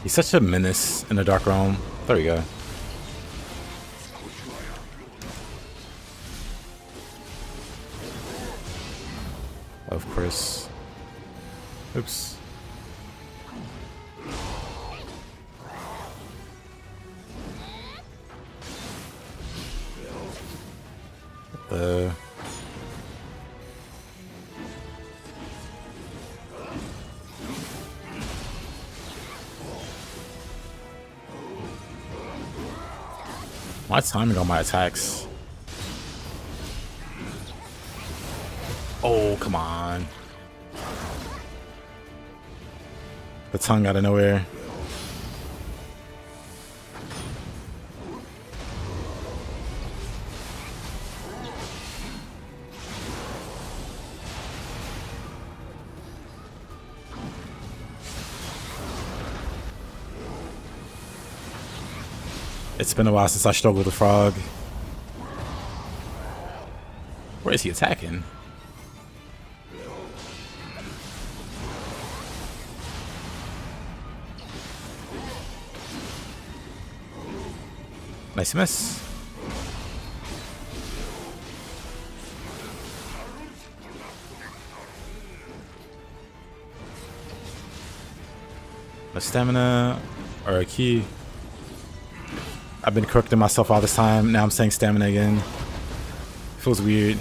He's such a menace in the Dark Realm. There we go. Of course. Oops. The my timing on my attacks. Oh, come on. The tongue out of nowhere. It's been a while since I struggled with the frog. Where is he attacking? Nice miss. A stamina or a key. I've been correcting myself all this time. Now I'm saying stamina again. Feels weird.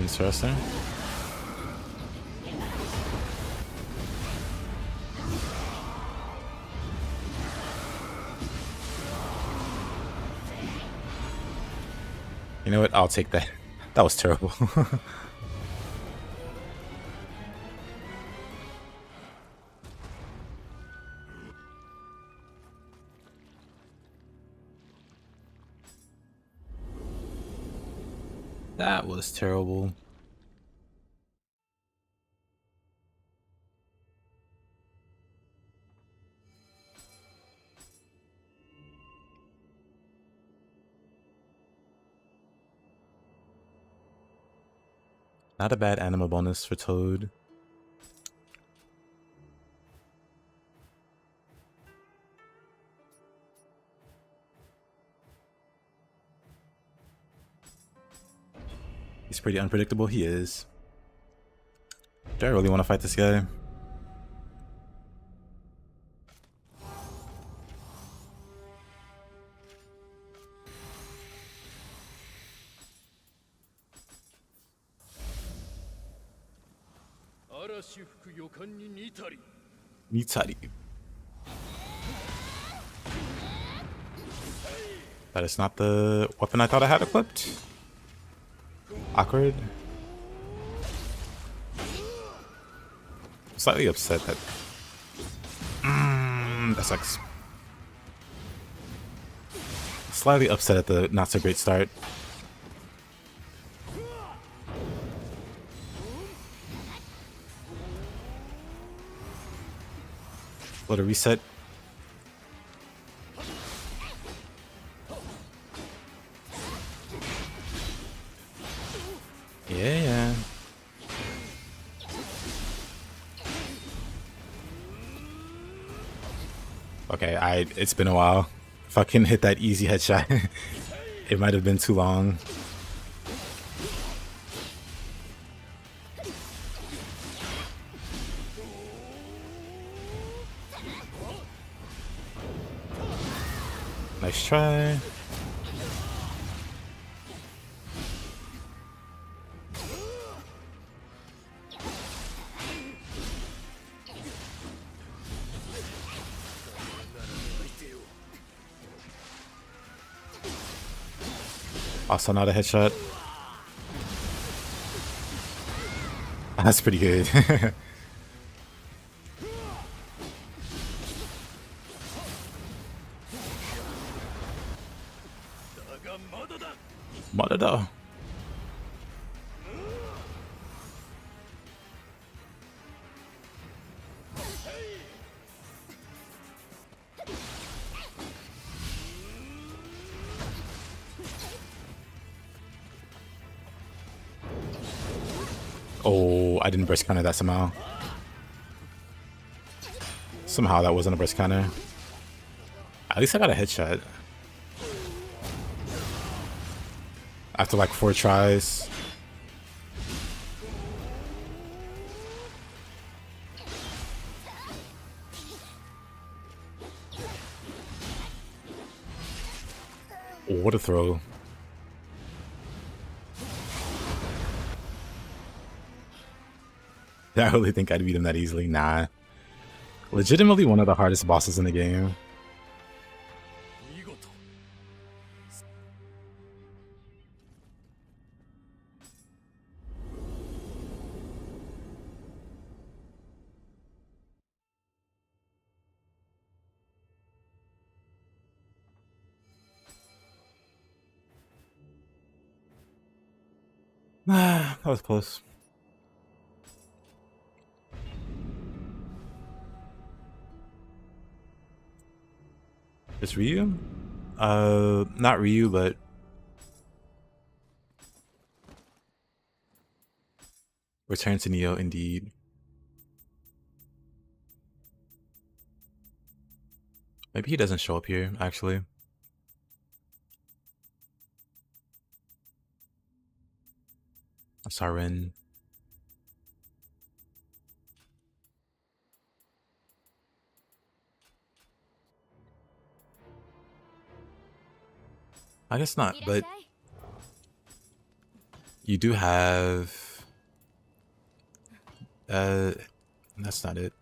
Interesting. You know what? I'll take that. That was terrible. That was terrible. Not a bad anima bonus for Toad. He's pretty unpredictable. He is. Do I really want to fight this guy? Nitari. That is not the weapon I thought I had equipped. Awkward. Slightly upset that. That sucks. Slightly upset at the not so great start. Little reset. Yeah. Okay, it's been a while. If I can hit that easy headshot, it might have been too long. Nice try. Also not a headshot. That's pretty good. Madada. Oh, I didn't burst counter that somehow. Somehow that wasn't a burst counter. At least I got a headshot. After like 4 tries. Oh, what a throw. Did I really think I'd beat him that easily? Nah. Legitimately one of the hardest bosses in the game. That was close. Is Ryu? Not Ryu, but Return to Nioh, indeed. Maybe he doesn't show up here, actually. Saren. I guess not, but You do have... that's not it.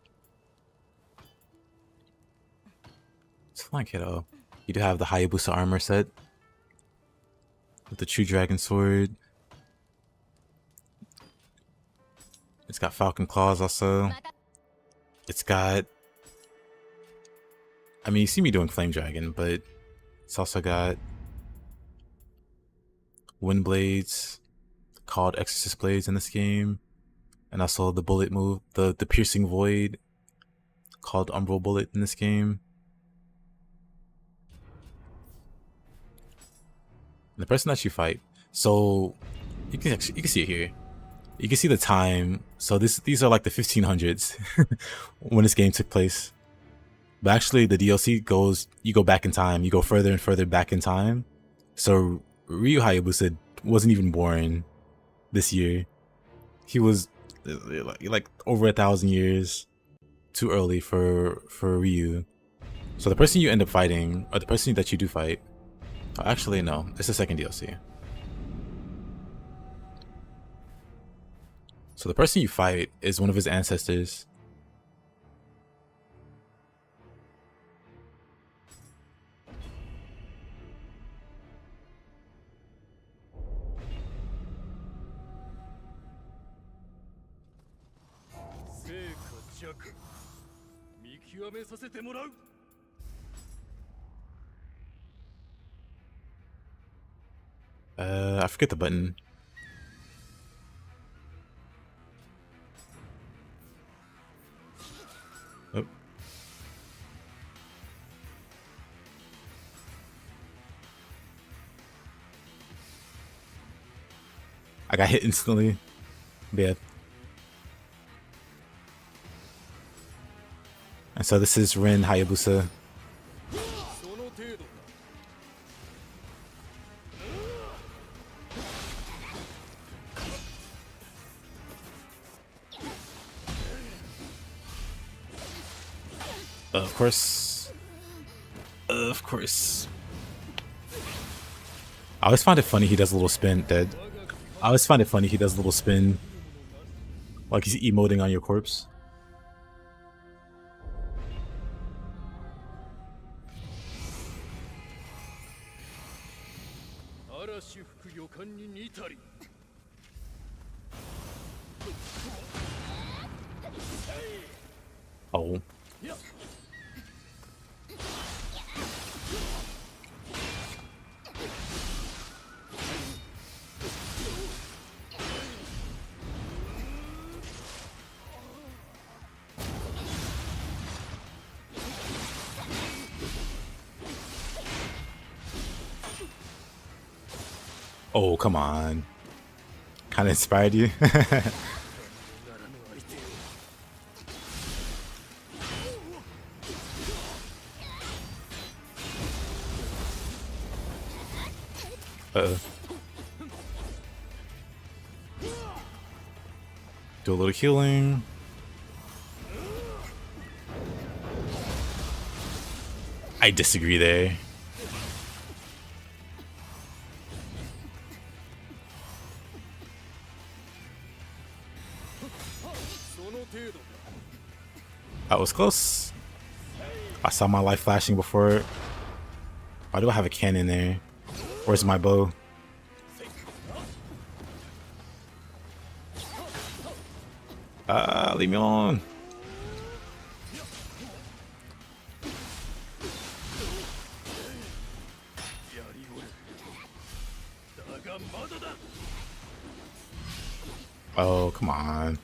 It's flying kiddo. You do have the Hayabusa armor set. With the True Dragon Sword. It's got Falcon Claws also. It's got... I mean, you see me doing Flame Dragon, but it's also got Wind Blades, called Exorcist Blades in this game, and also the bullet move, the Piercing Void, called Umbral Bullet in this game. And the person that you fight, so you can see it here. You can see the time. So these are like the 1500s when this game took place. But actually, the DLC goes, you go back in time. You go further and further back in time. So Ryu Hayabusa wasn't even born this year. He was like over 1,000 years too early for Ryu. So the person you end up fighting, or the person that you do fight, actually no, it's the second DLC. So the person you fight is one of his ancestors. I forget the button. Oh. I got hit instantly. Bad. And so this is Rin Hayabusa. Of course. Of course. I always find it funny he does a little spin, Dead. I always find it funny he does a little spin. Like he's emoting on your corpse. Oh. Oh, come on. Kind of inspired you? Uh-oh. Do a little healing. I disagree there. That was close. I saw my life flashing before. Why do I have a cannon there? Where's my bow? Leave me alone. Oh, come on.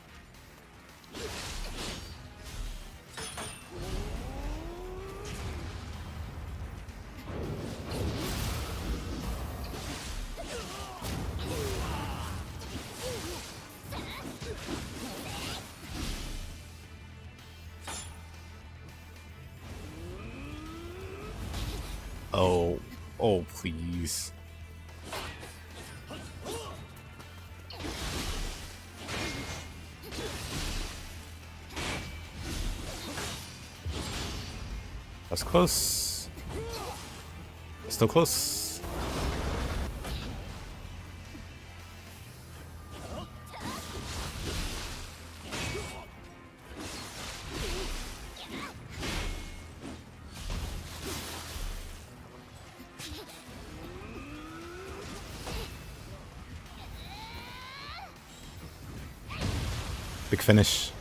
Oh, oh, please. That's close. Still close. Epic finish.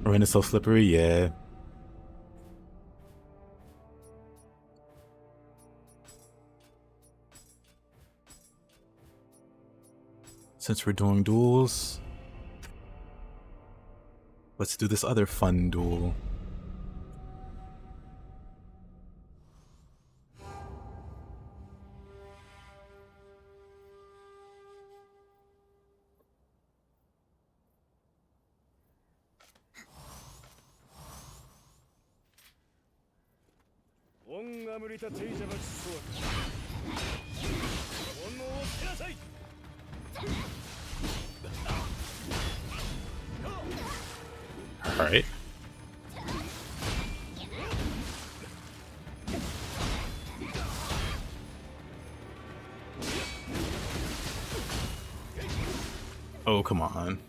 Rain is so slippery, yeah. Since we're doing duels, let's do this other fun duel. Alright. Oh, come on.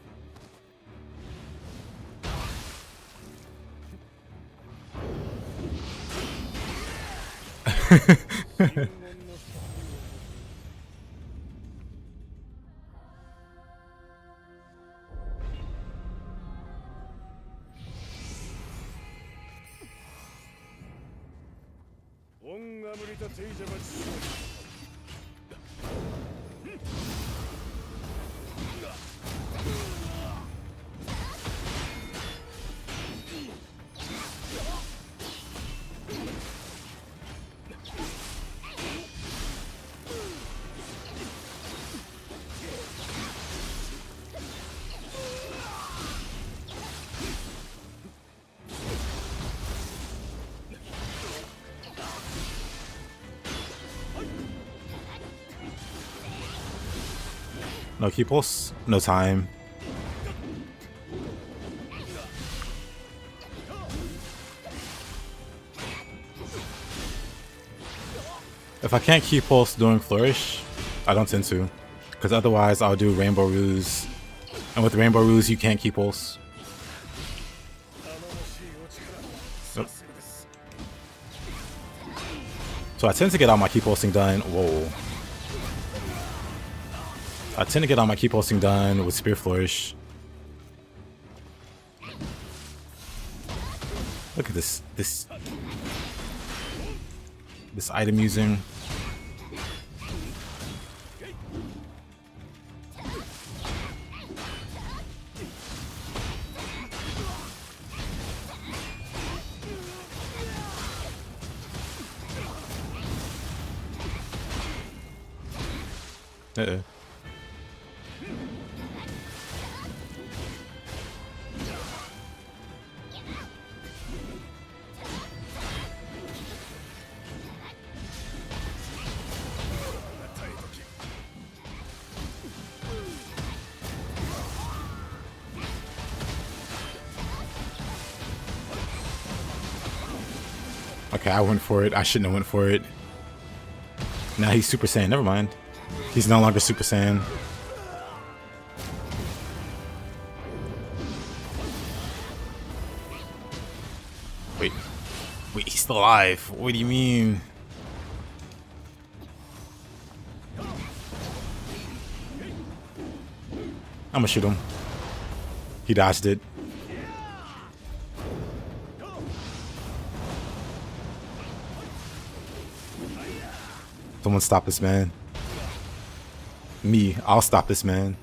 No key pulse, no time. If I can't key pulse during flourish, I don't tend to, because otherwise I'll do rainbow ruse, and with rainbow ruse you can't key pulse. Nope. So I tend to get all my key pulsing done. Whoa. I tend to get all my key pulsing done with Spear Flourish. Look at this item using. Okay, I went for it. I shouldn't have went for it. Now he's Super Saiyan. Never mind. He's no longer Super Saiyan. Wait, he's still alive. What do you mean? I'm gonna shoot him. He dodged it. Someone stop this man. Me, I'll stop this man.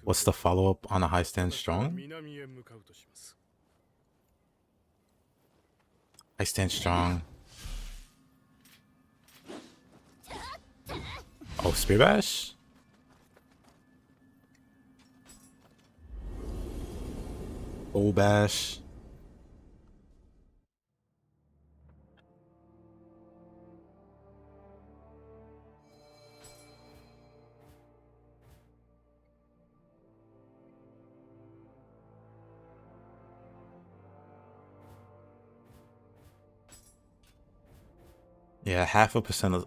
What's the follow-up on a high stand strong? I stand strong. Oh, Spear Bash? Bull Bash. Yeah, half a percentage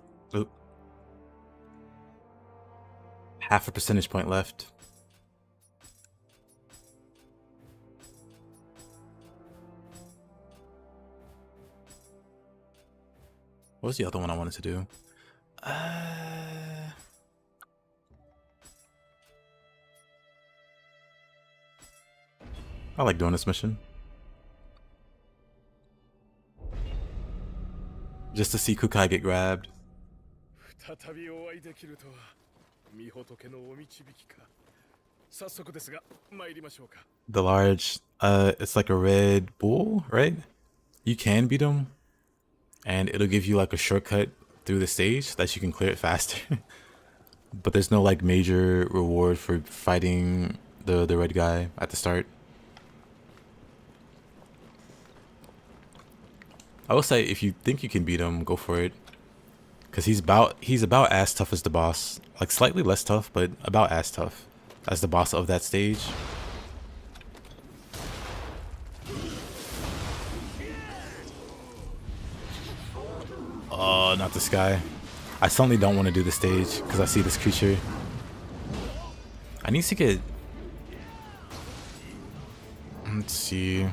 point left. What was the other one I wanted to do? I like doing this mission. Just to see Kukai get grabbed. 再びお会いできるとは御仏のお導きか。早速ですが参りましょうか。 The large, it's like a red bull, right? You can beat him, and it'll give you like a shortcut through the stage that you can clear it faster. But there's no like major reward for fighting the red guy at the start. I will say if you think you can beat him, go for it. Cause he's about as tough as the boss. Like slightly less tough, but about as tough as the boss of that stage. Oh, not this guy. I suddenly don't want to do the stage because I see this creature. I need to get... Let's see.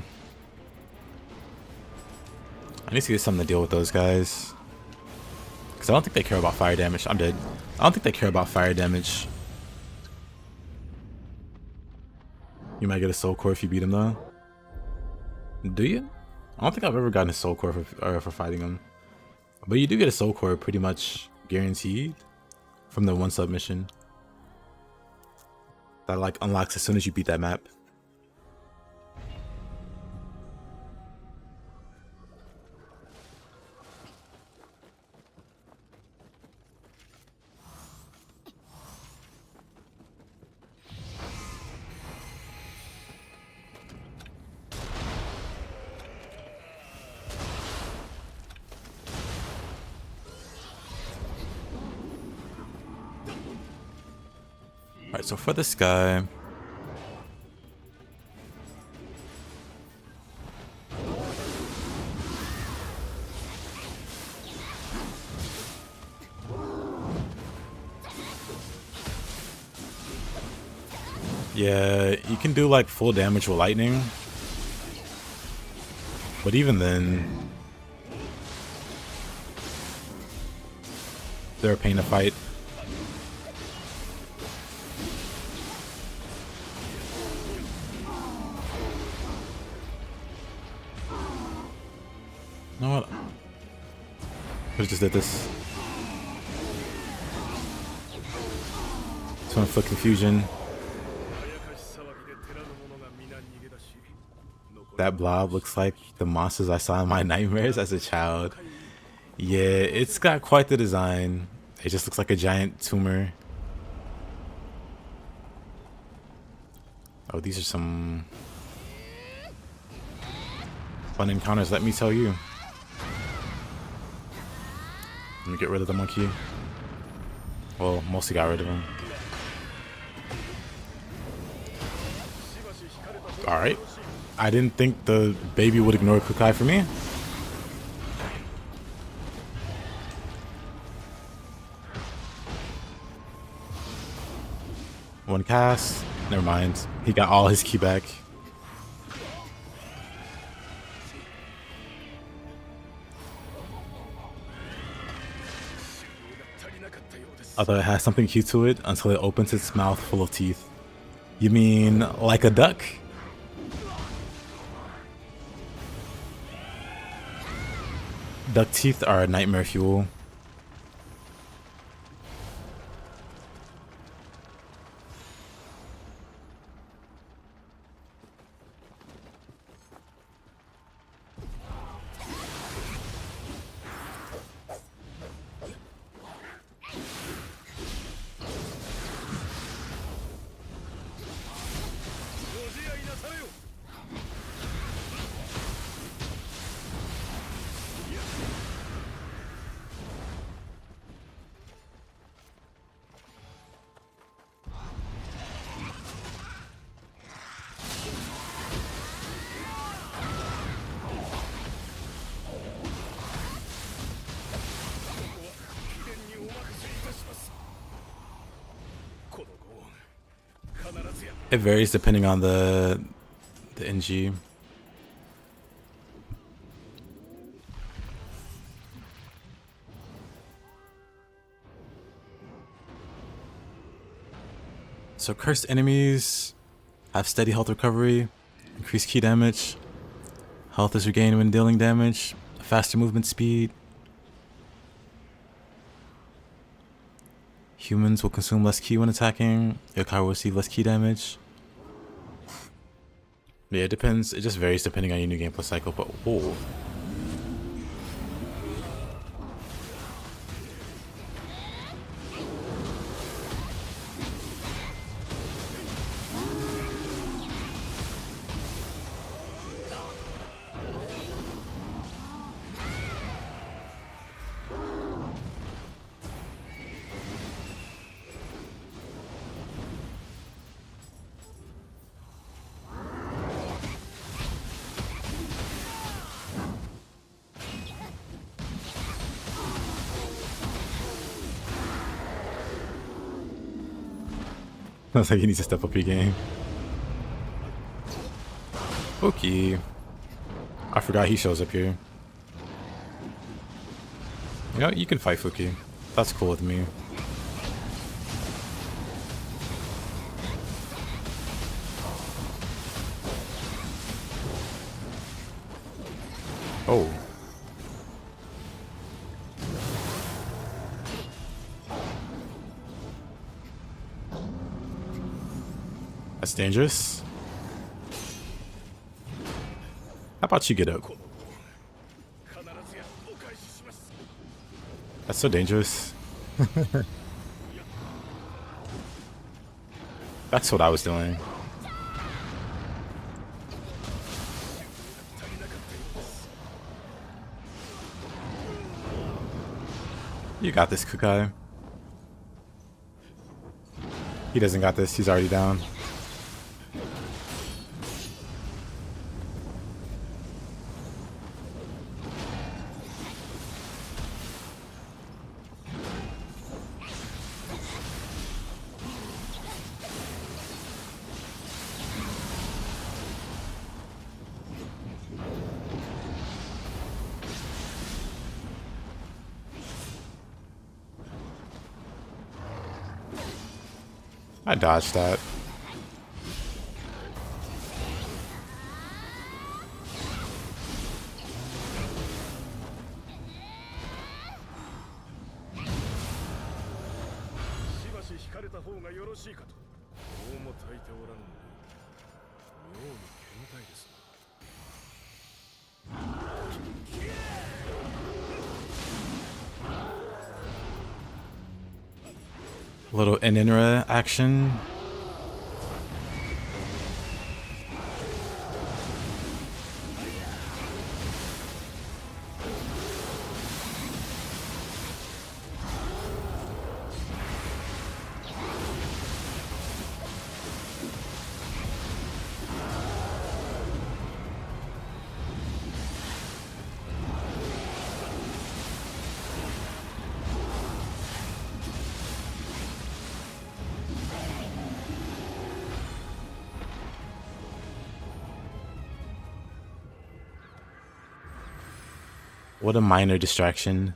I need to get something to deal with those guys. Because I don't think they care about fire damage. I'm dead. I don't think they care about fire damage. You might get a soul core if you beat him though. Do you? I don't think I've ever gotten a soul core for fighting him. But you do get a soul core pretty much guaranteed from the one submission. That like unlocks as soon as you beat that map. Alright, so for this guy, yeah, you can do like full damage with lightning, but even then, they're a pain to fight. You know what? I just did this. Just want to flip confusion. That blob looks like the monsters I saw in my nightmares as a child. Yeah, it's got quite the design. It just looks like a giant tumor. Oh, these are some fun encounters, let me tell you. Let me get rid of the monkey. Well, mostly got rid of him. Alright. I didn't think the baby would ignore Kukai for me. One cast. Never mind. He got all his ki back. Although it has something cute to it until it opens its mouth full of teeth. You mean like a duck? Duck teeth are nightmare fuel. It varies depending on the NG. So cursed enemies have steady health recovery, increased key damage, health is regained when dealing damage, faster movement speed. Humans will consume less ki when attacking. Yokai will receive less ki damage. Yeah, it depends. It just varies depending on your new gameplay cycle. But whoa. Looks like you need to step up your game. Okay. I forgot he shows up here. You know, you can fight Fuki. That's cool with me. Oh. That's dangerous. How about you get up? That's so dangerous. That's what I was doing. You got this, Kukai. He doesn't got this. He's already down. I dodged that. A little Ininra action. What a minor distraction.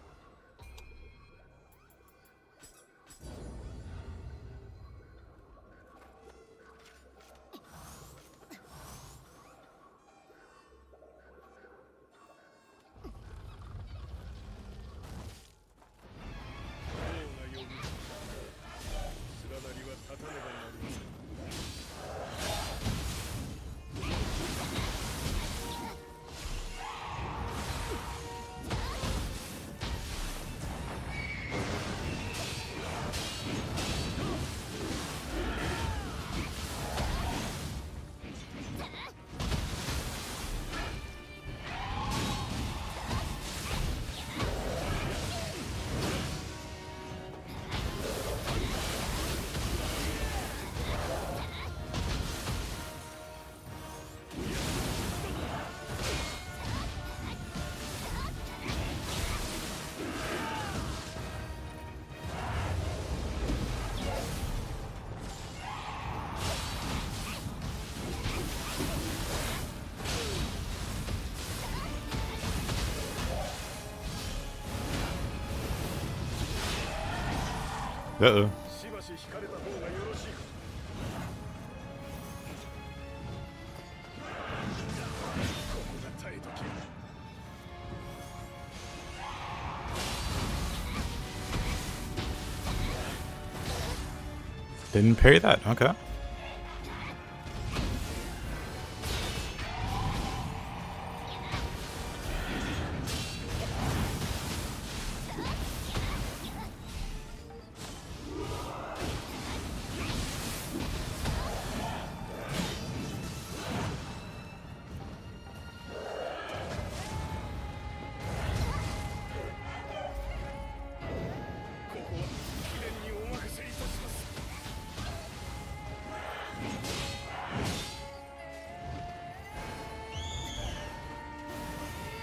Uh-oh. Didn't parry that. Okay.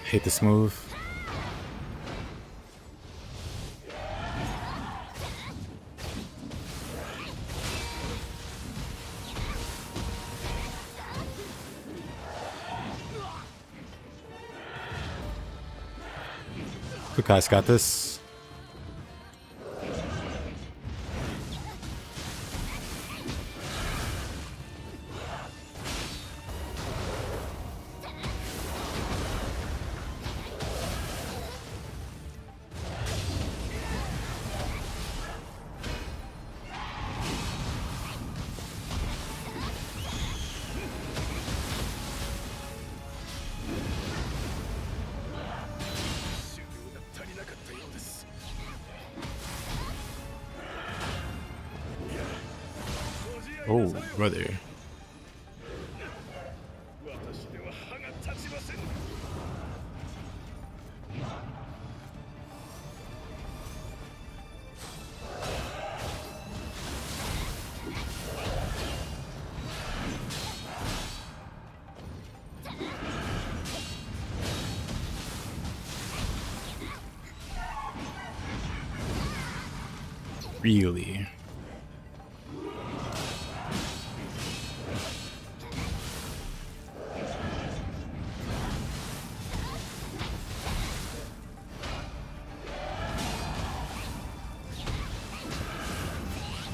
Hate this move. Kukai's got this. Oh, brother. Really?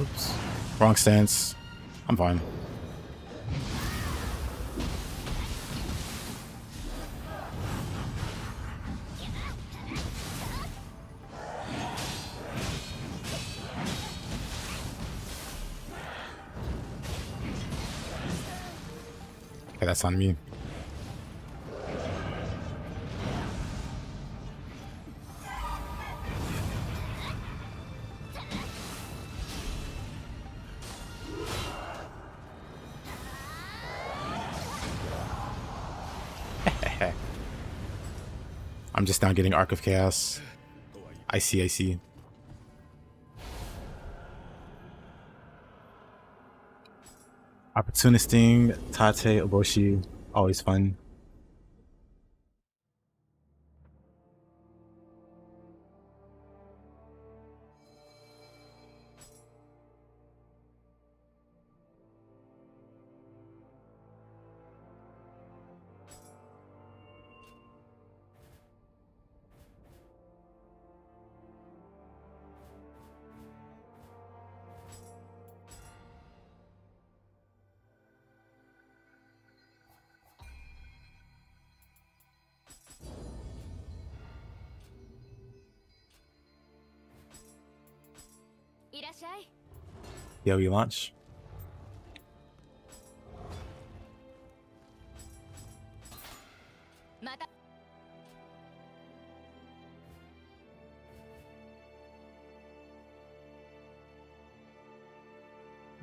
Oops. Wrong stance. I'm fine. Okay, that's on me. I'm just now getting Arc of Chaos. I see, I see. Opportunisting, Tate, Oboshi, always fun. Yeah, we launch.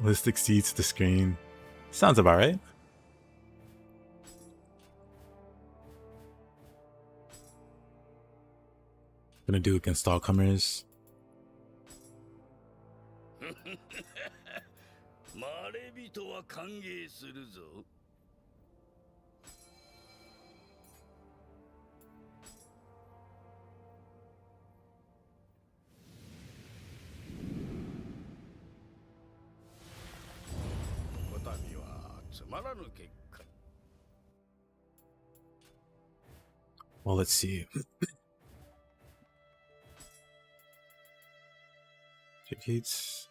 List exceeds the screen. Sounds about right. Gonna do against all comers. まれびとは歓迎するぞ。こたびはつまらぬ結果。Well, let's see. Gates.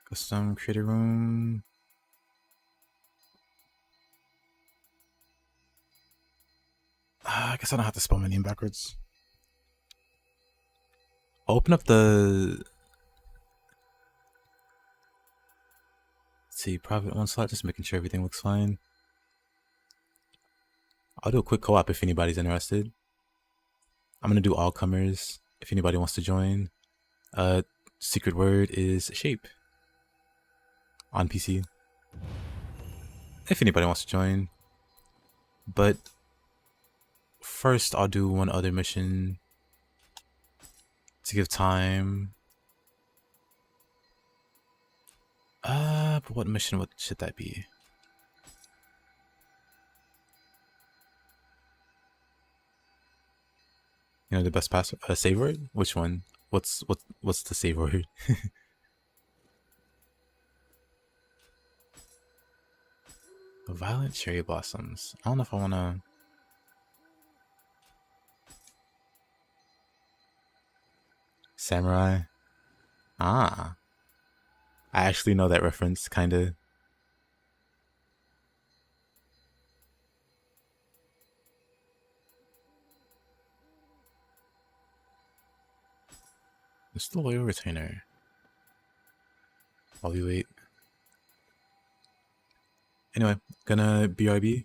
Custom creator room. I guess I don't have to spell my name backwards. I'll open up the. Let's see, private one slot, just making sure everything looks fine. I'll do a quick co-op if anybody's interested. I'm gonna do all comers if anybody wants to join. Secret word is shape on PC. If anybody wants to join. But first I'll do one other mission to give time. But what mission should that be? You know, the best save word? Which one? What's the save word? The violent cherry blossoms. I don't know if I wanna. Samurai. Ah. I actually know that reference, kinda. It's the loyal retainer. While we wait. Anyway, gonna BRB.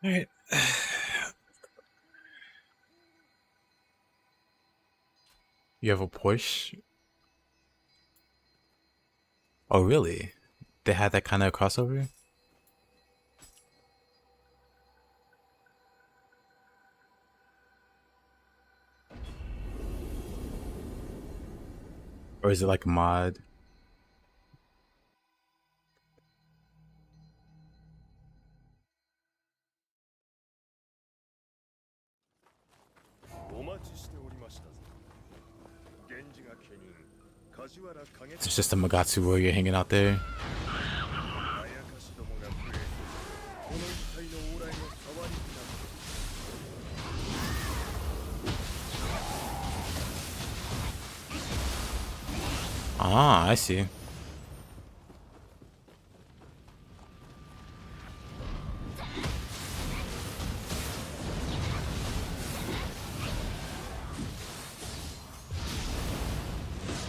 Alright. You have a Porsche? Oh, really? They had that kind of crossover? Or is it like a mod? It's just a Magatsu warrior hanging out there. Ah, I see.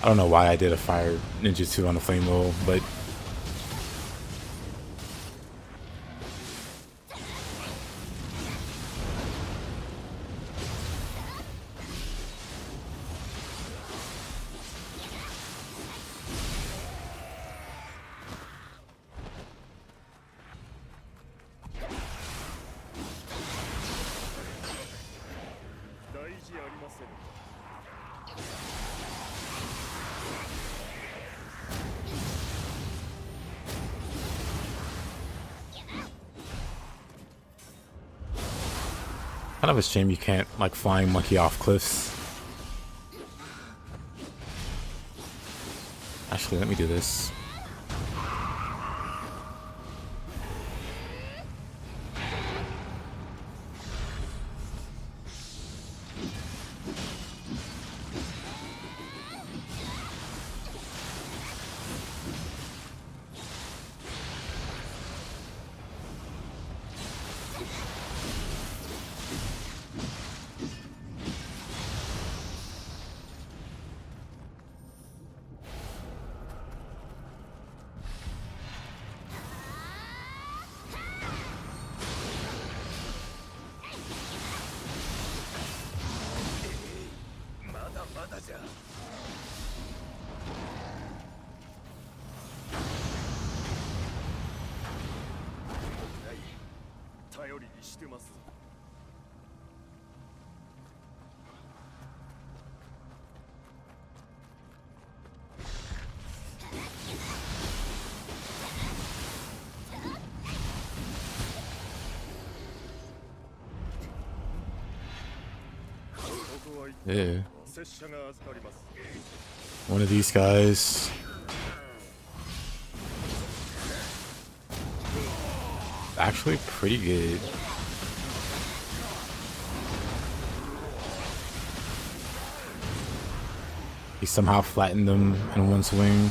I don't know why I did a fire ninjutsu on the flame roll, but kind of a shame you can't like flying monkey off cliffs. Actually, let me do this. してます。Yeah. 拙者が預かります。 One of these guys. Actually pretty good. He somehow flattened them in one swing.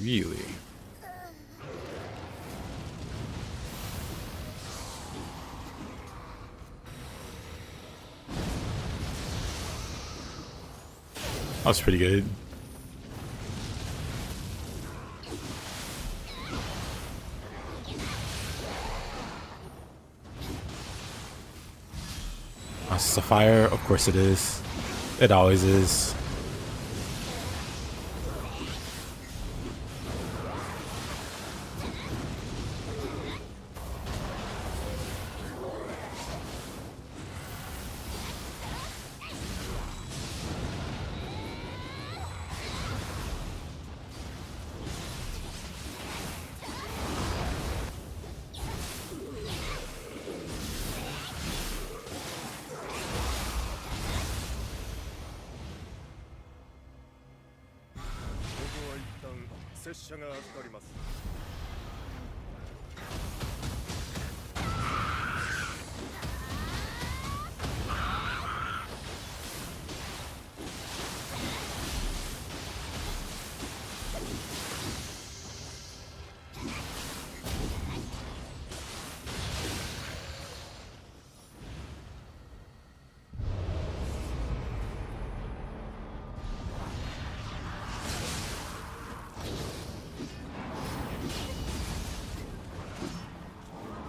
Really? That's pretty good. Sapphire, of course it is. It always is.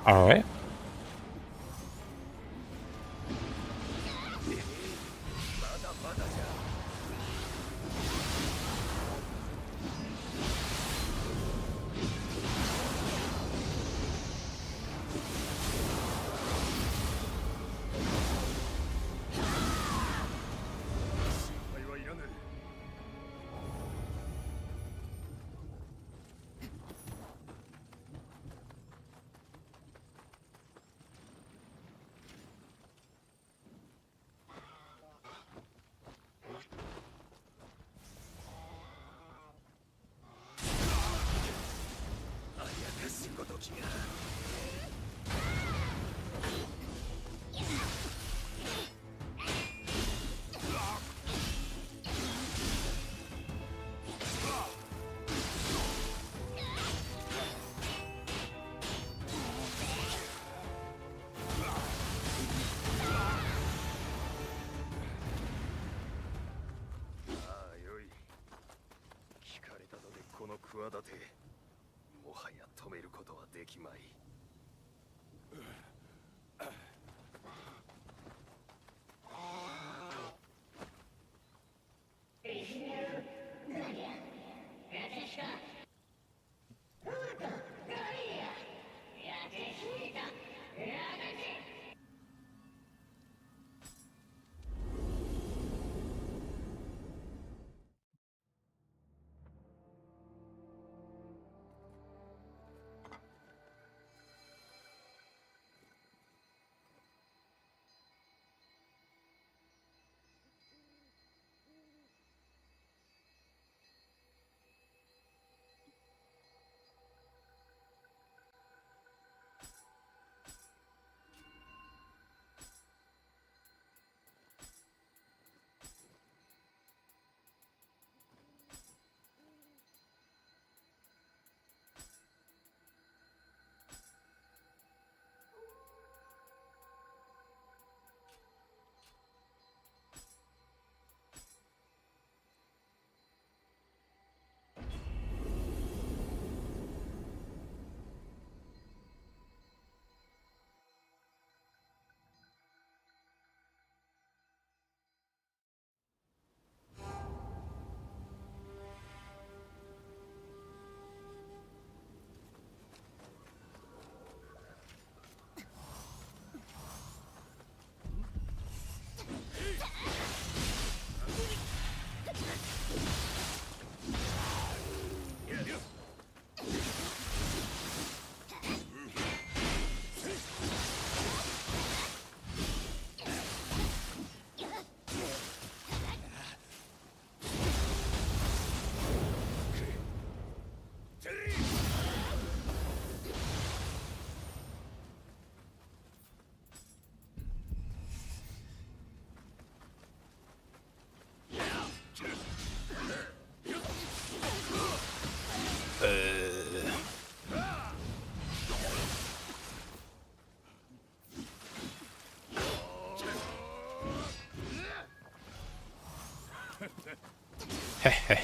All right. Heh.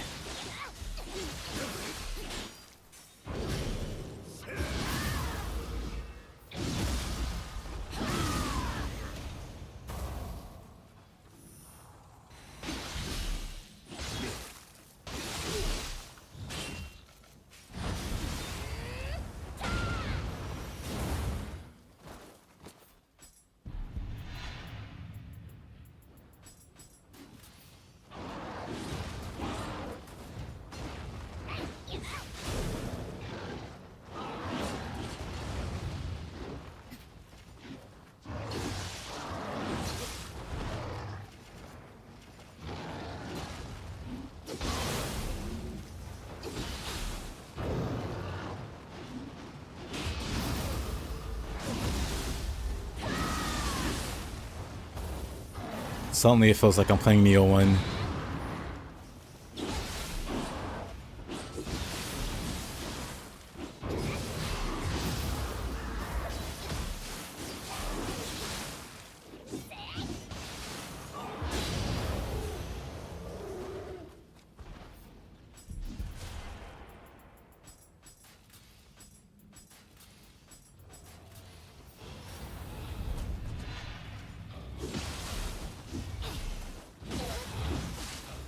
Suddenly it feels like I'm playing Nioh 1.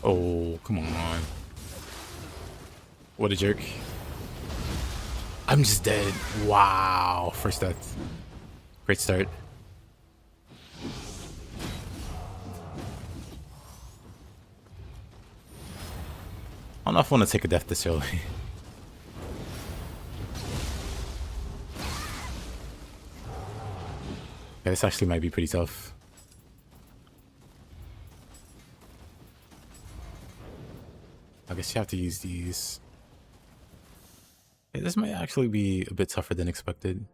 Oh, come on. What a jerk. I'm just dead. Wow. First death. Great start. I don't know if I want to take a death this early. Yeah, this actually might be pretty tough. I guess you have to use these. Yeah, this might actually be a bit tougher than expected.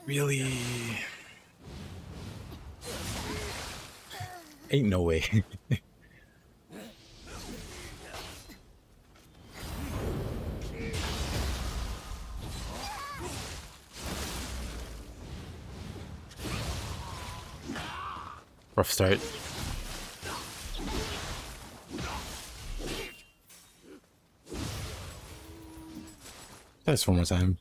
Really? Ain't no way. Rough start. That's one more time.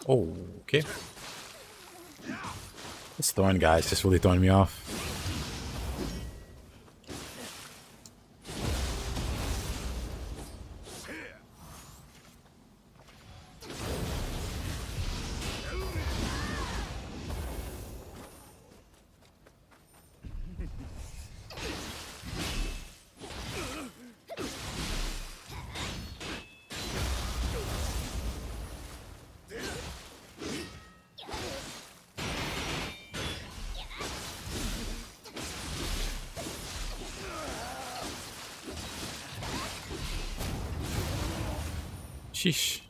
Oh, okay. This thorn guy's just really throwing me off. Sheesh.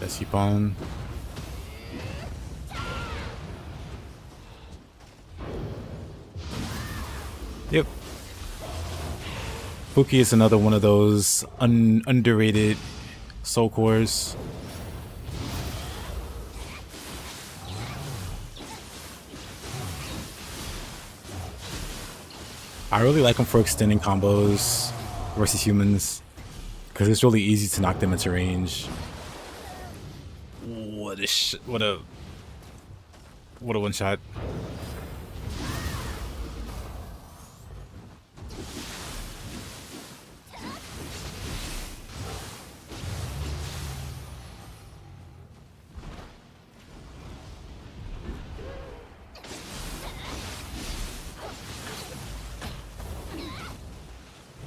Let's keep on. Yep. Fuki is another one of those underrated soul cores. I really like him for extending combos versus humans because it's really easy to knock them into range. What a one shot.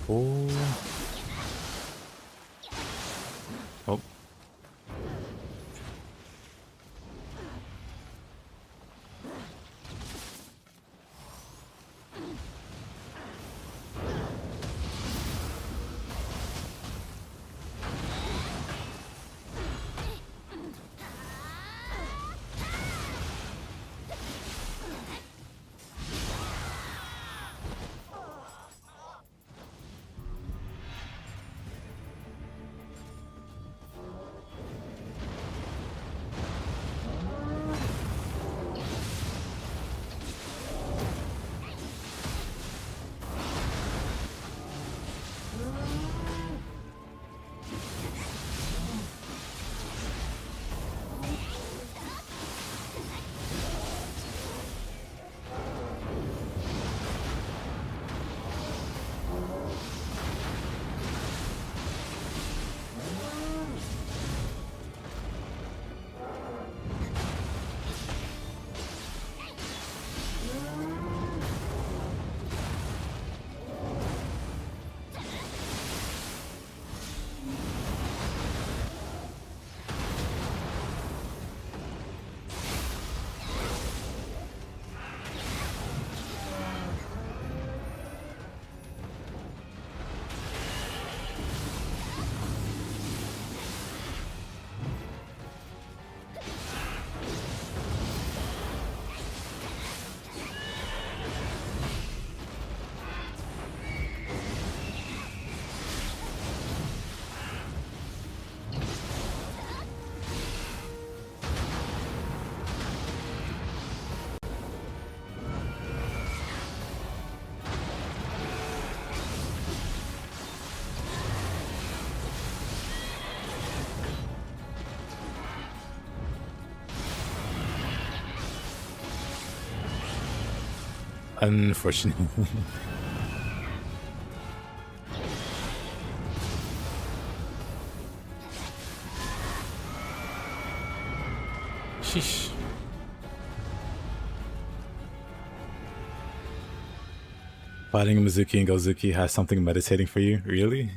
Oh. Oh. Unfortunately. Sheesh. Fighting Mizuki and Gozuki has something meditating for you? Really?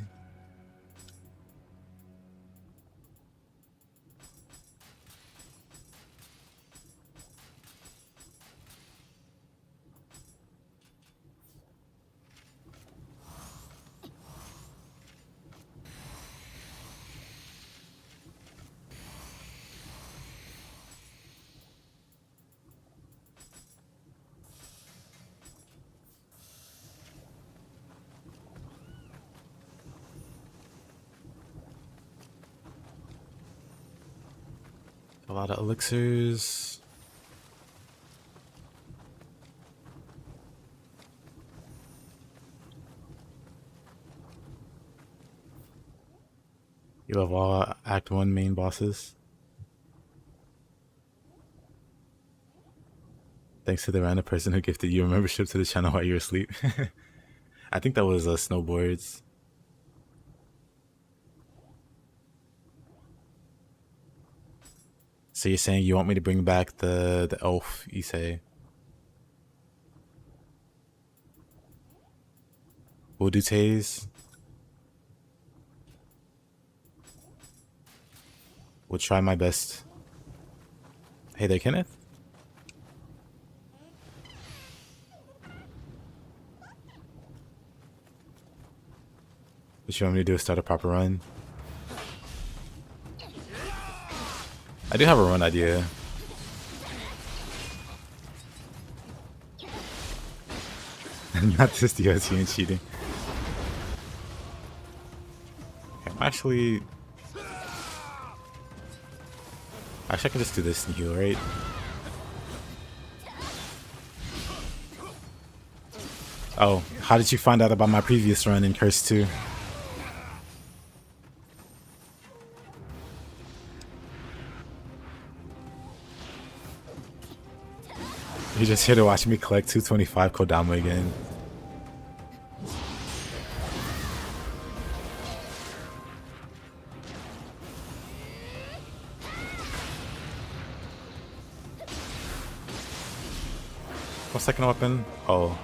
A lot of elixirs. You love all Act 1 main bosses. Thanks to the random person who gifted you a membership to the channel while you were asleep. I think that was Snowboards. So you're saying you want me to bring back the elf, you say? We'll do Taze. We'll try my best. Hey there, Kenneth. What you want me to do is start a proper run? I do have a run idea. Not this DLC and cheating. Okay, actually, I can just do this and heal, right? Oh, how did you find out about my previous run in Curse 2? You're just here to watch me collect 225 Kodama again. What second weapon? Oh.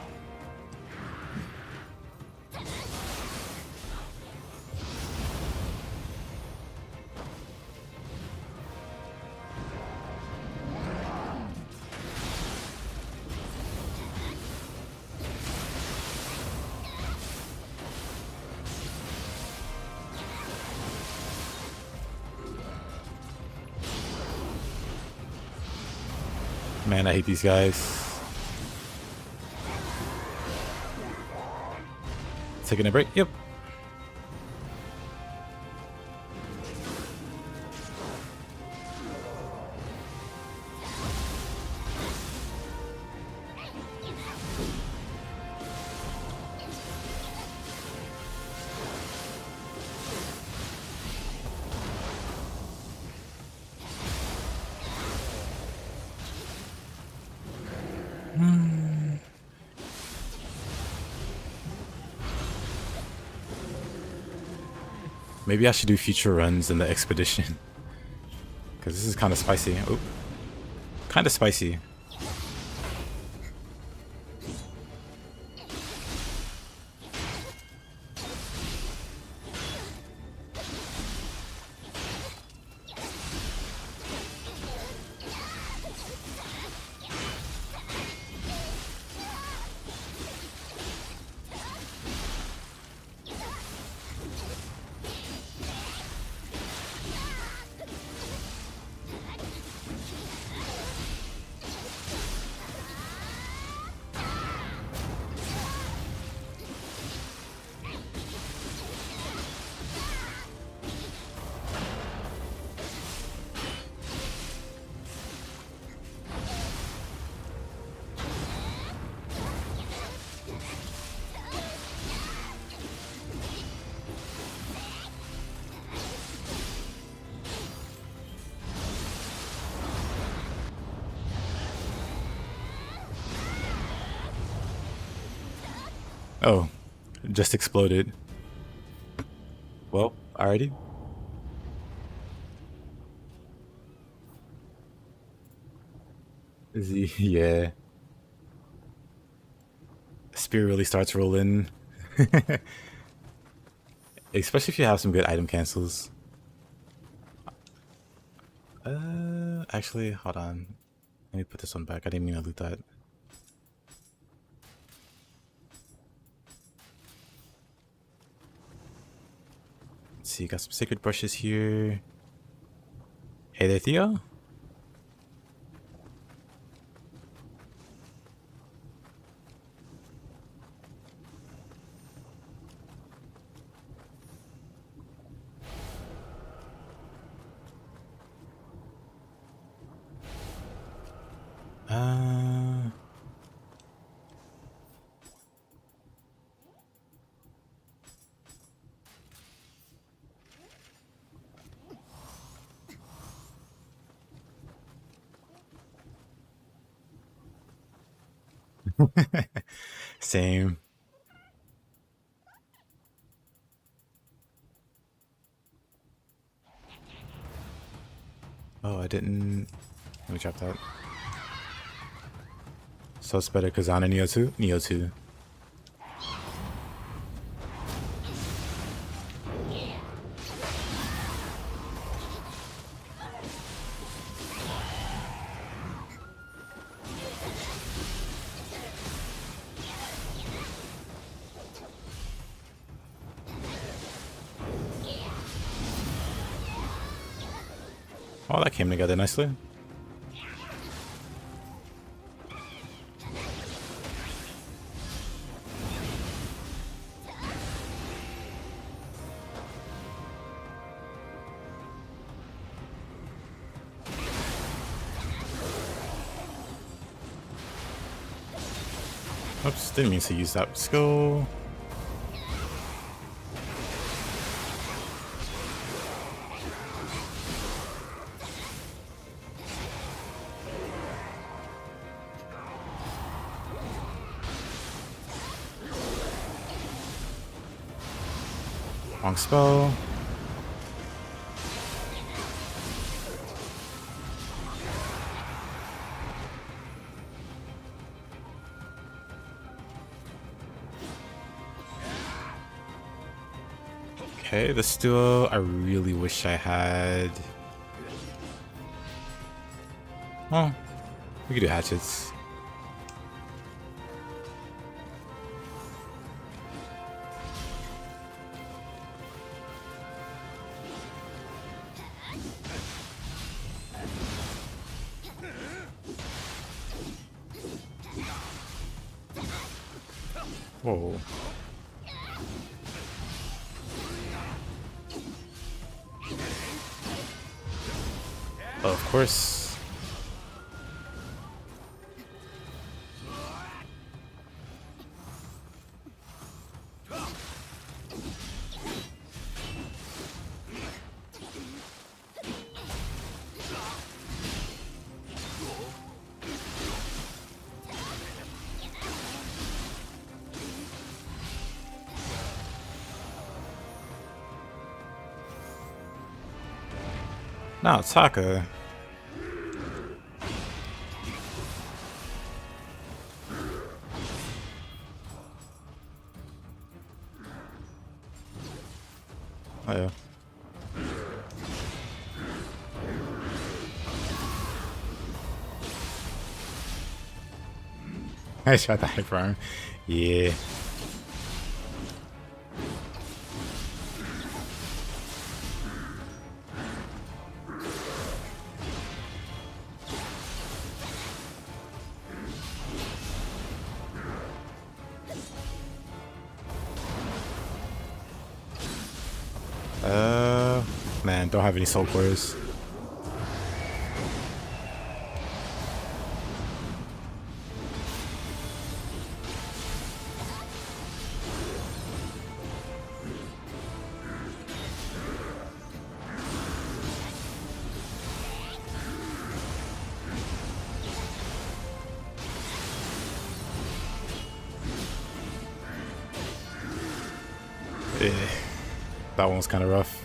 Man, I hate these guys. Taking a break? Yep. Maybe I should do future runs in the expedition. Because this is kind of spicy. Oh. Kind of spicy. Oh, just exploded. Well, alrighty. Yeah. Spear really starts rolling. Especially if you have some good item cancels. Actually, hold on. Let me put this one back. I didn't mean to loot that. Let's see, got some sacred brushes here. Hey there, Theo. Same. Oh, I didn't. Let me drop that. So it's better because on a Nioh 2? Nioh 2. Oh, that came together nicely. Oops, didn't mean to use that skill. Wrong spell. Okay, this duo, I really wish I had... Oh, we could do hatchets. Whoa. Of course. Now Taka. Oh yeah. I shot the hyper arm. Yeah. Man, don't have any soul cores. That one was kind of rough.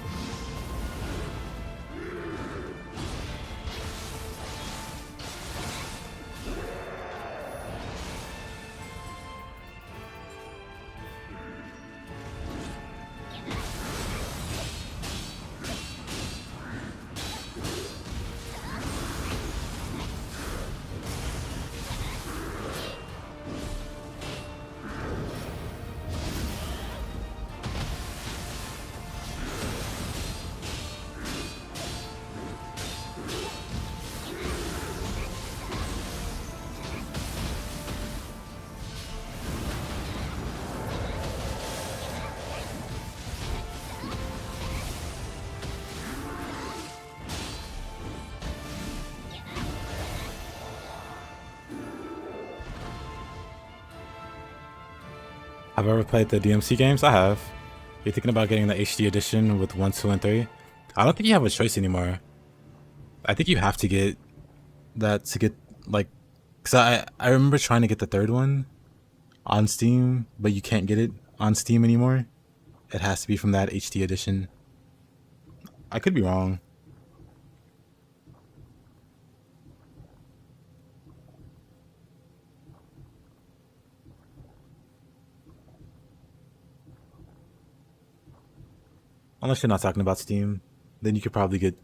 Have I ever played the DMC games? I have. You're thinking about getting the HD edition with 1, 2, and 3? I don't think you have a choice anymore. I think you have to get that to get, like, Cause I remember trying to get the third one on Steam, but you can't get it on Steam anymore. It has to be from that HD edition. I could be wrong. Unless you're not talking about Steam, then you could probably get...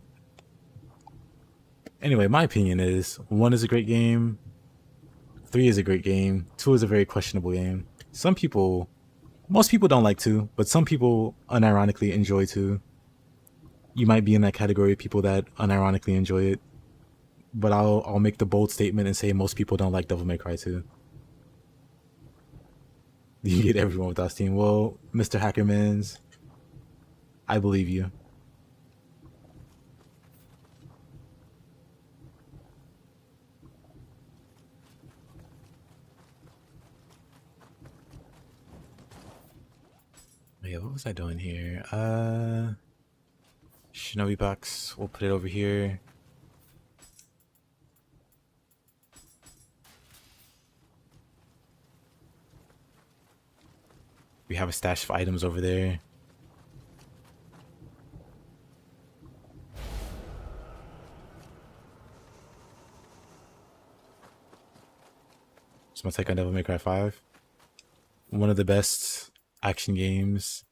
Anyway, my opinion is 1 is a great game, 3 is a great game, 2 is a very questionable game. Most people don't like 2, but some people unironically enjoy 2. You might be in that category of people that unironically enjoy it, but I'll make the bold statement and say most people don't like Devil May Cry 2. You get everyone without Steam. Well, Mr. Hackermans, I believe you. Yeah, what was I doing here? Shinobi box. We'll put it over here. We have a stash of items over there. So my take on Devil May Cry 5. One of the best action games.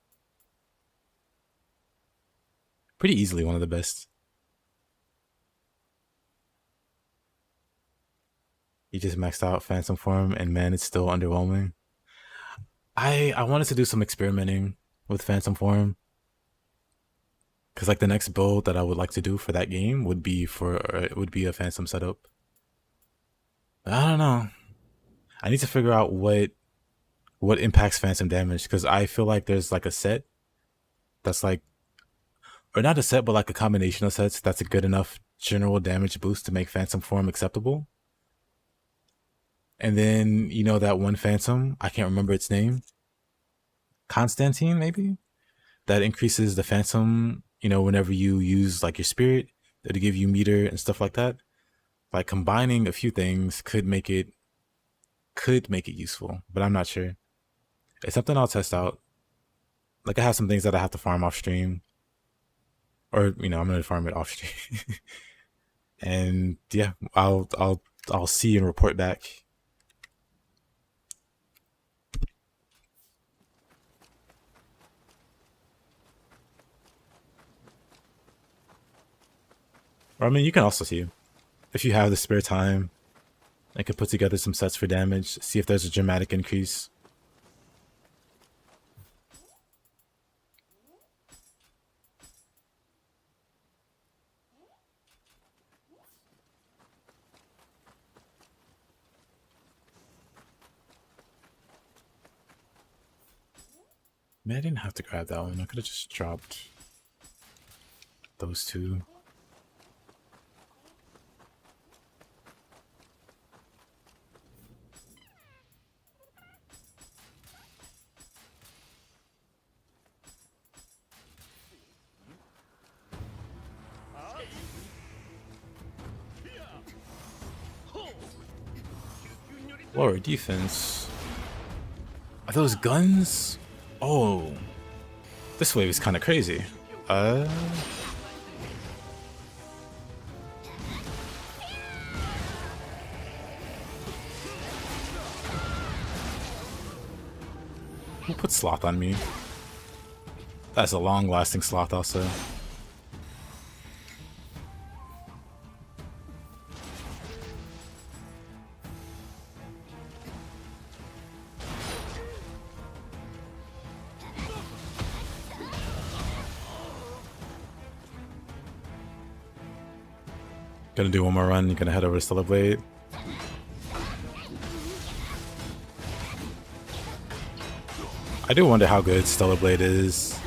Pretty easily one of the best. You just maxed out Phantom Form and man, it's still underwhelming. I wanted to do some experimenting with Phantom Form. Cause like the next build that I would like to do for that game would be a Phantom setup. I don't know. I need to figure out what impacts Phantom damage, because I feel like there's like a set that's like, or not a set, but like a combination of sets that's a good enough general damage boost to make Phantom Form acceptable. And then, you know, that one Phantom, I can't remember its name, Constantine maybe, that increases the Phantom, you know, whenever you use like your spirit, that'll give you meter and stuff like that. Like combining a few things could make it useful, but I'm not sure. It's something I'll test out. Like I have some things that I have to farm off stream, or you know, I'm gonna farm it off stream. And yeah, I'll see and report back. Or I mean, you can also see if you have the spare time. I could put together some sets for damage, see if there's a dramatic increase. Man, I didn't have to grab that one. I could have just dropped those two. Lower defense. Are those guns? Oh, this wave is kind of crazy. Who put sloth on me? That's a long-lasting sloth also. Gonna do one more run, gonna head over to Stellar Blade. I do wonder how good Stellar Blade is.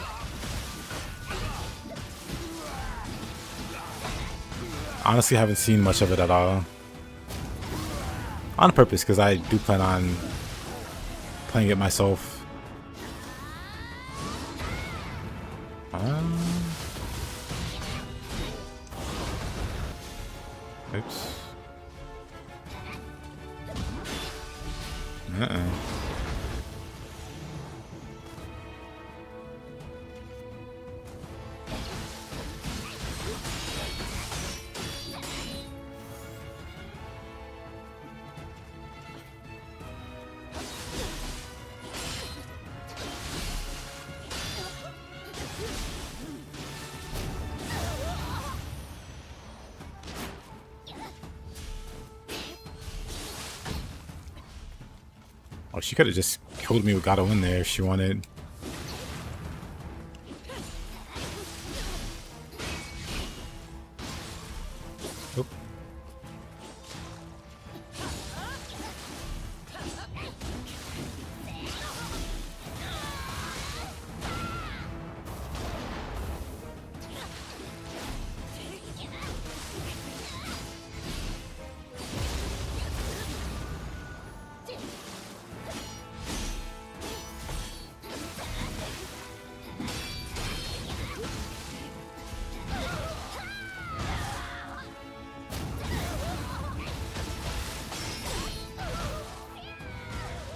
Honestly, I haven't seen much of it at all. On purpose, because I do plan on playing it myself. Oops. Oh, she could have just killed me with Gato in there if she wanted. Oop.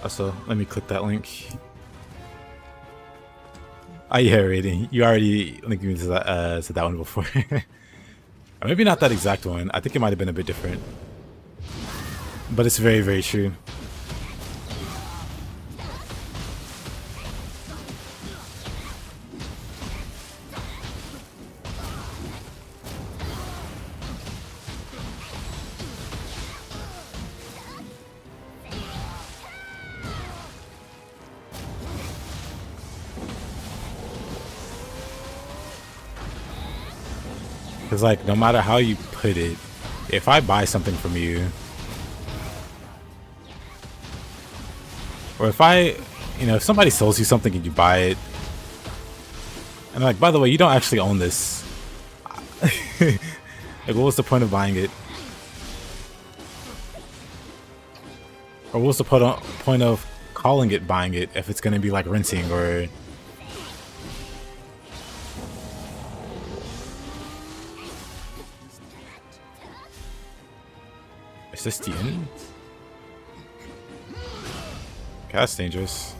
Also, let me click that link. Oh yeah, Raiden. You already linked me to that one before. Or maybe not that exact one. I think it might have been a bit different. But it's very, very true. Because, like, no matter how you put it, if I buy something from you, or if if somebody sells you something and you buy it, and like, by the way, you don't actually own this. Like, what was the point of buying it? Or what's the point of calling it buying it if it's going to be like renting or... Is this the end? Okay, that's dangerous.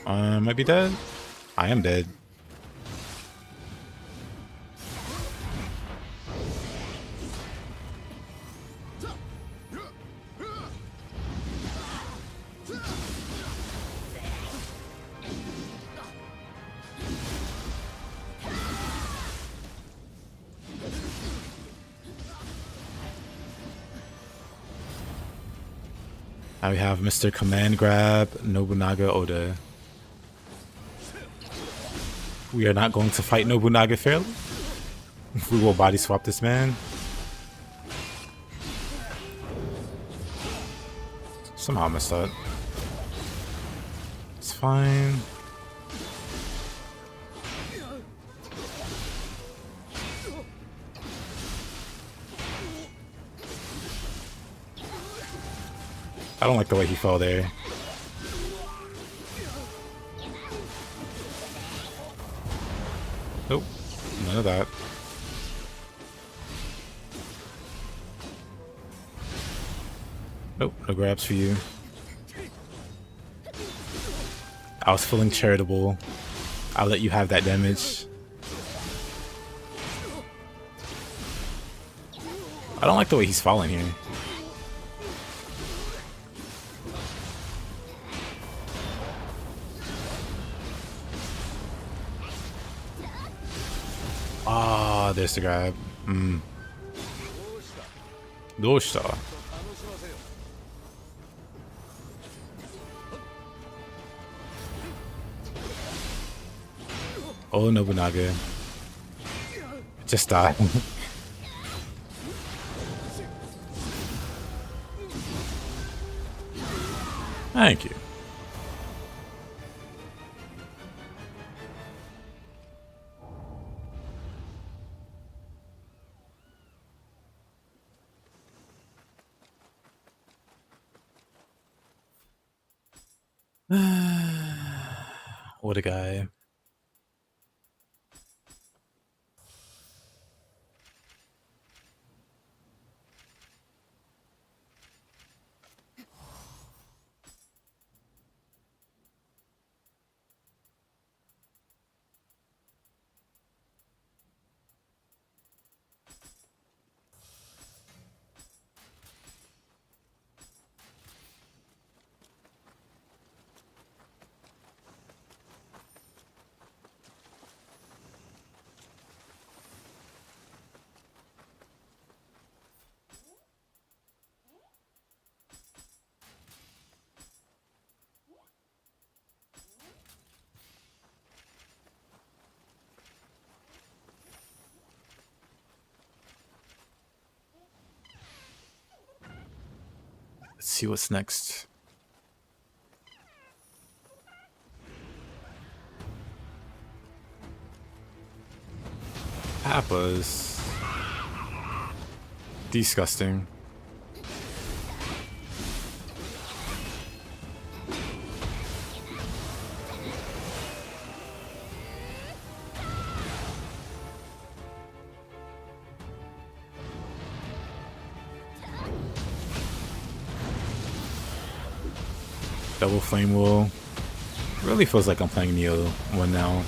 I might be dead. I am dead. Now we have Mr. Command Grab, Nobunaga Oda. We are not going to fight Nobunaga fairly. We will body swap this man. Somehow I messed up. It's fine. I don't like the way he fell there. Nope, none of that. Nope, no grabs for you. I was feeling charitable. I'll let you have that damage. I don't like the way he's falling here. Ah, there's the grab. Doshita. Oh, Nobunaga. Just die. Thank you. What a guy. Let's see what's next. Appas. Disgusting. Double flame wheel. Really feels like I'm playing Nioh 1 now.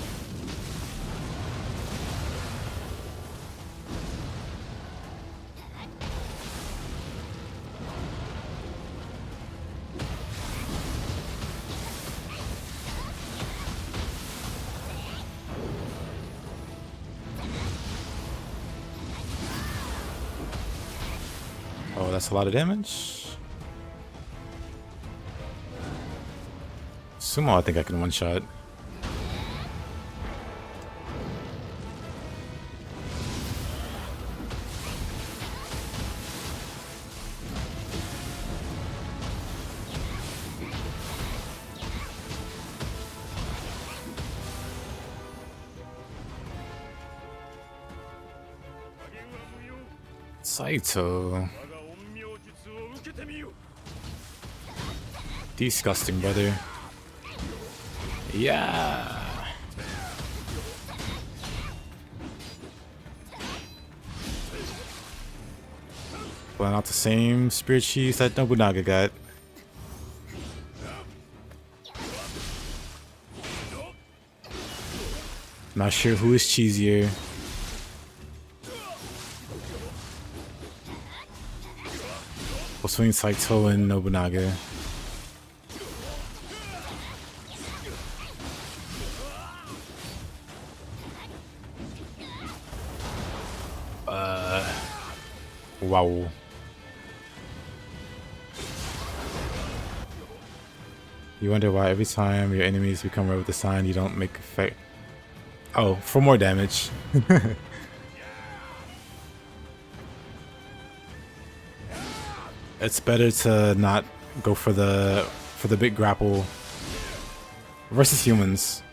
Oh, that's a lot of damage. Sumo, I think I can one-shot. Saito. Disgusting, brother. Yeah. Pulling out the same spirit cheese that Nobunaga got. Not sure who is cheesier. Between Saito and Nobunaga. Wow. You wonder why every time your enemies become red with the sign, you don't make effect. Oh, for more damage. It's better to not go for the big grapple versus humans.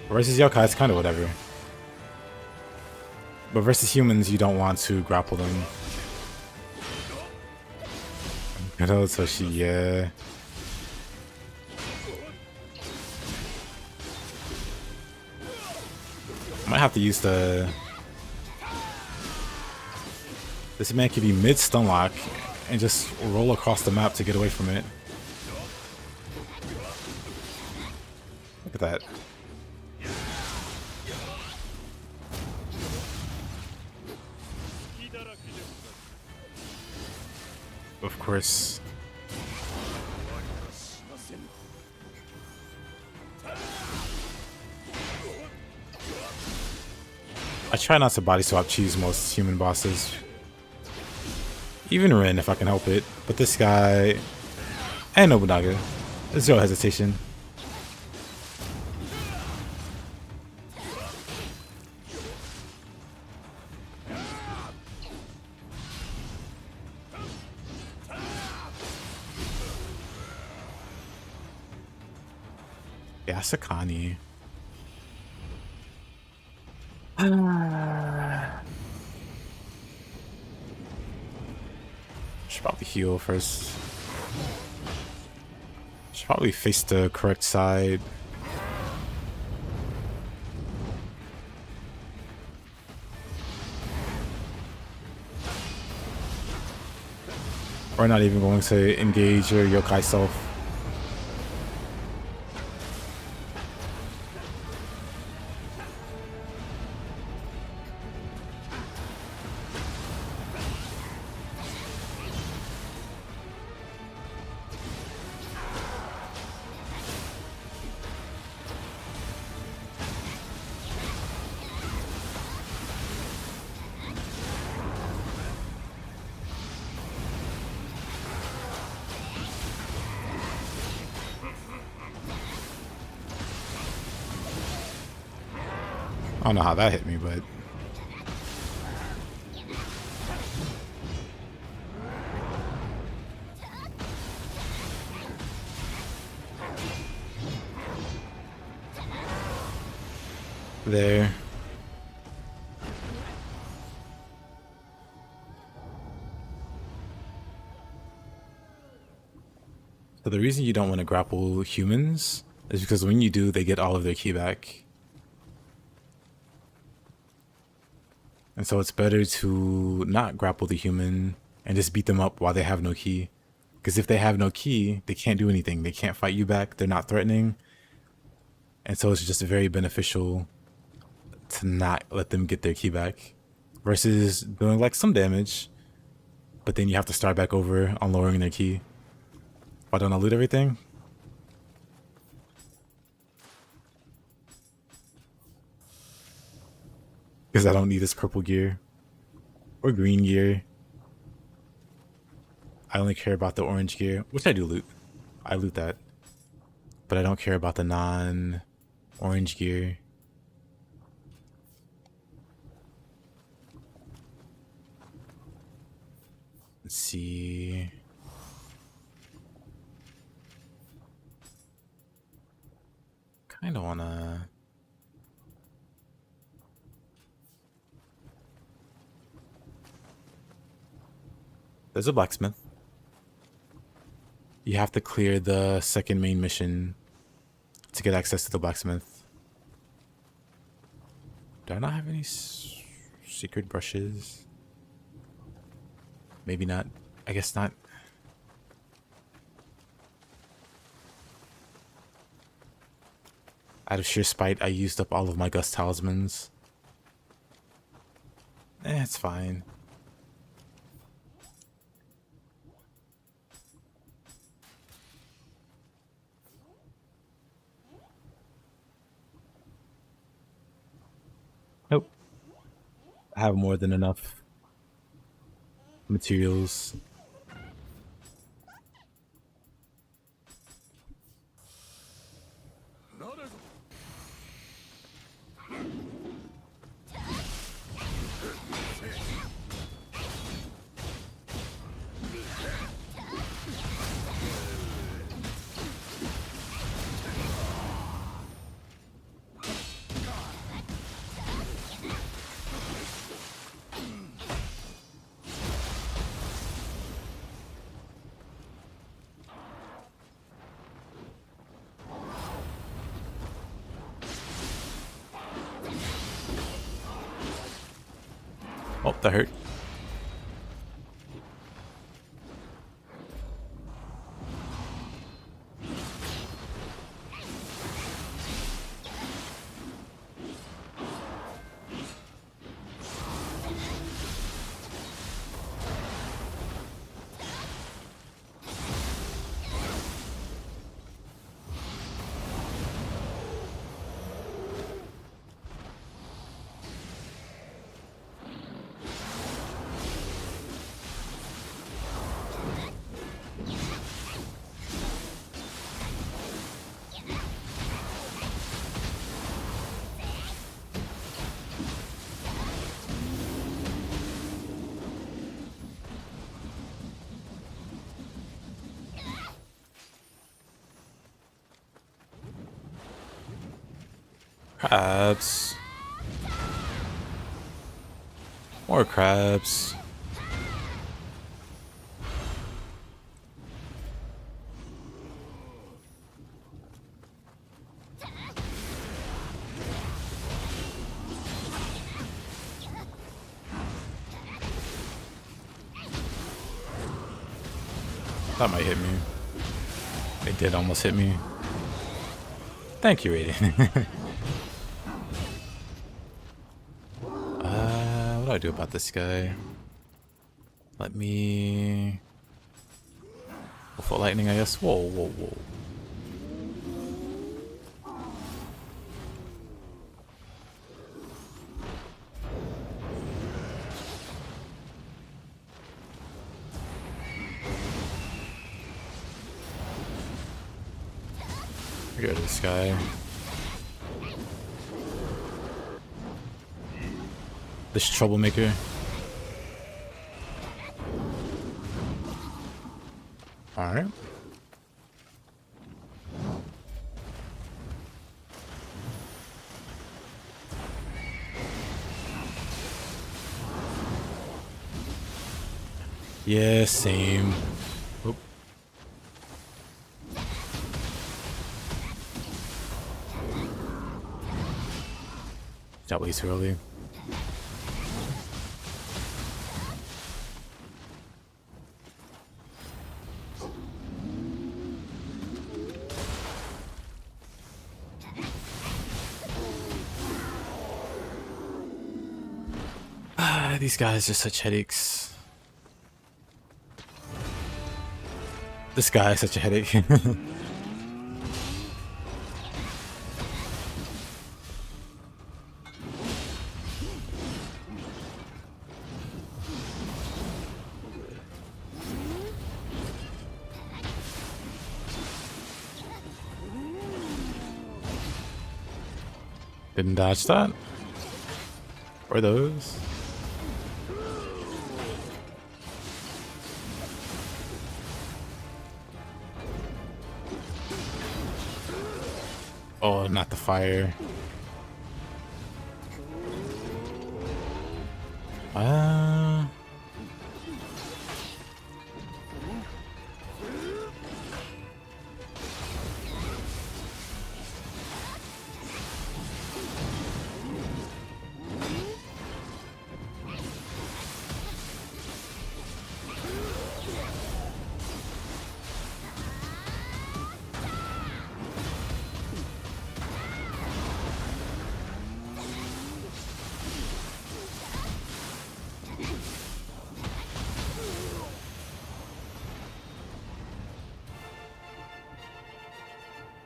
Versus yokai, it's kind of whatever. But versus humans, you don't want to grapple them. Hello, Toshi, yeah. Might have to use the... This man could be mid-stun lock and just roll across the map to get away from it. Look at that. Of course. I try not to body swap cheese most human bosses. Even Rin if I can help it. But this guy and Nobunaga. Zero hesitation. Yasakani. Should probably heal first. Should probably face the correct side. Or not even going to engage your yokai self. I don't know how that hit me, but There. So the reason you don't want to grapple humans is because when you do, they get all of their ki back. And so it's better to not grapple the human and just beat them up while they have no ki. Because if they have no ki, they can't do anything. They can't fight you back. They're not threatening. And so it's just very beneficial to not let them get their ki back. Versus doing like some damage, but then you have to start back over on lowering their ki. Why don't I loot everything? Because I don't need this purple gear. Or green gear. I only care about the orange gear, which I do loot. I loot that. But I don't care about the non-orange gear. Let's see. Kinda wanna... There's a blacksmith. You have to clear the second main mission to get access to the blacksmith. Do I not have any secret brushes? Maybe not. I guess not. Out of sheer spite, I used up all of my Gust talismans. It's fine. Nope. I have more than enough materials. Oh, that hurt. Crabs. More crabs. That might hit me. It did almost hit me. Thank you, Raiden. What do I do about this guy? Let me... Foot lightning, I guess. Whoa, whoa, whoa. Get rid of this guy. This troublemaker. Alright. Yeah, same. Oop. That way too early. These guys are such headaches. This guy is such a headache. Didn't dodge that. Or those. Oh, not the fire.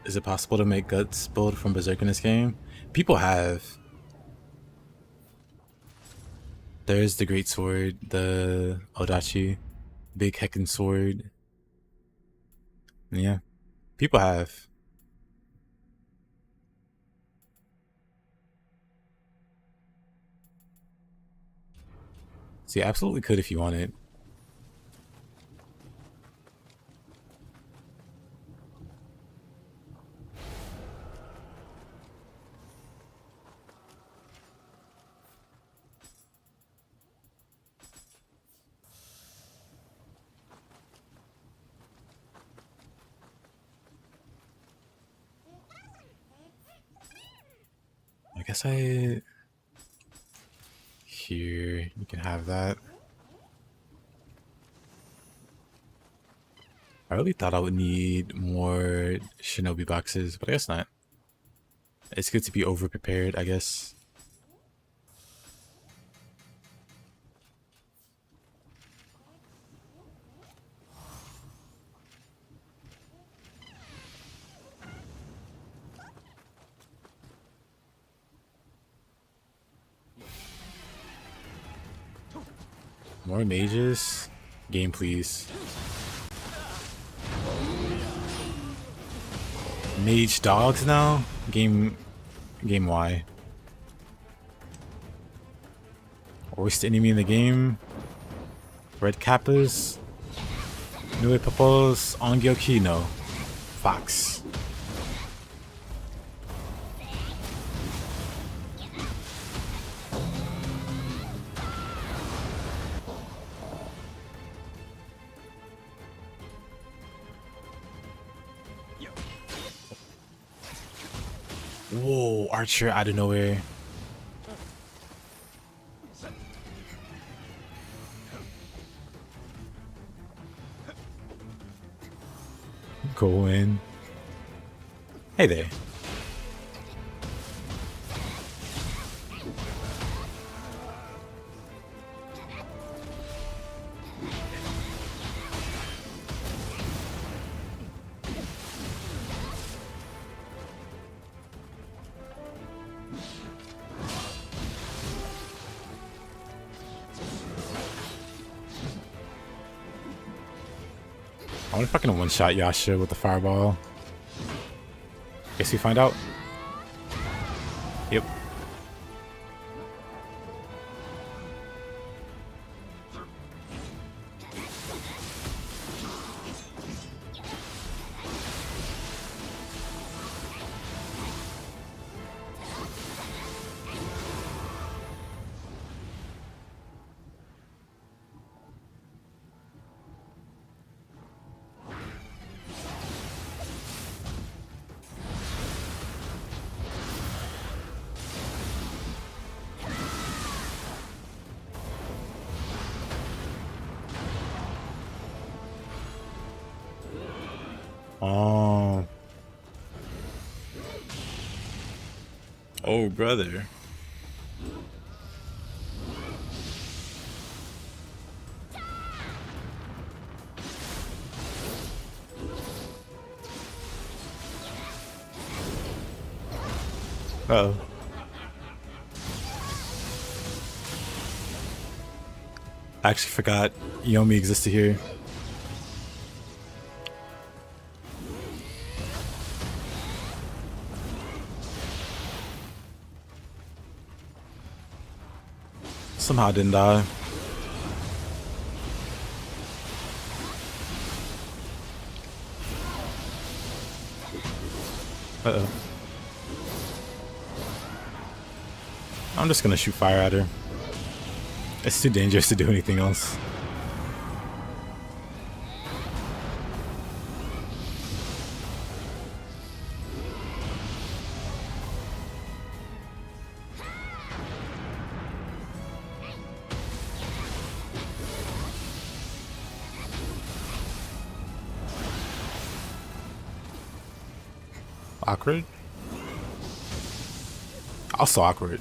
Is it possible to make guts build from Berserk in this game? People have. There's the Great Sword, the Odachi, Big Heckin' Sword. Yeah, people have. So you absolutely could if you wanted. I guess here you can have that. I really thought I would need more shinobi boxes, but I guess not. It's good to be over prepared, I guess. More mages? Game, please. Mage dogs now? Game Y. Worst enemy in the game? Red Kappas? Nue Papos? Onmyo Kino? Fox. Whoa, Archer out of nowhere. Go in. Hey there. I wonder if I can one-shot Yasha with the fireball. Guess we find out. Yep. Oh. Oh, brother. Uh-oh. I actually forgot Yomi existed here. Somehow didn't die. Uh-oh. I'm just gonna shoot fire at her. It's too dangerous to do anything else. Awkward? Also awkward.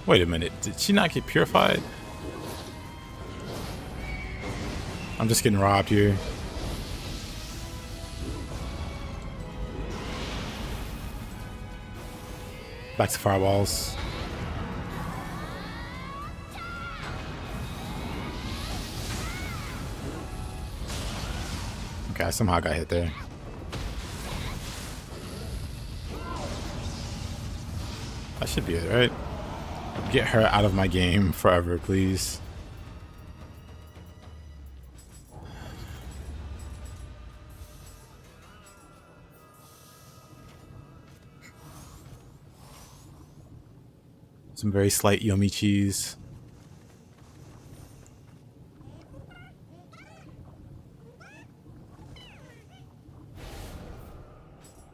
Wait a minute, did she not get purified? I'm just getting robbed here. Back to fireballs. Okay, I somehow got hit there. That should be it, right? Get her out of my game forever, please. Some very slight Yomi cheese.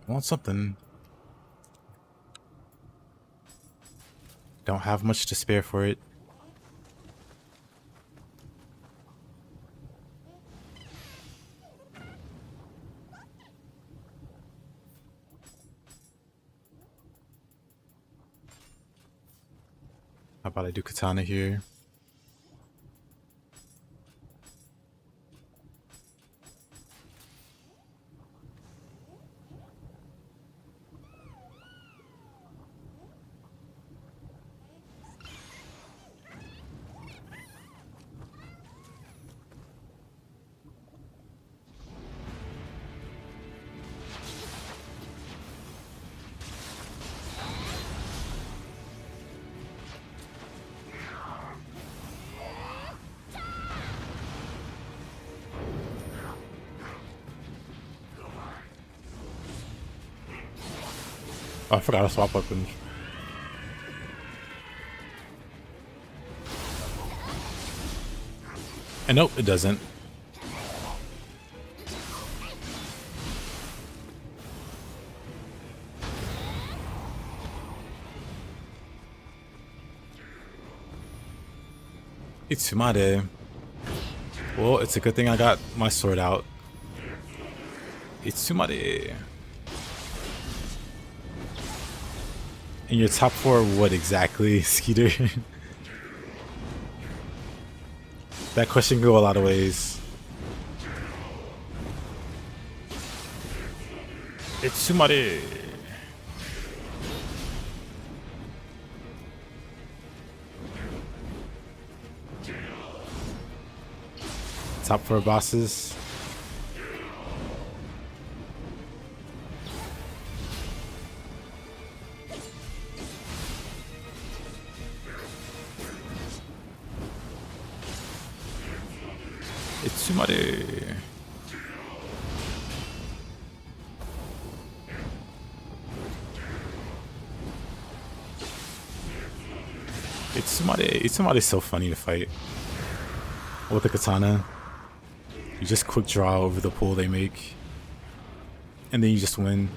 I want something. Don't have much to spare for it. How about I do katana here? Oh, I forgot to swap weapons. And nope, it doesn't. Itsumade. Well, it's a good thing I got my sword out. Itsumade. And your top four, what exactly, Skeeter? That question can go a lot of ways. Itsumade. Top four bosses. Itsumade. Itsumade is so funny to fight with the katana. You just quick draw over the pull they make, and then you just win.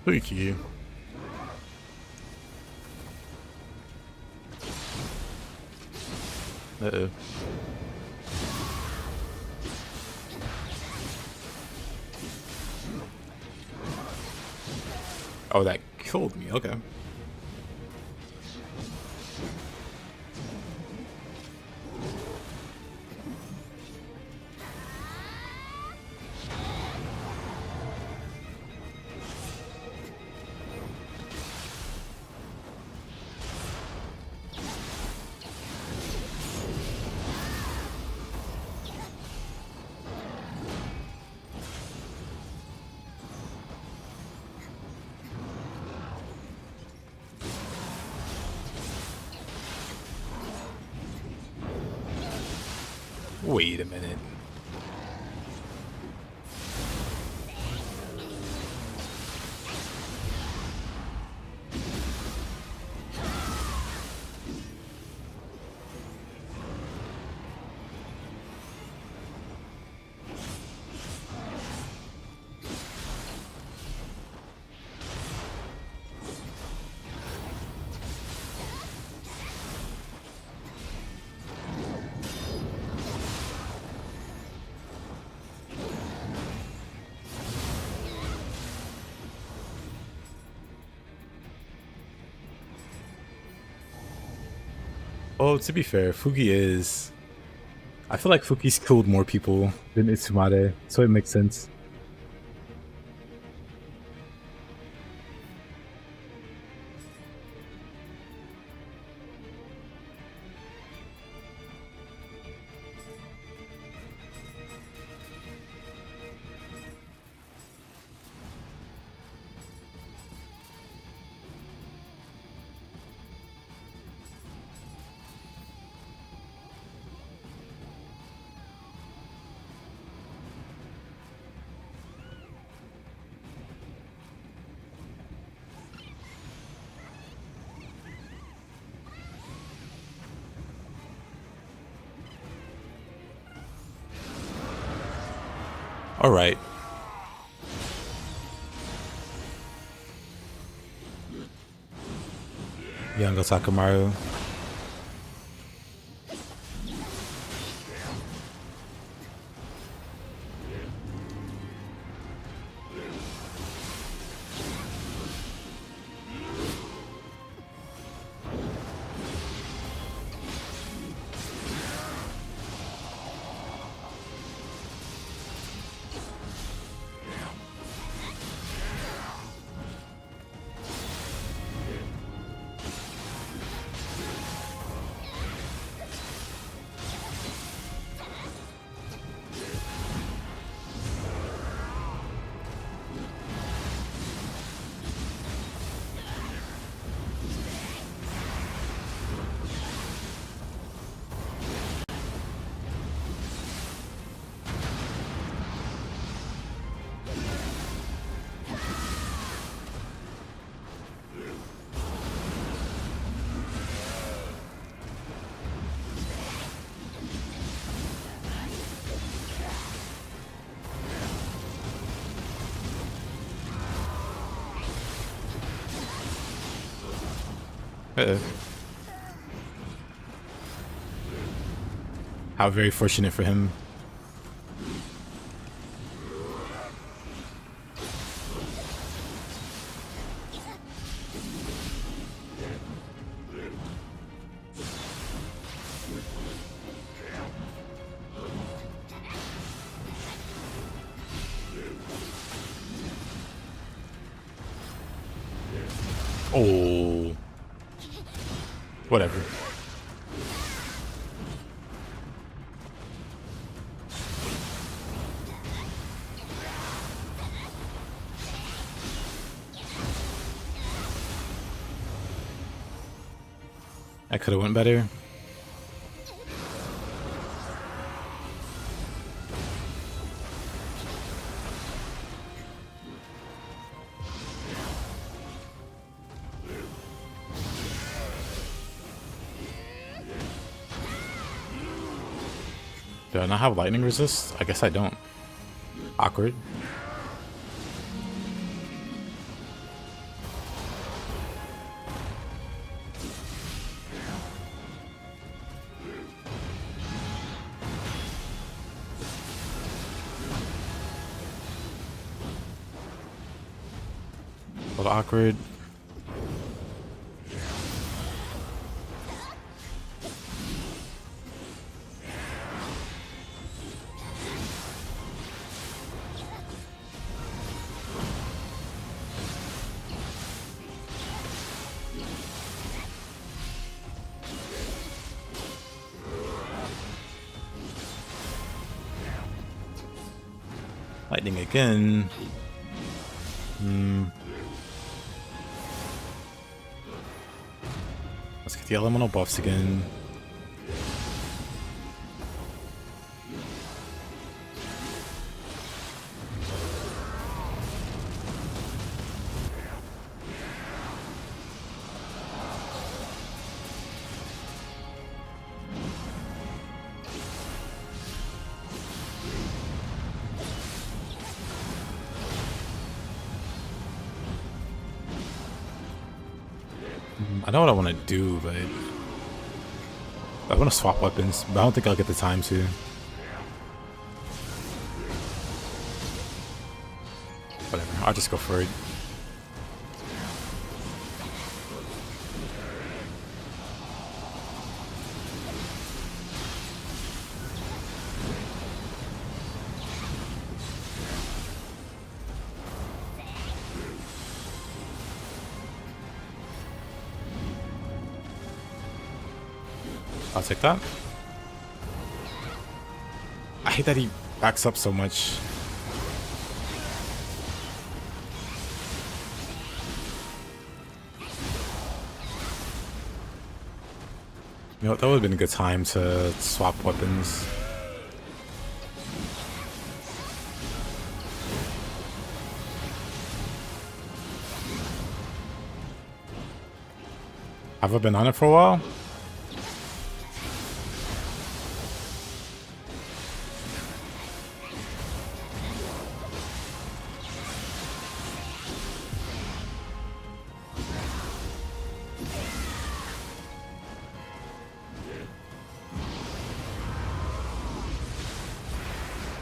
Thank you. Uh-oh. Oh, that killed me. Okay. Wait a minute. Oh, to be fair, Fugi is... I feel like Fugi's killed more people than Itsumade, so it makes sense. All right. Young Takamaru. Uh-oh. How very fortunate for him. Oh. Whatever. I could have went better. Do I not have lightning resist? I guess I don't. Awkward. A little awkward. Lightning again. Let's get the elemental buffs again. I know what I want to do, but I want to swap weapons, but I don't think I'll get the time to. Whatever, I'll just go for it. I'll take that. I hate that he backs up so much. You know, that would have been a good time to swap weapons. Have I been on it for a while?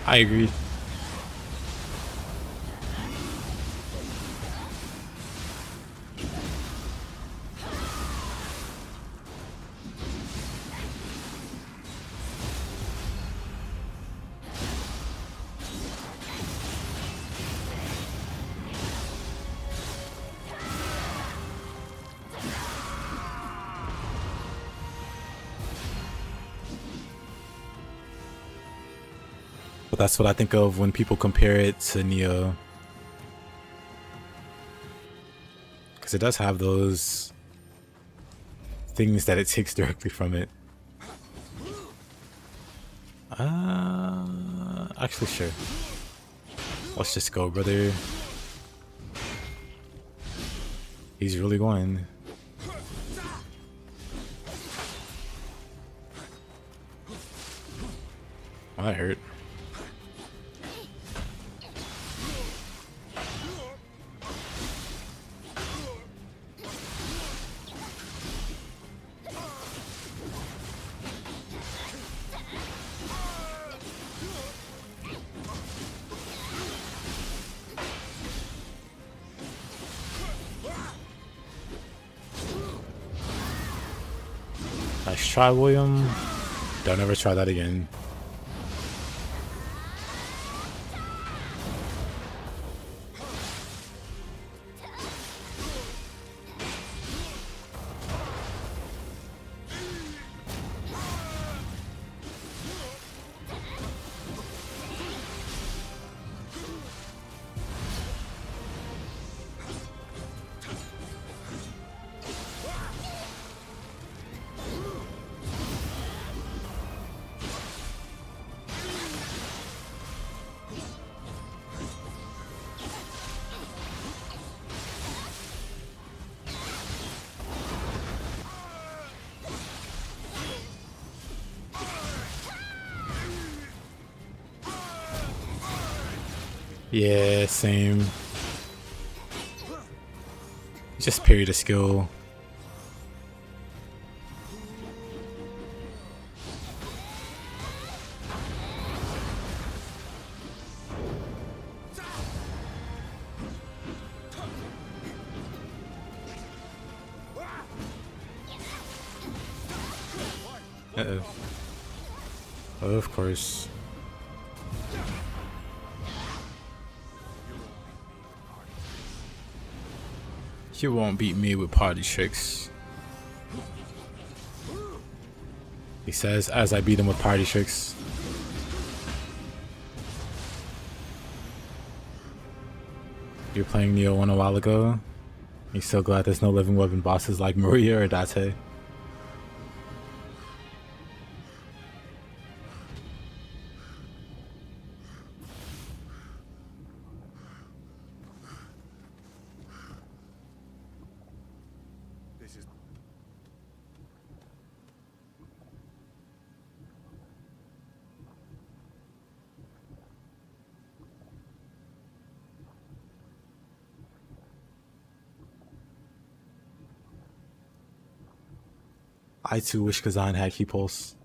I agree. But that's what I think of when people compare it to Nioh. Because it does have those things that it takes directly from it. Actually, sure. Let's just go, brother. He's really going. Oh, that hurt. Nice try, William. Don't ever try that again. Yeah, same. Just parry the skill. Uh-oh. Oh, of course. You won't beat me with party tricks. He says as I beat him with party tricks. You were playing Nioh 1 a while ago. You're so glad there's no living weapon bosses like Maria or Date. This is I too wish Kazan had Key Pulse.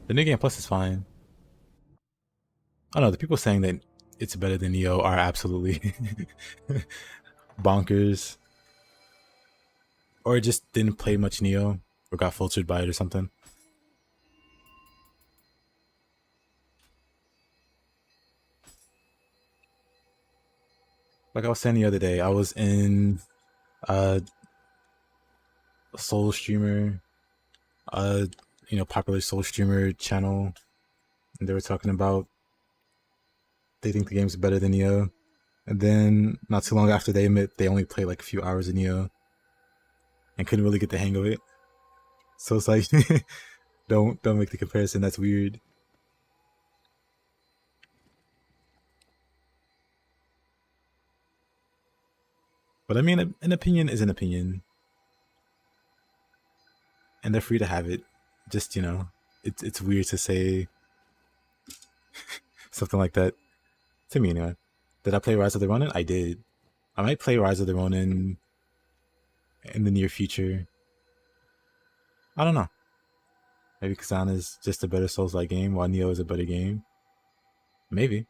The New Game Plus is fine. I don't know, the people saying that it's better than Nioh are absolutely bonkers. Or just didn't play much Nioh, or got filtered by it or something. Like I was saying the other day, I was in a Soul streamer, popular Soul streamer channel, and they were talking about they think the game's better than Nioh. And then not too long after, they admit they only played like a few hours of Nioh and couldn't really get the hang of it. So it's like, don't make the comparison. That's weird. But I mean, an opinion is an opinion, and they're free to have it. Just it's weird to say something like that to me. Anyway, did I play Rise of the Ronin? I did. I might play Rise of the Ronin in the near future. I don't know. Maybe Kazan is just a better Souls-like game, while Nioh is a better game. Maybe.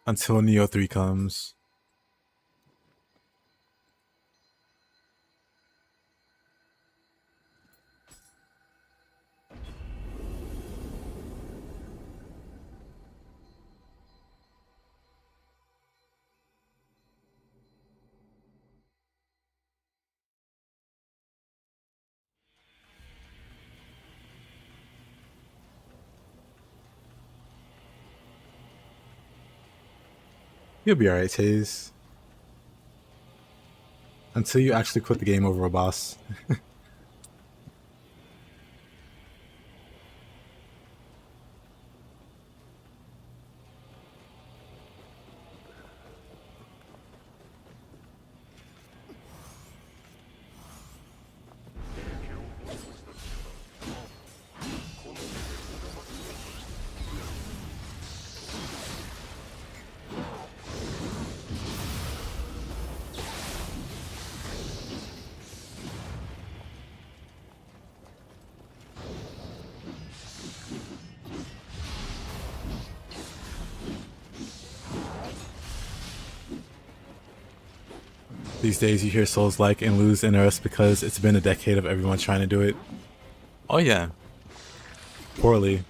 Until Nioh 3 comes. You'll be alright, Taze. Until you actually quit the game over a boss. These days you hear Souls-like and lose interest because it's been a decade of everyone trying to do it. Oh yeah. Poorly.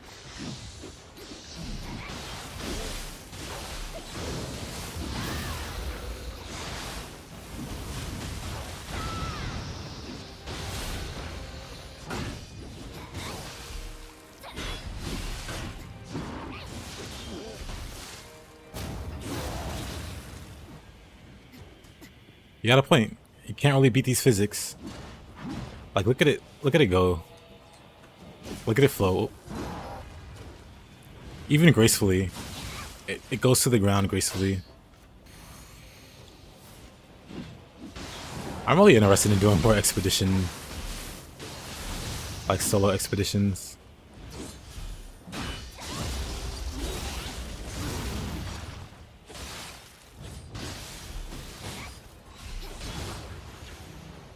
You got a point. You can't really beat these physics. Like, look at it. Look at it go. Look at it float. Even gracefully. It goes to the ground gracefully. I'm really interested in doing more expedition. Like solo expeditions.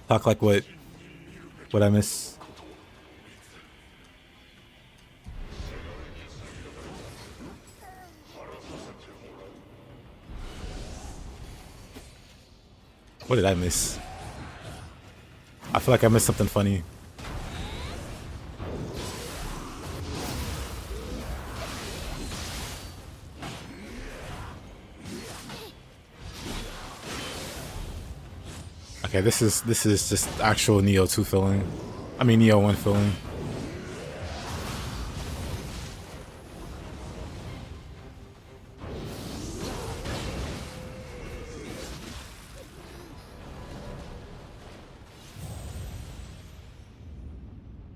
Talk like what I miss. What did I miss? I feel like I missed something funny. Okay, this is just actual Nioh 2 feeling. I mean Nioh 1 feeling.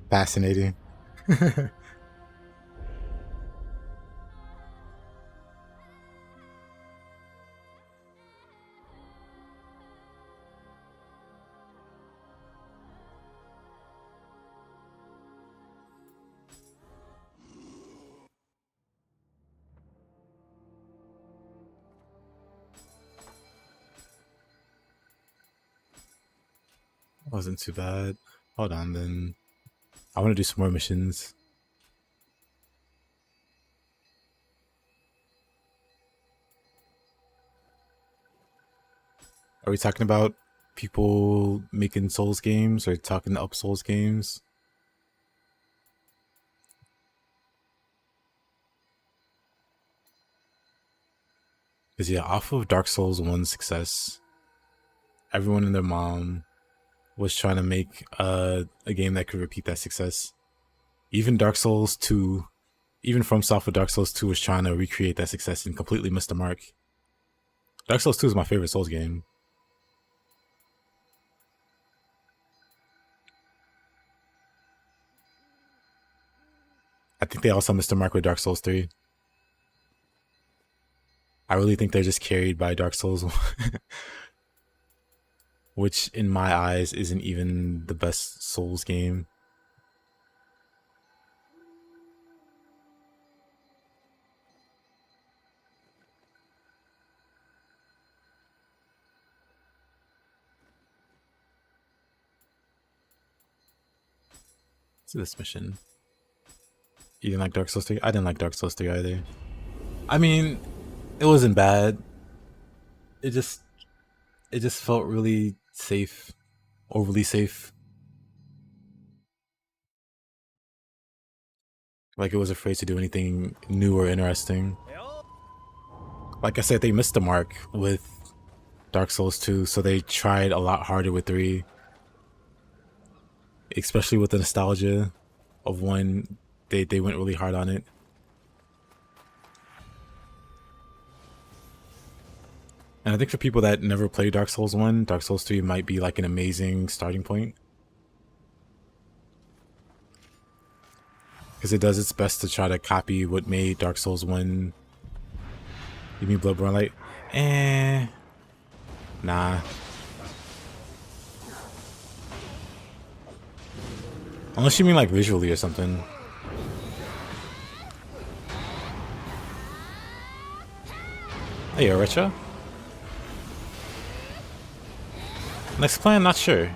Fascinating. Wasn't too bad. Hold on then. I want to do some more missions. Are we talking about people making Souls games or talking up Souls games? Because yeah, off of Dark Souls 1's success, everyone and their mom was trying to make a game that could repeat that success. Even Dark Souls 2, even FromSoft with Dark Souls 2 was trying to recreate that success and completely missed the mark. Dark Souls 2 is my favorite Souls game. I think they also missed the mark with Dark Souls 3. I really think they're just carried by Dark Souls, which in my eyes isn't even the best Souls game. Let's do this mission. You didn't like Dark Souls 3? I didn't like Dark Souls 3 either. I mean, it wasn't bad. It just felt really safe. Overly safe. Like it was afraid to do anything new or interesting. Like I said, they missed the mark with Dark Souls 2, so they tried a lot harder with 3. Especially with the nostalgia of 1, they went really hard on it. And I think for people that never played Dark Souls 1, Dark Souls 3 might be like an amazing starting point. Because it does its best to try to copy what made Dark Souls 1. You mean Bloodborne Light? Nah. Unless you mean like visually or something. Hey, Retro. Next plan, not sure.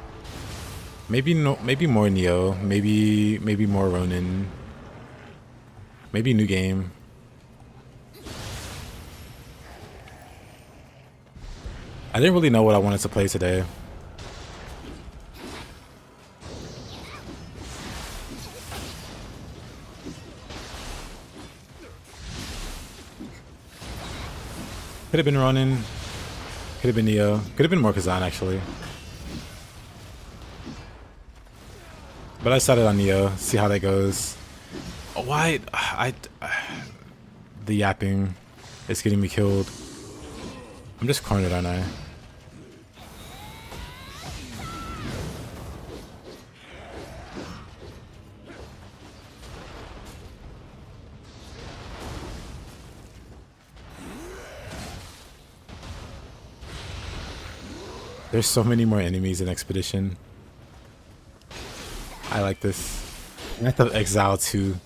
Maybe no, maybe more Nioh. Maybe more Ronin. Maybe new game. I didn't really know what I wanted to play today. Could have been Ronin. Could have been Nioh. Could have been more Kazan actually. But I started on Nioh. See how that goes. Oh, why? The yapping is getting me killed. I'm just cornered, aren't I? There's so many more enemies in Expedition. I like this. Wrath of Exile 2.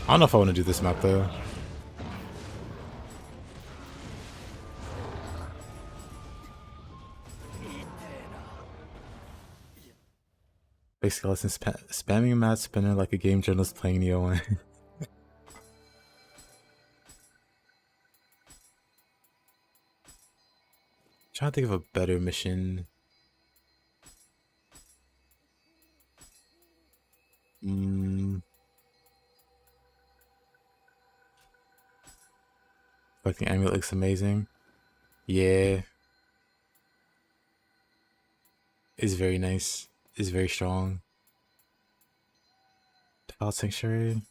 I don't know if I want to do this map though. Basically, listen, spamming Matt Spinner like a game journalist playing Nioh. Trying to think of a better mission. Collecting amulet looks amazing. Yeah. It's very nice. It's very strong. Child Sanctuary.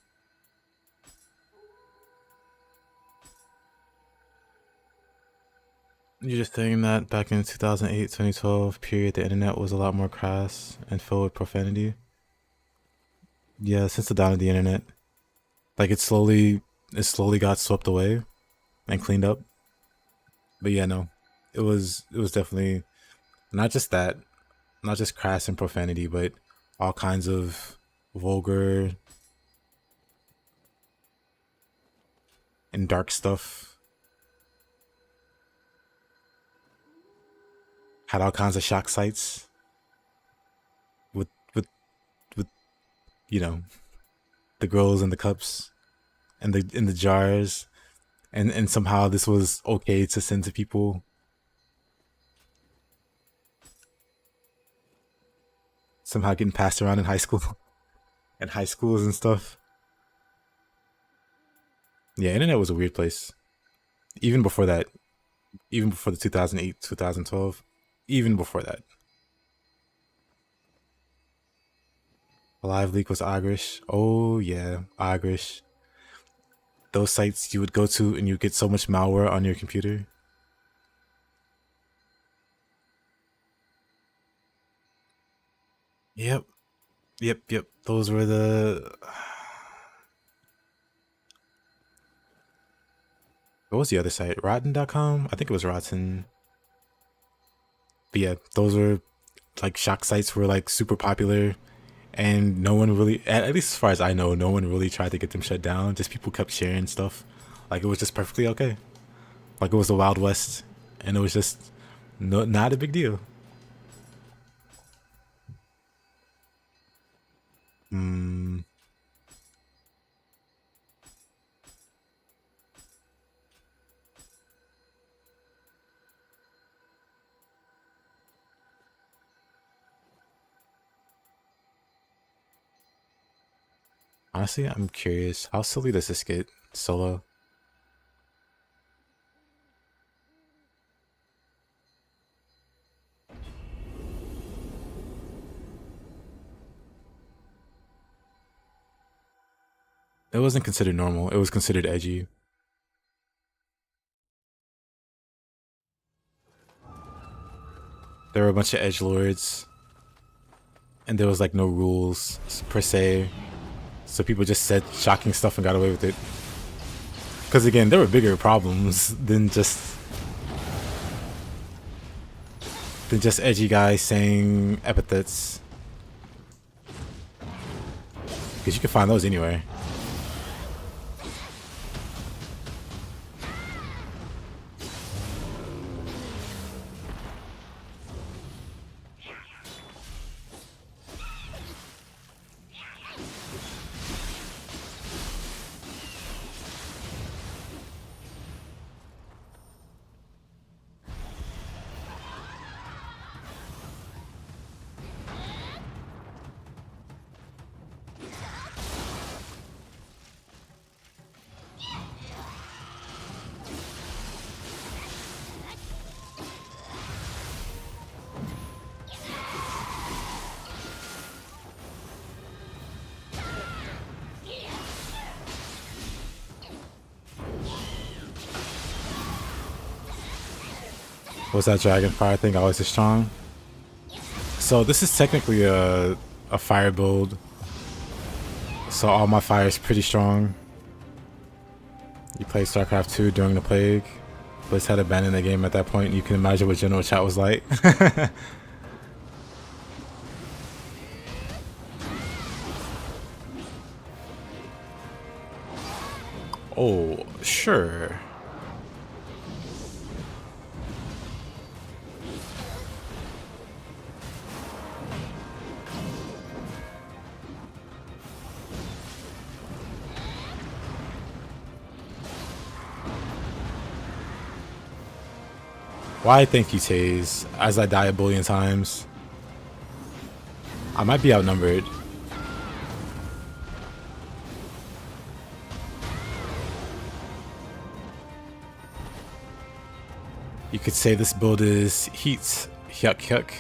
You're just saying that back in 2008, 2012 period, the internet was a lot more crass and filled with profanity. Yeah, since the dawn of the internet. Like it slowly got swept away and cleaned up. But yeah, no. It was definitely not just that, not just crass and profanity, but all kinds of vulgar and dark stuff. Had all kinds of shock sites with you know, the girls in the cups and in the jars, and somehow this was okay to send to people. Somehow getting passed around in high school and high schools and stuff. Yeah, internet was a weird place. Even before that, even before the 2008, 2012, even before that. A live leak was Agrish. Oh yeah, Agrish. Those sites you would go to and you get so much malware on your computer. Yep. Those were the... What was the other site? Rotten.com? I think it was Rotten. But yeah, those were like shock sites were like super popular. And no one really, at least as far as I know, no one really tried to get them shut down. Just people kept sharing stuff. Like it was just perfectly okay. Like it was the Wild West. And it was just not a big deal. Honestly, I'm curious. How silly does this get solo? It wasn't considered normal. It was considered edgy. There were a bunch of edgelords. And there was like no rules per se. So people just said shocking stuff and got away with it. Because again, there were bigger problems than just edgy guys saying epithets. Because you can find those anywhere. Was that dragon fire thing always as strong? So this is technically a fire build. So all my fire is pretty strong. You played StarCraft 2 during the plague. Blitz had abandoned the game at that point. You can imagine what general chat was like. Oh, sure. Why thank you, Taze, as I die a billion times. I might be outnumbered. You could say this build is heat. Hyuk hyuk.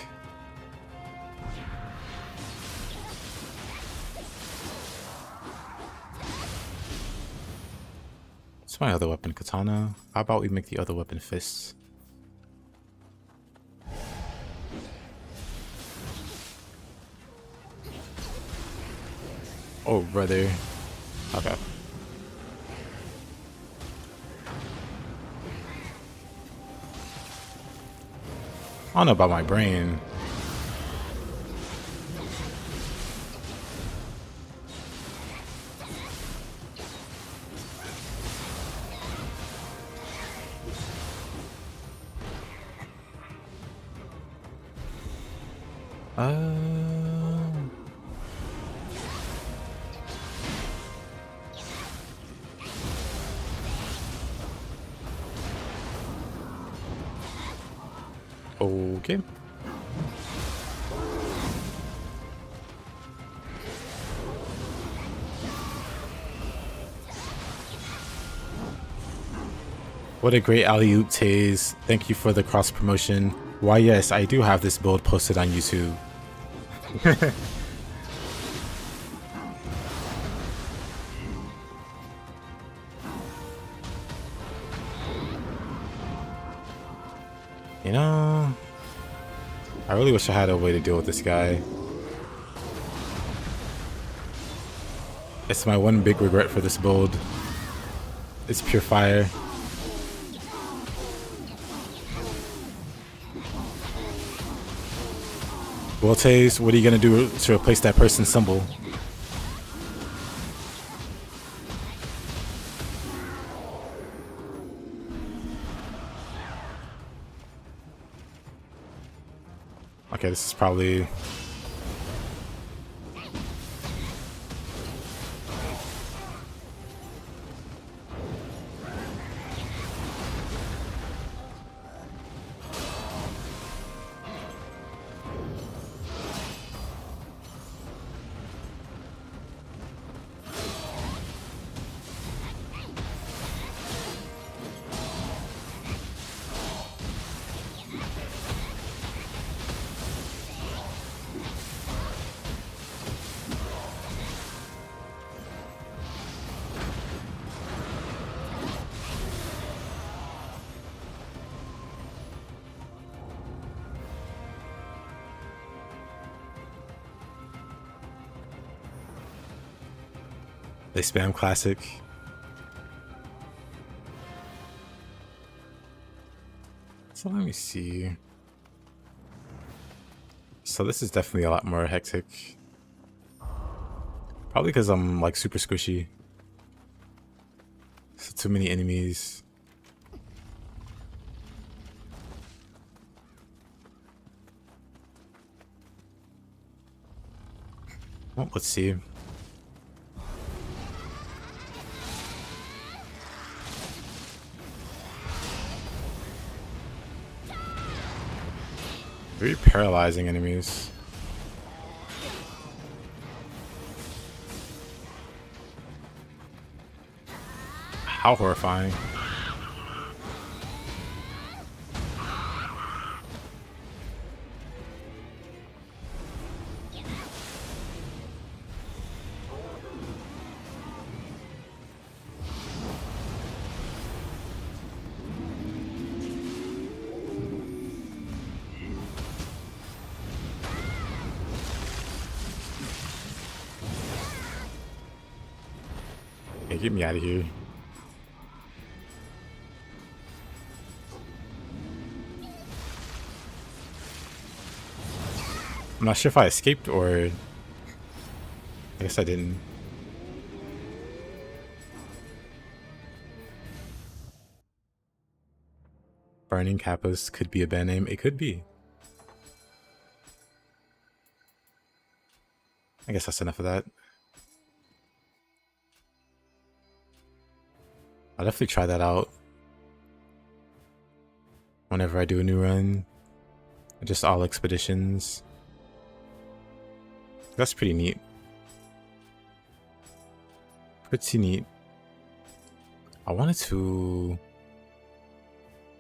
What's my other weapon? Katana? How about we make the other weapon fists? Oh, brother. Okay. I don't know about my brain. Okay. What a great alley-oop, Taze. Thank you for the cross promotion. Why, yes, I do have this build posted on YouTube. You know, I really wish I had a way to deal with this guy. It's my one big regret for this build. It's pure fire. Well, Taze, what are you gonna do to replace that person's symbol? Okay, this is probably... They spam classic. So let me see. So this is definitely a lot more hectic. Probably because I'm like super squishy. So too many enemies. Well, let's see. Very paralyzing enemies. How horrifying. get me out of here. I'm not sure if I escaped or... I guess I didn't. Burning Kappas could be a band name. It could be. I guess that's enough of that. I'll definitely try that out whenever I do a new run. Just all expeditions. That's pretty neat. Pretty neat. I wanted to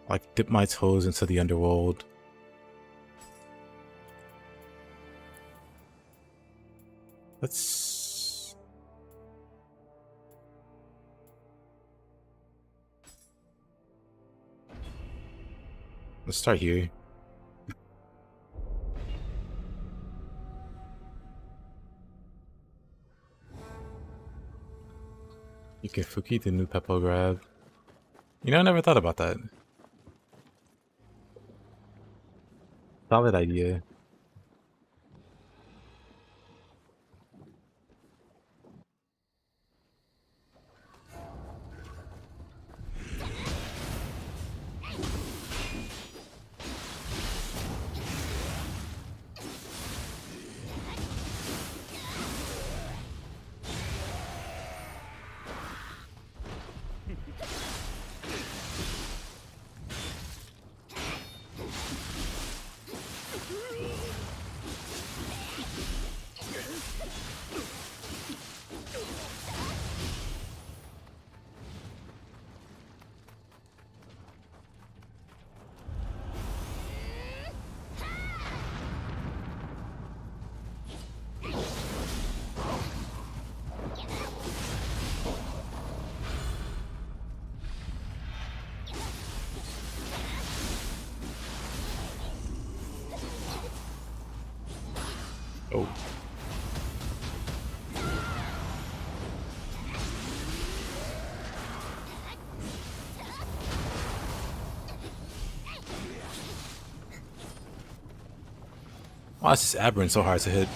like dip my toes into the underworld. Let's start here. Yukifuki, the new Peppo grab. You know, I never thought about that. Solid idea. Oh. Why is this aberrant so hard to hit?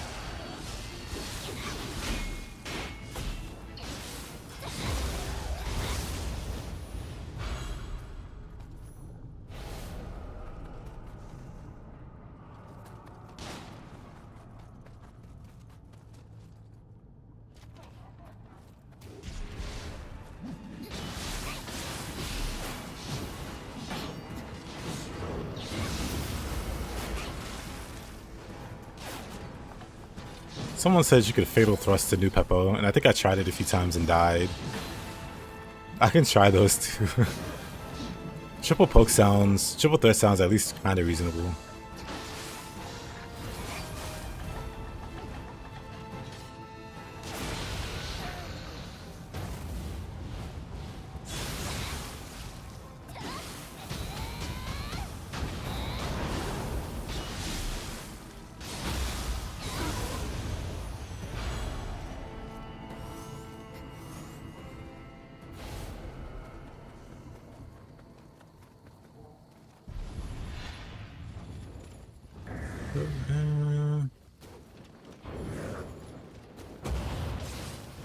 Someone says you could fatal thrust to new Peppo, and I think I tried it a few times and died. I can try those too. Triple poke sounds, triple threat sounds at least kind of reasonable.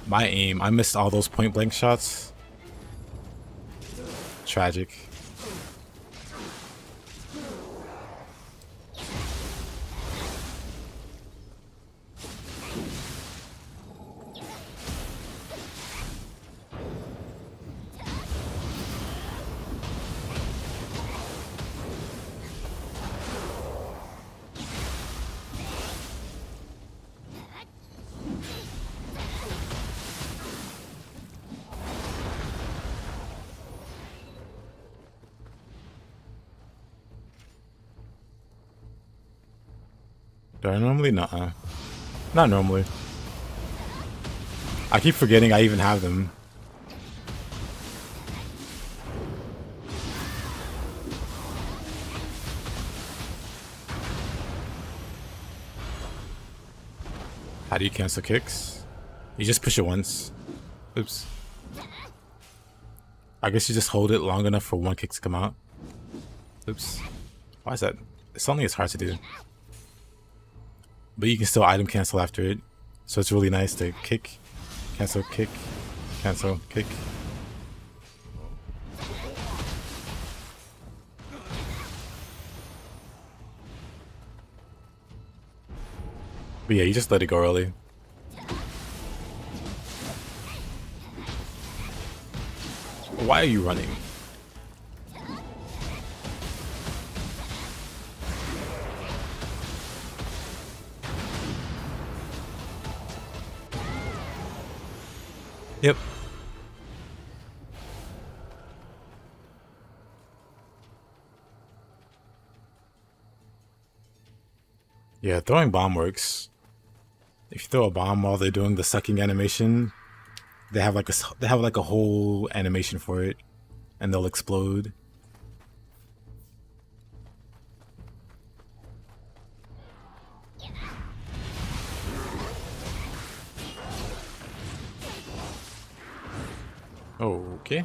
My aim, I missed all those point blank shots. Tragic. Do I normally? Nuh-uh. Not normally. I keep forgetting I even have them. How do you cancel kicks? You just push it once. Oops. I guess you just hold it long enough for one kick to come out. Oops. Why is that? It's something it's hard to do. But you can still item cancel after it. So it's really nice to kick, cancel, kick, cancel, kick. But yeah, you just let it go early. Why are you running? Yep. Yeah, throwing bomb works. If you throw a bomb while they're doing the sucking animation, they have like a whole animation for it, and they'll explode. Okay.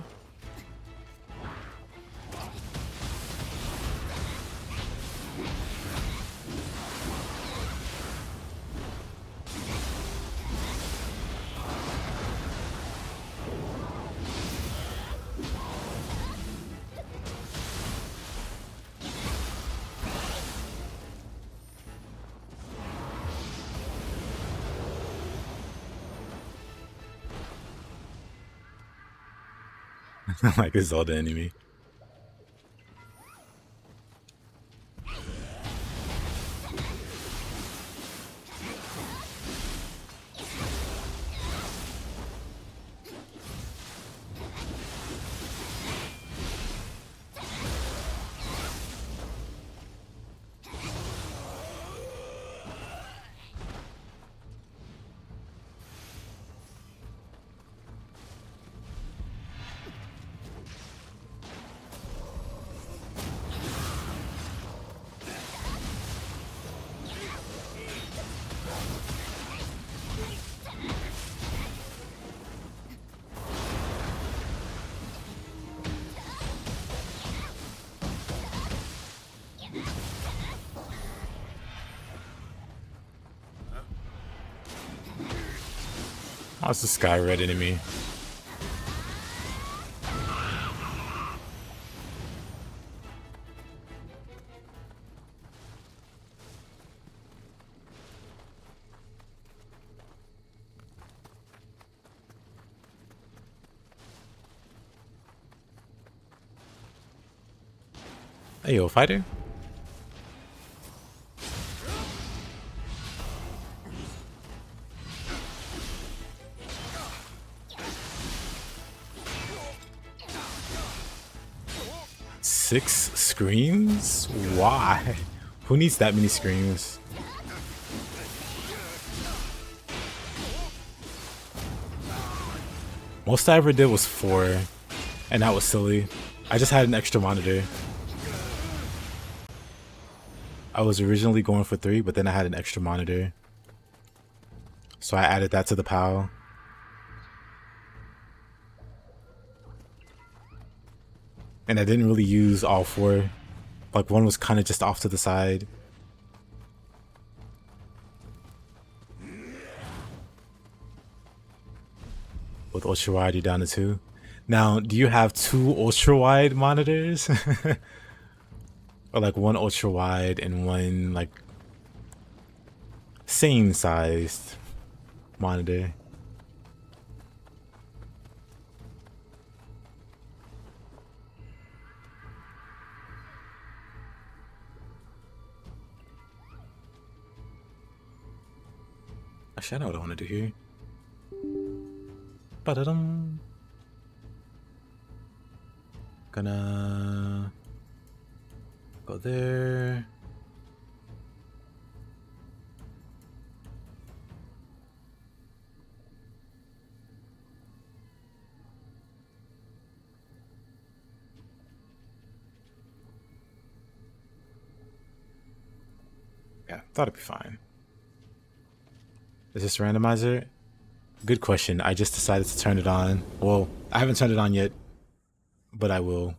Like a Zelda enemy. Oh, it's the sky red enemy. Hey, yo, fighter. Six screams? Why? Who needs that many screams? Most I ever did was 4, and that was silly. I just had an extra monitor. I was originally going for 3, but then I had an extra monitor. So I added that to the PAL. And I didn't really use all 4. Like, one was kind of just off to the side. With ultra wide, you're down to 2. Now, do you have 2 ultra wide monitors? Or like 1 ultra wide and 1 like same sized monitor? Actually, I know what I want to do here. Ba-da-dum. Gonna go there. Yeah, thought it'd be fine. Is this randomizer? Good question. I just decided to turn it on. Well, I haven't turned it on yet. but I will.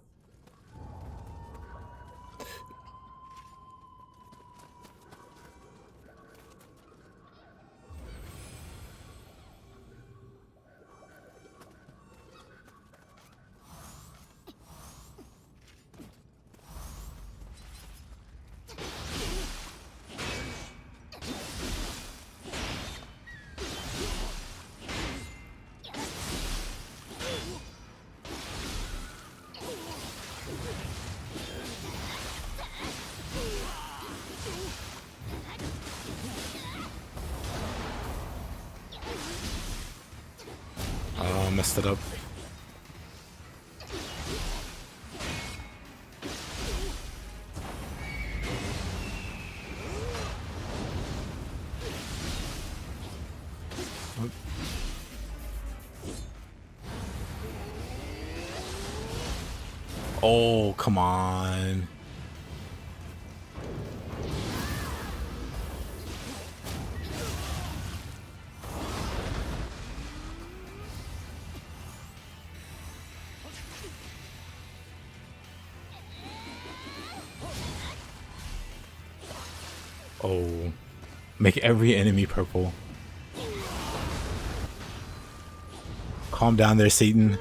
Oh, messed it up. Oh, come on. Oh, make every enemy purple. Calm down there, Satan.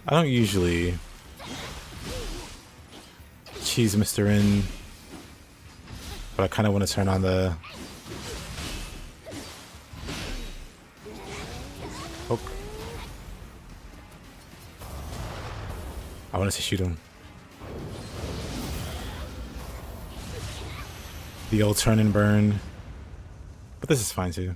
I don't usually cheese Mr. In, but I kind of want to turn on the hook. I wanted to shoot him. The old turn and burn, but this is fine too.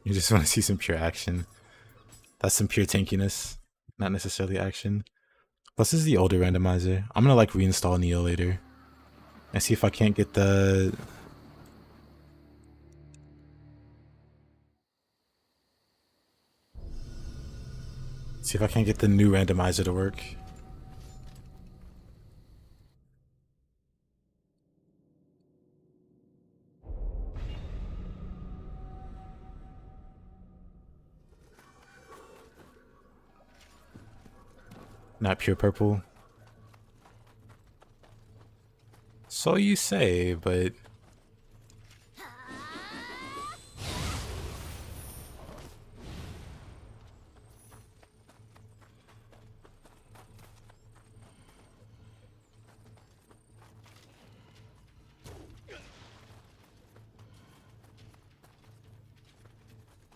You just want to see some pure action. That's some pure tankiness, not necessarily action. Plus, this is the older randomizer. I'm gonna like reinstall Nioh later and see if I can't get the. See if I can't get the new randomizer to work. Not pure purple. So you say, but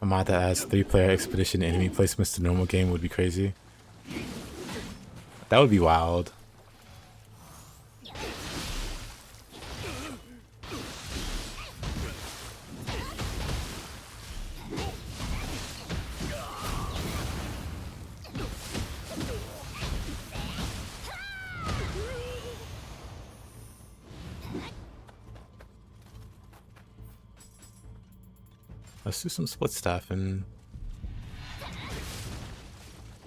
a mod that adds 3-player expedition enemy placements to normal game would be crazy. That would be wild. Let's do some split staff, and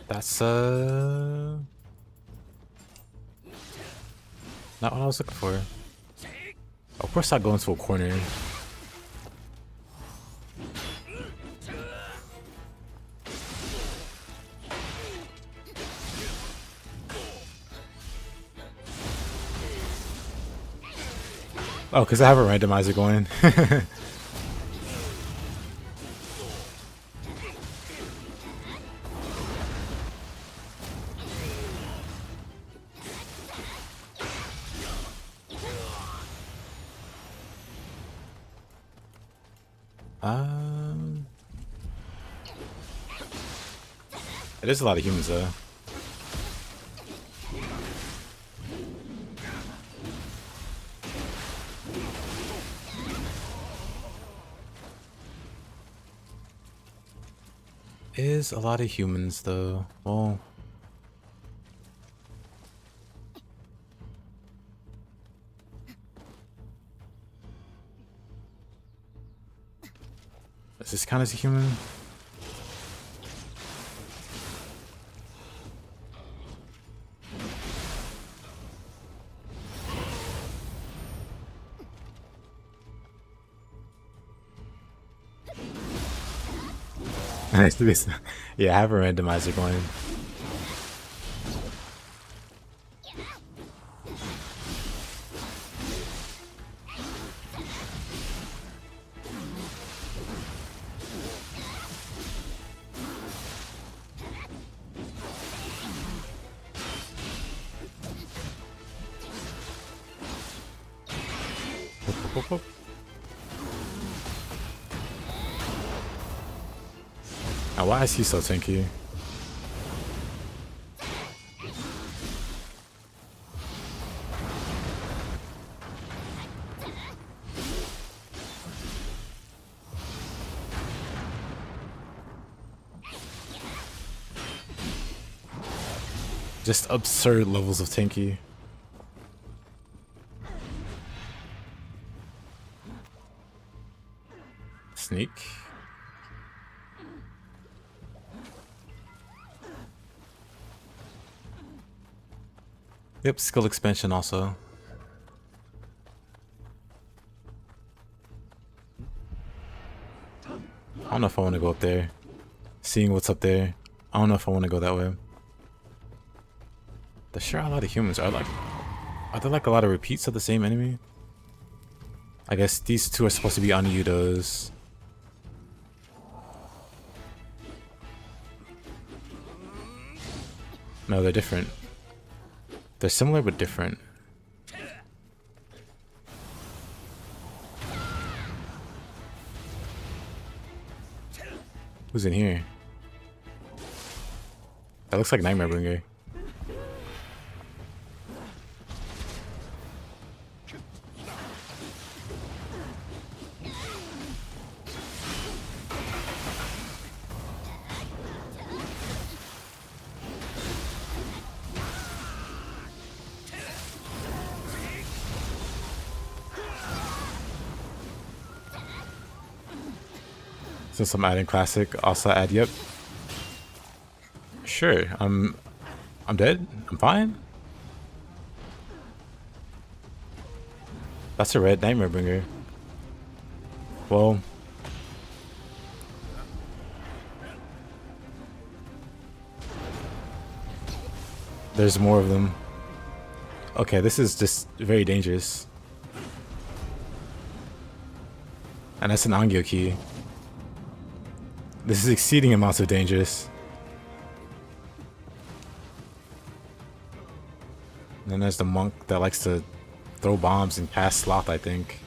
that's not what I was looking for. Of course I go into a corner. Oh, because I have a randomizer going. It is a lot of humans though. Is a lot of humans though. Well, Does this count as a human? Yeah, I have a randomizer going. Whoop, whoop. Now, why is he so tanky? Just absurd levels of tanky. Sneak. Yep, skill expansion also. I don't know if I want to go up there. Seeing what's up there, I don't know if I want to go that way. There sure are a lot of humans. Are there like a lot of repeats of the same enemy? I guess these two are supposed to be Onmyo's. No, they're different. They're similar but different. Who's in here? That looks like Nightmare Bringer. Since I'm adding classic, also add yep. Sure, I'm dead. I'm fine. That's a red Nightmare Bringer. Well, there's more of them. Okay, this is just very dangerous. And that's an Onmyo key. This is exceeding amounts of dangerous. And then there's the monk that likes to throw bombs and cast sloth, I think.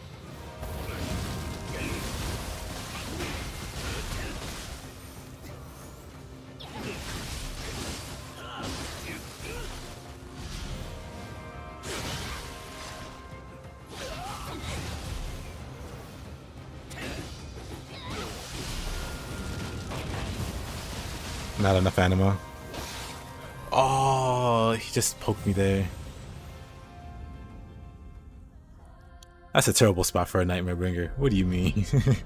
Not enough anima. Oh, he just poked me there. That's a terrible spot for a Nightmare Bringer. What do you mean? Okay,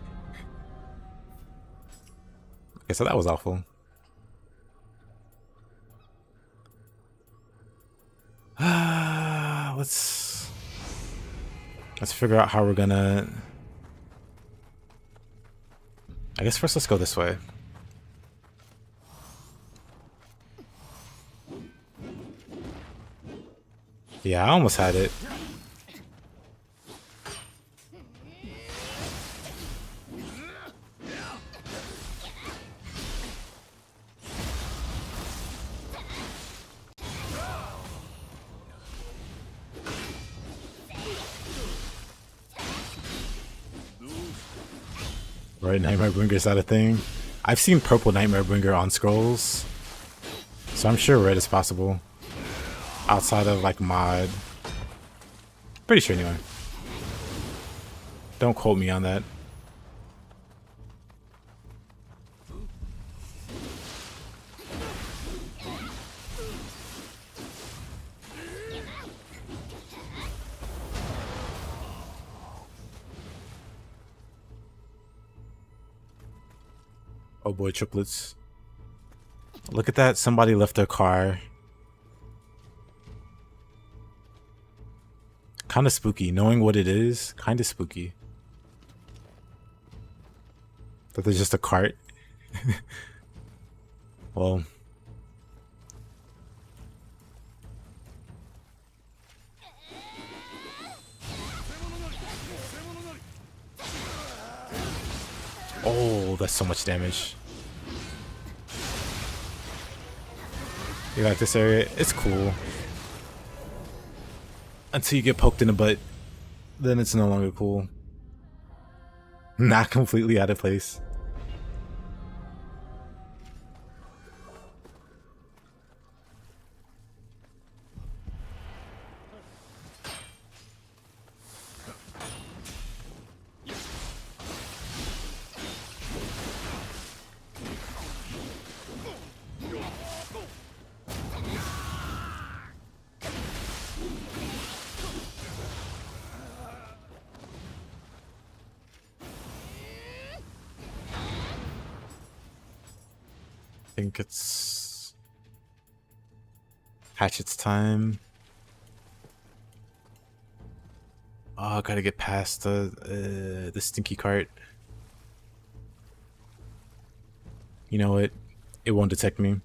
so that was awful. Let's figure out how we're gonna... I guess first let's go this way. Yeah, I almost had it. Right, Nightmare Bringer's not a thing. I've seen purple Nightmare Bringer on scrolls, so I'm sure red is possible. Outside of like mod. Pretty sure anyway. Don't quote me on that. Oh boy, triplets. Look at that. Somebody left their car. Kind of spooky. Knowing what it is, kind of spooky. That there's just a cart. Well. Oh, that's so much damage. You like this area? It's cool. Until you get poked in the butt, then it's no longer cool. Not completely out of place. I think it's hatchets time. Oh, I gotta get past the stinky cart. You know what? It won't detect me.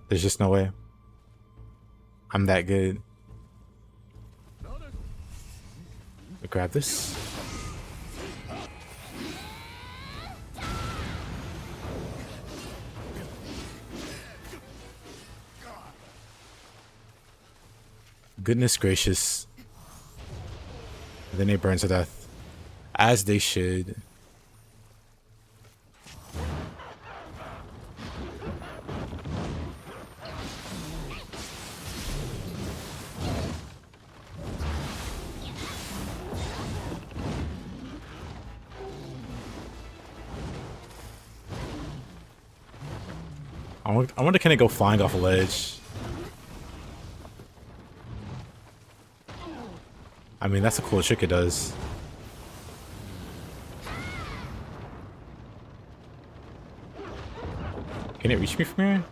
There's just no way. I'm that good. I grab this. Goodness gracious. Then they burn to death. As they should. I wonder, can it go flying off a ledge? I mean, that's a cool trick it does. Can it reach me from here?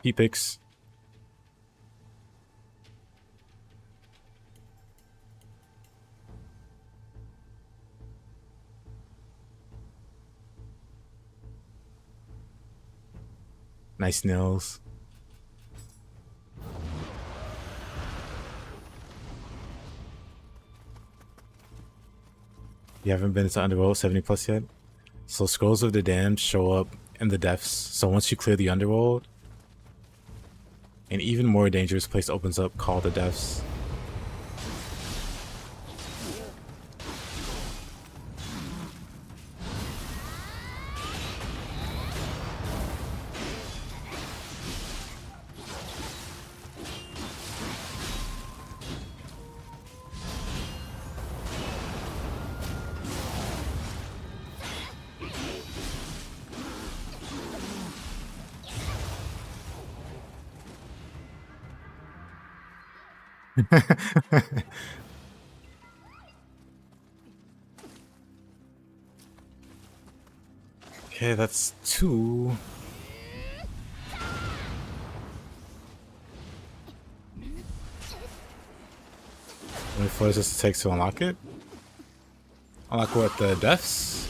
He picks. Nice nails. You haven't been to Underworld 70 plus yet? So Scrolls of the Damned show up in the depths. So once you clear the Underworld, an even more dangerous place opens up called the depths. Okay, that's 2. How many floors does it take to unlock it? Unlock what, the deaths?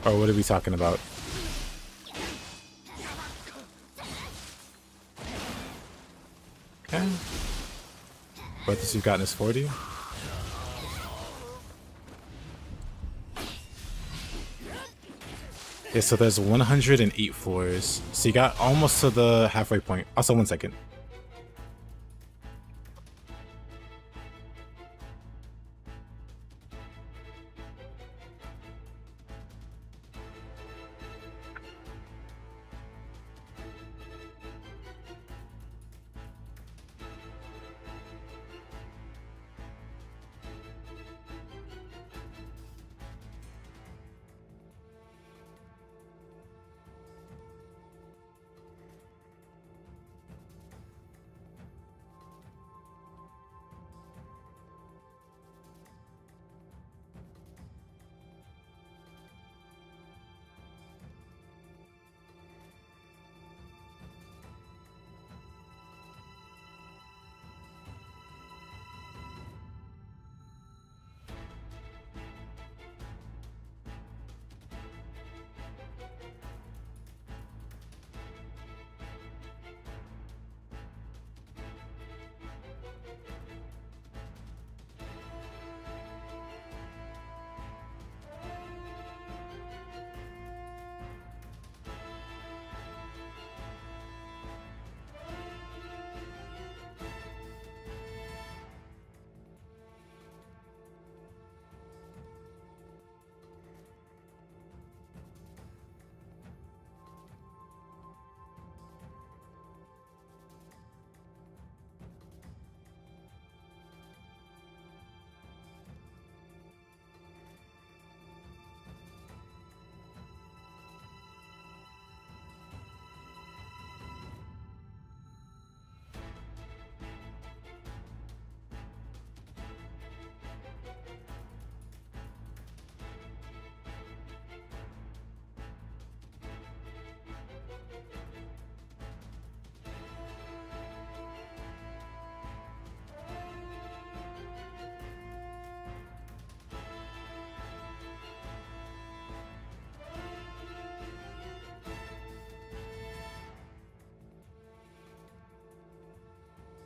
Or what are we talking about? Okay. What you've gotten is 40. Yeah, so there's 108 floors. So you got almost to the halfway point. Also, 1 second.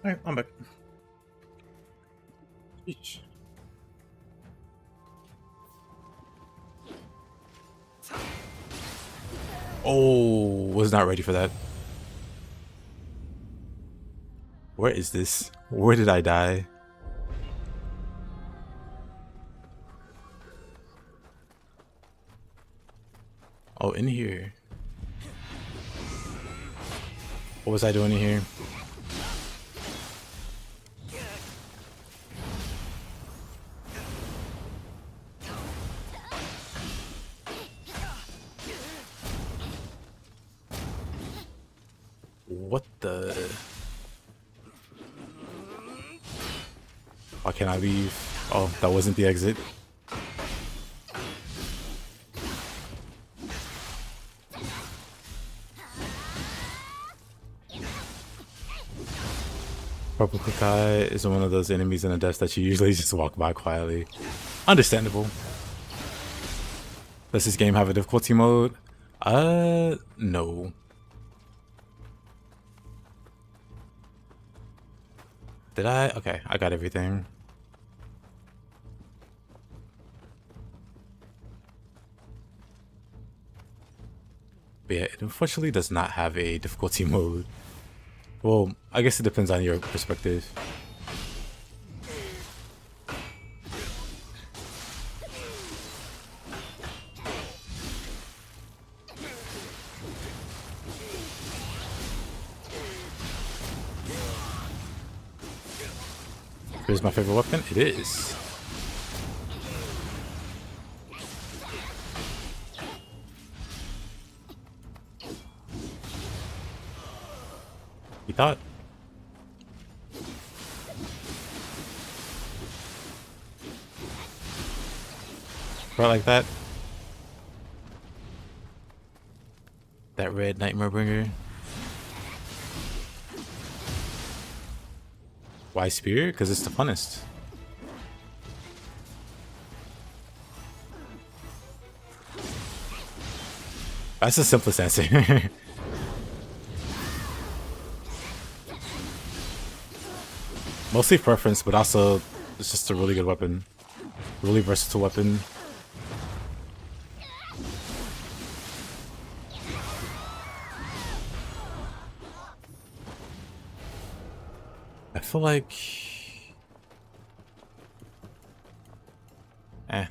Alright, I'm back. Each. Oh, was not ready for that. Where is this? Where did I die? Oh, in here. What was I doing in here? What the? Why can't I leave? Oh, that wasn't the exit. Purple yokai is one of those enemies in the depths that you usually just walk by quietly. Understandable. Does this game have a difficulty mode? No. Did I? Okay, I got everything. But yeah, it unfortunately does not have a difficulty mode. Well, I guess it depends on your perspective. Here's my favorite weapon. It is. You thought? Right like that. That red nightmare bringer. Why spear? Because it's the funnest. That's the simplest answer. Mostly preference, but also it's just a really good weapon. Really versatile weapon. I feel like...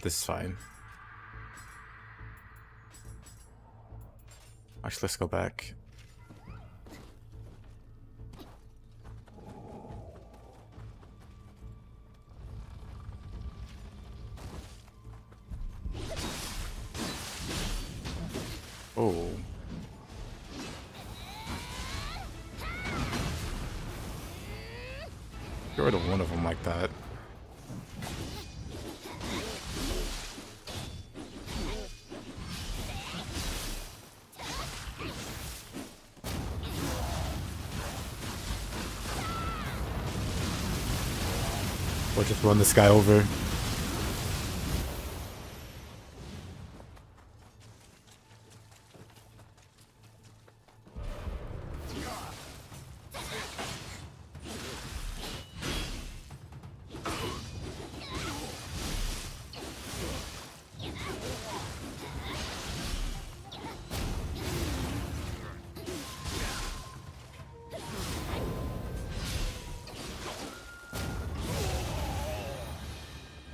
this is fine. Actually, let's go back. Oh. Get rid of one of them like that. Or just run this guy over.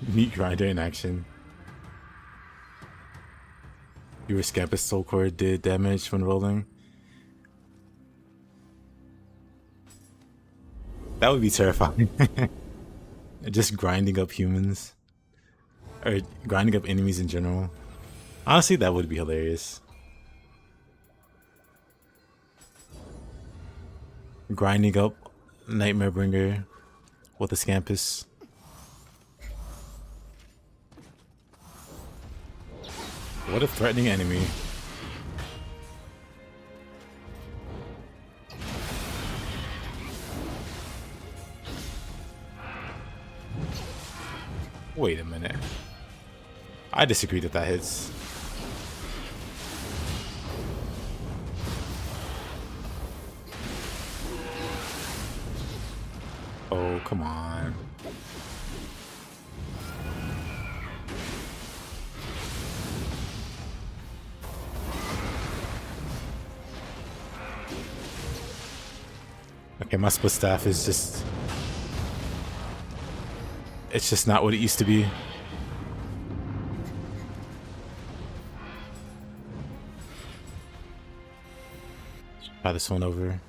Meat grinder in action. Your Scampus Soul Core did damage when rolling. That would be terrifying. Just grinding up humans. Or grinding up enemies in general. Honestly, that would be hilarious. Grinding up Nightmare Bringer with a Scampus. What a threatening enemy. Wait a minute. I disagree that that hits. Oh, come on. Okay, my split staff is just... It's just not what it used to be. Try this one over.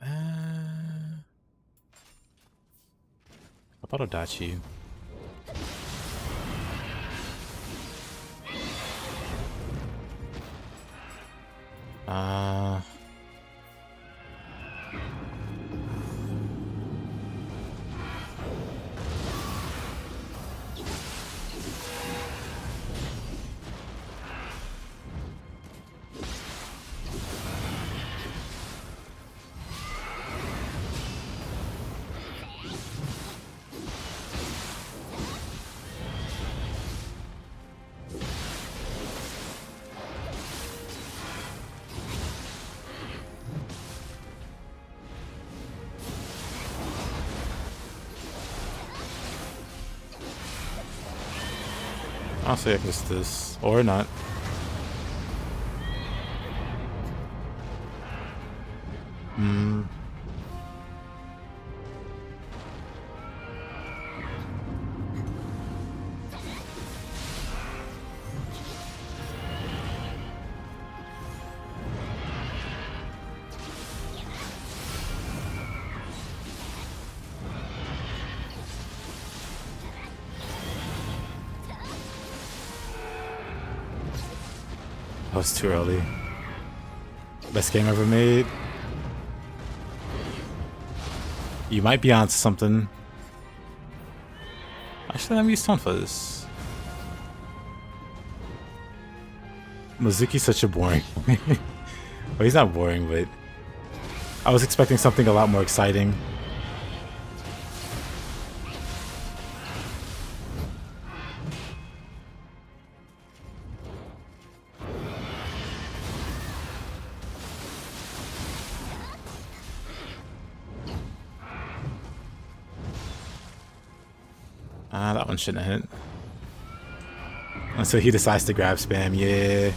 How about Odachi? I'll say I missed this. Or not. That was too early. Best game ever made. You might be onto something. Actually, let me use tonfas. Mizuki's such a boring. Well, he's not boring, but I was expecting something a lot more exciting. That one shouldn't have hit. Until he decides to grab spam, yeah.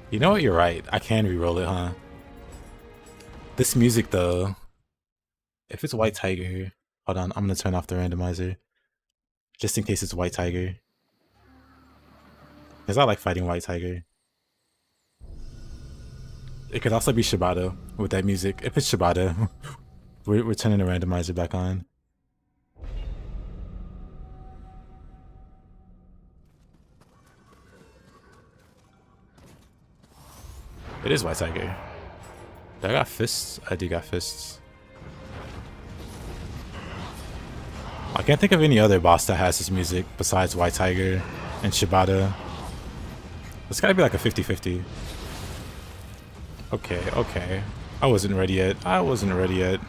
You know what, you're right. I can reroll it, huh? This music though. If it's White Tiger, hold on, I'm gonna turn off the randomizer. Just in case it's White Tiger. Because I like fighting White Tiger. It could also be Shibata with that music. If it's Shibata, we're turning the randomizer back on. It is White Tiger. Do I got fists? I do got fists. I can't think of any other boss that has this music besides White Tiger and Shibata. It's gotta be like a 50-50. Okay, okay. I wasn't ready yet. I wasn't ready yet.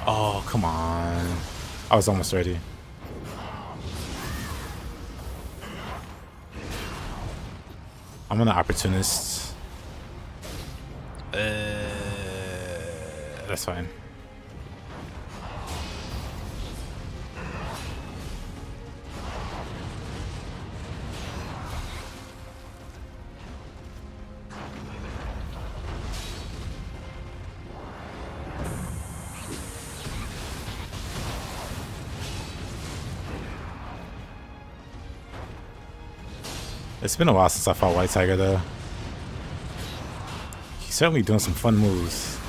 Oh, come on. I was almost ready. I'm an opportunist. That's fine. It's been a while since I fought White Tiger though. He's certainly doing some fun moves.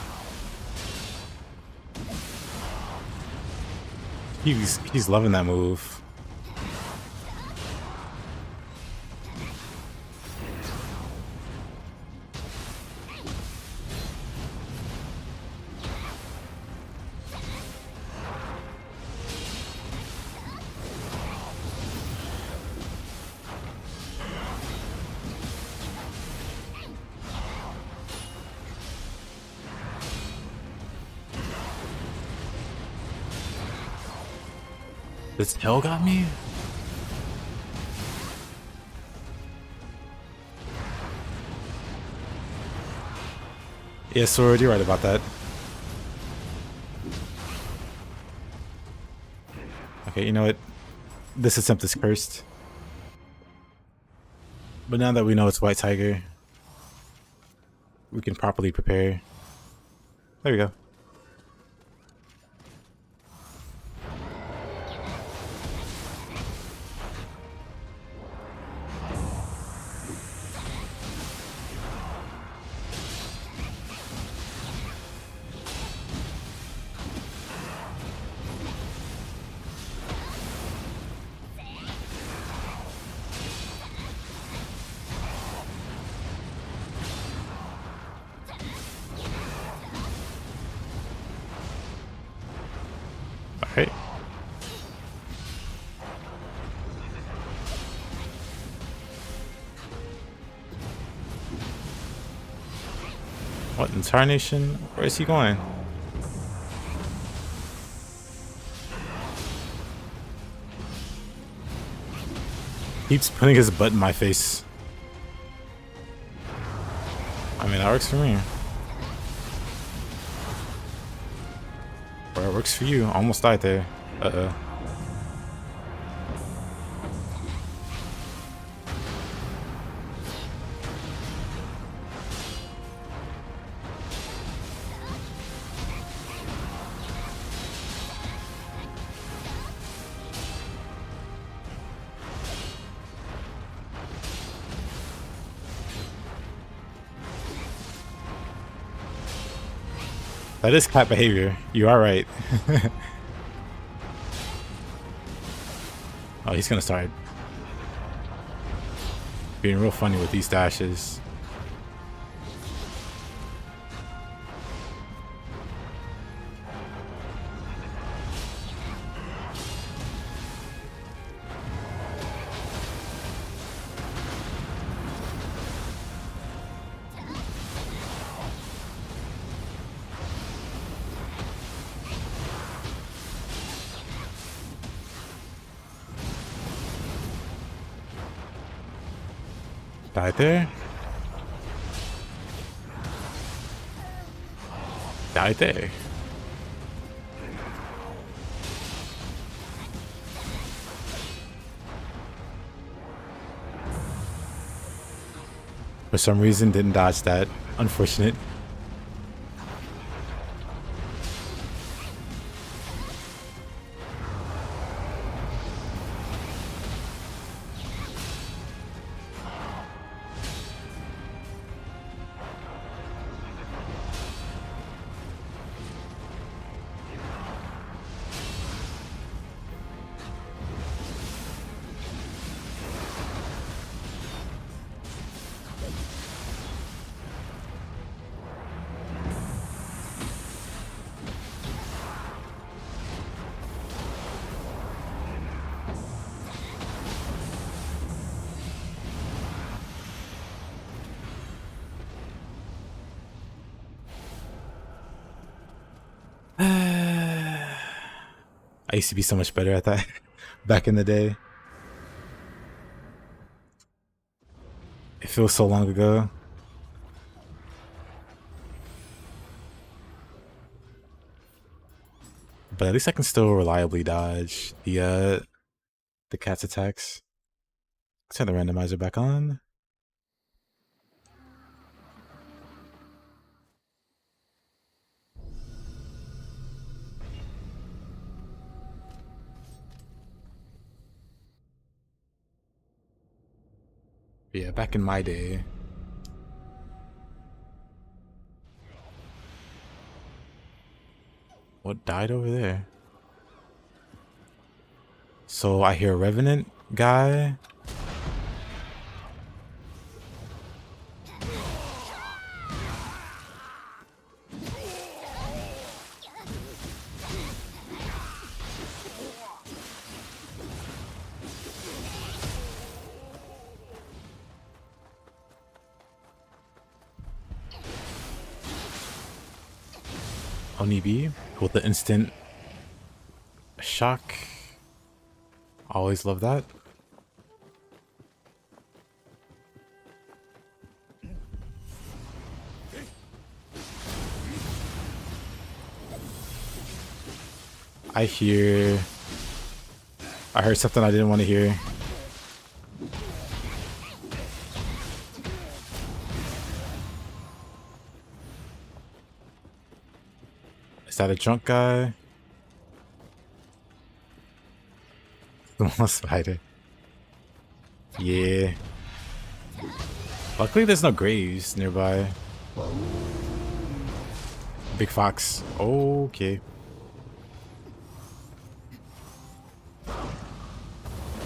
He's loving that move. This tail got me? Yeah, Sword, you're right about that. Okay, you know what? This attempt is cursed. But now that we know it's White Tiger, we can properly prepare. There we go. Alright. What in tarnation? Where is he going? Keeps putting his butt in my face. I mean, that works for me. Or it works for you. Almost died there. Uh-oh. That is cat behavior. You are right. Oh, he's gonna start being real funny with these dashes. Died there. Died there. For some reason, didn't dodge that. Unfortunate. I used to be so much better at that back in the day. It feels so long ago. But at least I can still reliably dodge the cat's attacks. Let's turn the randomizer back on. Yeah, back in my day. What died over there? So I hear a Revenant guy. Onibi with the instant shock. Always love that. I heard something I didn't want to hear. Is that a drunk guy? The spider. Yeah. Luckily there's no graves nearby. Big fox. Okay.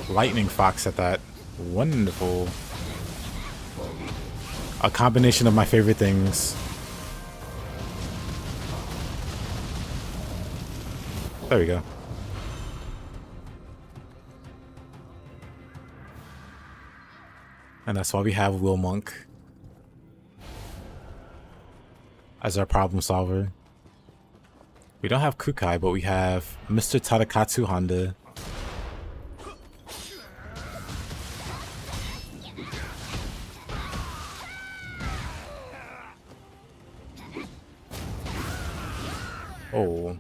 Lightning fox at that. Wonderful. A combination of my favorite things. There we go. And that's why we have Will Monk as our problem solver. We don't have Kukai, but we have Mr. Tadakatsu Honda. Oh.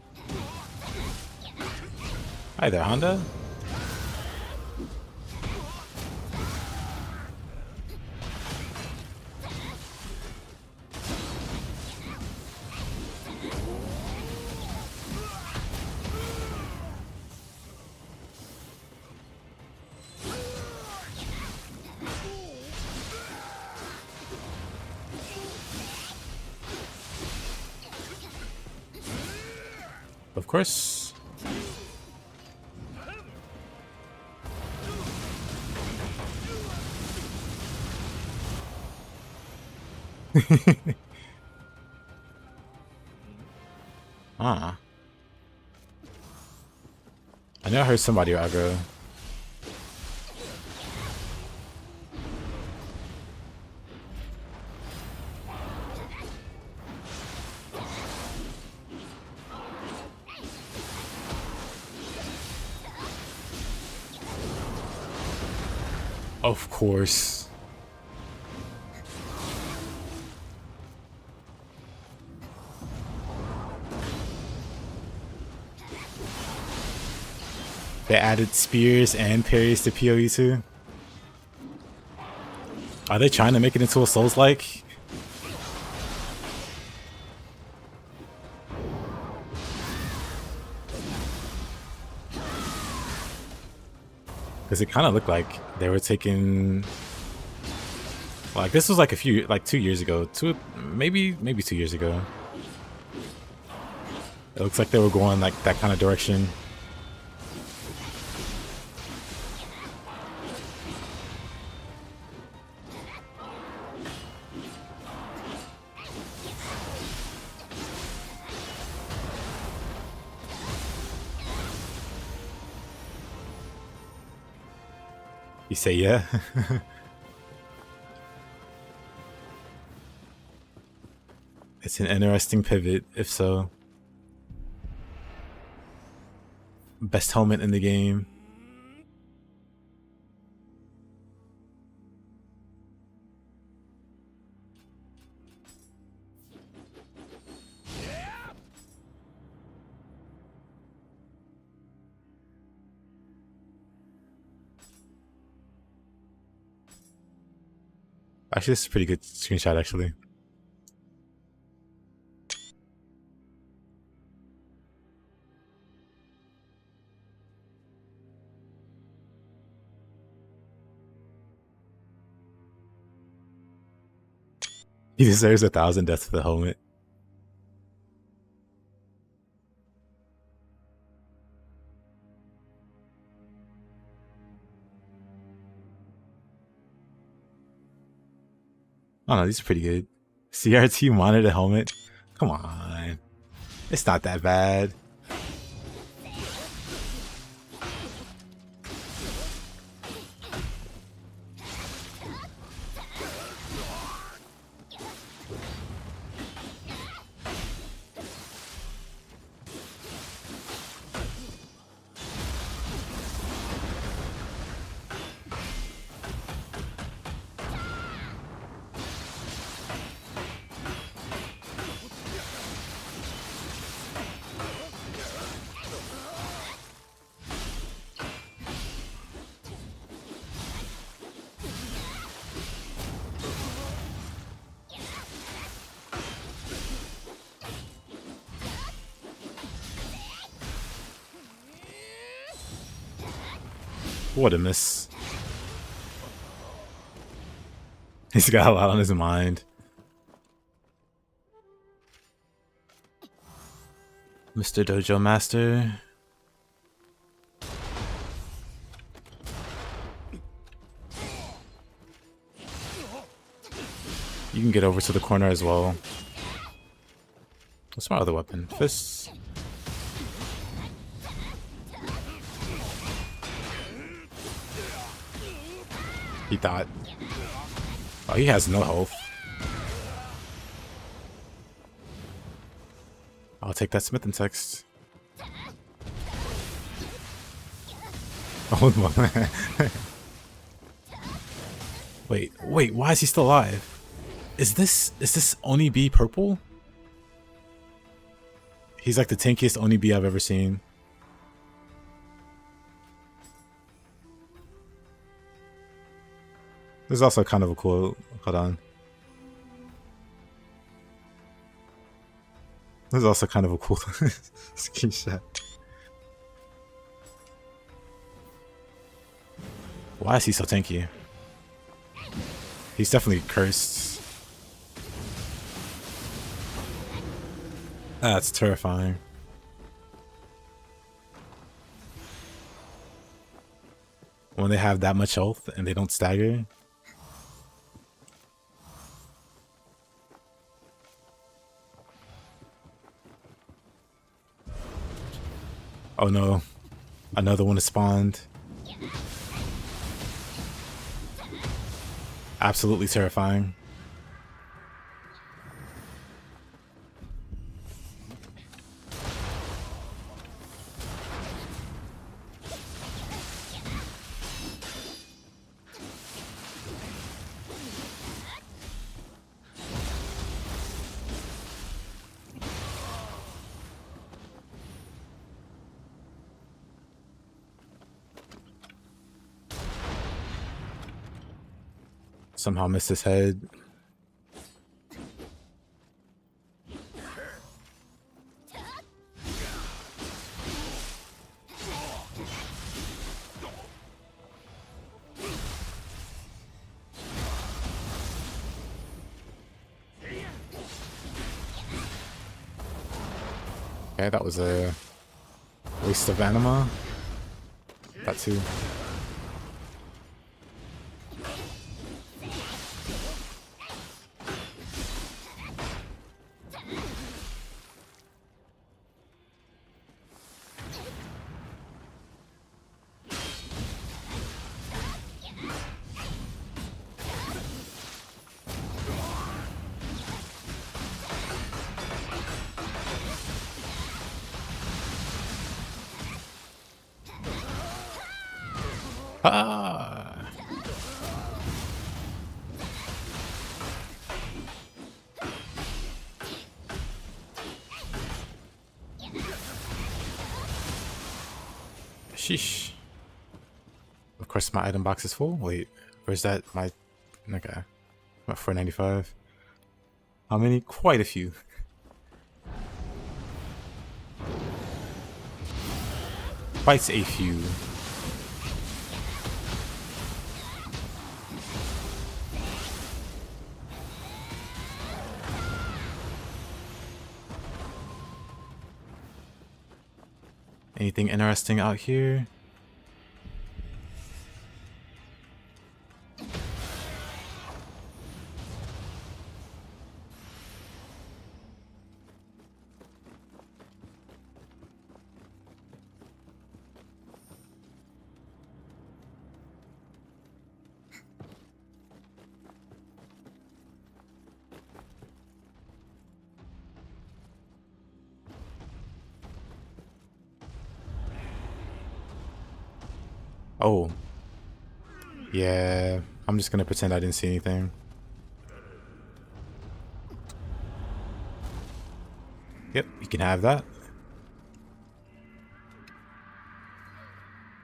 Hi there, Honda. Of course. Ah. I know I heard somebody aggro. Of course. They added spears and parries to PoE too. Are they trying to make it into a Souls-like? Because it kind of looked like they were taking, like, this was like 2 years ago, maybe 2 years ago. It looks like they were going like that kind of direction. You say yeah? It's an interesting pivot, if so. Best helmet in the game. Actually, this is a pretty good screenshot, actually. He deserves 1,000 deaths for the helmet. Oh no, these are pretty good. CRT monitor helmet? Come on. It's not that bad. What a miss. He's got a lot on his mind. Mr. Dojo Master. You can get over to the corner as well. What's my other weapon? Fists? He thought. Oh, he has no health. I'll take that Smith and text. Oh my. Wait, why is he still alive? Is this Oni B purple? He's like the tankiest Oni B I've ever seen. There's also kind of a cool, hold on. There's also kind of a cool screenshot. Why is he so tanky? He's definitely cursed. That's terrifying. When they have that much health and they don't stagger. Oh no. Another one has spawned. Absolutely terrifying. Somehow missed his head. Okay, that was a waste of anima. That too. Ah! Sheesh. Of course, my item box is full. Wait, where's that? My okay, I'm at 495. How many? Quite a few. Quite a few. Anything interesting out here? Oh. Yeah, I'm just gonna pretend I didn't see anything. Yep, you can have that.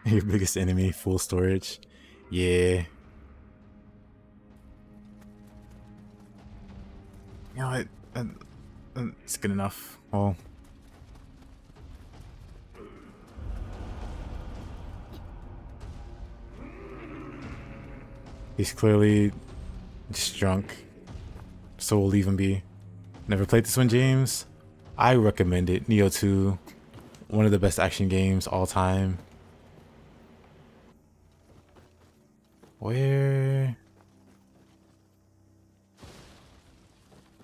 Your biggest enemy, full storage. Yeah. You know what? It's good enough. Well. He's clearly just drunk, so we'll leave him be. Never played this one, James? I recommend it. Nioh 2, one of the best action games all time. Where?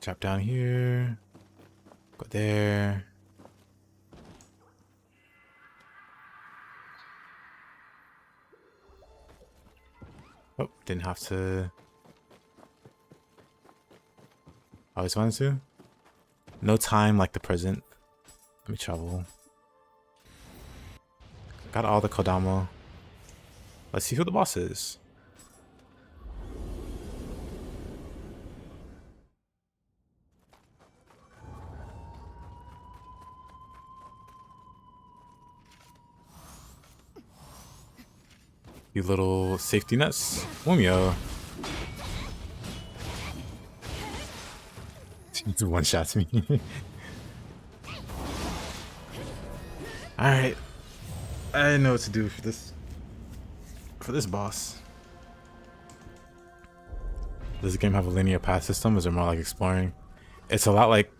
Drop down here. Go there. Oh, didn't have to. Always wanted to. No time like the present. Let me travel. Got all the Kodama. Let's see who the boss is. You little safety nets. Onmyo. One shots me. Alright. I know what to do for this boss. Does the game have a linear path system? Is it more like exploring? It's a lot like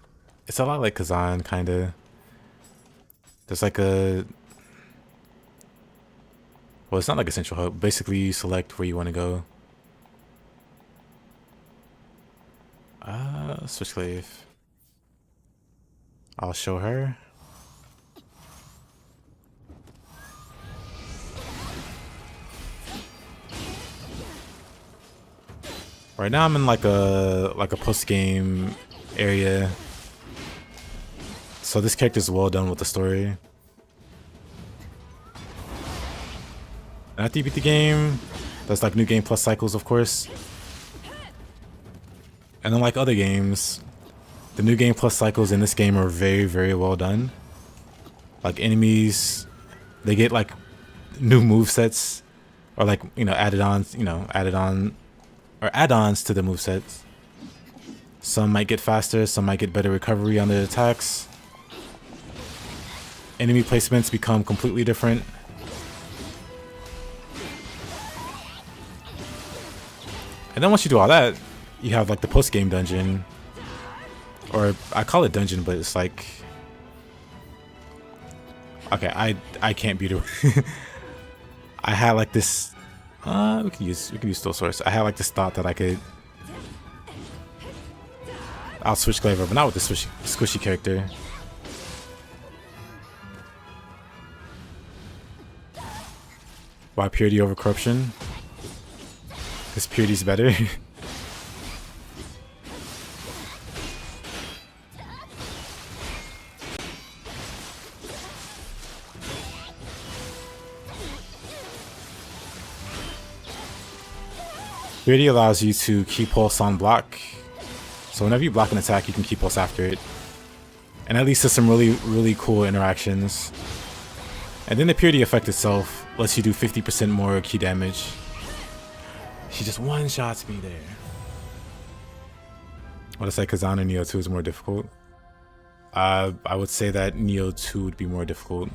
Kazan, kinda. There's like a, well, it's not like a central hub. Basically, you select where you want to go. Switchglaive. I'll show her. Right now I'm in like a post-game area. So this character's well done with the story. And after you beat the game, there's like new game plus cycles, of course. And unlike other games, the new game plus cycles in this game are very, very well done. Like enemies, they get like new move sets, or like, you know, add-ons to the move sets. Some might get faster, some might get better recovery on their attacks. Enemy placements become completely different. And then once you do all that, you have like the post-game dungeon, or I call it dungeon, but it's like, okay, I can't beat it. I had like this, we can use Still Source. I had like this thought that I'll switch glaive, but not with the squishy character. Why purity over corruption? Because purity's better. Purity allows you to keep pulse on block. So whenever you block an attack, you can keep pulse after it. And that leads to some really, really cool interactions. And then the purity effect itself lets you do 50% more key damage. She just one-shots me there. What I say, Kazan and Nioh 2 is more difficult? I would say that Nioh 2 would be more difficult.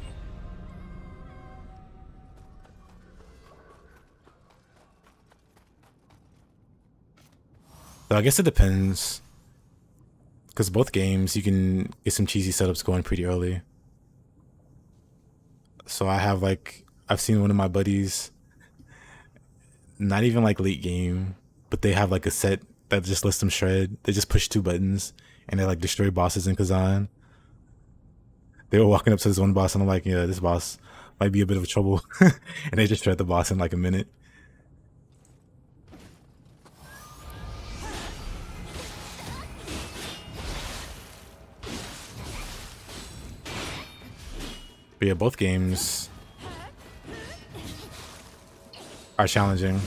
So I guess it depends. Because both games, you can get some cheesy setups going pretty early. So I have like, I've seen one of my buddies, not even like late game, but they have like a set that just lets them shred. They just push 2 buttons and they like destroy bosses in Kazan. They were walking up to this one boss and I'm like, yeah, this boss might be a bit of trouble. And they just shred the boss in like a minute. But yeah, both games are challenging.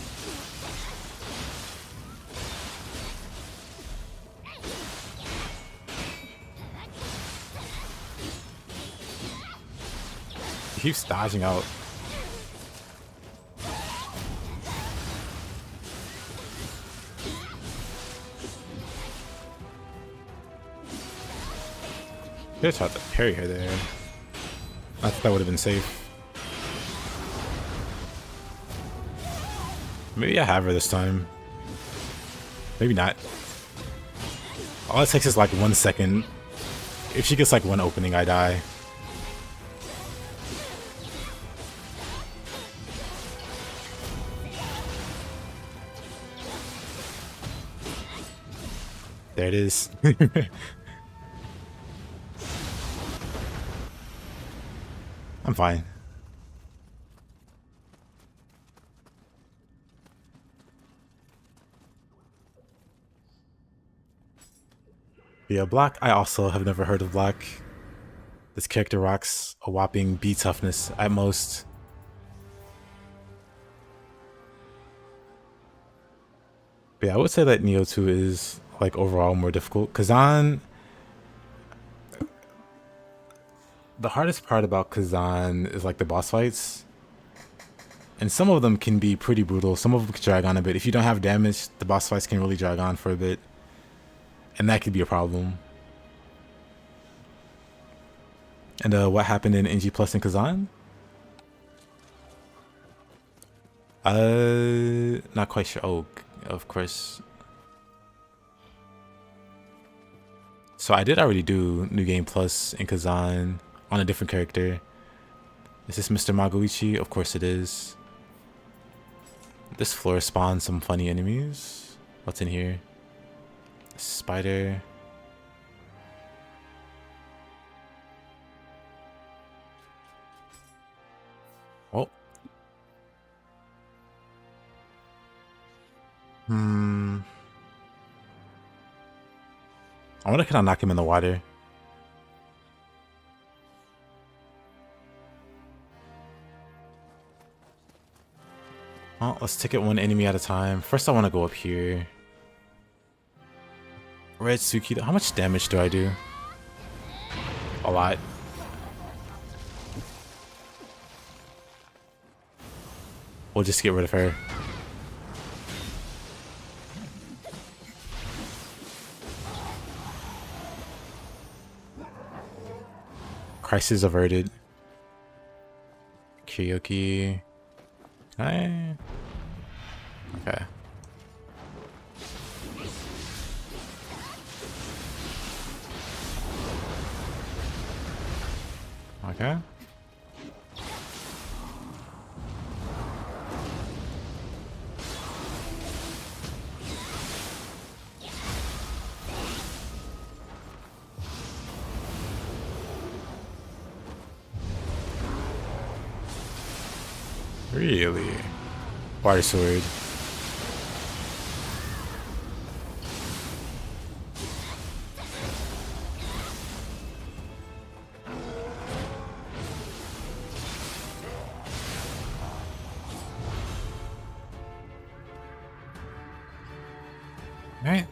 He keeps dodging out. Could have tried to parry her there. I thought that would have been safe. Maybe I have her this time. Maybe not. All it takes is like 1 second. If she gets like one opening, I die. There it is. I'm fine. Yeah, Black, I also have never heard of Black. This character rocks a whopping B toughness at most. But yeah, I would say that Nioh 2 is like overall more difficult. Kazan, the hardest part about Kazan is like the boss fights. And some of them can be pretty brutal. Some of them can drag on a bit. If you don't have damage, the boss fights can really drag on for a bit. And that could be a problem. And what happened in NG Plus and Kazan? Not quite sure. Oh, of course. So I did already do New Game Plus in Kazan on a different character. Is this Mr. Magoichi? Of course it is. This floor spawns some funny enemies. What's in here? Spider. Oh. I wonder, can I knock him in the water? Well, let's take it one enemy at a time. First, I want to go up here. Red Suki. How much damage do I do? A lot. We'll just get rid of her. Crisis averted. Kyoki. Hi. Okay. Okay. Really? Water sword. Alright.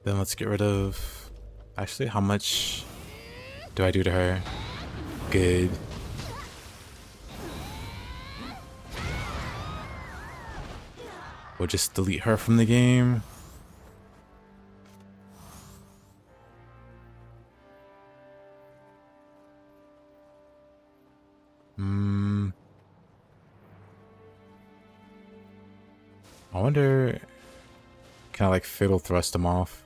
Then let's get rid of... Actually, how much do I do to her? Good. We'll just delete her from the game. I wonder, can I like fatal thrust him off?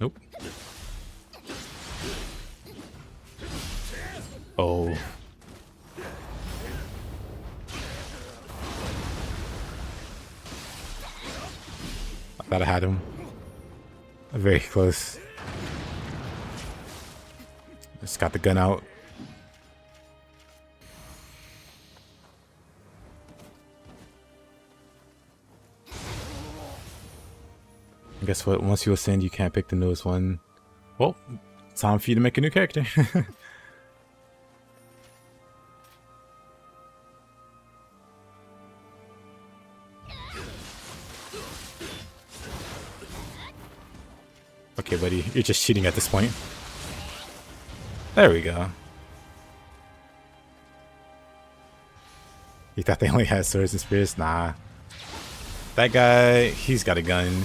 Nope. Oh. I thought I had him. Very close. Just got the gun out. And guess what? Once you ascend, you can't pick the newest one. Well, time for you to make a new character. Okay, buddy, you're just cheating at this point. There we go. You thought they only had swords and spears? Nah. That guy, he's got a gun.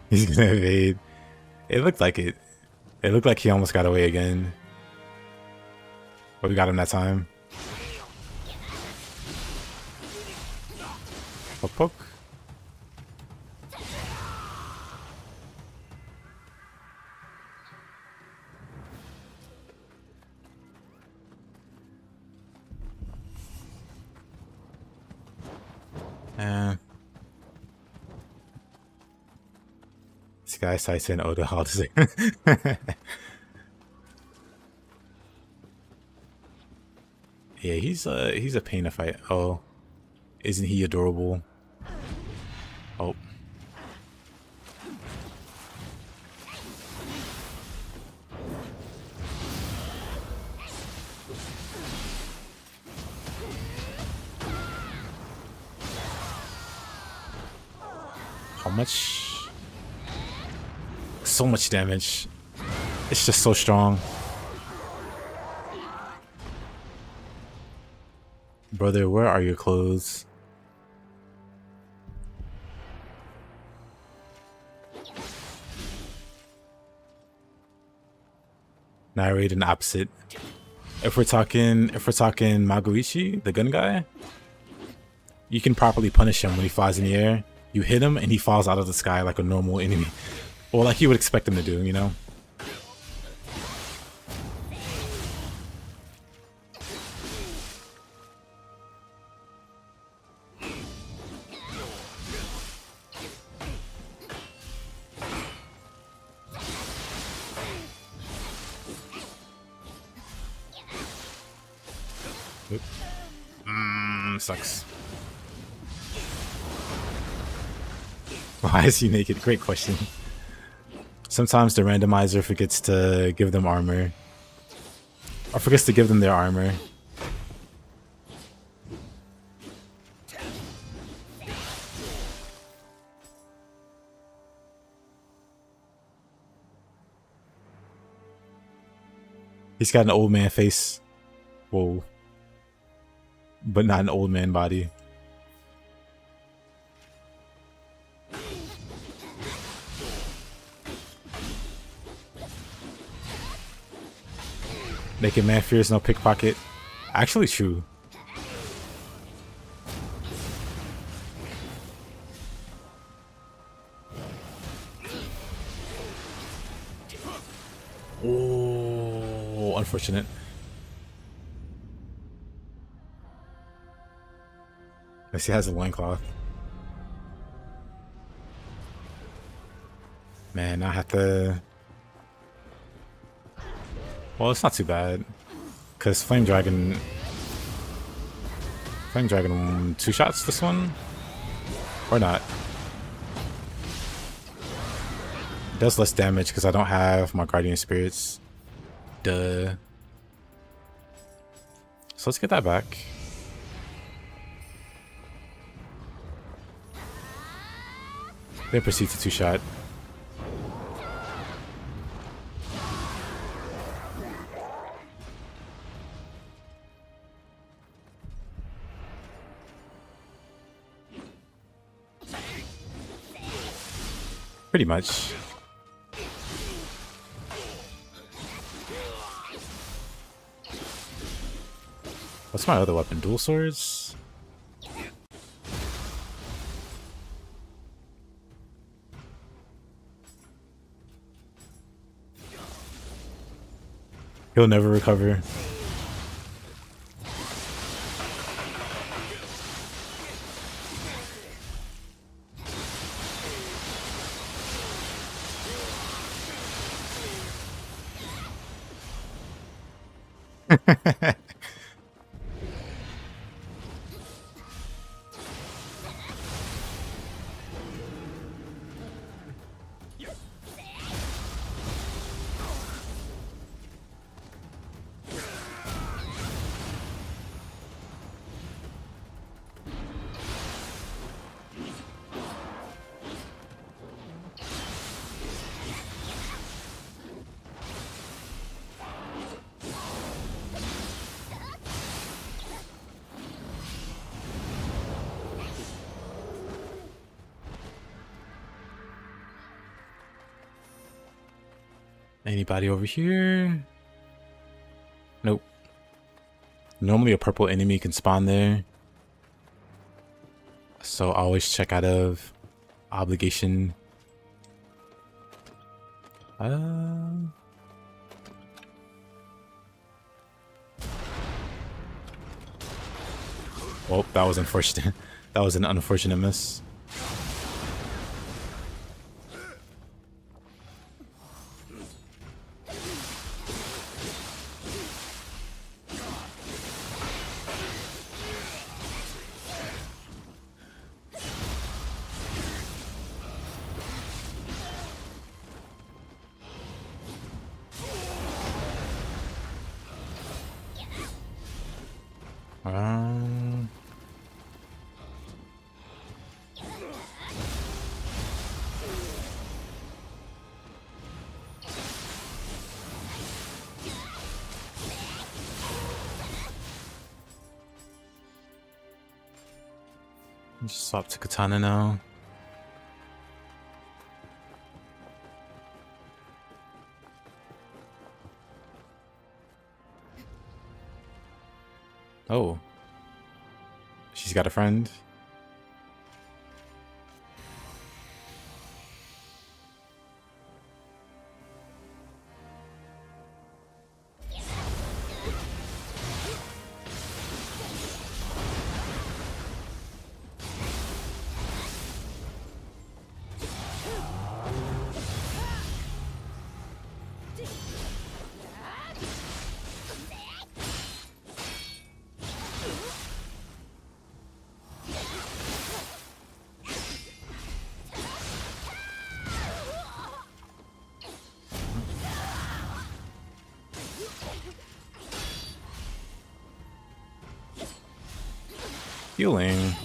He's gonna evade. It looked like it. It looked like he almost got away again. But we got him that time. Poke poke. This guy cites in Oda how to say. Yeah, he's a pain to fight. Oh, isn't he adorable? Oh. How much? So much damage. It's just so strong. Brother, where are your clothes? Narrate an opposite. If we're talking Magoichi, the gun guy, you can properly punish him when he flies in the air. You hit him and he falls out of the sky like a normal enemy. Or like you would expect him to do, you know? Sucks. Why is he naked? Great question. Sometimes the randomizer forgets to give them armor. Or forgets to give them their armor. He's got an old man face. Whoa. But not an old man body. Naked man fears no pickpocket. Actually true. Oh, unfortunate. Guess he has a loincloth. Man, I have to... Well, it's not too bad. Because Flame Dragon... Flame Dragon 2 shots this one? Or not? It does less damage because I don't have my Guardian Spirits. Duh. So let's get that back. Then proceed to 2-shot. Pretty much. What's my other weapon? Dual swords? He'll never recover. Anybody over here? Nope. Normally a purple enemy can spawn there. So always check out of obligation. Oh, that was unfortunate. That was an unfortunate miss. Just swap to katana now. Oh. She's got a friend. Healing.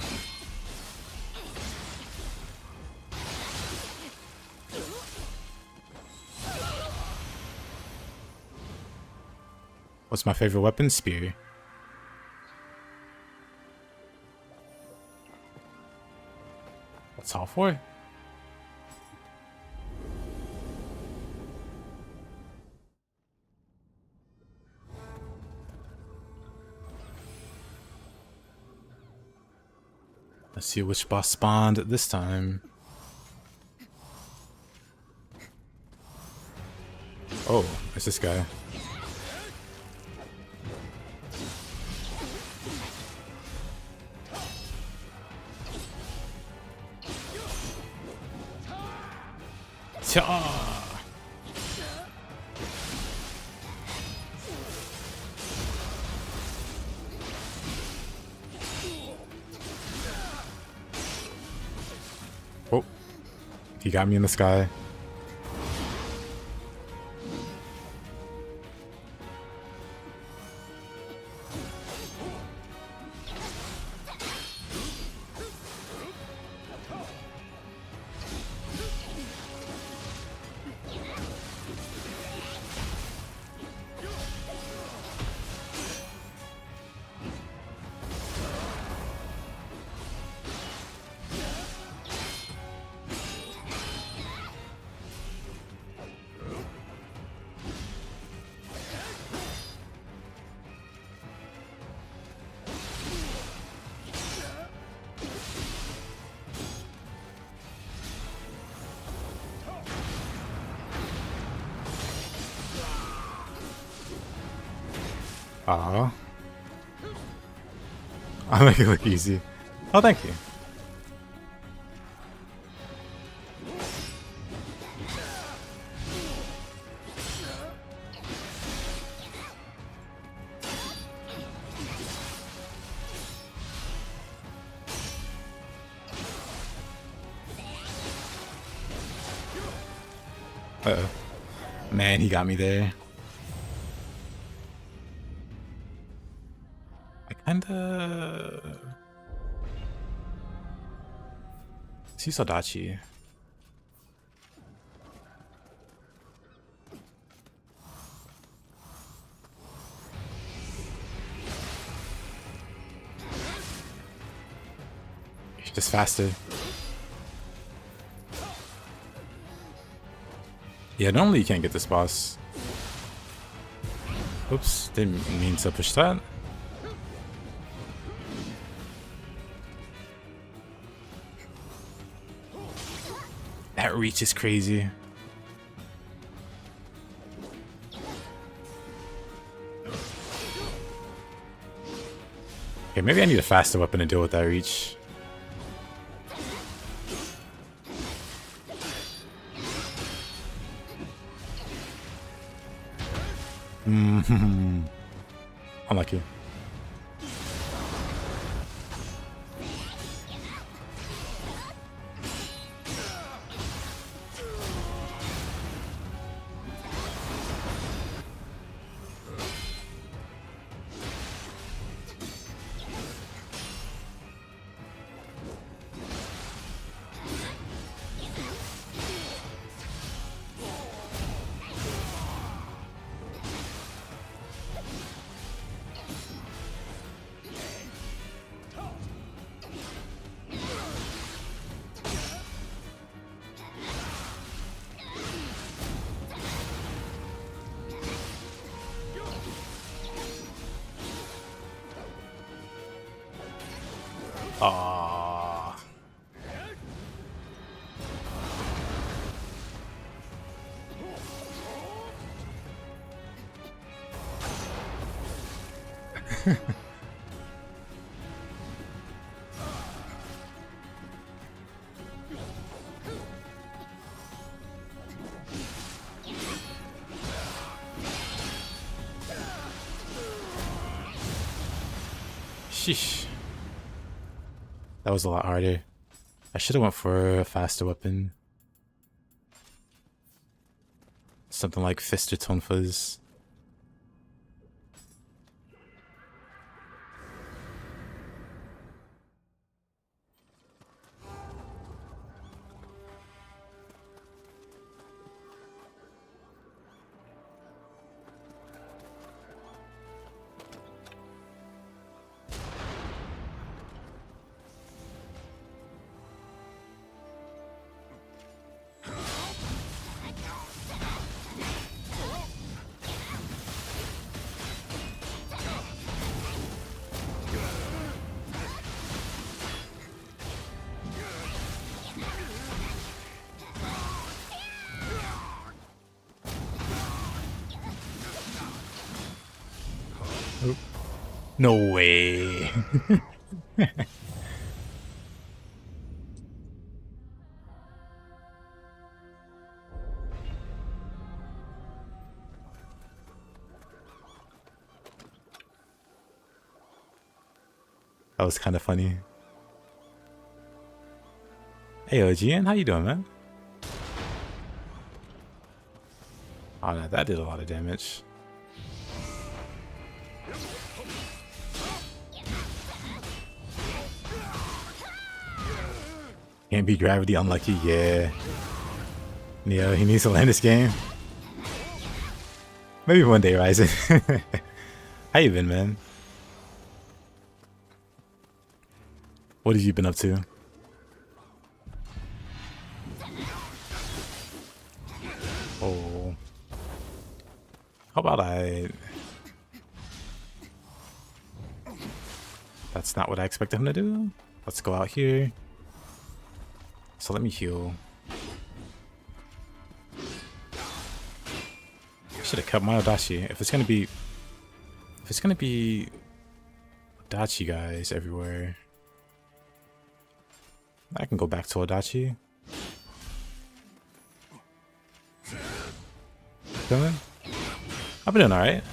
What's my favorite weapon? Spear. That's all for it. Let's see which boss spawned this time. Oh, it's this guy. Ta! Oh, he got me in the sky. Aw. I'll make it look easy. Oh, thank you. Uh-oh. Man, he got me there. Kinda... See Sodachi. He's just faster. Yeah, normally you can't get this boss. Oops, didn't mean to push that. That reach is crazy. Okay, maybe I need a faster weapon to deal with that reach. Unlucky. Aww. Sheesh. That was a lot harder. I should have went for a faster weapon. Something like fist or tonfas. No way. That was kind of funny. Hey, OGN, how you doing, man? Oh, no, that did a lot of damage. Can't be gravity unlucky, yeah. Nioh, he needs to land this game. Maybe one day, Ryzen. How you been, man? What have you been up to? Oh. How about I... That's not what I expected him to do. Let's go out here. So let me heal. Should have cut my Odachi. If it's gonna be Odachi guys everywhere, I can go back to Odachi. Feeling? I've been doing alright.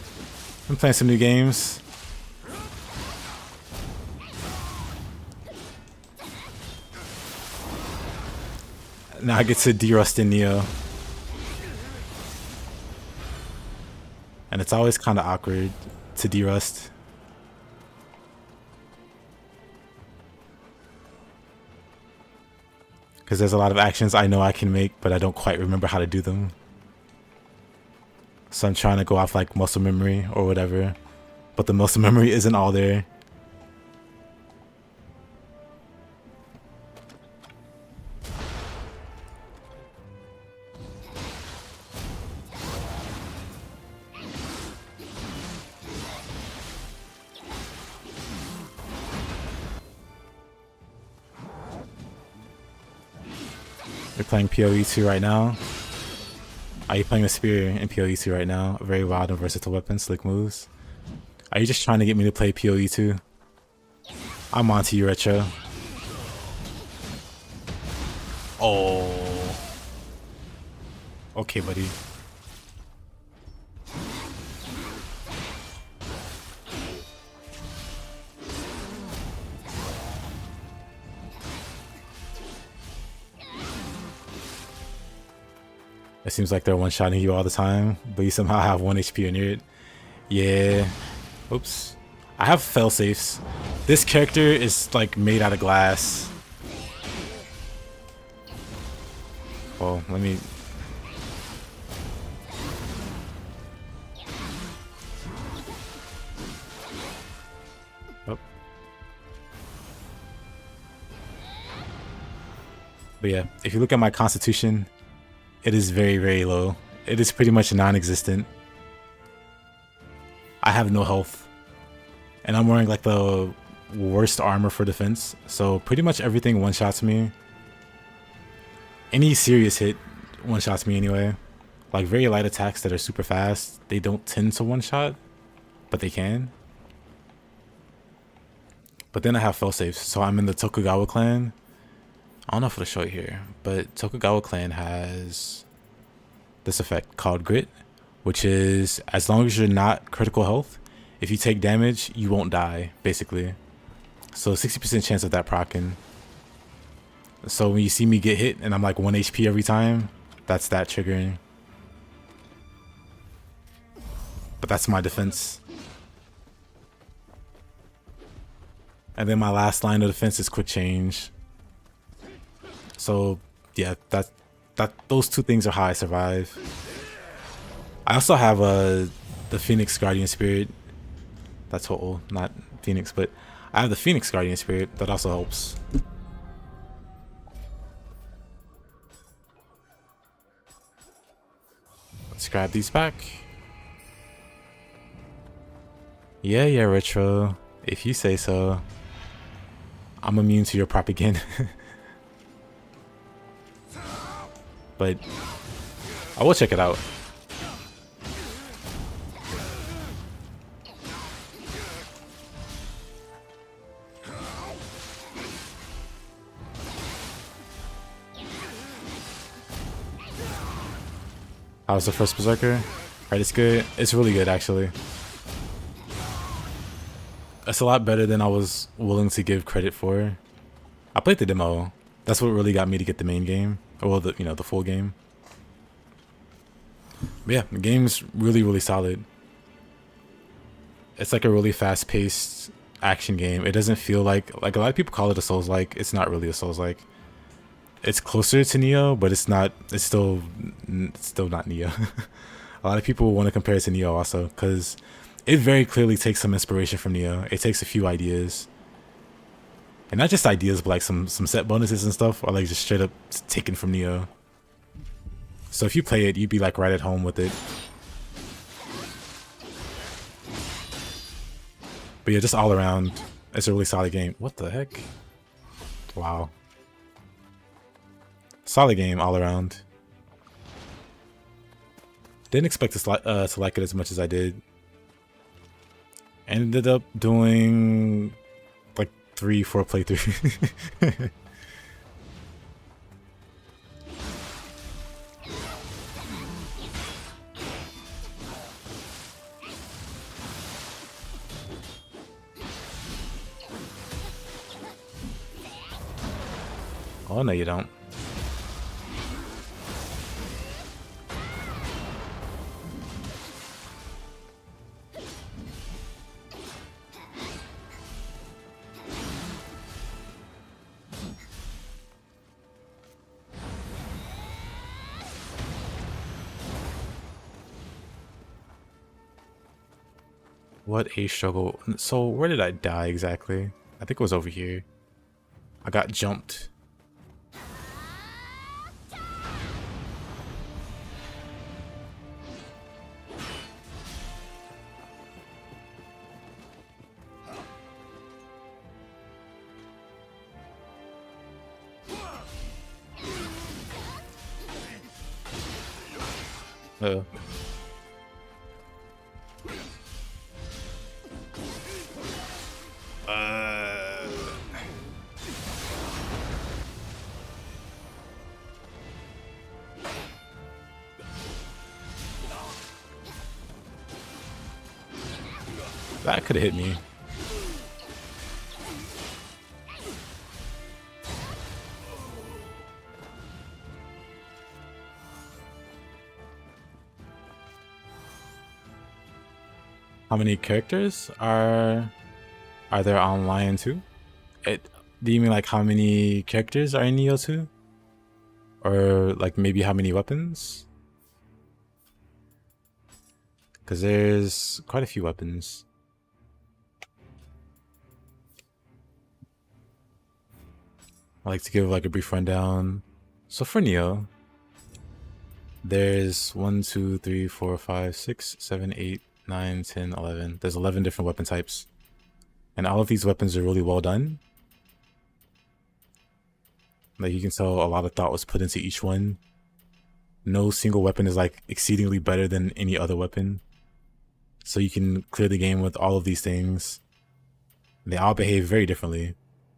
I'm playing some new games. Now I get to de-rust in Nioh. And it's always kind of awkward to de-rust. Because there's a lot of actions I know I can make, but I don't quite remember how to do them. So I'm trying to go off like muscle memory or whatever. But the muscle memory isn't all there. You're playing PoE2 right now. Are you playing a spear in PoE2 right now? A very wild and versatile weapon, slick moves. Are you just trying to get me to play PoE2? I'm on to you, Retro. Oh. Okay, buddy. It seems like they're one-shotting you all the time, but you somehow have 1 HP or near it. Yeah. Oops. I have fail-safes. This character is like made out of glass. Well, let me... Oh. But yeah, if you look at my constitution, it is very, very low. It is pretty much non-existent. I have no health. And I'm wearing like the worst armor for defense. So pretty much everything one-shots me. Any serious hit one-shots me anyway. Like very light attacks that are super fast, they don't tend to one-shot, but they can. But then I have fail-safes. So I'm in the Tokugawa clan. I don't know if it'll show it here, but Tokugawa clan has this effect called Grit, which is as long as you're not critical health, if you take damage, you won't die, basically. So 60% chance of that proccing. So when you see me get hit and I'm like 1 HP every time, that's that triggering. But that's my defense. And then my last line of defense is quick change. So yeah, those two things are how I survive. I also have the Phoenix Guardian Spirit. That's total, not Phoenix, but I have the Phoenix Guardian Spirit that also helps. Let's grab these back. Yeah, Retro. If you say so. I'm immune to your propaganda. But I will check it out. How's the first Berserker? Right, it's good. It's really good, actually. It's a lot better than I was willing to give credit for. I played the demo. That's what really got me to get the main game. Or the, you know, the full game. But yeah, the game's really, really solid. It's like a really fast-paced action game. It doesn't feel like a lot of people call it a Souls-like. It's not really a Souls-like. It's closer to Nioh, but it's not. It's still not Nioh. A lot of people want to compare it to Nioh also, because it very clearly takes some inspiration from Nioh. It takes a few ideas, and not just ideas, but like some set bonuses and stuff are like just straight up taken from Nioh. So if you play it, you'd be like right at home with it. But yeah, just all around, it's a really solid game. What the heck? Wow. Solid game all around. Didn't expect to like it as much as I did. Ended up doing like 3-4 playthroughs. Oh no, you don't. What a struggle. So where did I die exactly? I think it was over here. I got jumped. Uh, that could have hit me. How many characters are there online too? Do you mean like how many characters are in Nioh 2? Or like maybe how many weapons? Because there's quite a few weapons. I like to give like a brief rundown. So for Nioh, there's 1, 2, 3, 4, 5, 6, 7, 8, 9, 10, 11. There's 11 different weapon types. And all of these weapons are really well done. Like you can tell a lot of thought was put into each one. No single weapon is like exceedingly better than any other weapon. So you can clear the game with all of these things. They all behave very differently.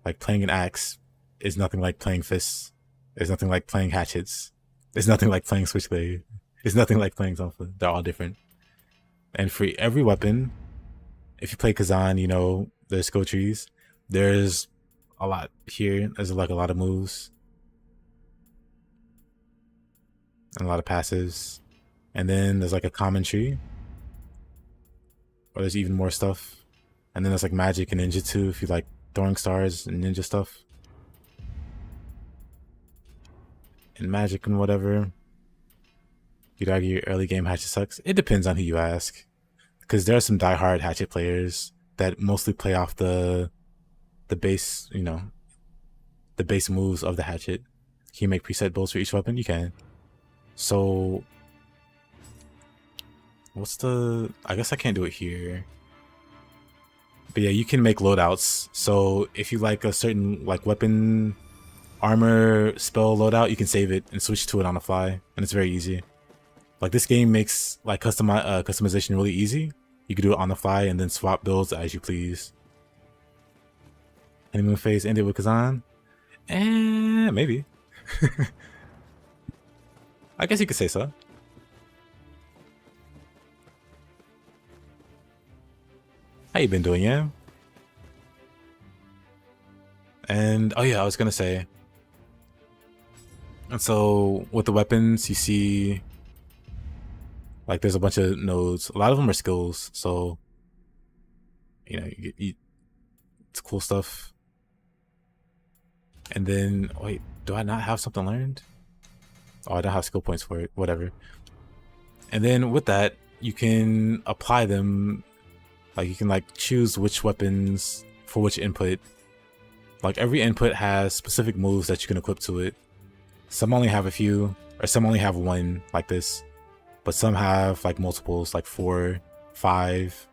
Like playing an axe is nothing like playing fists. It's nothing like playing hatchets. It's nothing like playing switchglaive. It's nothing like playing tonfa. They're all different. And for every weapon, if you play Kazan, you know, there's skill trees. There's a lot here. There's like a lot of moves. And a lot of passives. And then there's like a common tree. Or there's even more stuff. And then there's like magic and ninjutsu if you like throwing stars and ninja stuff. And magic and whatever. You'd argue early game hatchet sucks. It depends on who you ask. Because there are some diehard hatchet players that mostly play off the base, you know, the base moves of the hatchet. Can you make preset builds for each weapon? You can. So what's the... I guess I can't do it here. But yeah, you can make loadouts. So if you like a certain like weapon, armor, spell loadout, you can save it and switch to it on the fly. And it's very easy. Like this game makes like customization really easy. You can do it on the fly and then swap builds as you please. Honeymoon phase ended with Kazan? Maybe. I guess you could say so. How you been doing, yeah? And oh yeah, I was gonna say. And so with the weapons, you see like there's a bunch of nodes. A lot of them are skills, so you know, it's cool stuff. And then wait, do I not have something learned? Oh, I don't have skill points for it. Whatever. And then with that, you can apply them. Like you can like choose which weapons for which input. Like every input has specific moves that you can equip to it. Some only have a few, or some only have one, like this. But some have like multiples, like 4, 5.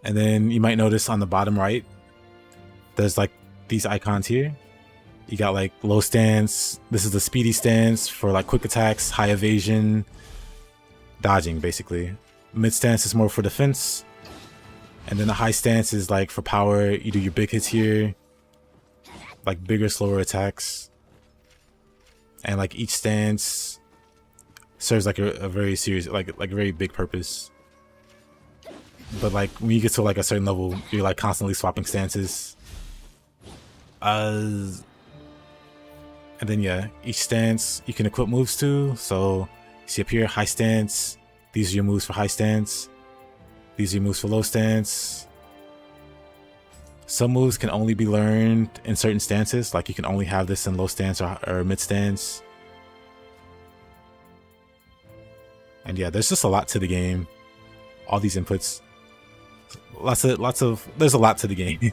And then you might notice on the bottom right, there's like these icons here. You got like low stance. This is the speedy stance for like quick attacks, high evasion, dodging basically. Mid stance is more for defense. And then the high stance is like for power. You do your big hits here, like bigger, slower attacks. And like each stance serves like a very serious, like a very big purpose. But like when you get to like a certain level, you're like constantly swapping stances. And then yeah, each stance you can equip moves to. So you see up here, high stance. These are your moves for high stance. These are your moves for low stance. Some moves can only be learned in certain stances. Like you can only have this in low stance or mid stance. And yeah, there's just a lot to the game. All these inputs. There's a lot to the game.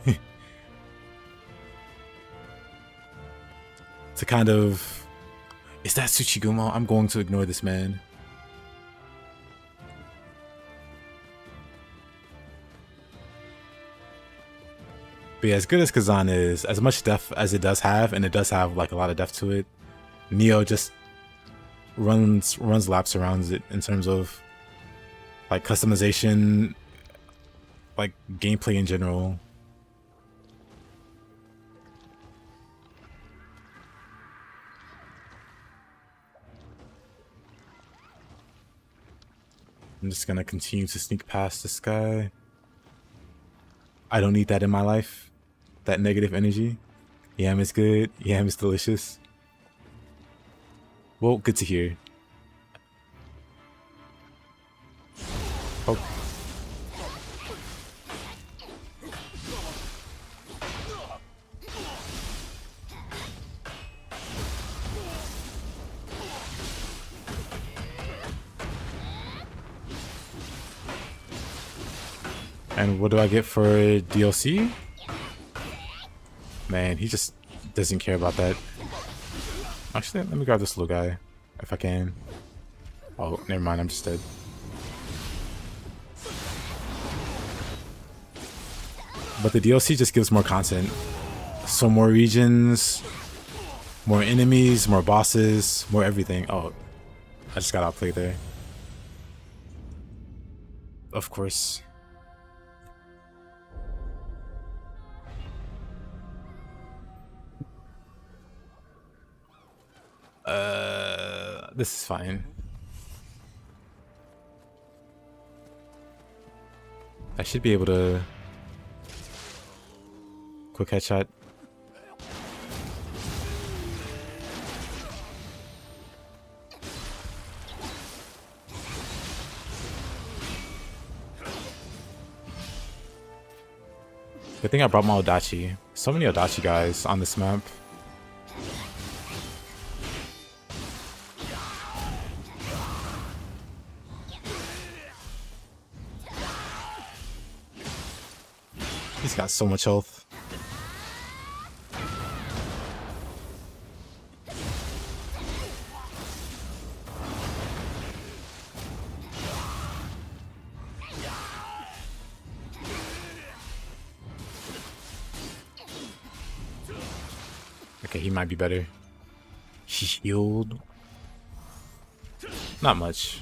To kind of... Is that Tsuchigumo? I'm going to ignore this man. But yeah, as good as Kazan is, as much depth as it does have, and it does have like a lot of depth to it, Nioh just runs laps around it in terms of like customization, like gameplay in general. I'm just gonna continue to sneak past this guy. I don't need that in my life. That negative energy. Yam is good. Yam is delicious. Well, good to hear. Oh. And what do I get for DLC? Man, he just doesn't care about that. Actually, let me grab this little guy, if I can. Oh, never mind, I'm just dead. But the DLC just gives more content. So more regions, more enemies, more bosses, more everything. Oh, I just got outplayed there. Of course. This is fine. I should be able to quick headshot. Good thing I brought my Odachi. So many Odachi guys on this map. He's got so much health. Okay, he might be better. He healed. Not much.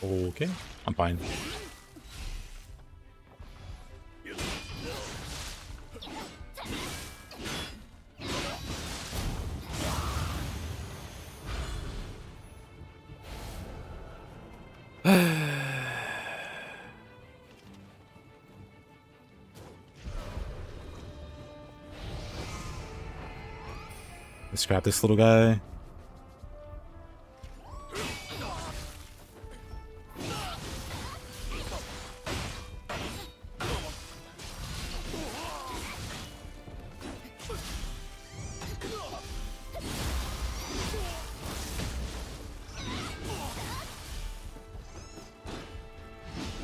Okay, I'm fine. Let's grab this little guy.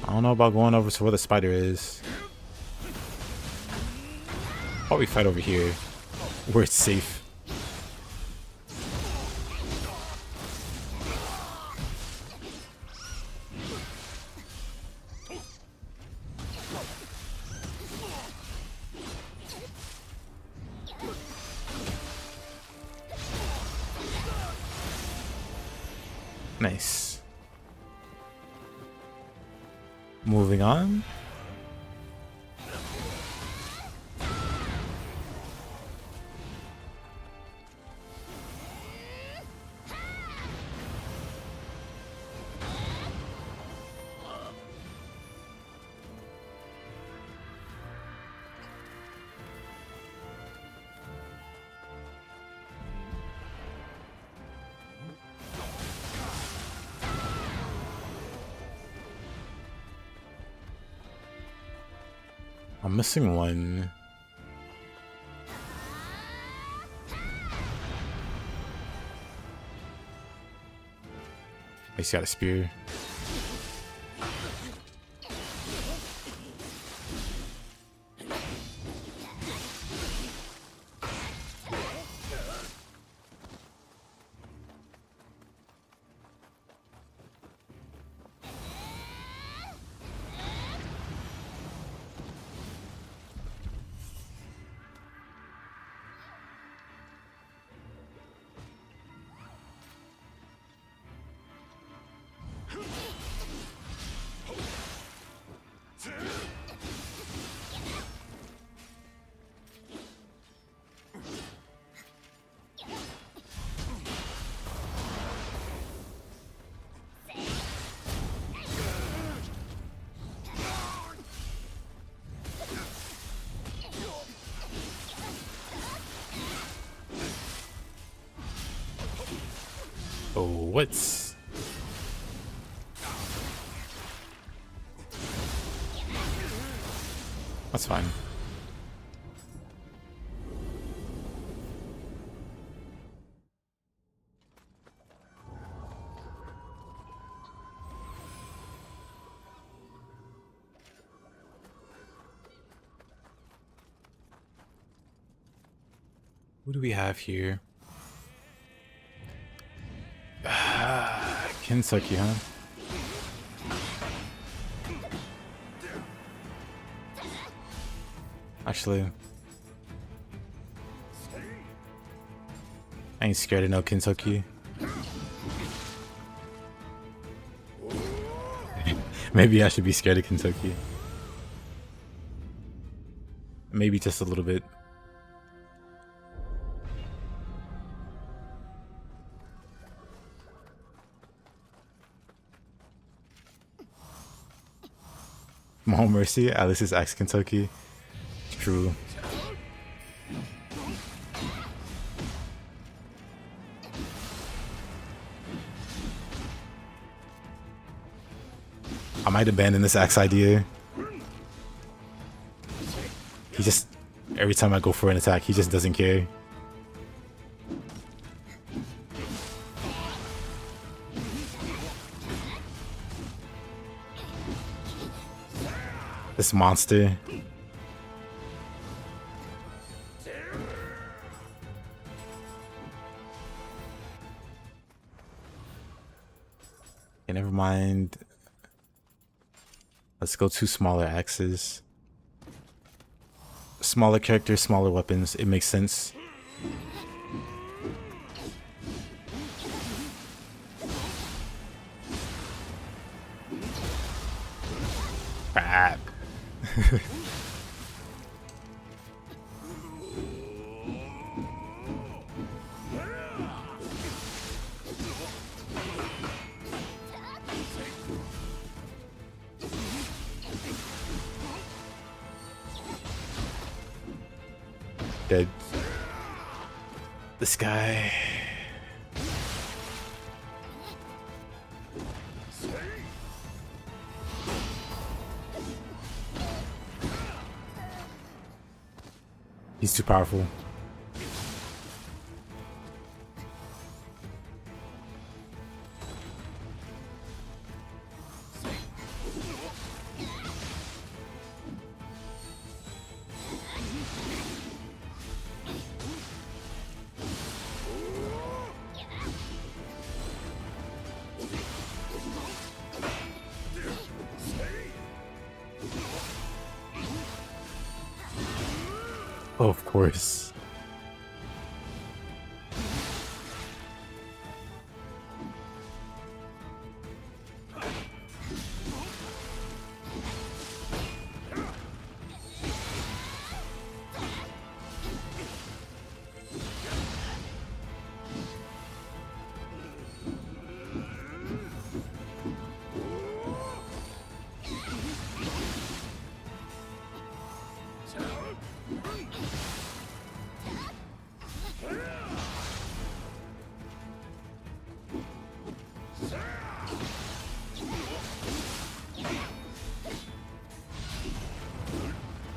I don't know about going over to where the spider is. Probably fight over here, where it's safe. Nice. Moving on. I'm missing one. He's got a spear. What's... That's fine. What do we have here? Kentucky, huh? Actually, I ain't scared of no Kentucky. Maybe I should be scared of Kentucky. Maybe just a little bit. Small mercy, Alice's axe Kentucky. True. I might abandon this axe idea. He just, every time I go for an attack, he just doesn't care. This monster. Okay, never mind. Let's go 2 smaller axes. Smaller characters, smaller weapons. It makes sense. Crap. Dead. This guy. He's too powerful. Oh, of course.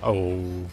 Oh.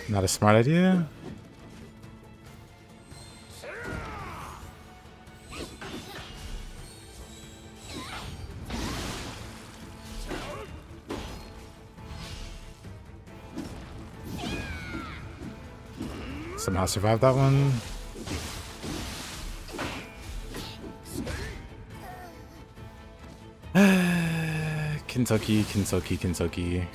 Not a smart idea. Somehow survived that one. Kentucky, Kentucky, Kentucky.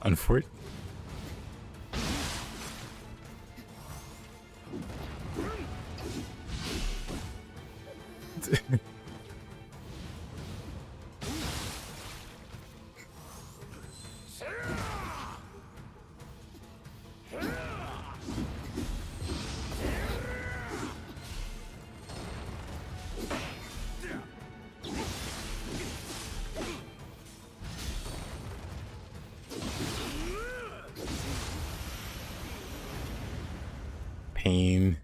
Unfort. Pain.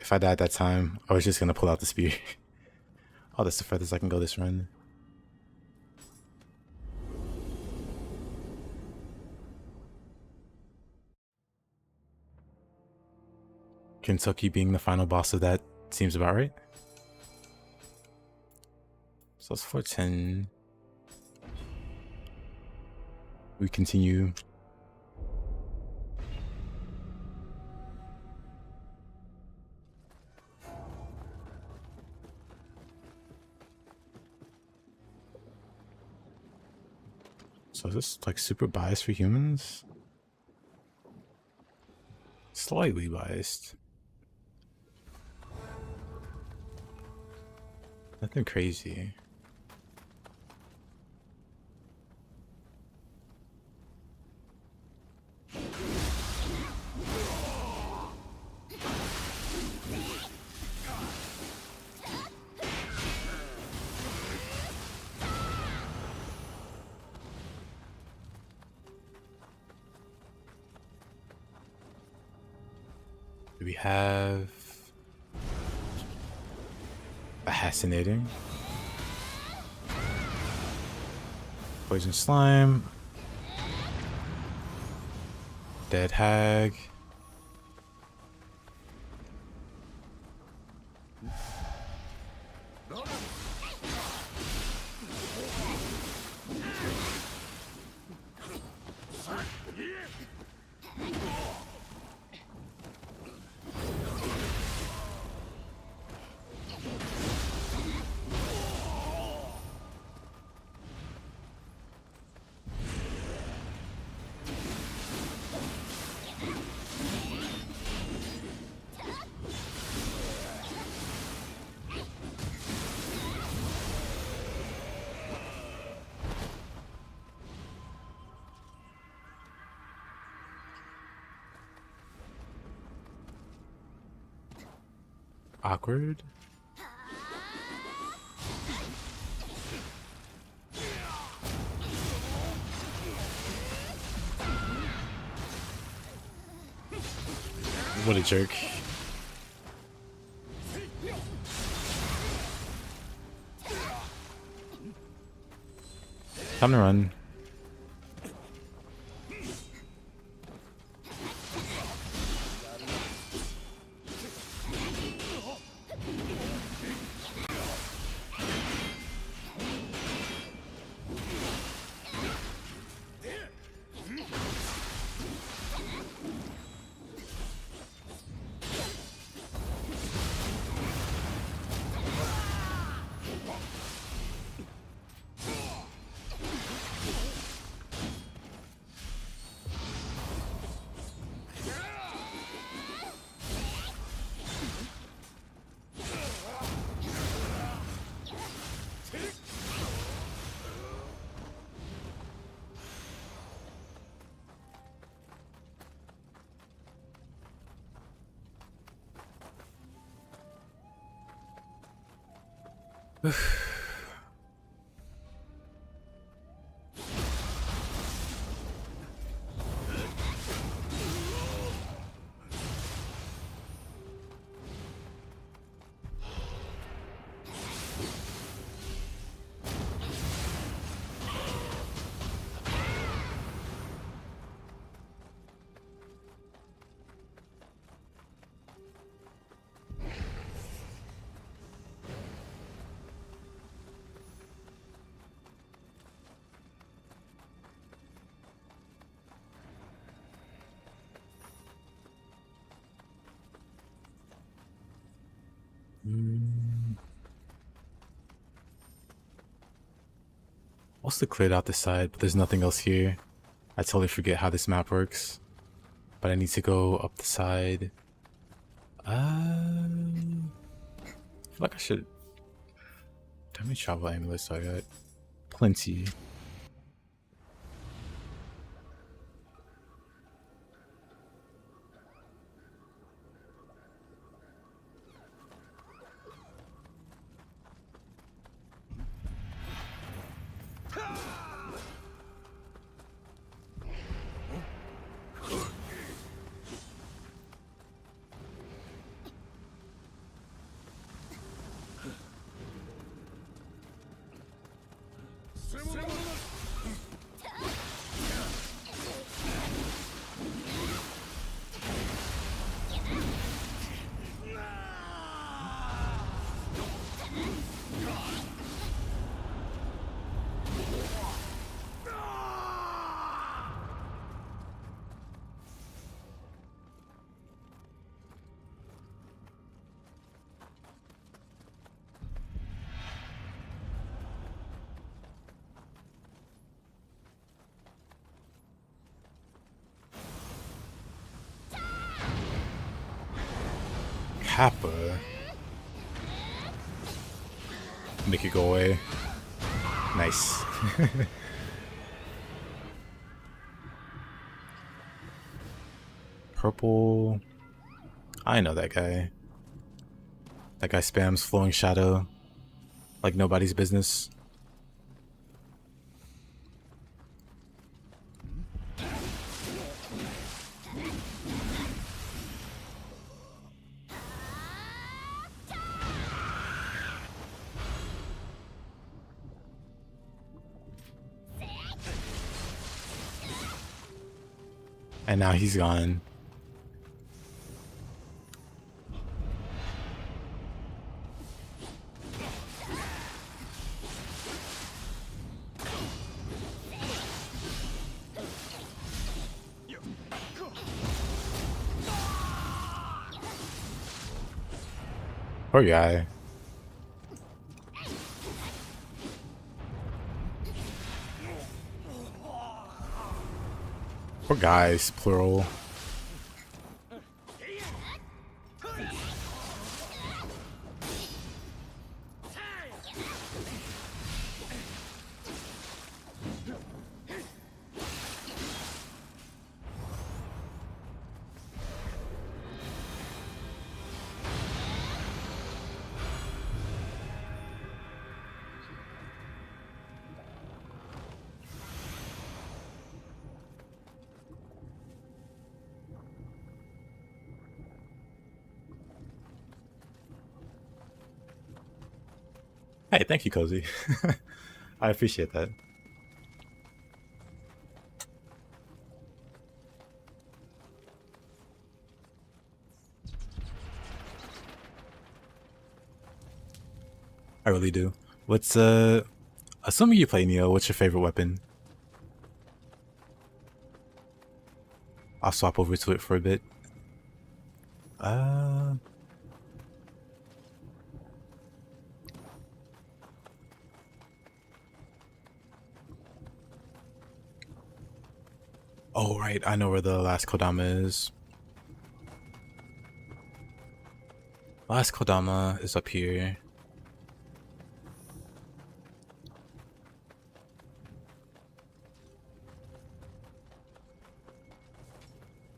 If I died that time, I was just gonna pull out the spear. Oh, that's the furthest I can go this run. Kentucky being the final boss of that seems about right. So it's 410. We continue. So is this like super biased for humans? Slightly biased. Nothing crazy. Do we have fascinating poison slime, dead hag, awkward. What a jerk. Time to run. supposed to clear out this side, but there's nothing else here. I totally forget how this map works. But I need to go up the side. I feel like I should... How many travel amulets I got? Plenty. Kappa. Make it go away. Nice. Purple. I know that guy. That guy spams flowing shadow like nobody's business. And now he's gone. Poor guy. Poor guys, plural. Hey, thank you, Cozy. I appreciate that. I really do. What's assuming you play Nioh, what's your favorite weapon? I'll swap over to it for a bit. Oh, right. I know where the last Kodama is. Last Kodama is up here.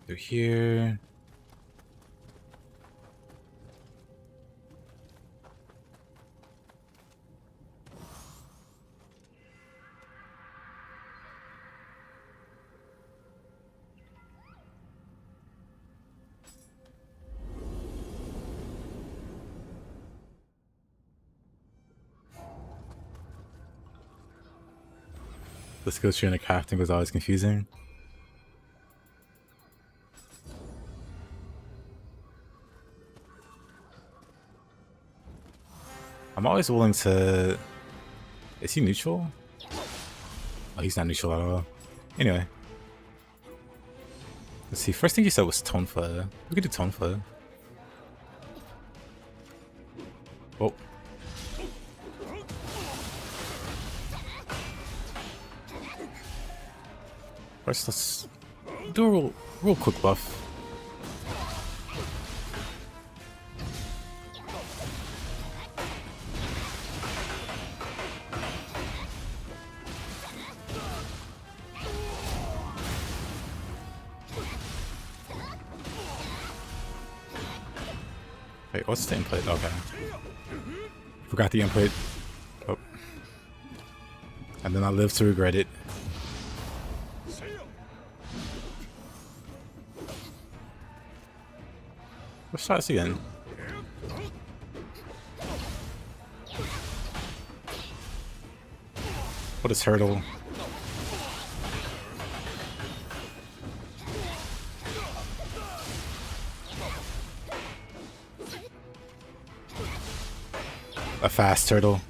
Through here. The skill tree and the crafting was always confusing. I'm always willing to... Is he neutral? Oh, he's not neutral at all. Anyway. Let's see, first thing you said was tonfa. We could do tonfa. Oh. First, let's do a real quick buff. Wait, what's the input? Okay. Forgot the input. Oh. And then I live to regret it. Let's try this again. What is hurdle? A fast turtle.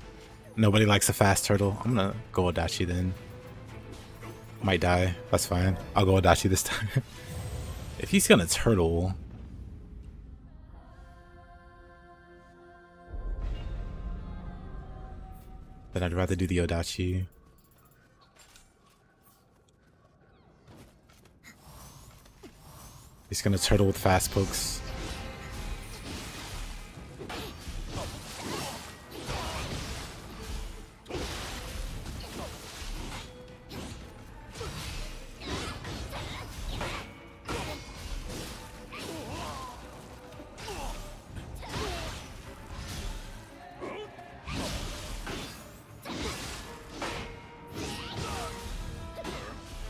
Nobody likes a fast turtle. I'm gonna go Adachi then. Might die. That's fine. I'll go Adachi this time. If he's gonna turtle... then I'd rather do the Adachi. He's gonna turtle with fast pokes.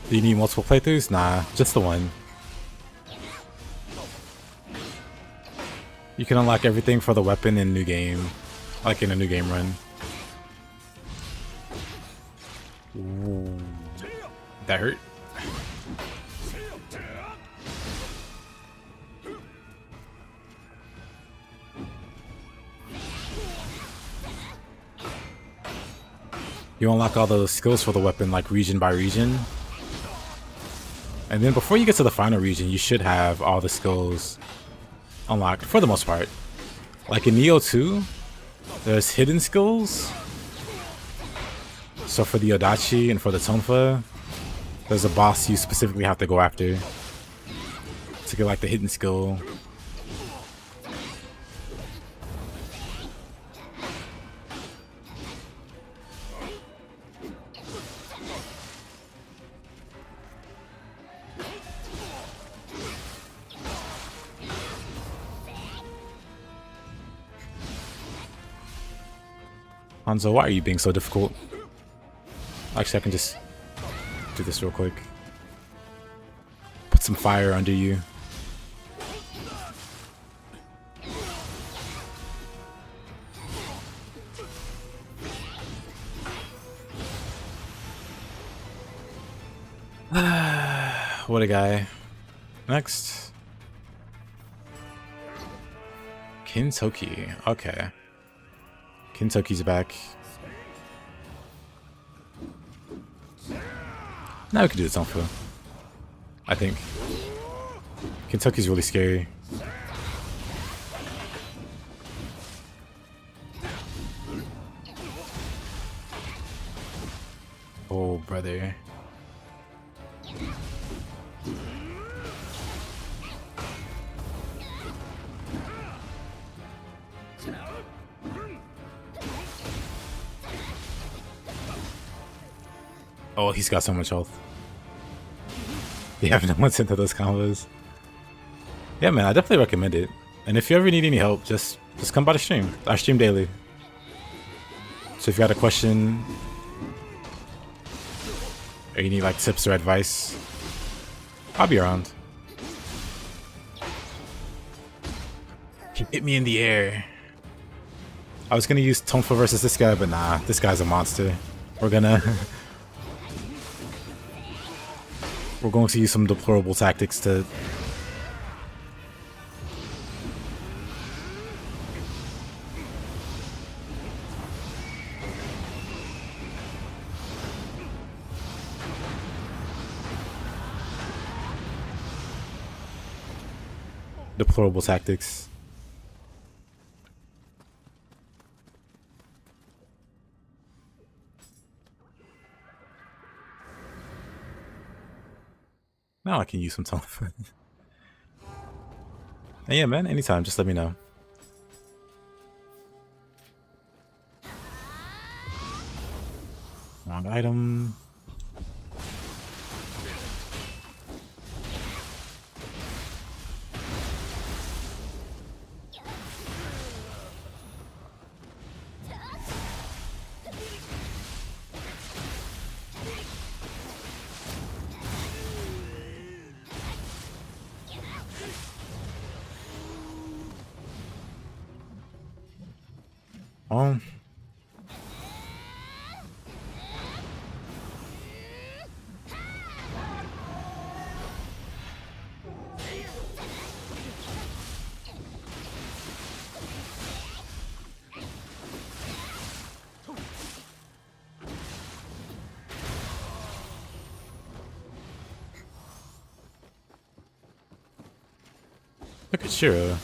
Do you need multiple playthroughs? Nah, just the one. You can unlock everything for the weapon in new game, like in a new game run. Ooh, that hurt. You unlock all the skills for the weapon like region by region. And then before you get to the final region, you should have all the skills unlocked for the most part. Like in Nioh 2, there's hidden skills. So for the Adachi and for the tonfa, there's a boss you specifically have to go after to get like the hidden skill. Hanzo, why are you being so difficult? Actually, I can just do this real quick. Put some fire under you. What a guy. Next. Kintoki. Okay. Kintoki's back. Now we can do the tonfa. I think. Kintoki's really scary. Oh, brother. Oh, he's got so much health. Yeah, no one's into those combos. Yeah, man, I definitely recommend it. And if you ever need any help, just come by the stream. I stream daily. So if you got a question, or you need like tips or advice, I'll be around. He hit me in the air. I was gonna use tonfa versus this guy, but nah, this guy's a monster. We're gonna... we're going to use some deplorable tactics to... deplorable tactics. Now I can use some tonfa. And yeah, man, anytime, just let me know. Wrong item. Oh. Look at Shiro.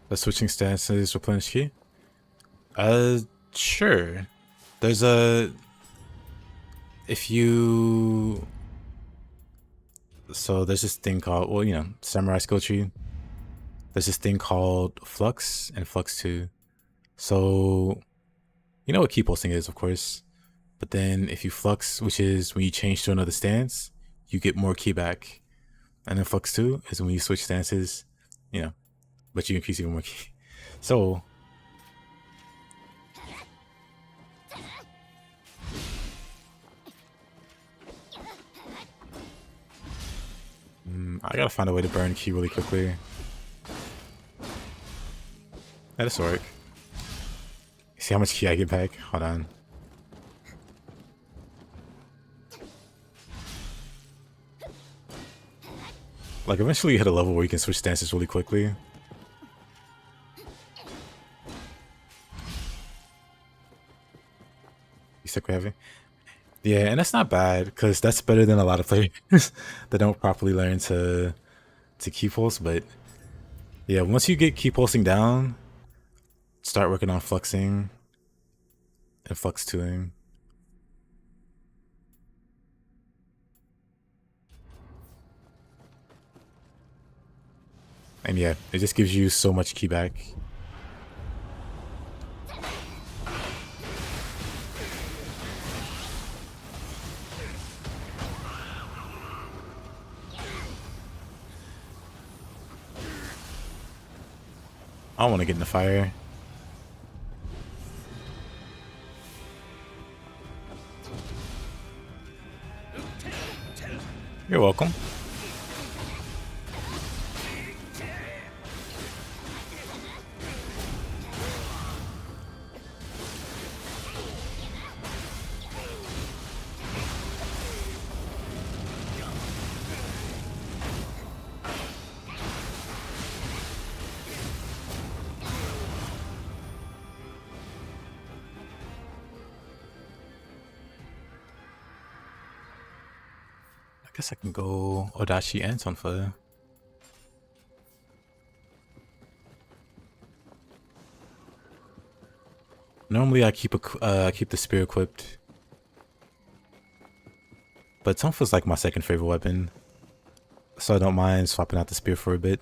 The switching stances replenish key? Sure. There's a... If you... So there's this thing called, well, you know, Samurai skill tree. There's this thing called Flux and Flux 2. So, you know what key pulsing is, of course. But then if you Flux, which is when you change to another stance, you get more key back. And then Flux 2 is when you switch stances, you know, but you increase even more key. So, I gotta find a way to burn key really quickly. That'll work. See how much key I get back? Hold on. Like, eventually you hit a level where you can switch stances really quickly. You stick with heavy? Yeah, and that's not bad, because that's better than a lot of players that don't properly learn to key pulse, but yeah, once you get key pulsing down, start working on fluxing and flux 2ing. And yeah, it just gives you so much key back. I don't want to get in the fire. You're welcome. I guess I can go Odachi and tonfa. Normally I keep the spear equipped, but tonfa's like my second favorite weapon, so I don't mind swapping out the spear for a bit.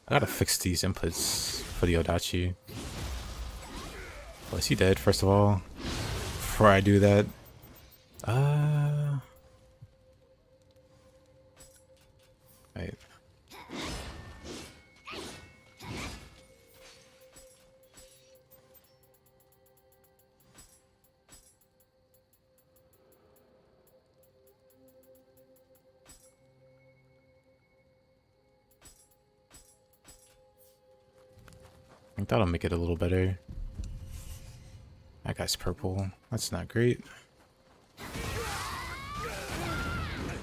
I gotta fix these inputs for the Odachi. Well, is he dead, first of all? Before I do that. Right. think that'll make it a little better. That guy's purple. That's not great.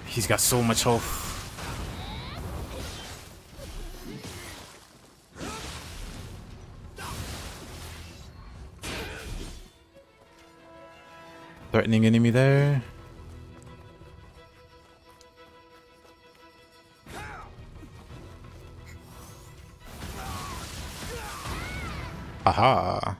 He's got so much health. Threatening enemy there. Aha.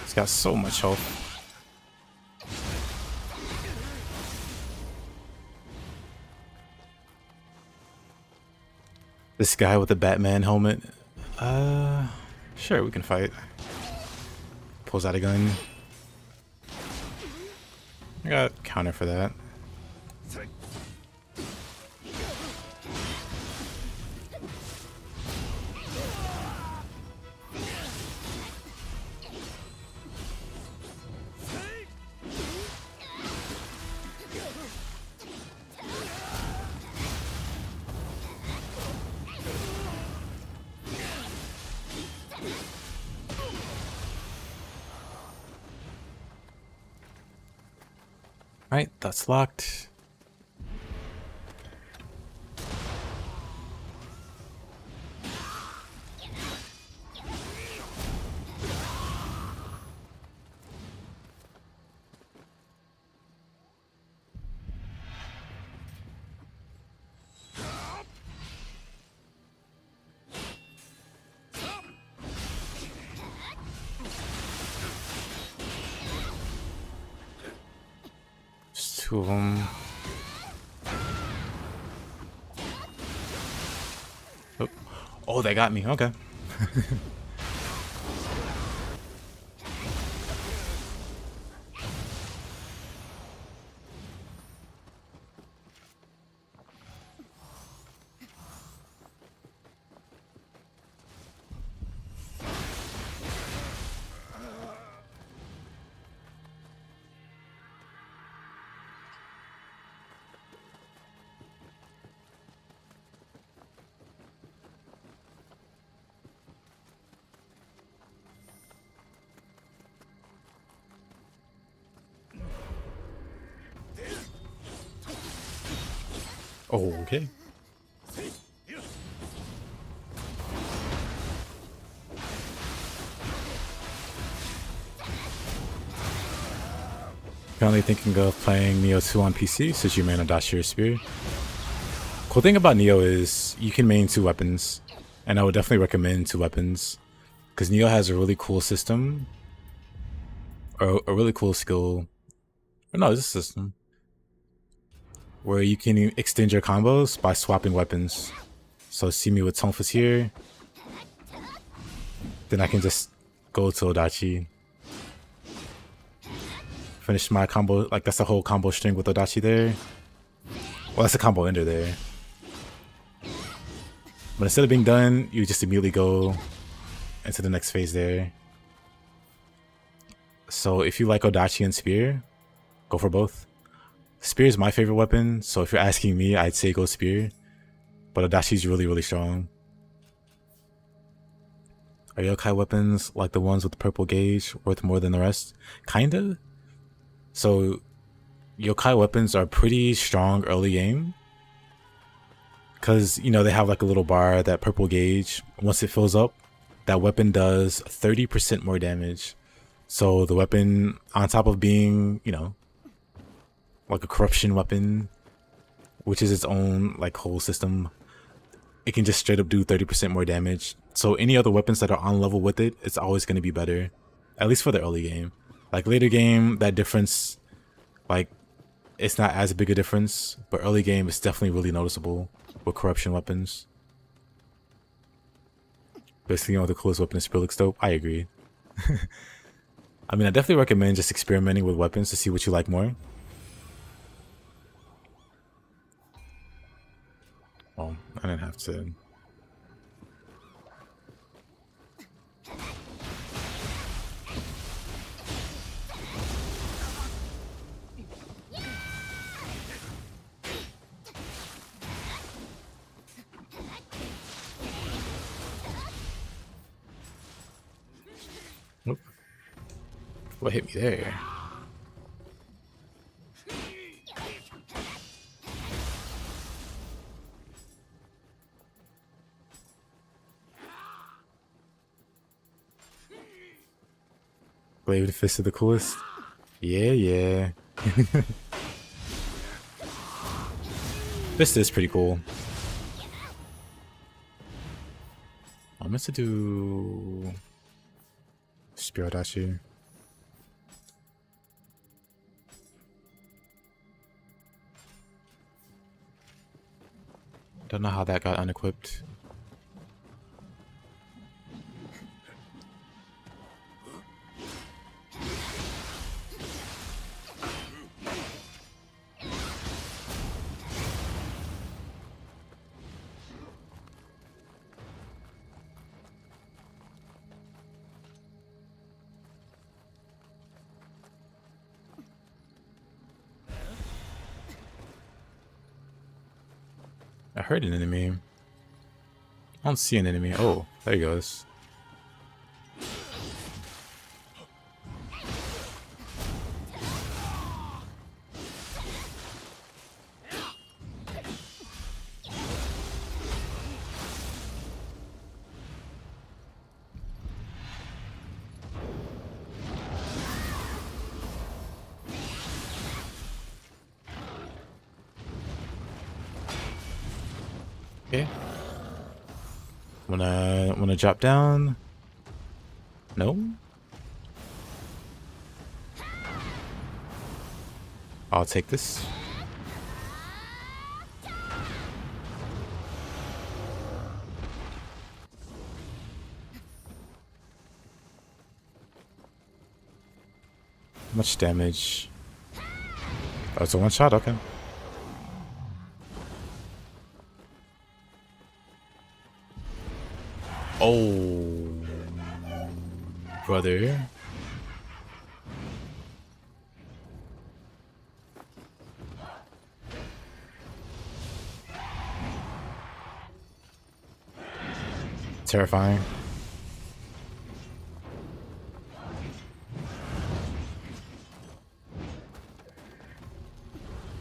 He's got so much health. This guy with the Batman helmet. Sure, we can fight. Pulls out a gun. I got counter for that. Alright, that's locked. Two of them. Oh, they got me. Okay. Oh, okay. Currently thinking of playing Nioh 2 on PC, since you main Adachi or Spear. Cool thing about Nioh is you can main 2 weapons, and I would definitely recommend 2 weapons, because Nioh has a really cool system, or a really cool skill. Or no, it's a system where you can extend your combos by swapping weapons. So see me with tonfas here, then I can just go to Adachi, finish my combo. Like, that's a whole combo string with Adachi there. Well, that's a combo ender there. But instead of being done, you just immediately go into the next phase there. So if you like Adachi and Spear, go for both. Spear is my favorite weapon, so if you're asking me, I'd say go Spear. But Adachi's really, really strong. Are yokai weapons, like the ones with the purple gauge, worth more than the rest? Kinda. So yokai weapons are pretty strong early game, because, you know, they have like a little bar, that purple gauge. Once it fills up, that weapon does 30% more damage. So the weapon, on top of being, you know, like a corruption weapon, which is its own like whole system, it can just straight up do 30% more damage. So any other weapons that are on level with it, it's always going to be better. At least for the early game. Like later game, that difference, like, it's not as big a difference. But early game, it's definitely really noticeable with corruption weapons. Basically, you know, the coolest weapon is Skrillex dope. I agree. I mean, I definitely recommend just experimenting with weapons to see what you like more. Well, I didn't have to. Nope. What hit me there? Glaive Fist of the coolest? Yeah, yeah. This is pretty cool. I meant to do Spirit Dashi. Don't know how that got unequipped. I heard an enemy. I don't see an enemy. Oh, there he goes. Okay. Wanna drop down? No? I'll take this. Much damage. Oh, it's a one shot, okay. Oh, brother. Terrifying.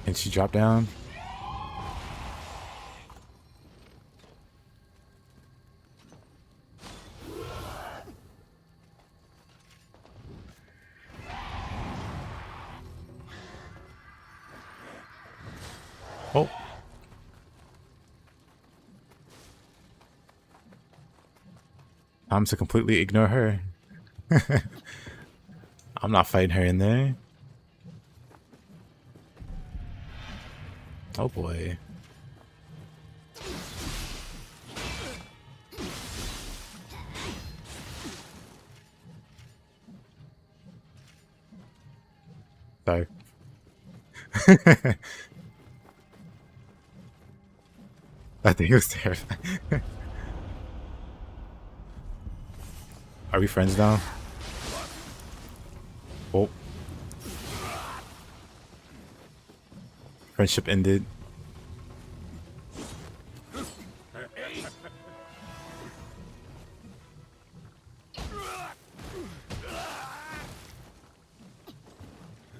Can she drop down? Oh. Time to completely ignore her. I'm not fighting her in there. Oh boy. Sorry. I think it was terrifying. Are we friends now? Oh. Friendship ended.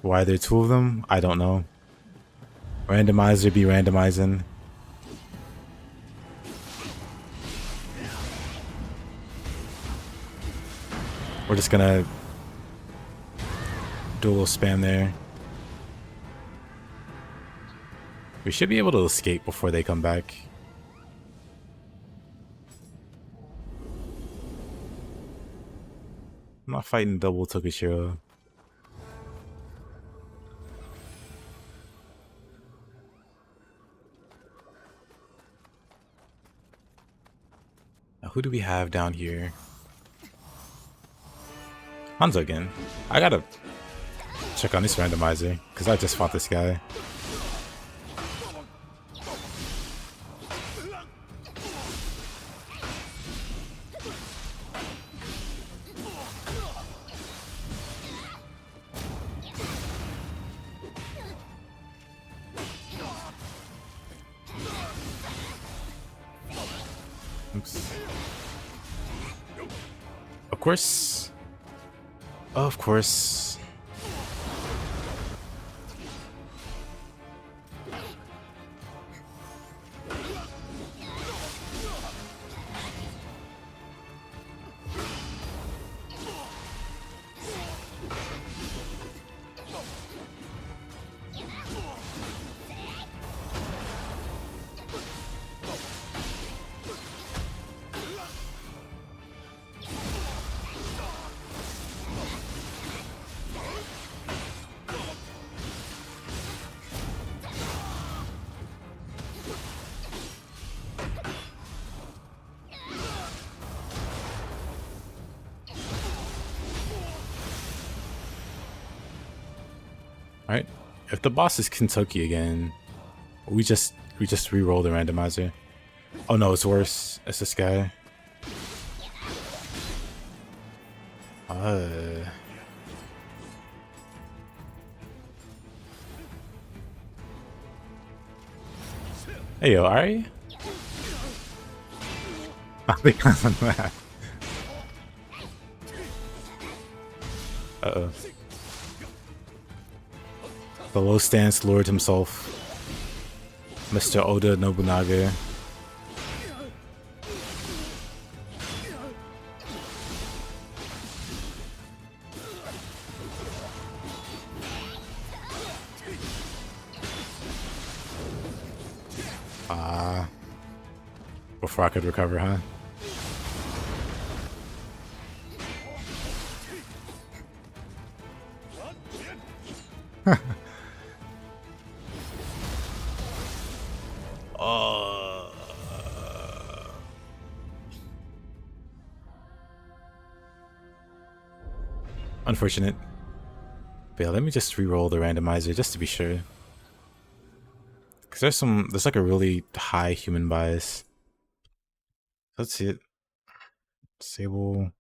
Why are there two of them? I don't know. Randomizer be randomizing. We're just gonna do a little spam there. We should be able to escape before they come back. I'm not fighting double Tokishiro. Now, who do we have down here? Hanzo again. I gotta check on this randomizer, because I just fought this guy. Oops. Of course. Of course. Alright. If the boss is Kentucky again, we just re-roll the randomizer. Oh no, it's worse. It's this guy. Hey yo, Ari? I think I'm on that. Uh-oh. The low stance lord himself, Mr. Oda Nobunaga. Before I could recover, huh? Unfortunate. But yeah, let me just re-roll the randomizer just to be sure. Cause there's like a really high human bias. Let's see it. Disable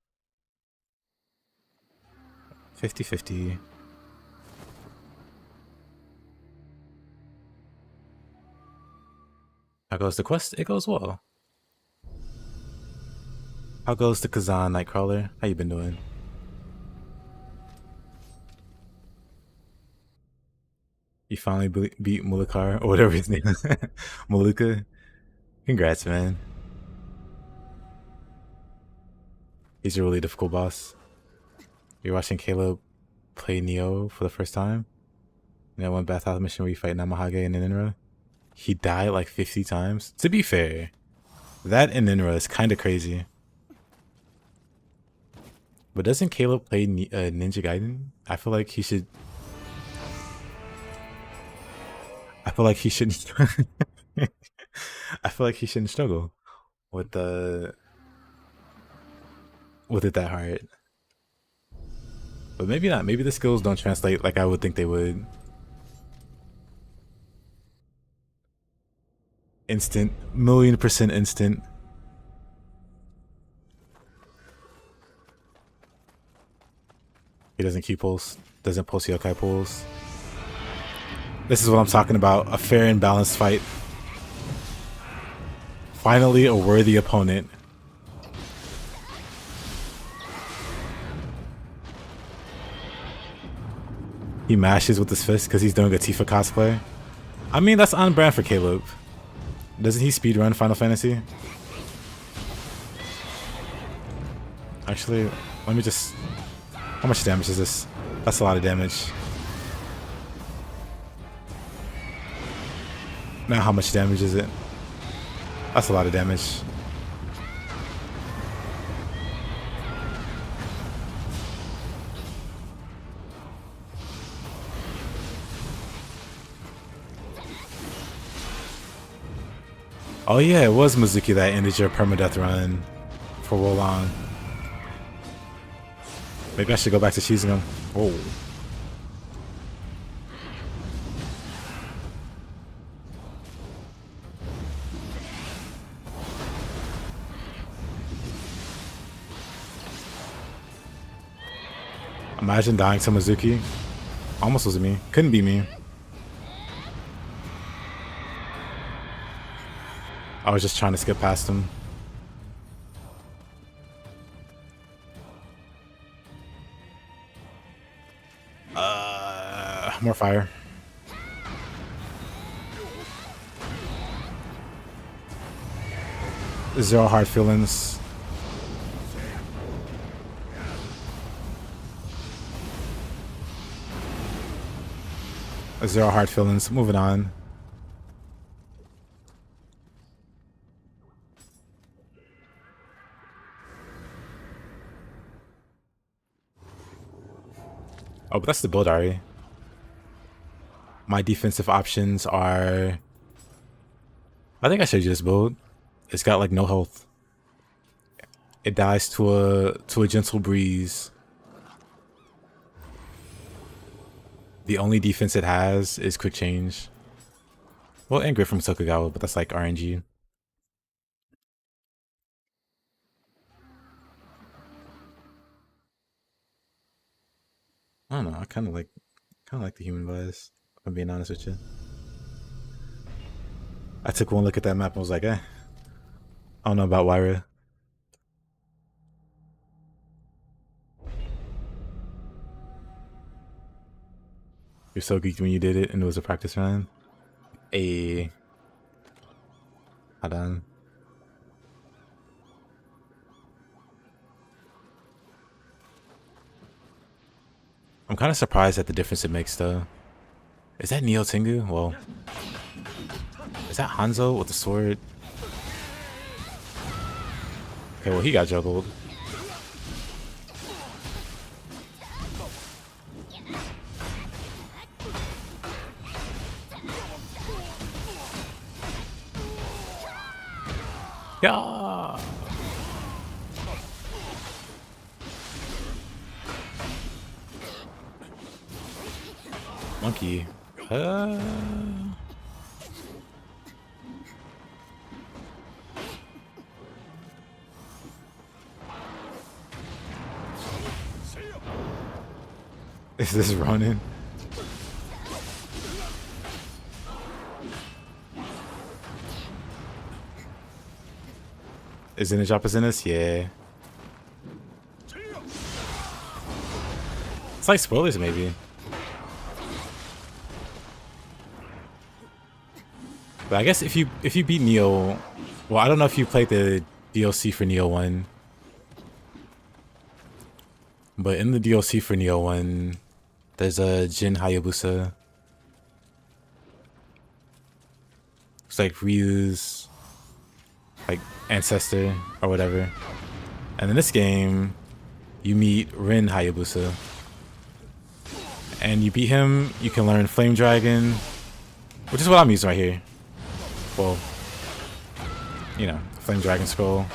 50-50. How goes the quest? It goes well. How goes the Kazan Nightcrawler? How you been doing? You finally beat Mulukar, or whatever his name is. Maluka. Congrats, man. He's a really difficult boss. You're watching Caleb play Nioh for the first time? And that one bathhouse mission where you fight Namahage and Ninra? He died like 50 times. To be fair, that and Ninra is kind of crazy. But doesn't Caleb play Ninja Gaiden? I feel like he should... I feel like he shouldn't... I feel like he shouldn't struggle with it that hard. But maybe not. Maybe the skills don't translate like I would think they would. Instant. 1,000,000% instant. He doesn't keep pulls. Doesn't pulse yokai pulls. This is what I'm talking about. A fair and balanced fight. Finally a worthy opponent. He mashes with his fist because he's doing a Tifa cosplay. I mean, that's on brand for Caleb. Doesn't he speedrun Final Fantasy? Actually, let me just... How much damage is this? That's a lot of damage. Now how much damage is it? That's a lot of damage. Oh yeah, it was Mizuki that ended your permadeath run for Wolong. Maybe I should go back to choosing him. Whoa. Imagine dying to Mizuki. Almost was me. Couldn't be me. I was just trying to skip past him. More fire. Zero hard feelings. Zero hard feelings. Moving on. Oh, but that's the build, Ari. My defensive options are... I think I showed you this build. It's got like no health. It dies to a gentle breeze. The only defense it has is quick change. Well, and Grit from Tokugawa, but that's like RNG. I don't know. I kind of like the human bias. If I'm being honest with you. I took one look at that map and was like, I don't know about Wyra. You're so geeked when you did it and it was a practice run. Hold on. I'm kind of surprised at the difference it makes though. Is that Nioh Tengu? Well, is that Hanzo with the sword? Okay, well he got juggled. Yeah. Monkey. Is this running? Is in the drop is in this? Yeah. It's like spoilers maybe. But I guess if you beat Nioh, well, I don't know if you played the DLC for Nioh 1. But in the DLC for Nioh 1, there's a Jin Hayabusa. It's like Ryu's like ancestor or whatever. And in this game, you meet Rin Hayabusa. And you beat him, you can learn Flame Dragon, which is what I'm using right here. Well, you know, Flame Dragon Scroll.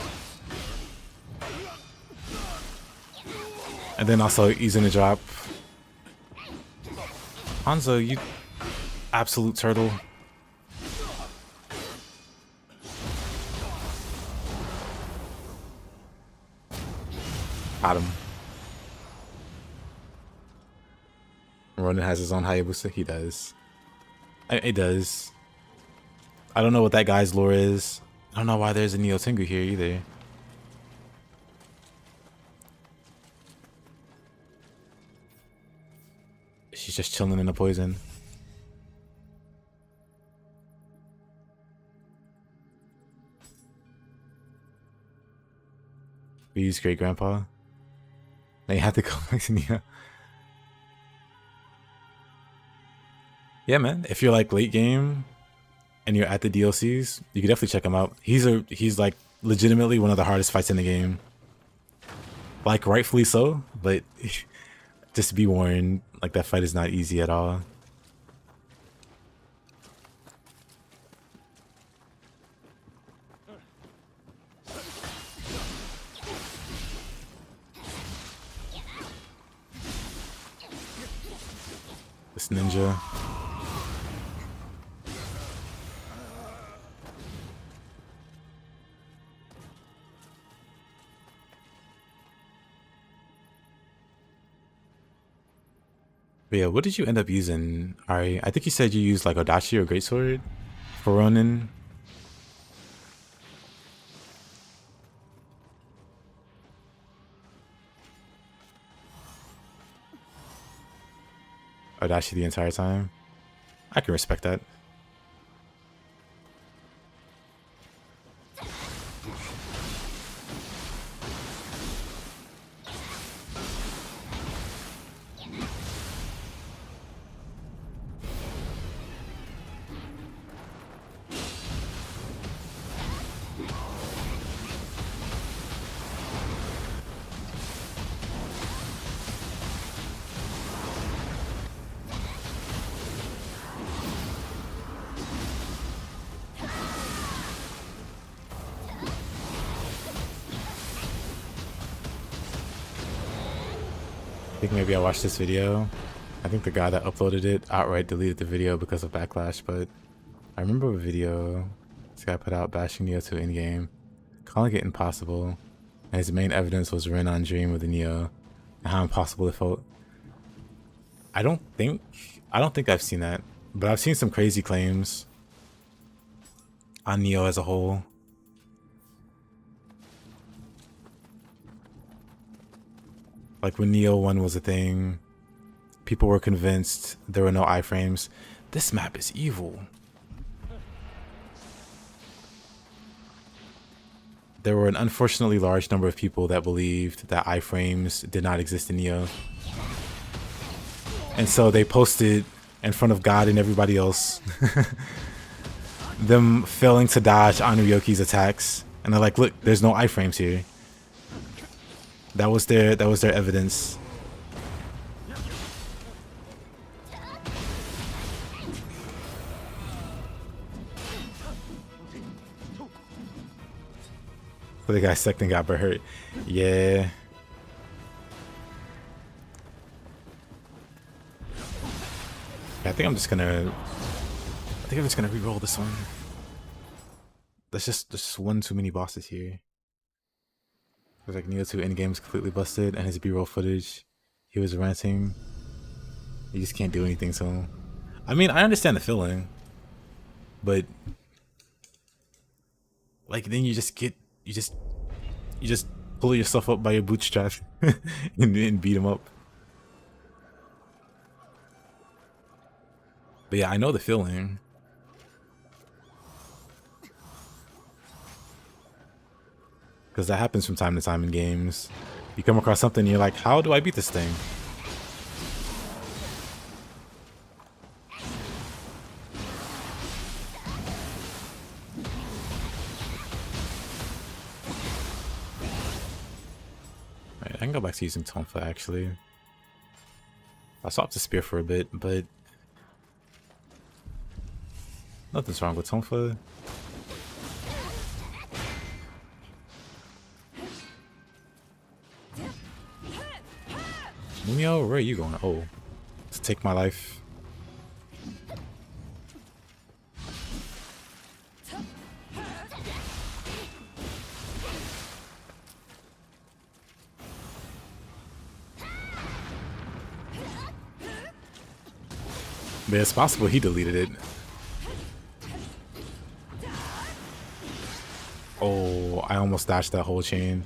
And then also using the drop. Hanzo, you absolute turtle. Got him. Ronin has his own Hayabusa. He does. It does. I don't know what that guy's lore is. I don't know why there's a Nioh Tengu here either. She's just chilling in the poison. Ryu's great grandpa. They have to go back to Nioh. Yeah, man. If you're like late game and you're at the DLCs, you can definitely check him out. He's like legitimately one of the hardest fights in the game. Like rightfully so, but just be warned, like that fight is not easy at all. This ninja. But yeah, what did you end up using, Ari? I think you said you used like Odachi or Greatsword for Ronin. Odachi the entire time. I can respect that. I think maybe I watched this video. I think the guy that uploaded it outright deleted the video because of backlash, but I remember a video this guy put out bashing Nioh 2 Endgame, calling it impossible, and his main evidence was Ren on Dream with the Nioh, and how impossible it felt. I don't think I've seen that, but I've seen some crazy claims on Nioh as a whole. Like when Nioh 1 was a thing, people were convinced there were no iframes. This map is evil. There were an unfortunately large number of people that believed that iframes did not exist in Nioh. And so they posted in front of God and everybody else them failing to dodge Onryoki's attacks. And they're like, look, there's no iframes here. That was their evidence. But the guy second got hurt. Yeah. I think I'm just gonna re-roll this one. There's just one too many bosses here. There's like Nioh 2 Endgame is completely busted, and his B-roll footage, he was ranting. You just can't do anything to him. I mean, I understand the feeling, but like then you just pull yourself up by your bootstrap and beat him up. But yeah, I know the feeling. Because that happens from time to time in games. You come across something and you're like, how do I beat this thing? Right, I can go back to using tonfa actually. I swapped the spear for a bit, but nothing's wrong with tonfa. Onmyo, where are you going? Oh, to take my life. But it's possible he deleted it. Oh, I almost dodged that whole chain.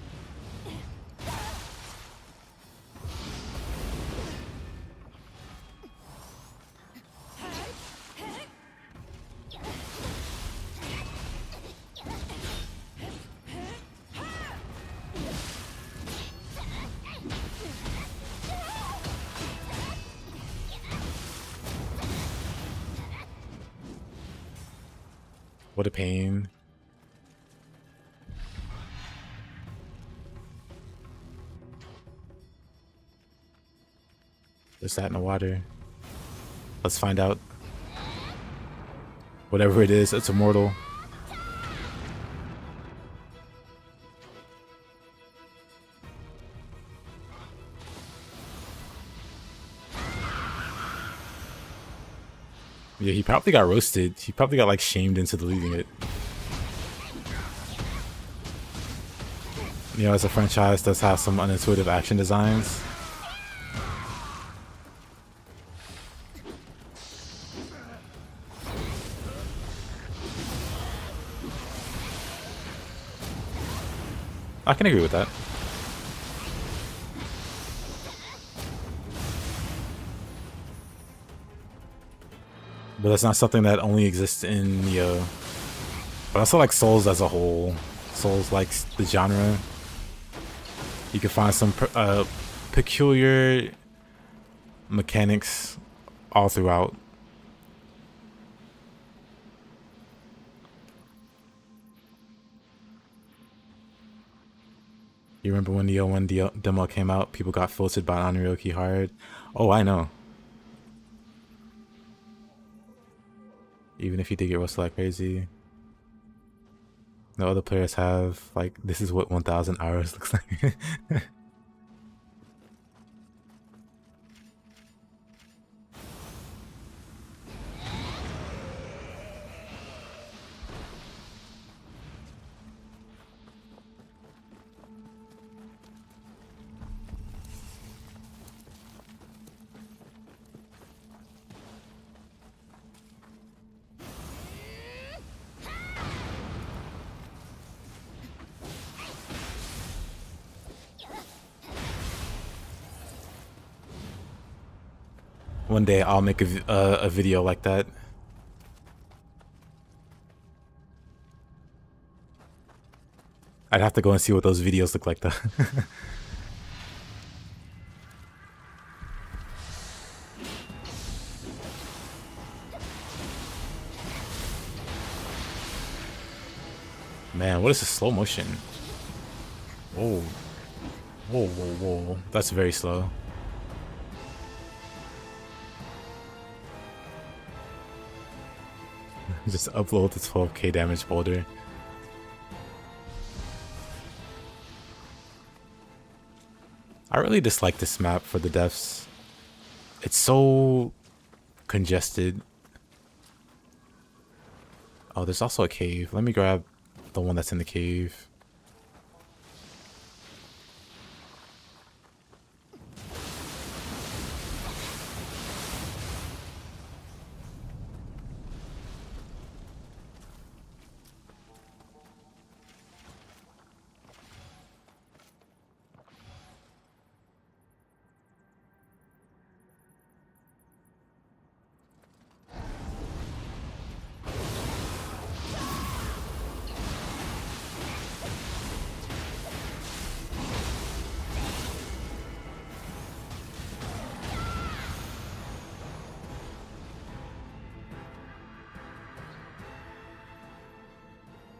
What a pain. There's that in the water. Let's find out. Whatever it is, it's immortal. Yeah, he probably got roasted. He probably got like shamed into deleting it. You know, as a franchise does have some unintuitive action designs. I can agree with that. But that's not something that only exists in Nioh. But also like Souls as a whole. Souls likes the genre. You can find some peculiar mechanics all throughout. You remember when Nioh 1 demo came out? People got filtered by Onryoki hard. Oh, I know. Even if you did get roasted like crazy. No other players have, like, this is what 1,000 hours looks like. One day I'll make a video like that. I'd have to go and see what those videos look like though. Man, what is this slow motion? Whoa. Whoa, whoa, whoa. That's very slow. Just upload the 12k damage boulder. I really dislike this map for the deaths. It's so congested. Oh, there's also a cave. Let me grab the one that's in the cave.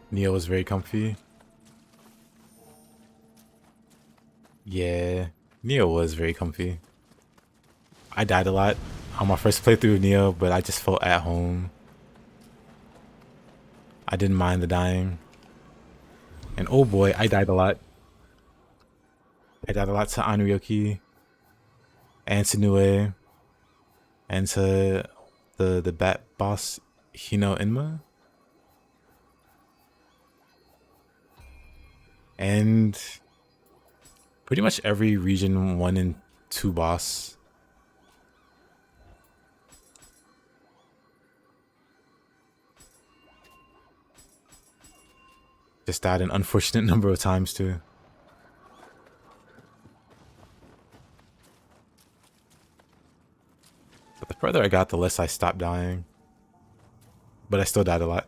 Nioh was very comfy. Yeah, Nioh was very comfy. I died a lot on my first playthrough of Nioh, but I just felt at home. I didn't mind the dying. And oh boy, I died a lot. I died a lot to Onryoki and to Nue and to the bat boss Enma. And pretty much every region 1 and 2 boss. Just died an unfortunate number of times too. But the further I got, the less I stopped dying. But I still died a lot.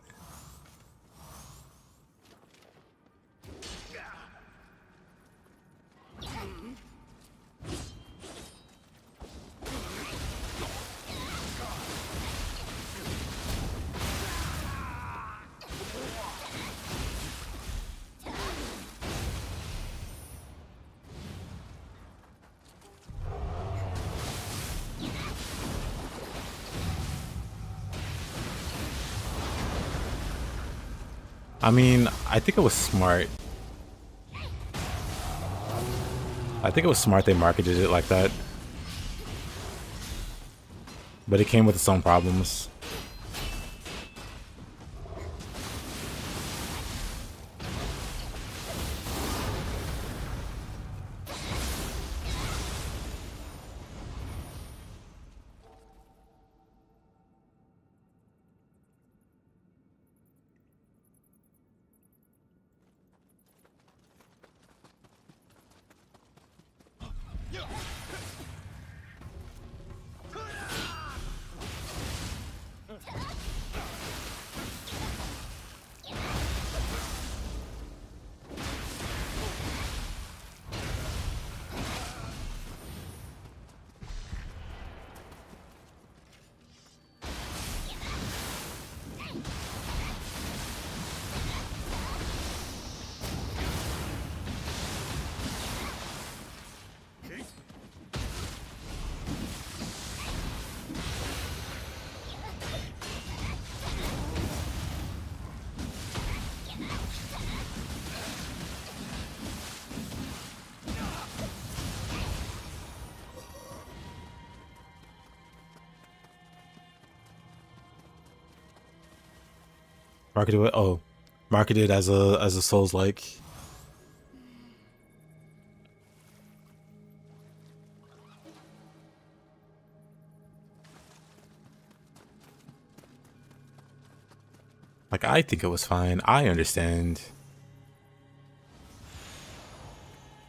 I mean, I think it was smart. I think it was smart they marketed it like that. but it came with its own problems. Marketed as a Souls-like. Like, I think it was fine. I understand.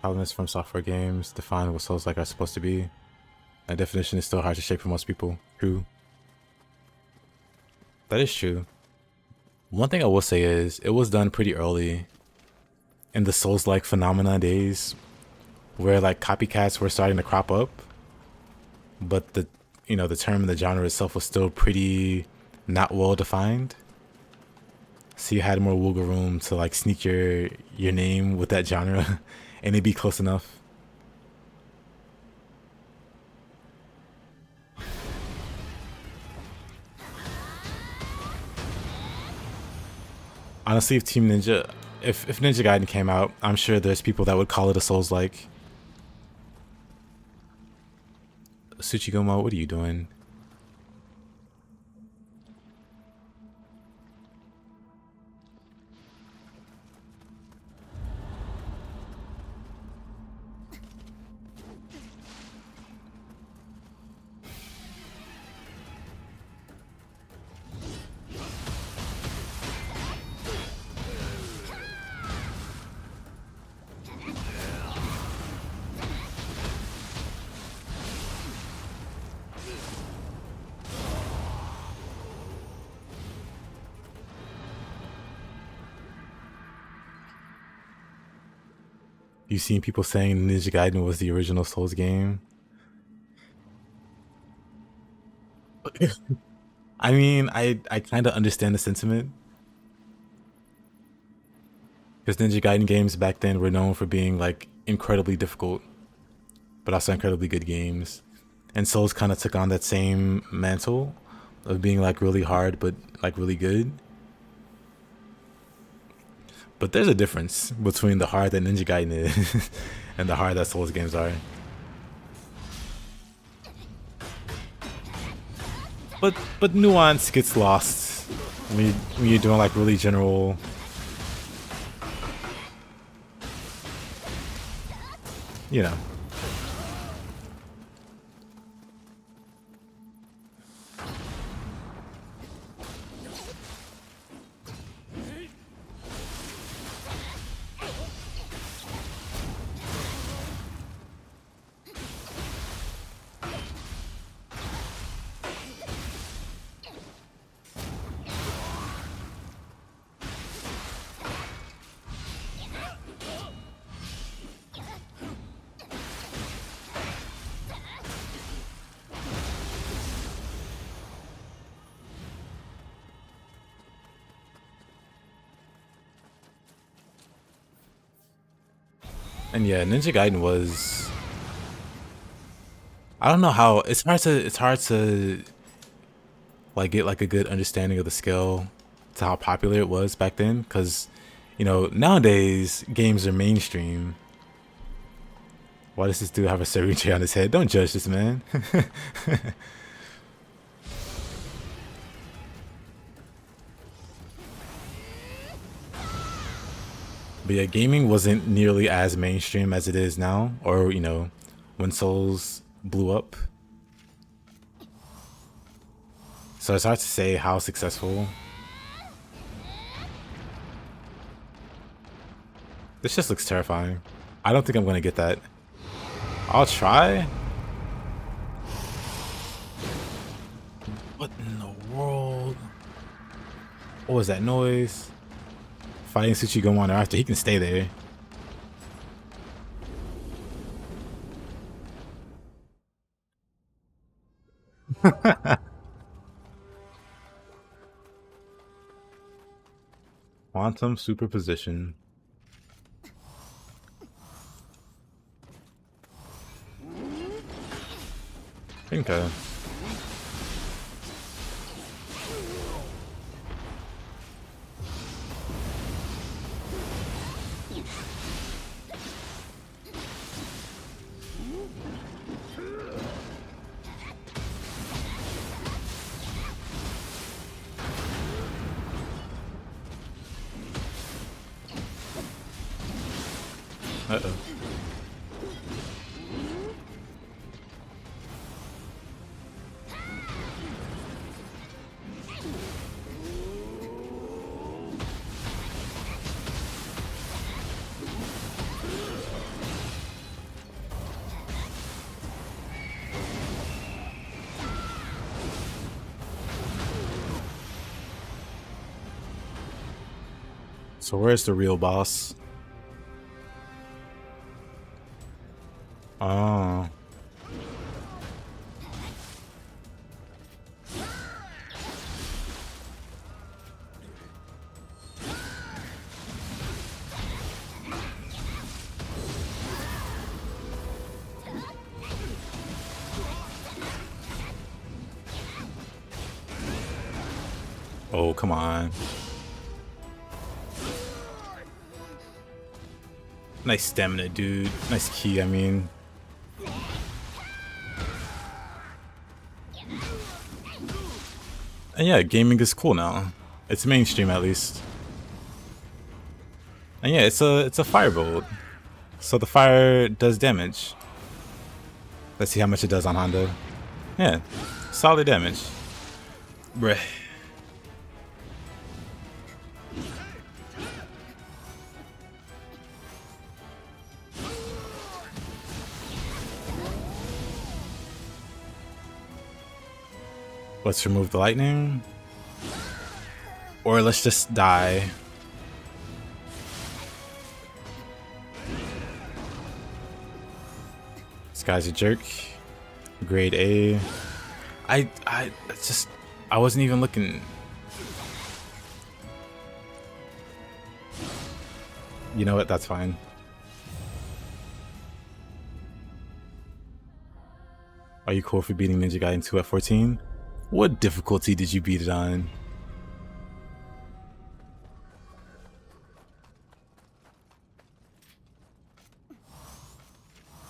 Elements from software games define what Souls-like are supposed to be. That definition is still hard to shake for most people. True. That is true. One thing I will say is, it was done pretty early in the Souls-like phenomena days, where like copycats were starting to crop up, but the term and the genre itself was still pretty not well defined. So you had more wiggle room to like sneak your name with that genre, and it'd be close enough. Honestly, if Ninja Gaiden came out, I'm sure there's people that would call it a Souls-like. Tsuchigumo, what are you doing? You've seen people saying Ninja Gaiden was the original Souls game. I mean, I kind of understand the sentiment. Because Ninja Gaiden games back then were known for being like incredibly difficult, but also incredibly good games. And Souls kind of took on that same mantle of being like really hard, but like really good. But there's a difference between the hard that Ninja Gaiden is and the hard that Souls games are. But nuance gets lost when you're doing like really general. You know. And yeah, Ninja Gaiden was, I don't know how, it's hard to like get like a good understanding of the scale to how popular it was back then, because nowadays games are mainstream. Why does this dude have a serving tray on his head? Don't judge this man. But yeah, gaming wasn't nearly as mainstream as it is now, or, you know, when Souls blew up. So it's hard to say how successful. This just looks terrifying. I don't think I'm gonna get that. I'll try. What in the world? What was that noise? Fighting Tsuchigomon after he can stay there. Quantum superposition. Okay. Uh-oh. So where's the real boss? Oh. Oh, come on. Nice stamina, dude. Nice key, I mean. And yeah, gaming is cool now. It's mainstream at least. And yeah, it's a firebolt. So the fire does damage. Let's see how much it does on Honda. Yeah, solid damage. Bruh. Let's remove the lightning. Or let's just die. This guy's a jerk. Grade A. I wasn't even looking. You know what? That's fine. Are you cool for beating Ninja Gaiden 2 at 14? What difficulty did you beat it on?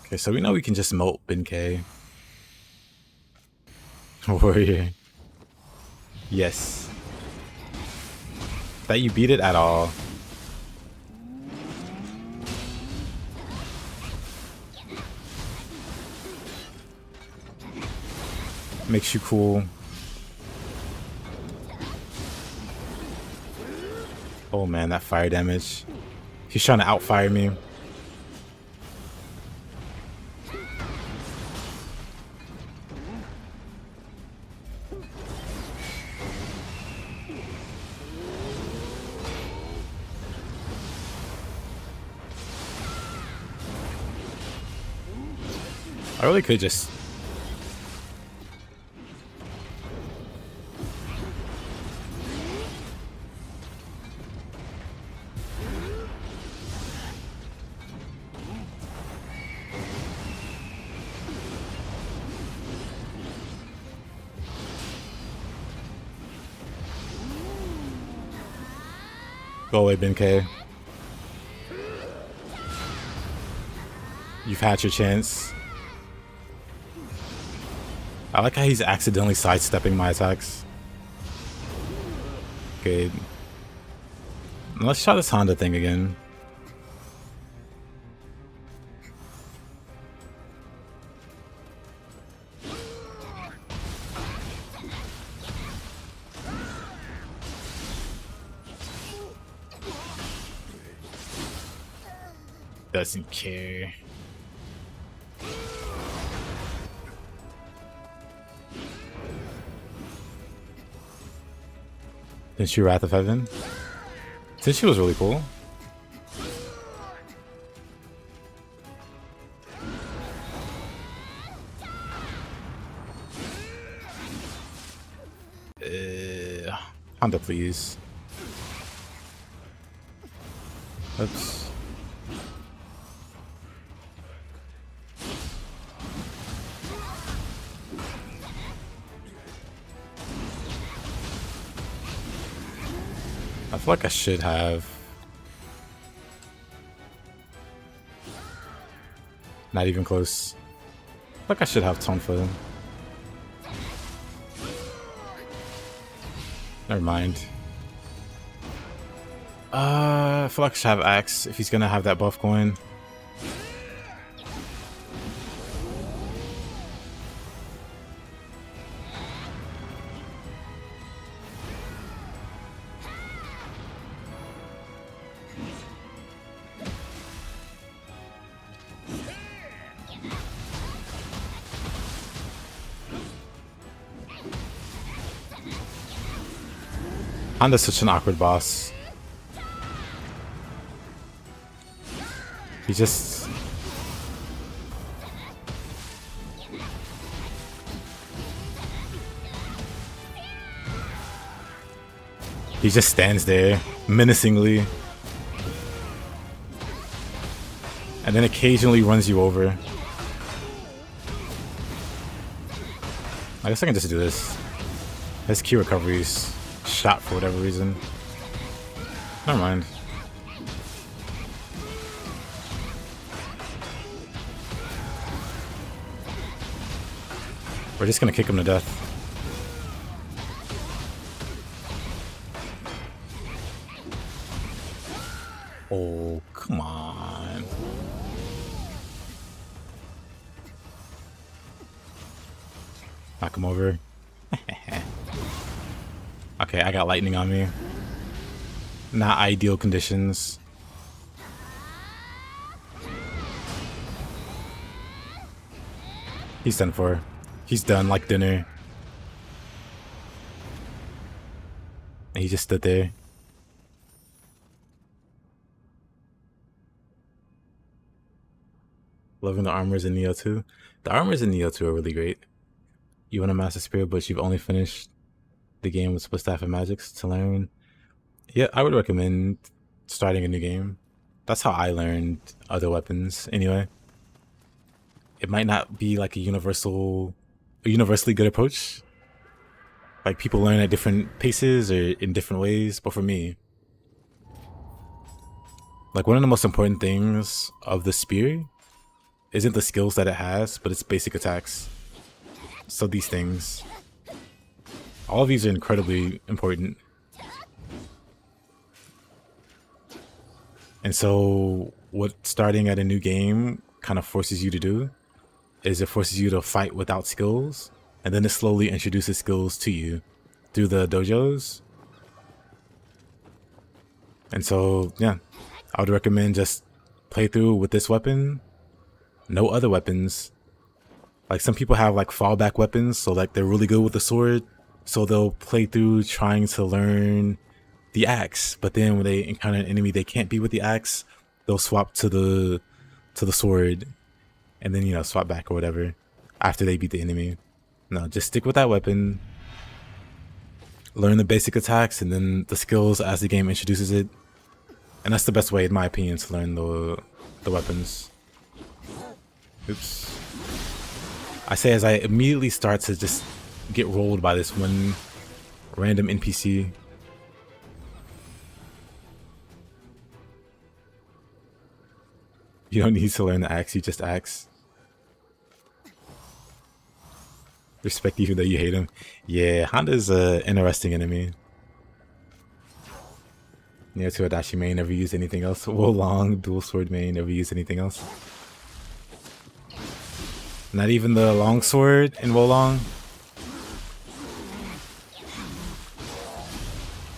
Okay, so we know we can just moat Benkei. Warrior. Yes. That you beat it at all. Makes you cool. Oh man, that fire damage. He's trying to outfire me. I really could just... Go away, Benkei. You've had your chance. I like how he's accidentally sidestepping my attacks. Good. Let's try this Honda thing again. Doesn't care. Didn't she Wrath of Heaven? Since she was really cool. Honda, please. Oops. I feel like I should have. Not even close. I feel like I should have tonfa. Never mind. I feel like I should have Axe if he's gonna have that buff going. Honda's such an awkward boss. He just... He just stands there, menacingly. And then occasionally runs you over. I guess I can just do this. His Q recovery's shot for whatever reason. Never mind. We're just gonna kick him to death. Oh, come on. Knock him over. Okay, I got lightning on me. Not ideal conditions. He's done for. He's done like dinner. And he just stood there. Loving the armors in Nioh 2. The armors in Nioh 2 are really great. You want to master spirit, but you've only finished the game with splitstaff and magics to learn. Yeah, I would recommend starting a new game. That's how I learned other weapons anyway. It might not be like a universally good approach. Like people learn at different paces or in different ways, but for me, like one of the most important things of the spear isn't the skills that it has, but its basic attacks. So these things, all of these are incredibly important. And so what starting at a new game kind of forces you to do is it forces you to fight without skills, and then it slowly introduces skills to you through the dojos. And so, yeah, I would recommend just play through with this weapon, no other weapons. Like some people have like fallback weapons, so like they're really good with the sword, so they'll play through trying to learn the axe, but then when they encounter an enemy they can't beat with the axe, they'll swap to the sword, and then, you know, swap back or whatever after they beat the enemy. No, just stick with that weapon, learn the basic attacks and then the skills as the game introduces it, and that's the best way in my opinion to learn the weapons. Oops. I say as I immediately start to just get rolled by this one random NPC. You don't need to learn the axe, you just axe. Respect even though you hate him. Yeah, Honda's an interesting enemy. Nioh 2 Adachi main, never used anything else. Wolong, dual sword main, never used anything else. Not even the long sword in Wolong.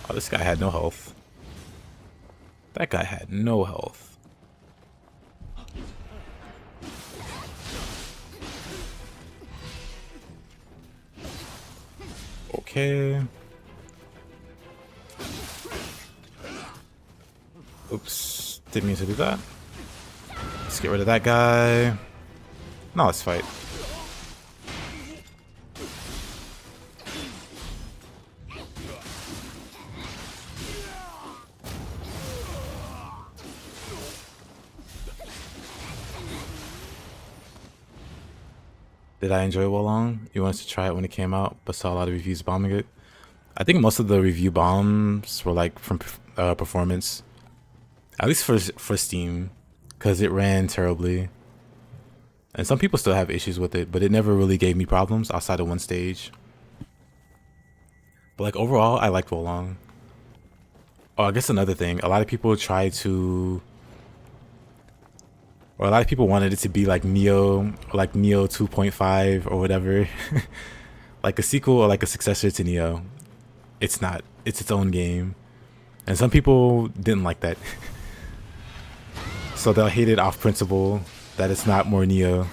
Oh, this guy had no health. That guy had no health. Okay. Oops, didn't mean to do that. Let's get rid of that guy. Now let's fight. Did I enjoy Wolong? You wanted to try it when it came out, but saw a lot of reviews bombing it. I think most of the review bombs were like from performance, at least for Steam, because it ran terribly. And some people still have issues with it, but it never really gave me problems outside of one stage. But like overall, I liked Wolong. Oh, I guess another thing, a lot of people try to, or a lot of people wanted it to be like Nioh, or like Nioh 2.5 or whatever, like a sequel or like a successor to Nioh. It's not. It's its own game, and some people didn't like that, so they'll hate it off principle that it's not more Nioh.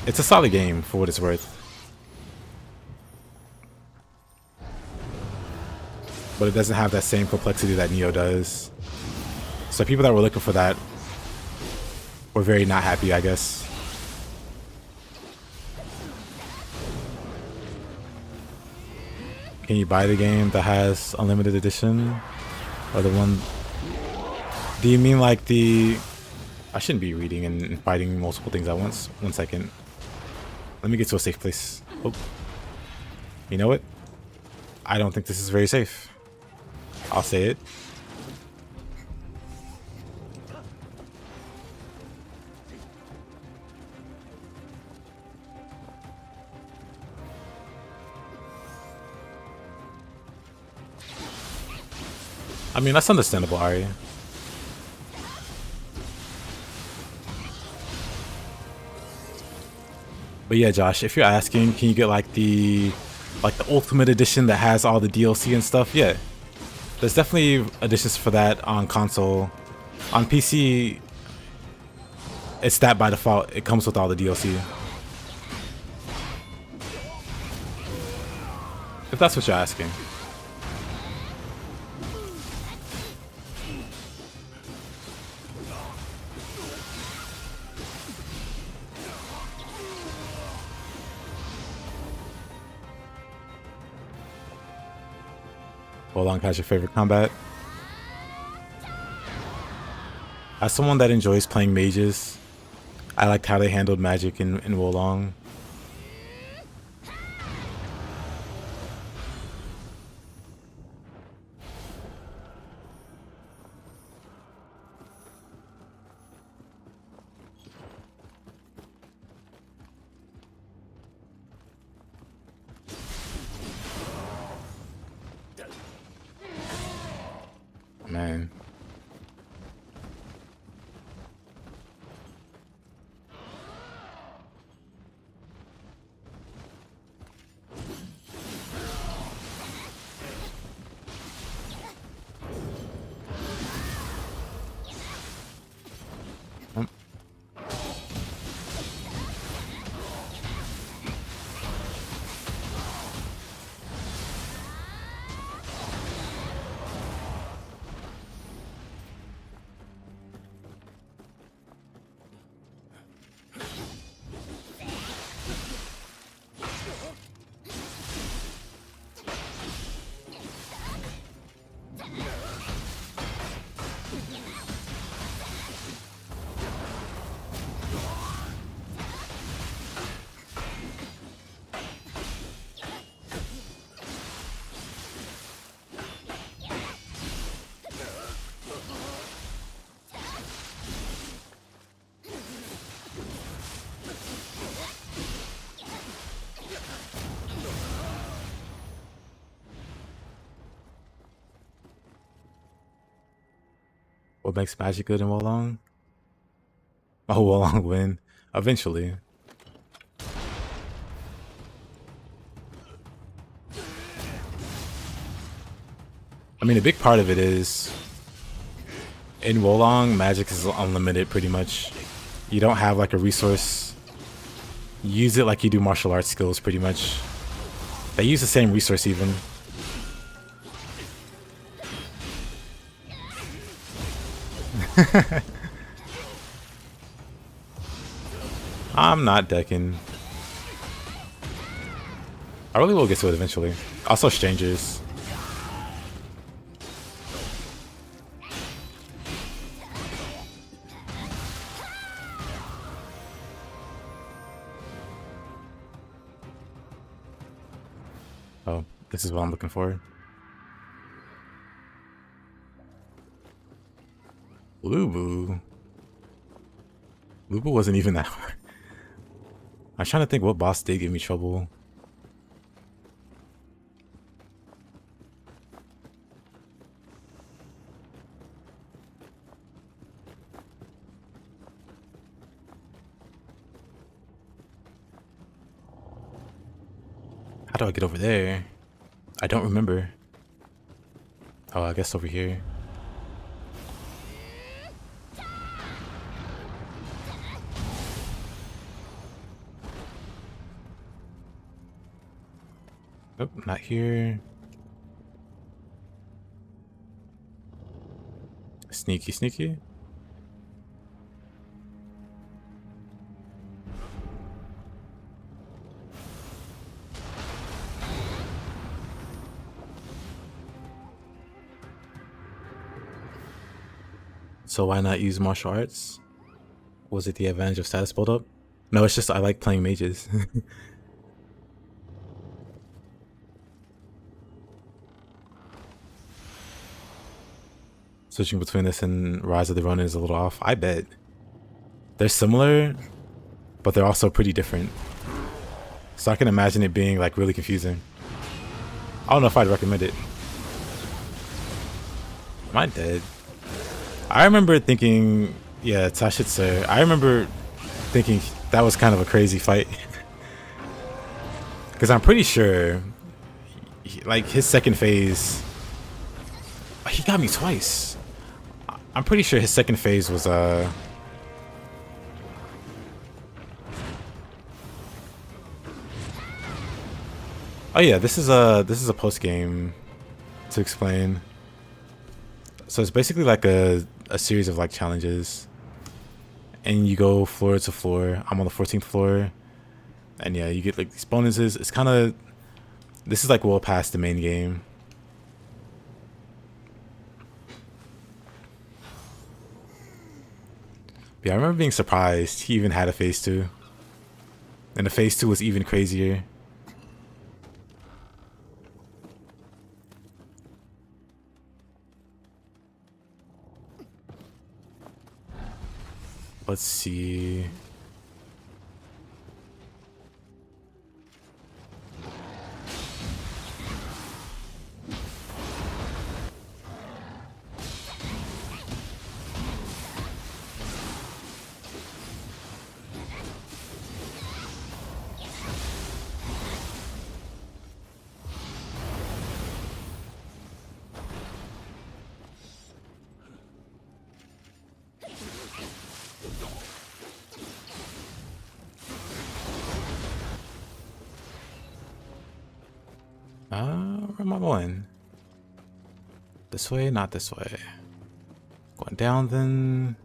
It's a solid game for what it's worth, but it doesn't have that same complexity that Nioh does. So people that were looking for that were very not happy, I guess. Can you buy the game that has unlimited edition? Or the one... Do you mean like the... I shouldn't be reading and fighting multiple things at once. 1 second. Let me get to a safe place. Oh. You know what? I don't think this is very safe. I'll say it. I mean, that's understandable, Ari. But yeah, Josh, if you're asking, can you get like the ultimate edition that has all the DLC and stuff? Yeah. There's definitely editions for that on console. On PC, it's that by default. It comes with all the DLC. If that's what you're asking. Wolong has your favorite combat? As someone that enjoys playing mages, I liked how they handled magic in Wolong. Man. What makes magic good in Wolong? Oh, Wolong win. Eventually. I mean, a big part of it is in Wolong, magic is unlimited pretty much. You don't have like a resource. You use it like you do martial arts skills pretty much. They use the same resource even. I'm not decking. I really will get to it eventually. Also strangers. Oh, this is what I'm looking for. Lubu. Lubu wasn't even that hard. I'm trying to think what boss did give me trouble. How do I get over there? I don't remember. Oh, I guess over here. Nope, not here. Sneaky, sneaky. So why not use martial arts? Was it the advantage of status build up? No, it's just I like playing mages. Switching between this and Rise of the Ronin is a little off. I bet. They're similar, but they're also pretty different. So I can imagine it being like really confusing. I don't know if I'd recommend it. Am I dead? I remember thinking, yeah, Tashitsu. I remember thinking that was kind of a crazy fight. Because I'm pretty sure, like, his second phase, he got me twice. I'm pretty sure his second phase was, oh yeah, this is a post game to explain. So it's basically like a series of like challenges, and you go floor to floor. I'm on the 14th floor, and yeah, you get like these bonuses. It's kind of, this is like well past the main game. Yeah, I remember being surprised he even had a phase 2, and the phase 2 was even crazier. Let's see. Where am I going? This way? Not this way. Going down then.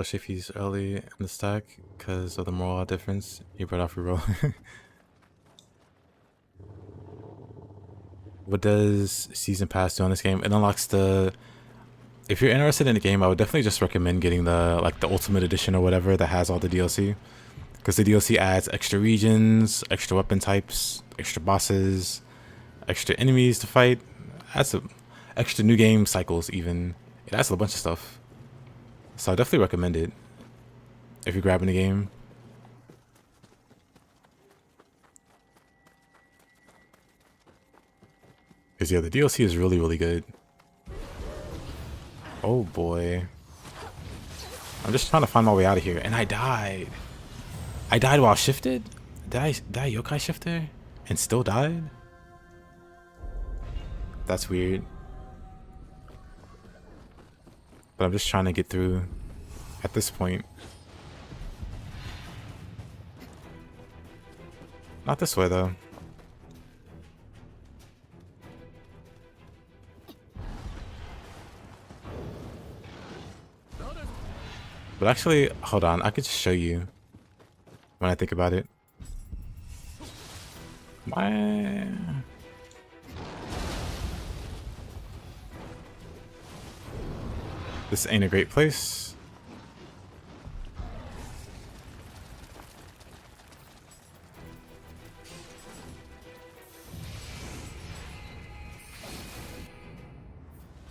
Especially if he's early in the stack because of the moral difference. You brought off your roll. What does Season Pass do on this game? It unlocks the... If you're interested in the game, I would definitely just recommend getting the Ultimate Edition or whatever that has all the DLC. Because the DLC adds extra regions, extra weapon types, extra bosses, extra enemies to fight. Adds extra new game cycles even. It adds a bunch of stuff. So I definitely recommend it if you're grabbing the game. Because yeah, the DLC is really, really good. Oh boy. I'm just trying to find my way out of here, and I died. I died while shifted? Did I yokai shift there? And still died? That's weird. But I'm just trying to get through at this point. Not this way though. But actually, hold on, I could just show you when I think about it. My... This ain't a great place.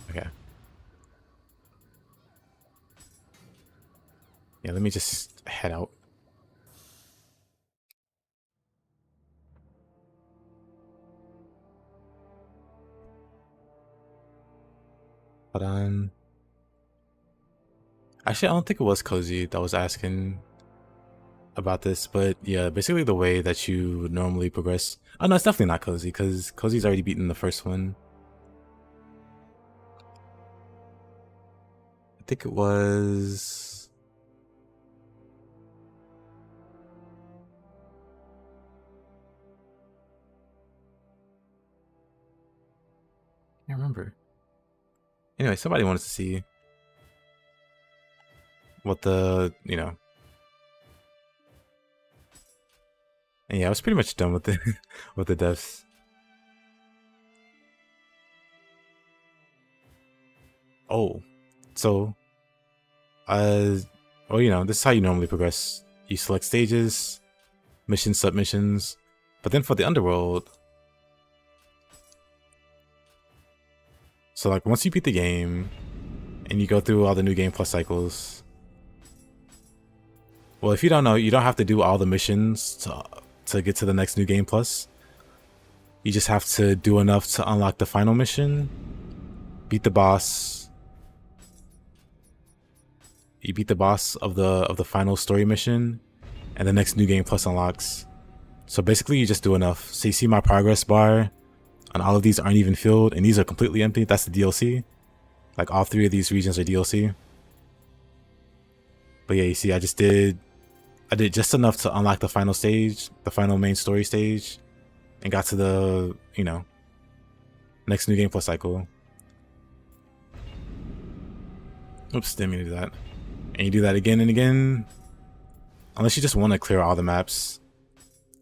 Okay. Yeah, let me just head out. Hold on. Actually, I don't think it was Cozy that was asking about this, but yeah, basically the way that you normally progress. Oh no, it's definitely not Cozy, because Cozy's already beaten the first one. I think it was... I can't remember. Anyway, somebody wanted to see what the, you know. And yeah, I was pretty much done with the with the deaths. Oh, so well, you know, this is how you normally progress. You select stages, missions, submissions, but then for the underworld, so like once you beat the game and you go through all the new game plus cycles. Well, if you don't know, you don't have to do all the missions to get to the next new game plus. You just have to do enough to unlock the final mission, beat the boss. You beat the boss of the final story mission, and the next new game plus unlocks. So basically, you just do enough. So you see my progress bar, and all of these aren't even filled, and these are completely empty. That's the DLC. Like all 3 of these regions are DLC. But yeah, you see, I did just enough to unlock the final stage, the final main story stage, and got to the, you know, next new game plus cycle. Oops, didn't mean to do that. And you do that again and again, unless you just want to clear all the maps.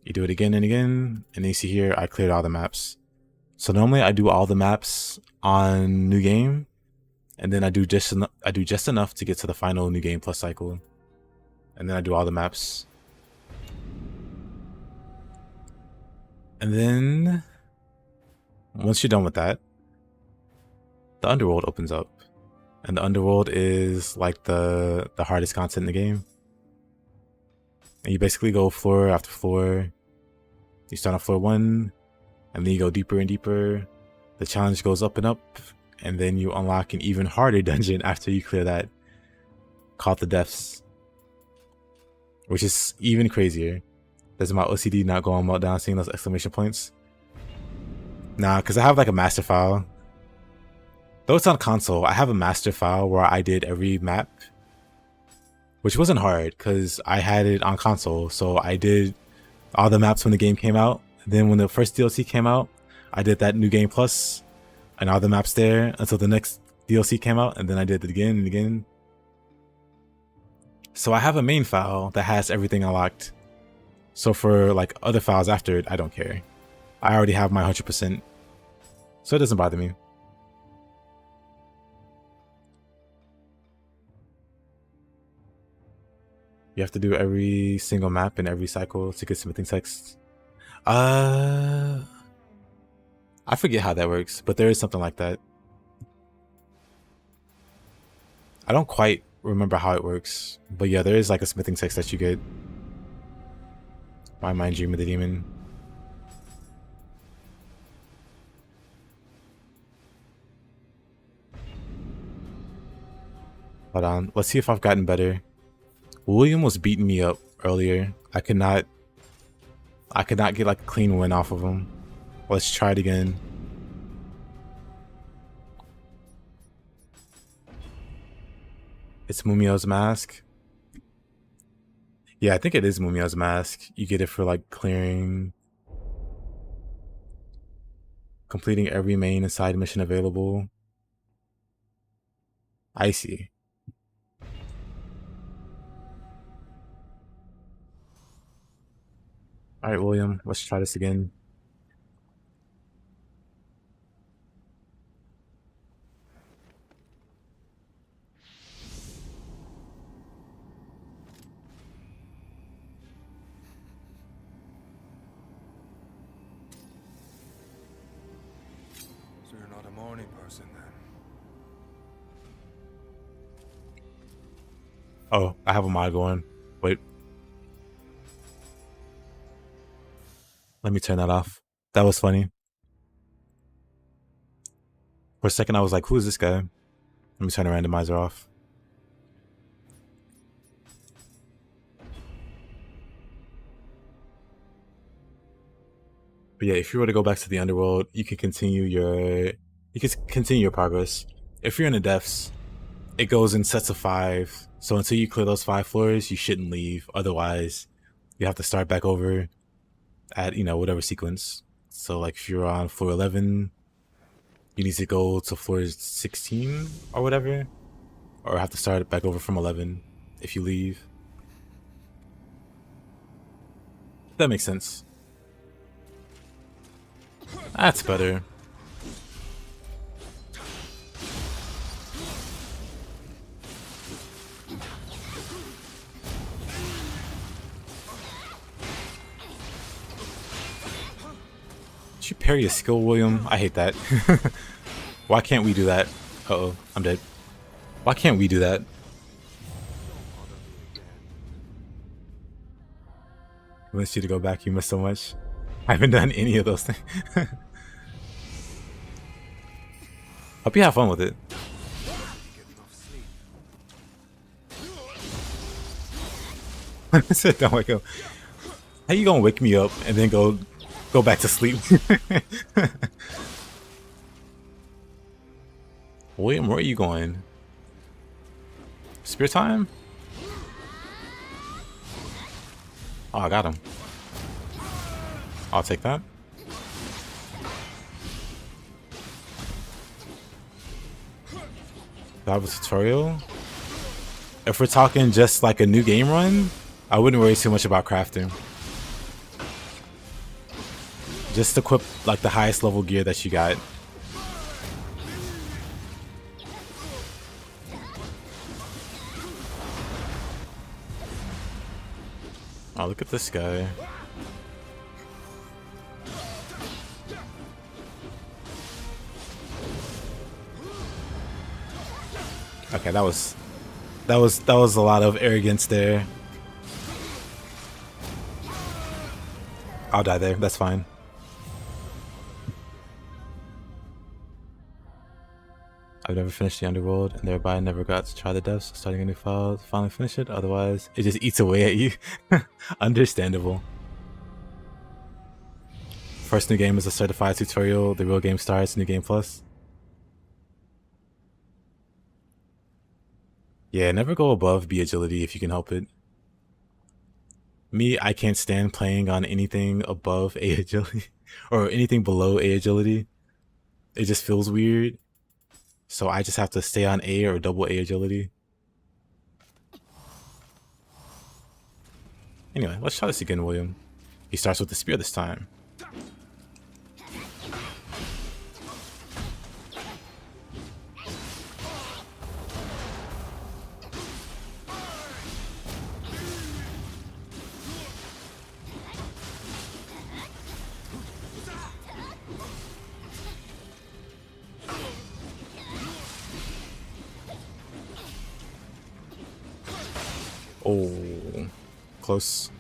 You do it again and again, and then you see here, I cleared all the maps. So normally I do all the maps on new game, and then I do just enough to get to the final new game plus cycle. And then I do all the maps. And then once you're done with that, the underworld opens up. And the underworld is like the hardest content in the game. And you basically go floor after floor. You start on floor 1, and then you go deeper and deeper. The challenge goes up and up, and then you unlock an even harder dungeon after you clear that, called the Depths. Which is even crazier. Does my OCD not go on meltdown seeing those exclamation points? Nah, because I have like a master file. Though it's on console, I have a master file where I did every map. Which wasn't hard, because I had it on console. So I did all the maps when the game came out. Then when the first DLC came out, I did that new game plus. And all the maps there until the next DLC came out. And then I did it again and again. So I have a main file that has everything unlocked. So for like other files after it, I don't care. I already have my 100%. So it doesn't bother me. You have to do every single map in every cycle to get smithing text. I forget how that works, but there is something like that. I don't quite remember how it works, but yeah, there is like a smithing text that you get. My mind dream of the demon. Hold on. Let's see if I've gotten better. William was beating me up earlier. I could not get like a clean win off of him. Let's try it again. It's Mumio's mask. Yeah, I think it is Mumio's mask. You get it for like completing every main and side mission available. I see. Alright, William, let's try this again. So you're not a morning person then? Oh, I have a mod going. Wait. Let me turn that off. That was funny. For a second, I was like, who is this guy? Let me turn the randomizer off. But yeah, if you were to go back to the underworld, you can continue your progress. If you're in the depths, it goes in sets of 5. So until you clear those 5 floors, you shouldn't leave. Otherwise, you have to start back over at, you know, whatever sequence. So like if you're on floor 11, you need to go to floor 16 or whatever, or have to start back over from 11 if you leave. That makes sense. That's better. Did you parry a skill, William? I hate that. Why can't we do that? Uh-oh, I'm dead. Why can't we do that? I want you to go back, you missed so much. I haven't done any of those things. Hope you have fun with it. I said don't wake up. How you gonna wake me up and then go back to sleep? William, where are you going? Spear time? Oh, I got him. I'll take that. Do I have a tutorial? If we're talking just like a new game run, I wouldn't worry too much about crafting. Just equip like the highest level gear that you got. Oh, look at this guy. Okay, that was a lot of arrogance there. I'll die there, that's fine. I've never finished the underworld, and thereby never got to try the depths. Starting a new file to finally finish it, otherwise it just eats away at you. Understandable. First new game is a certified tutorial, the real game starts, new game plus. Yeah, never go above B agility if you can help it. Me, I can't stand playing on anything above A agility, or anything below A agility. It just feels weird. So I just have to stay on A or double A agility. Anyway, let's try this again, William. He starts with the spear this time. Oh, close.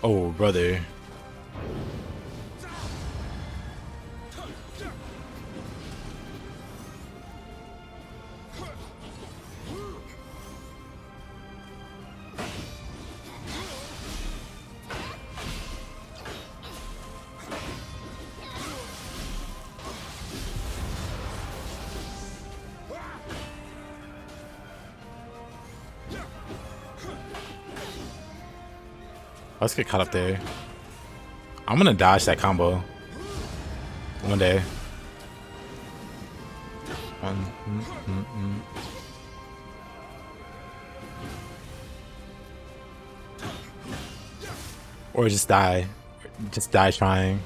Oh, brother. Let's get caught up there. I'm gonna dodge that combo one day. Or just die. Just die trying.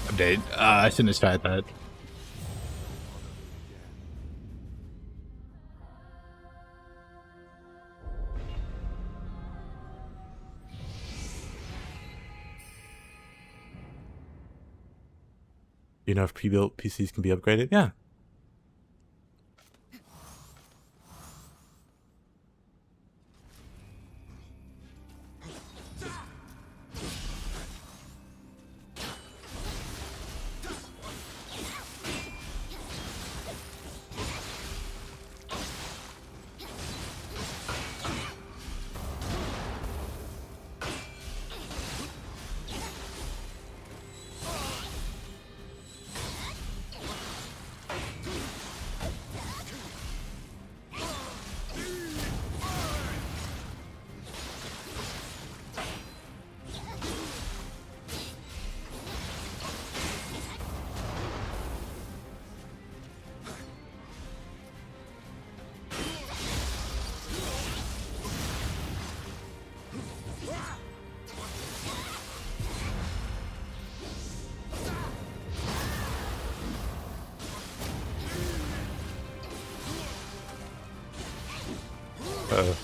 I'm dead. I shouldn't have tried that. You know if pre-built PCs can be upgraded? Yeah. Uh-oh.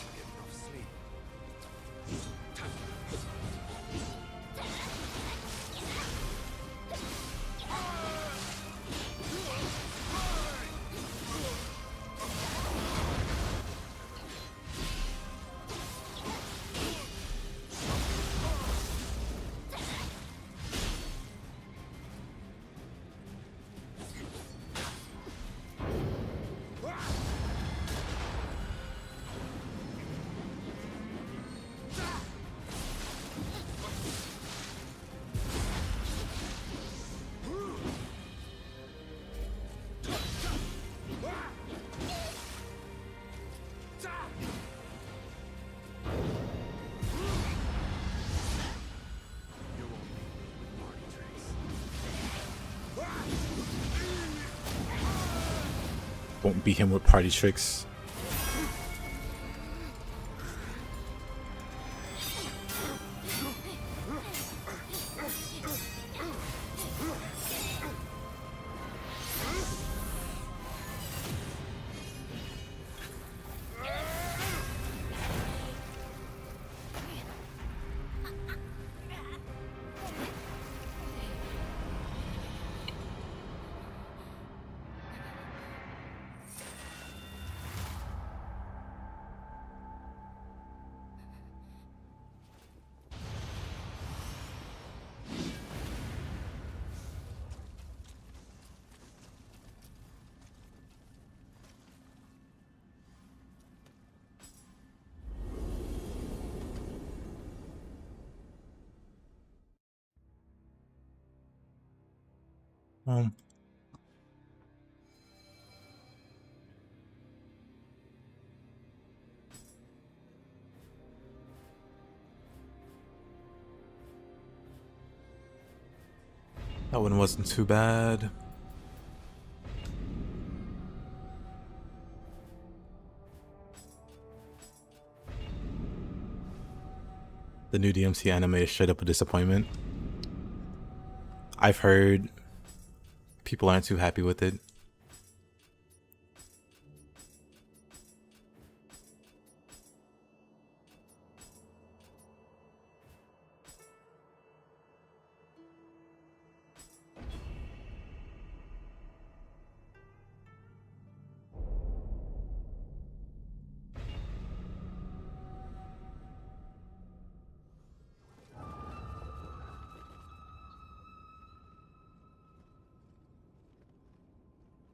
Won't beat him with party tricks. That one wasn't too bad. The new DMC anime is straight up a disappointment. I've heard people aren't too happy with it.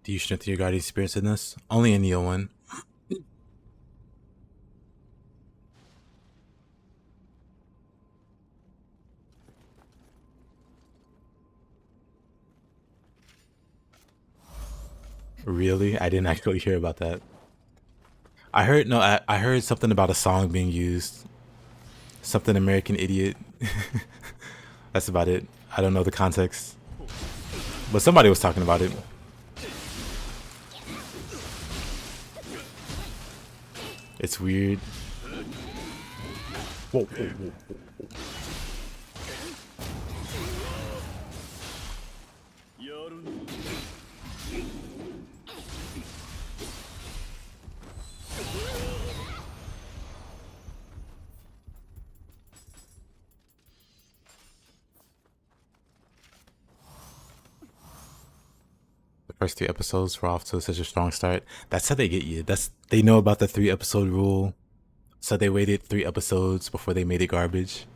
Do you strengthen your guardian spirits in this? Only in Nioh 1. Really? I didn't actually hear about that. I heard something about a song being used. Something American Idiot. That's about it. I don't know the context. But somebody was talking about it. It's weird. Whoa, whoa, whoa. The first 3 episodes were off to such a strong start. That's how they get you. They know about the 3 episode rule. So they waited 3 episodes before they made it garbage.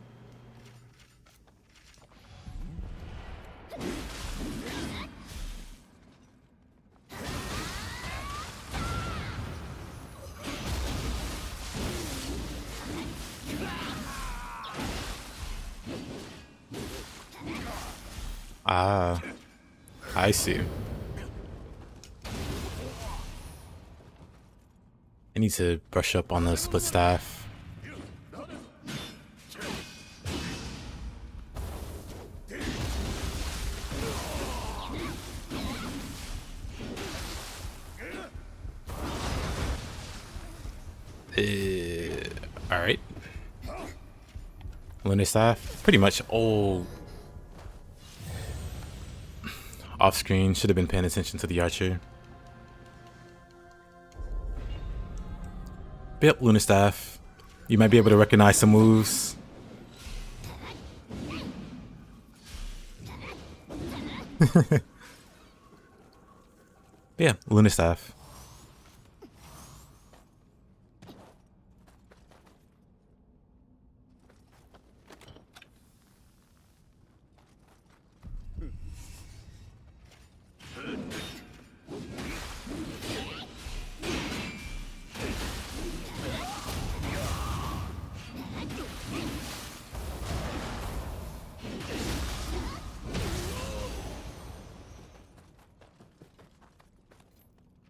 Ah, I see. I need to brush up on the split staff. Alright. Lunar staff? Pretty much. Oh. Off screen, should have been paying attention to the archer. Yep, Lunar staff. You might be able to recognize some moves. Yeah, Lunar staff.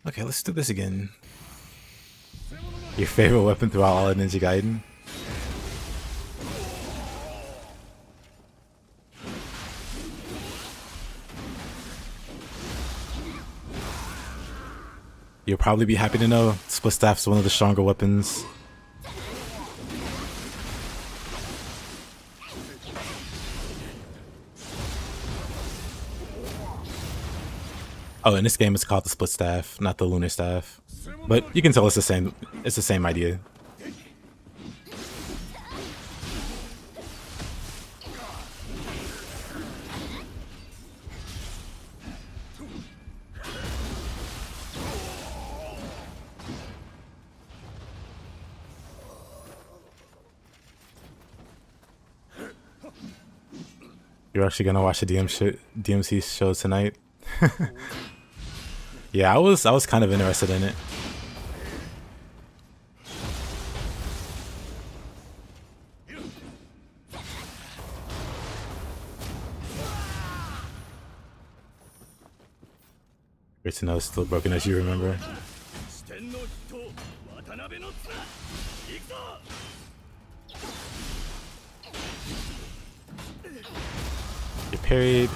Okay, let's do this again. Your favorite weapon throughout all of Ninja Gaiden? You'll probably be happy to know Split Staff's one of the stronger weapons. Oh, in this game it's called the Split Staff, not the Lunar Staff. But you can tell it's the same idea. You're actually gonna watch the DMC show tonight? Yeah, I was kind of interested in it. Great to know it's still broken as you remember. You're parried.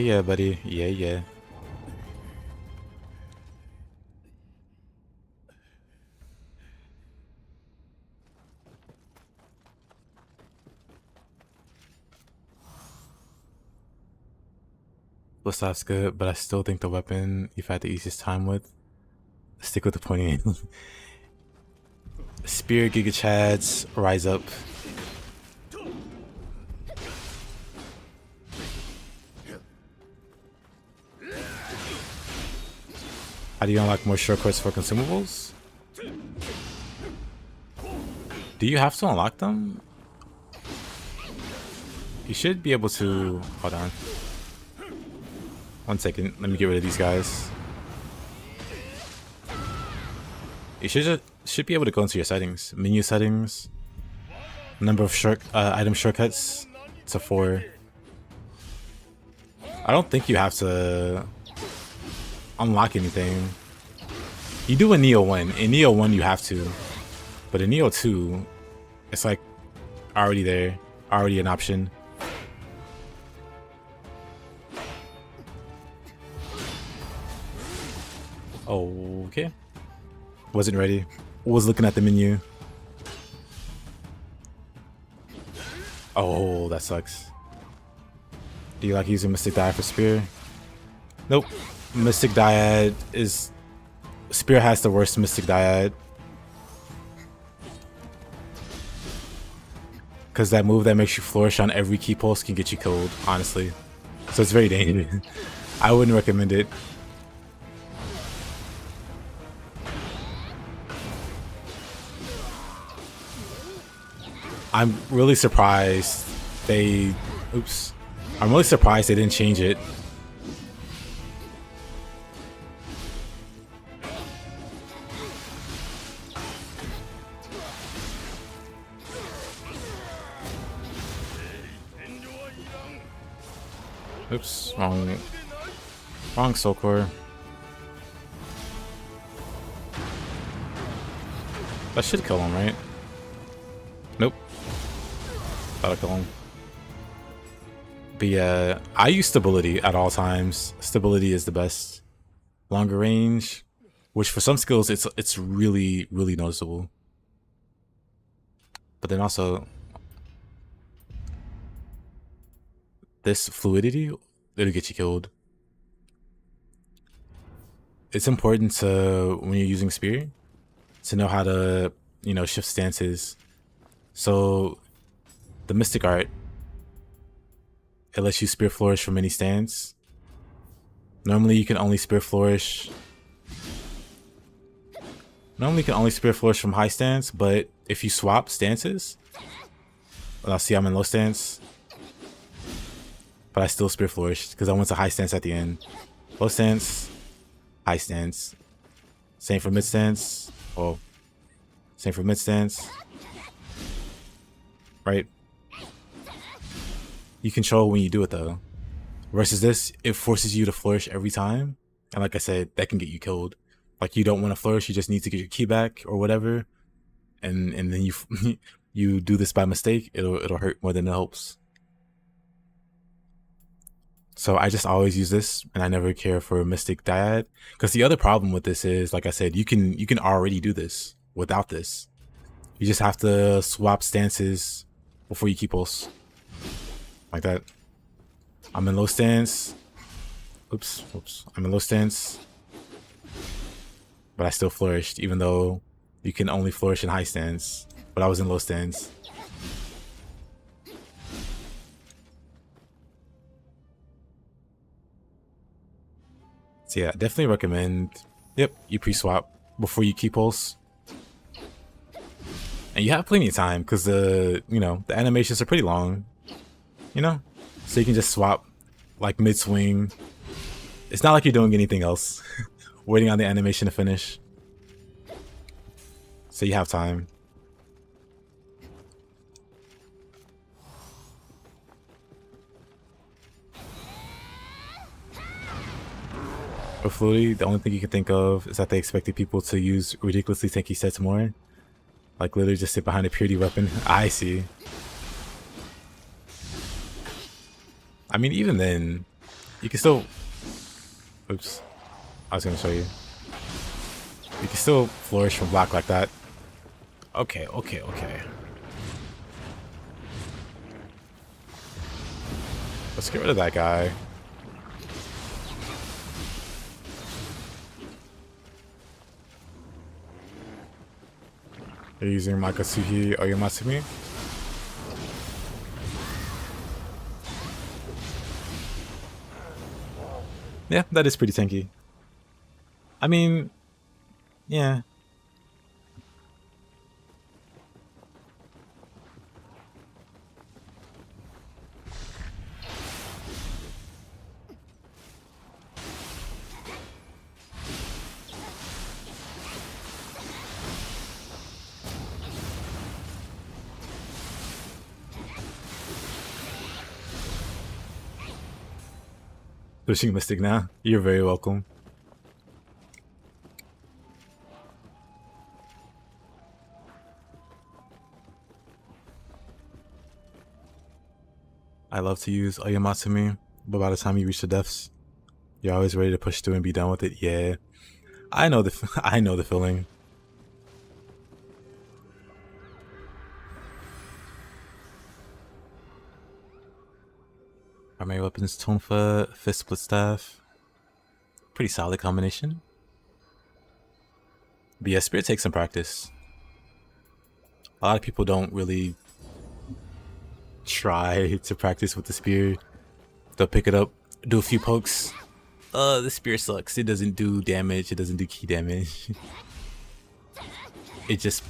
Yeah, buddy. Yeah. Blissop's good, but I still think the weapon you've had the easiest time with. Stick with the pointy aim. Spear, Giga Chads, Rise Up. How do you unlock more shortcuts for consumables? Do you have to unlock them? You should be able to... Hold on. 1 second. Let me get rid of these guys. You should be able to go into your settings. Menu settings. Number of item shortcuts to 4. I don't think you have to unlock anything. You do in Nioh 1. In Nioh 1 you have to. But in Nioh 2, it's like already there. Already an option. Okay. Wasn't ready. Was looking at the menu. Oh, that sucks. Do you like using Mystic Dyad for Spear? Nope. Mystic Dyad is... Spear has the worst Mystic Dyad. Because that move that makes you flourish on every key pulse can get you killed, honestly. So it's very dangerous. I wouldn't recommend it. I'm really surprised they... Oops. I'm really surprised they didn't change it. Oops, wrong soul core. That should kill him, right? Nope. That'll kill him. But yeah, I use stability at all times. Stability is the best. Longer range, which for some skills it's really noticeable. But then also this fluidity, it'll get you killed. It's important to, when you're using Spear, to know how to, you know, shift stances. So the Mystic Art, it lets you Spear Flourish from any stance. Normally you can only Spear Flourish. Normally you can only Spear Flourish from high stance, but if you swap stances, well, see I'm in low stance, but I still Spear Flourished because I went to high stance at the end. Low stance, high stance. Same for mid stance. Oh, same for mid stance. Right? You control when you do it though. Versus this, it forces you to flourish every time. And like I said, that can get you killed. Like you don't want to flourish, you just need to get your key back or whatever. And then you you do this by mistake, it'll hurt more than it helps. So I just always use this, and I never care for Mystic Dyad. Because the other problem with this is, like I said, you can already do this without this. You just have to swap stances before you keep pulse. Like that. I'm in low stance. Oops. I'm in low stance. But I still flourished, even though you can only flourish in high stance. But I was in low stance. So yeah, definitely recommend, yep, you pre-swap before you keep pulse. And you have plenty of time because the animations are pretty long, you know? So you can just swap like mid-swing. It's not like you're doing anything else, waiting on the animation to finish. So you have time. With Fluidity, the only thing you can think of is that they expected people to use ridiculously tanky sets more. Like literally just sit behind a purity weapon. I see. I mean, even then, you can still... Oops. I was going to show you. You can still flourish from block like that. Okay. Let's get rid of that guy. You're using Makatsuhi or Yamasumi? Yeah, that is pretty tanky. I mean, yeah. Pushing Mystic now. You're very welcome. I love to use Oyamatsumi, but by the time you reach the depths, you're always ready to push through and be done with it. Yeah, I know the I know the feeling. Primary weapons: tonfa, fist, splitstaff. Pretty solid combination. But yeah, Spirit takes some practice. A lot of people don't really try to practice with the spear. They'll pick it up, do a few pokes. The spear sucks. It doesn't do damage. It doesn't do key damage. It just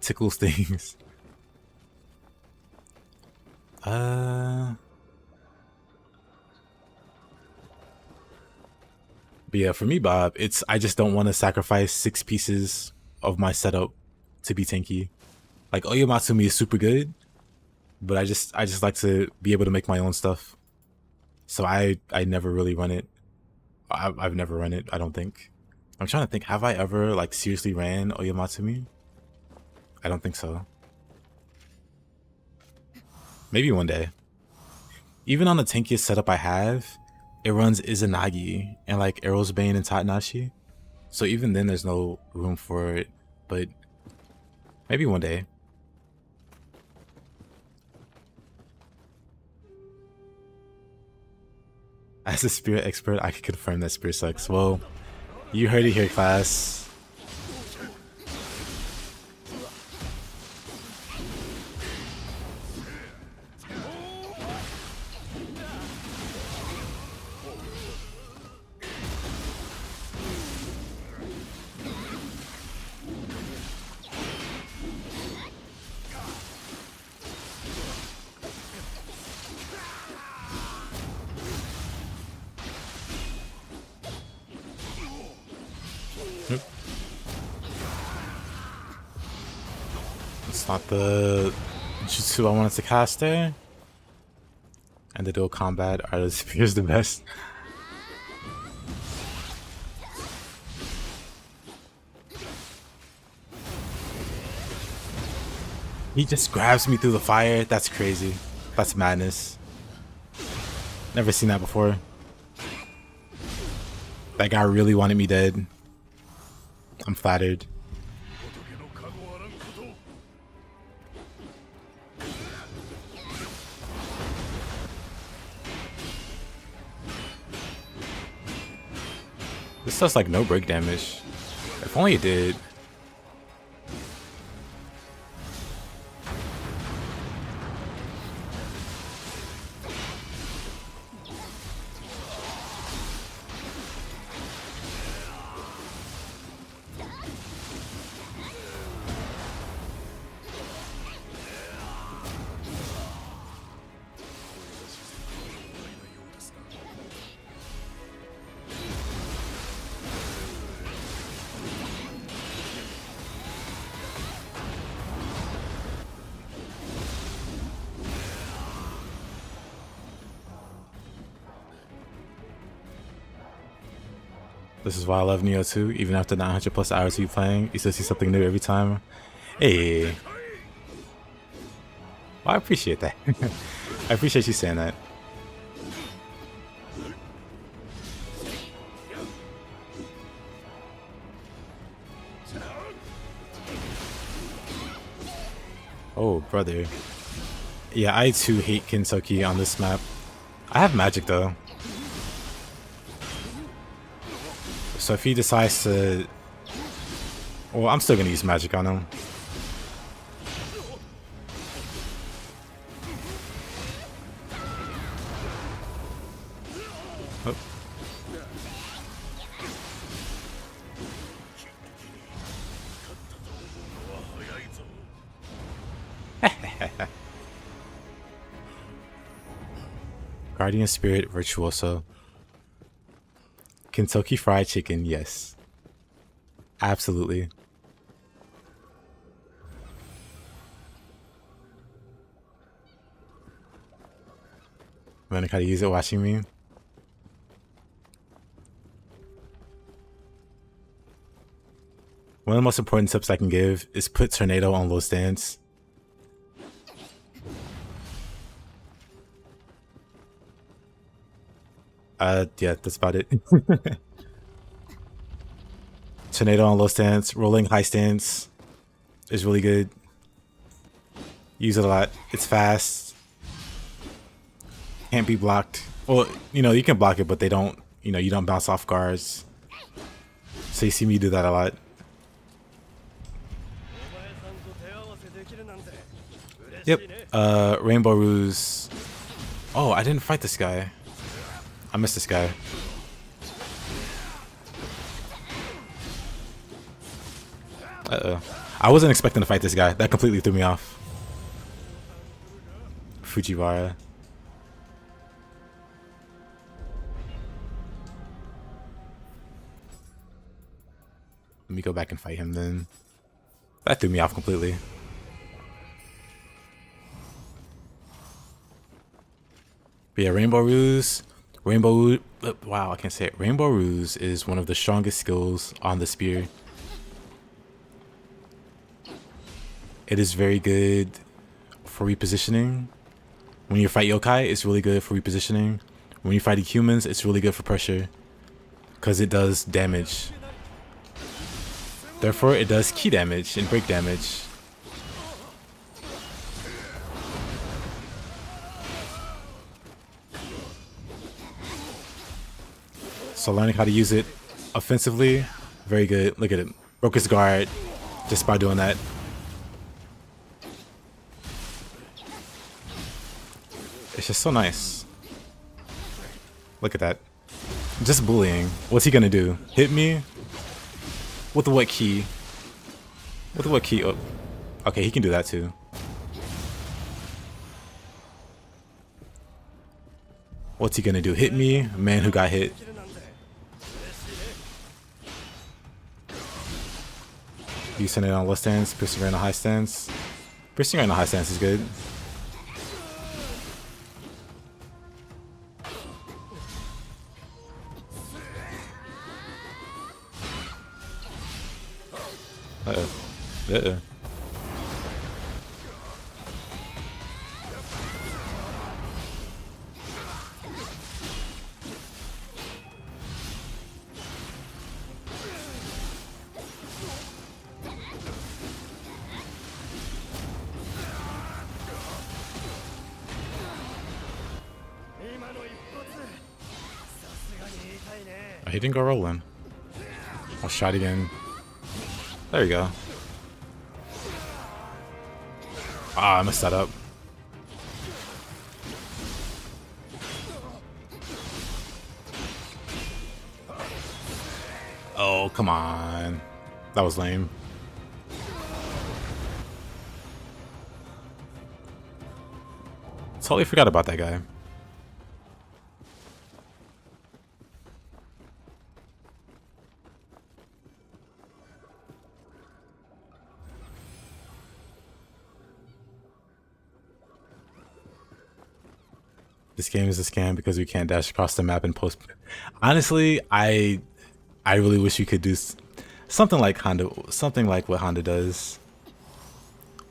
tickles things. But yeah, for me, Bob, I just don't want to sacrifice 6 pieces of my setup to be tanky. Like Oyamatsumi is super good, but I just like to be able to make my own stuff. So I never really run it. I've never run it, I don't think. I'm trying to think, have I ever like seriously ran Oyamatsumi? I don't think so. Maybe one day. Even on the tankiest setup I have, it runs Izanagi and like Arrow's Bane and Tatanashi. So even then there's no room for it. But maybe one day. As a spirit expert, I can confirm that spirit sucks. Well, you heard it here, class. It's not the jutsu I wanted to cast there. And the dual combat are the spears the best. He just grabs me through the fire. That's crazy. That's madness. Never seen that before. That guy really wanted me dead. I'm flattered. This does like no break damage. If only it did. This is why I love Nioh too. Even after 900 plus hours of you playing, you still see something new every time. Hey. Well, I appreciate that. I appreciate you saying that. Oh, brother. Yeah, I too hate Kentucky on this map. I have magic though. So if he decides to... Well, I'm still going to use magic on him. Oh. Guardian Spirit Virtuoso. Kentucky Fried Chicken, yes. Absolutely. Learning how to use it watching me. One of the most important tips I can give is put Tornado on low stance. Yeah, that's about it. Tornado on low stance, rolling high stance is really good. Use it a lot. It's fast. Can't be blocked. Well, you know, you can block it, but they don't, you know, you don't bounce off guards. So you see me do that a lot. Yep. Rainbow Ruse. Oh, I didn't fight this guy. I missed this guy. Uh-oh. I wasn't expecting to fight this guy. That completely threw me off. Fujiwara. Let me go back and fight him then. That threw me off completely. But yeah, Rainbow Ruse. Wow, I can't say it. Rainbow Ruse is one of the strongest skills on the spear. It is very good for repositioning. When you fight yokai, it's really good for repositioning. When you fight humans, it's really good for pressure. Because it does damage. Therefore, it does key damage and break damage. So learning how to use it offensively, very good. Look at it. Broke his guard just by doing that. It's just so nice. Look at that. Just bullying. What's he gonna do? Hit me? With the what key? With the what key? Oh. Okay, he can do that too. What's he gonna do? Hit me? A man who got hit. You send it on low stance, piercing right on high stance. Piercing right on high stance is good. Uh-oh. Uh-oh. Oh, he didn't go rolling. I'll try it again. There you go. Ah, I messed that up. Oh, come on. That was lame. Totally forgot about that guy. This game is a scam because we can't dash across the map and post. Honestly, I really wish we could do something like Honda, something like what Honda does.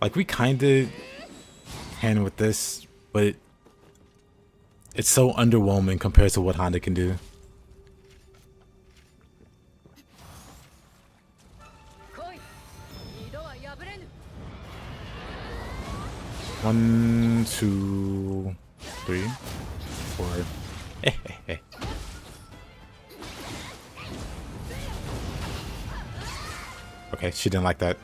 Like we kind of can with this, but it's so underwhelming compared to what Honda can do. One, two, 3, 4. Okay, she didn't like that.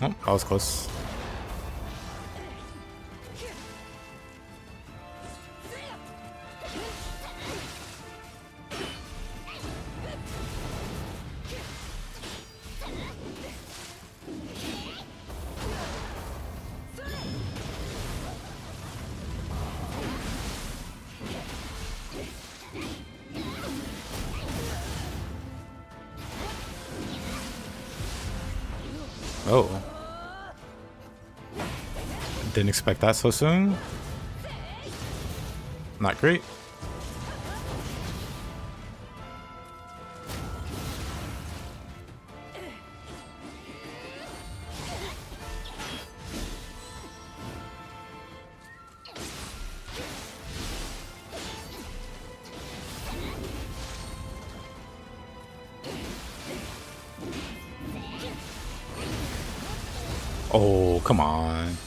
Oh, I was close. Oh. Didn't expect that so soon. Not great. Oh, come on.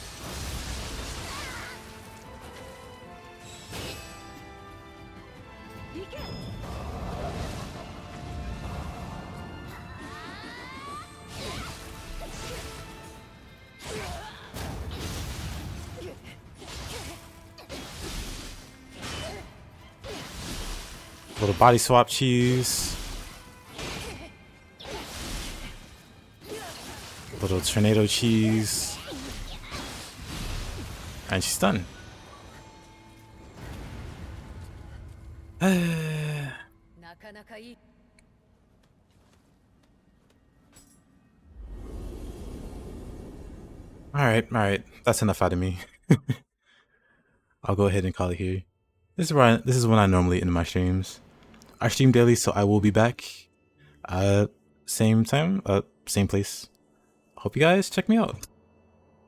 Little body swap cheese. Little tornado cheese. And she's done. Alright. That's enough out of me. I'll go ahead and call it here. This is when I normally end my streams. I stream daily, so I will be back. Same time, same place. Hope you guys check me out.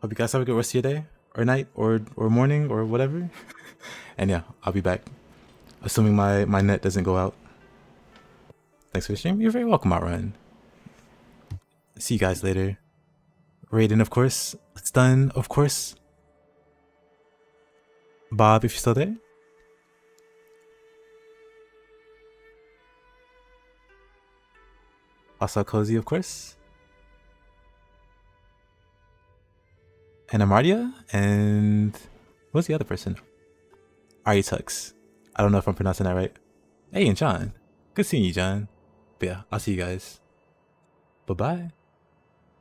Hope you guys have a good rest of your day, or night, or morning, or whatever. And yeah, I'll be back. Assuming my net doesn't go out. Thanks for the stream. You're very welcome, Outrun. See you guys later. Raiden, of course. It's done, of course. Bob, if you're still there. Also Cozy, of course. And Amardia. And what's the other person? Aritux. I don't know if I'm pronouncing that right. Hey, and John. Good seeing you, John. But yeah, I'll see you guys. Bye-bye.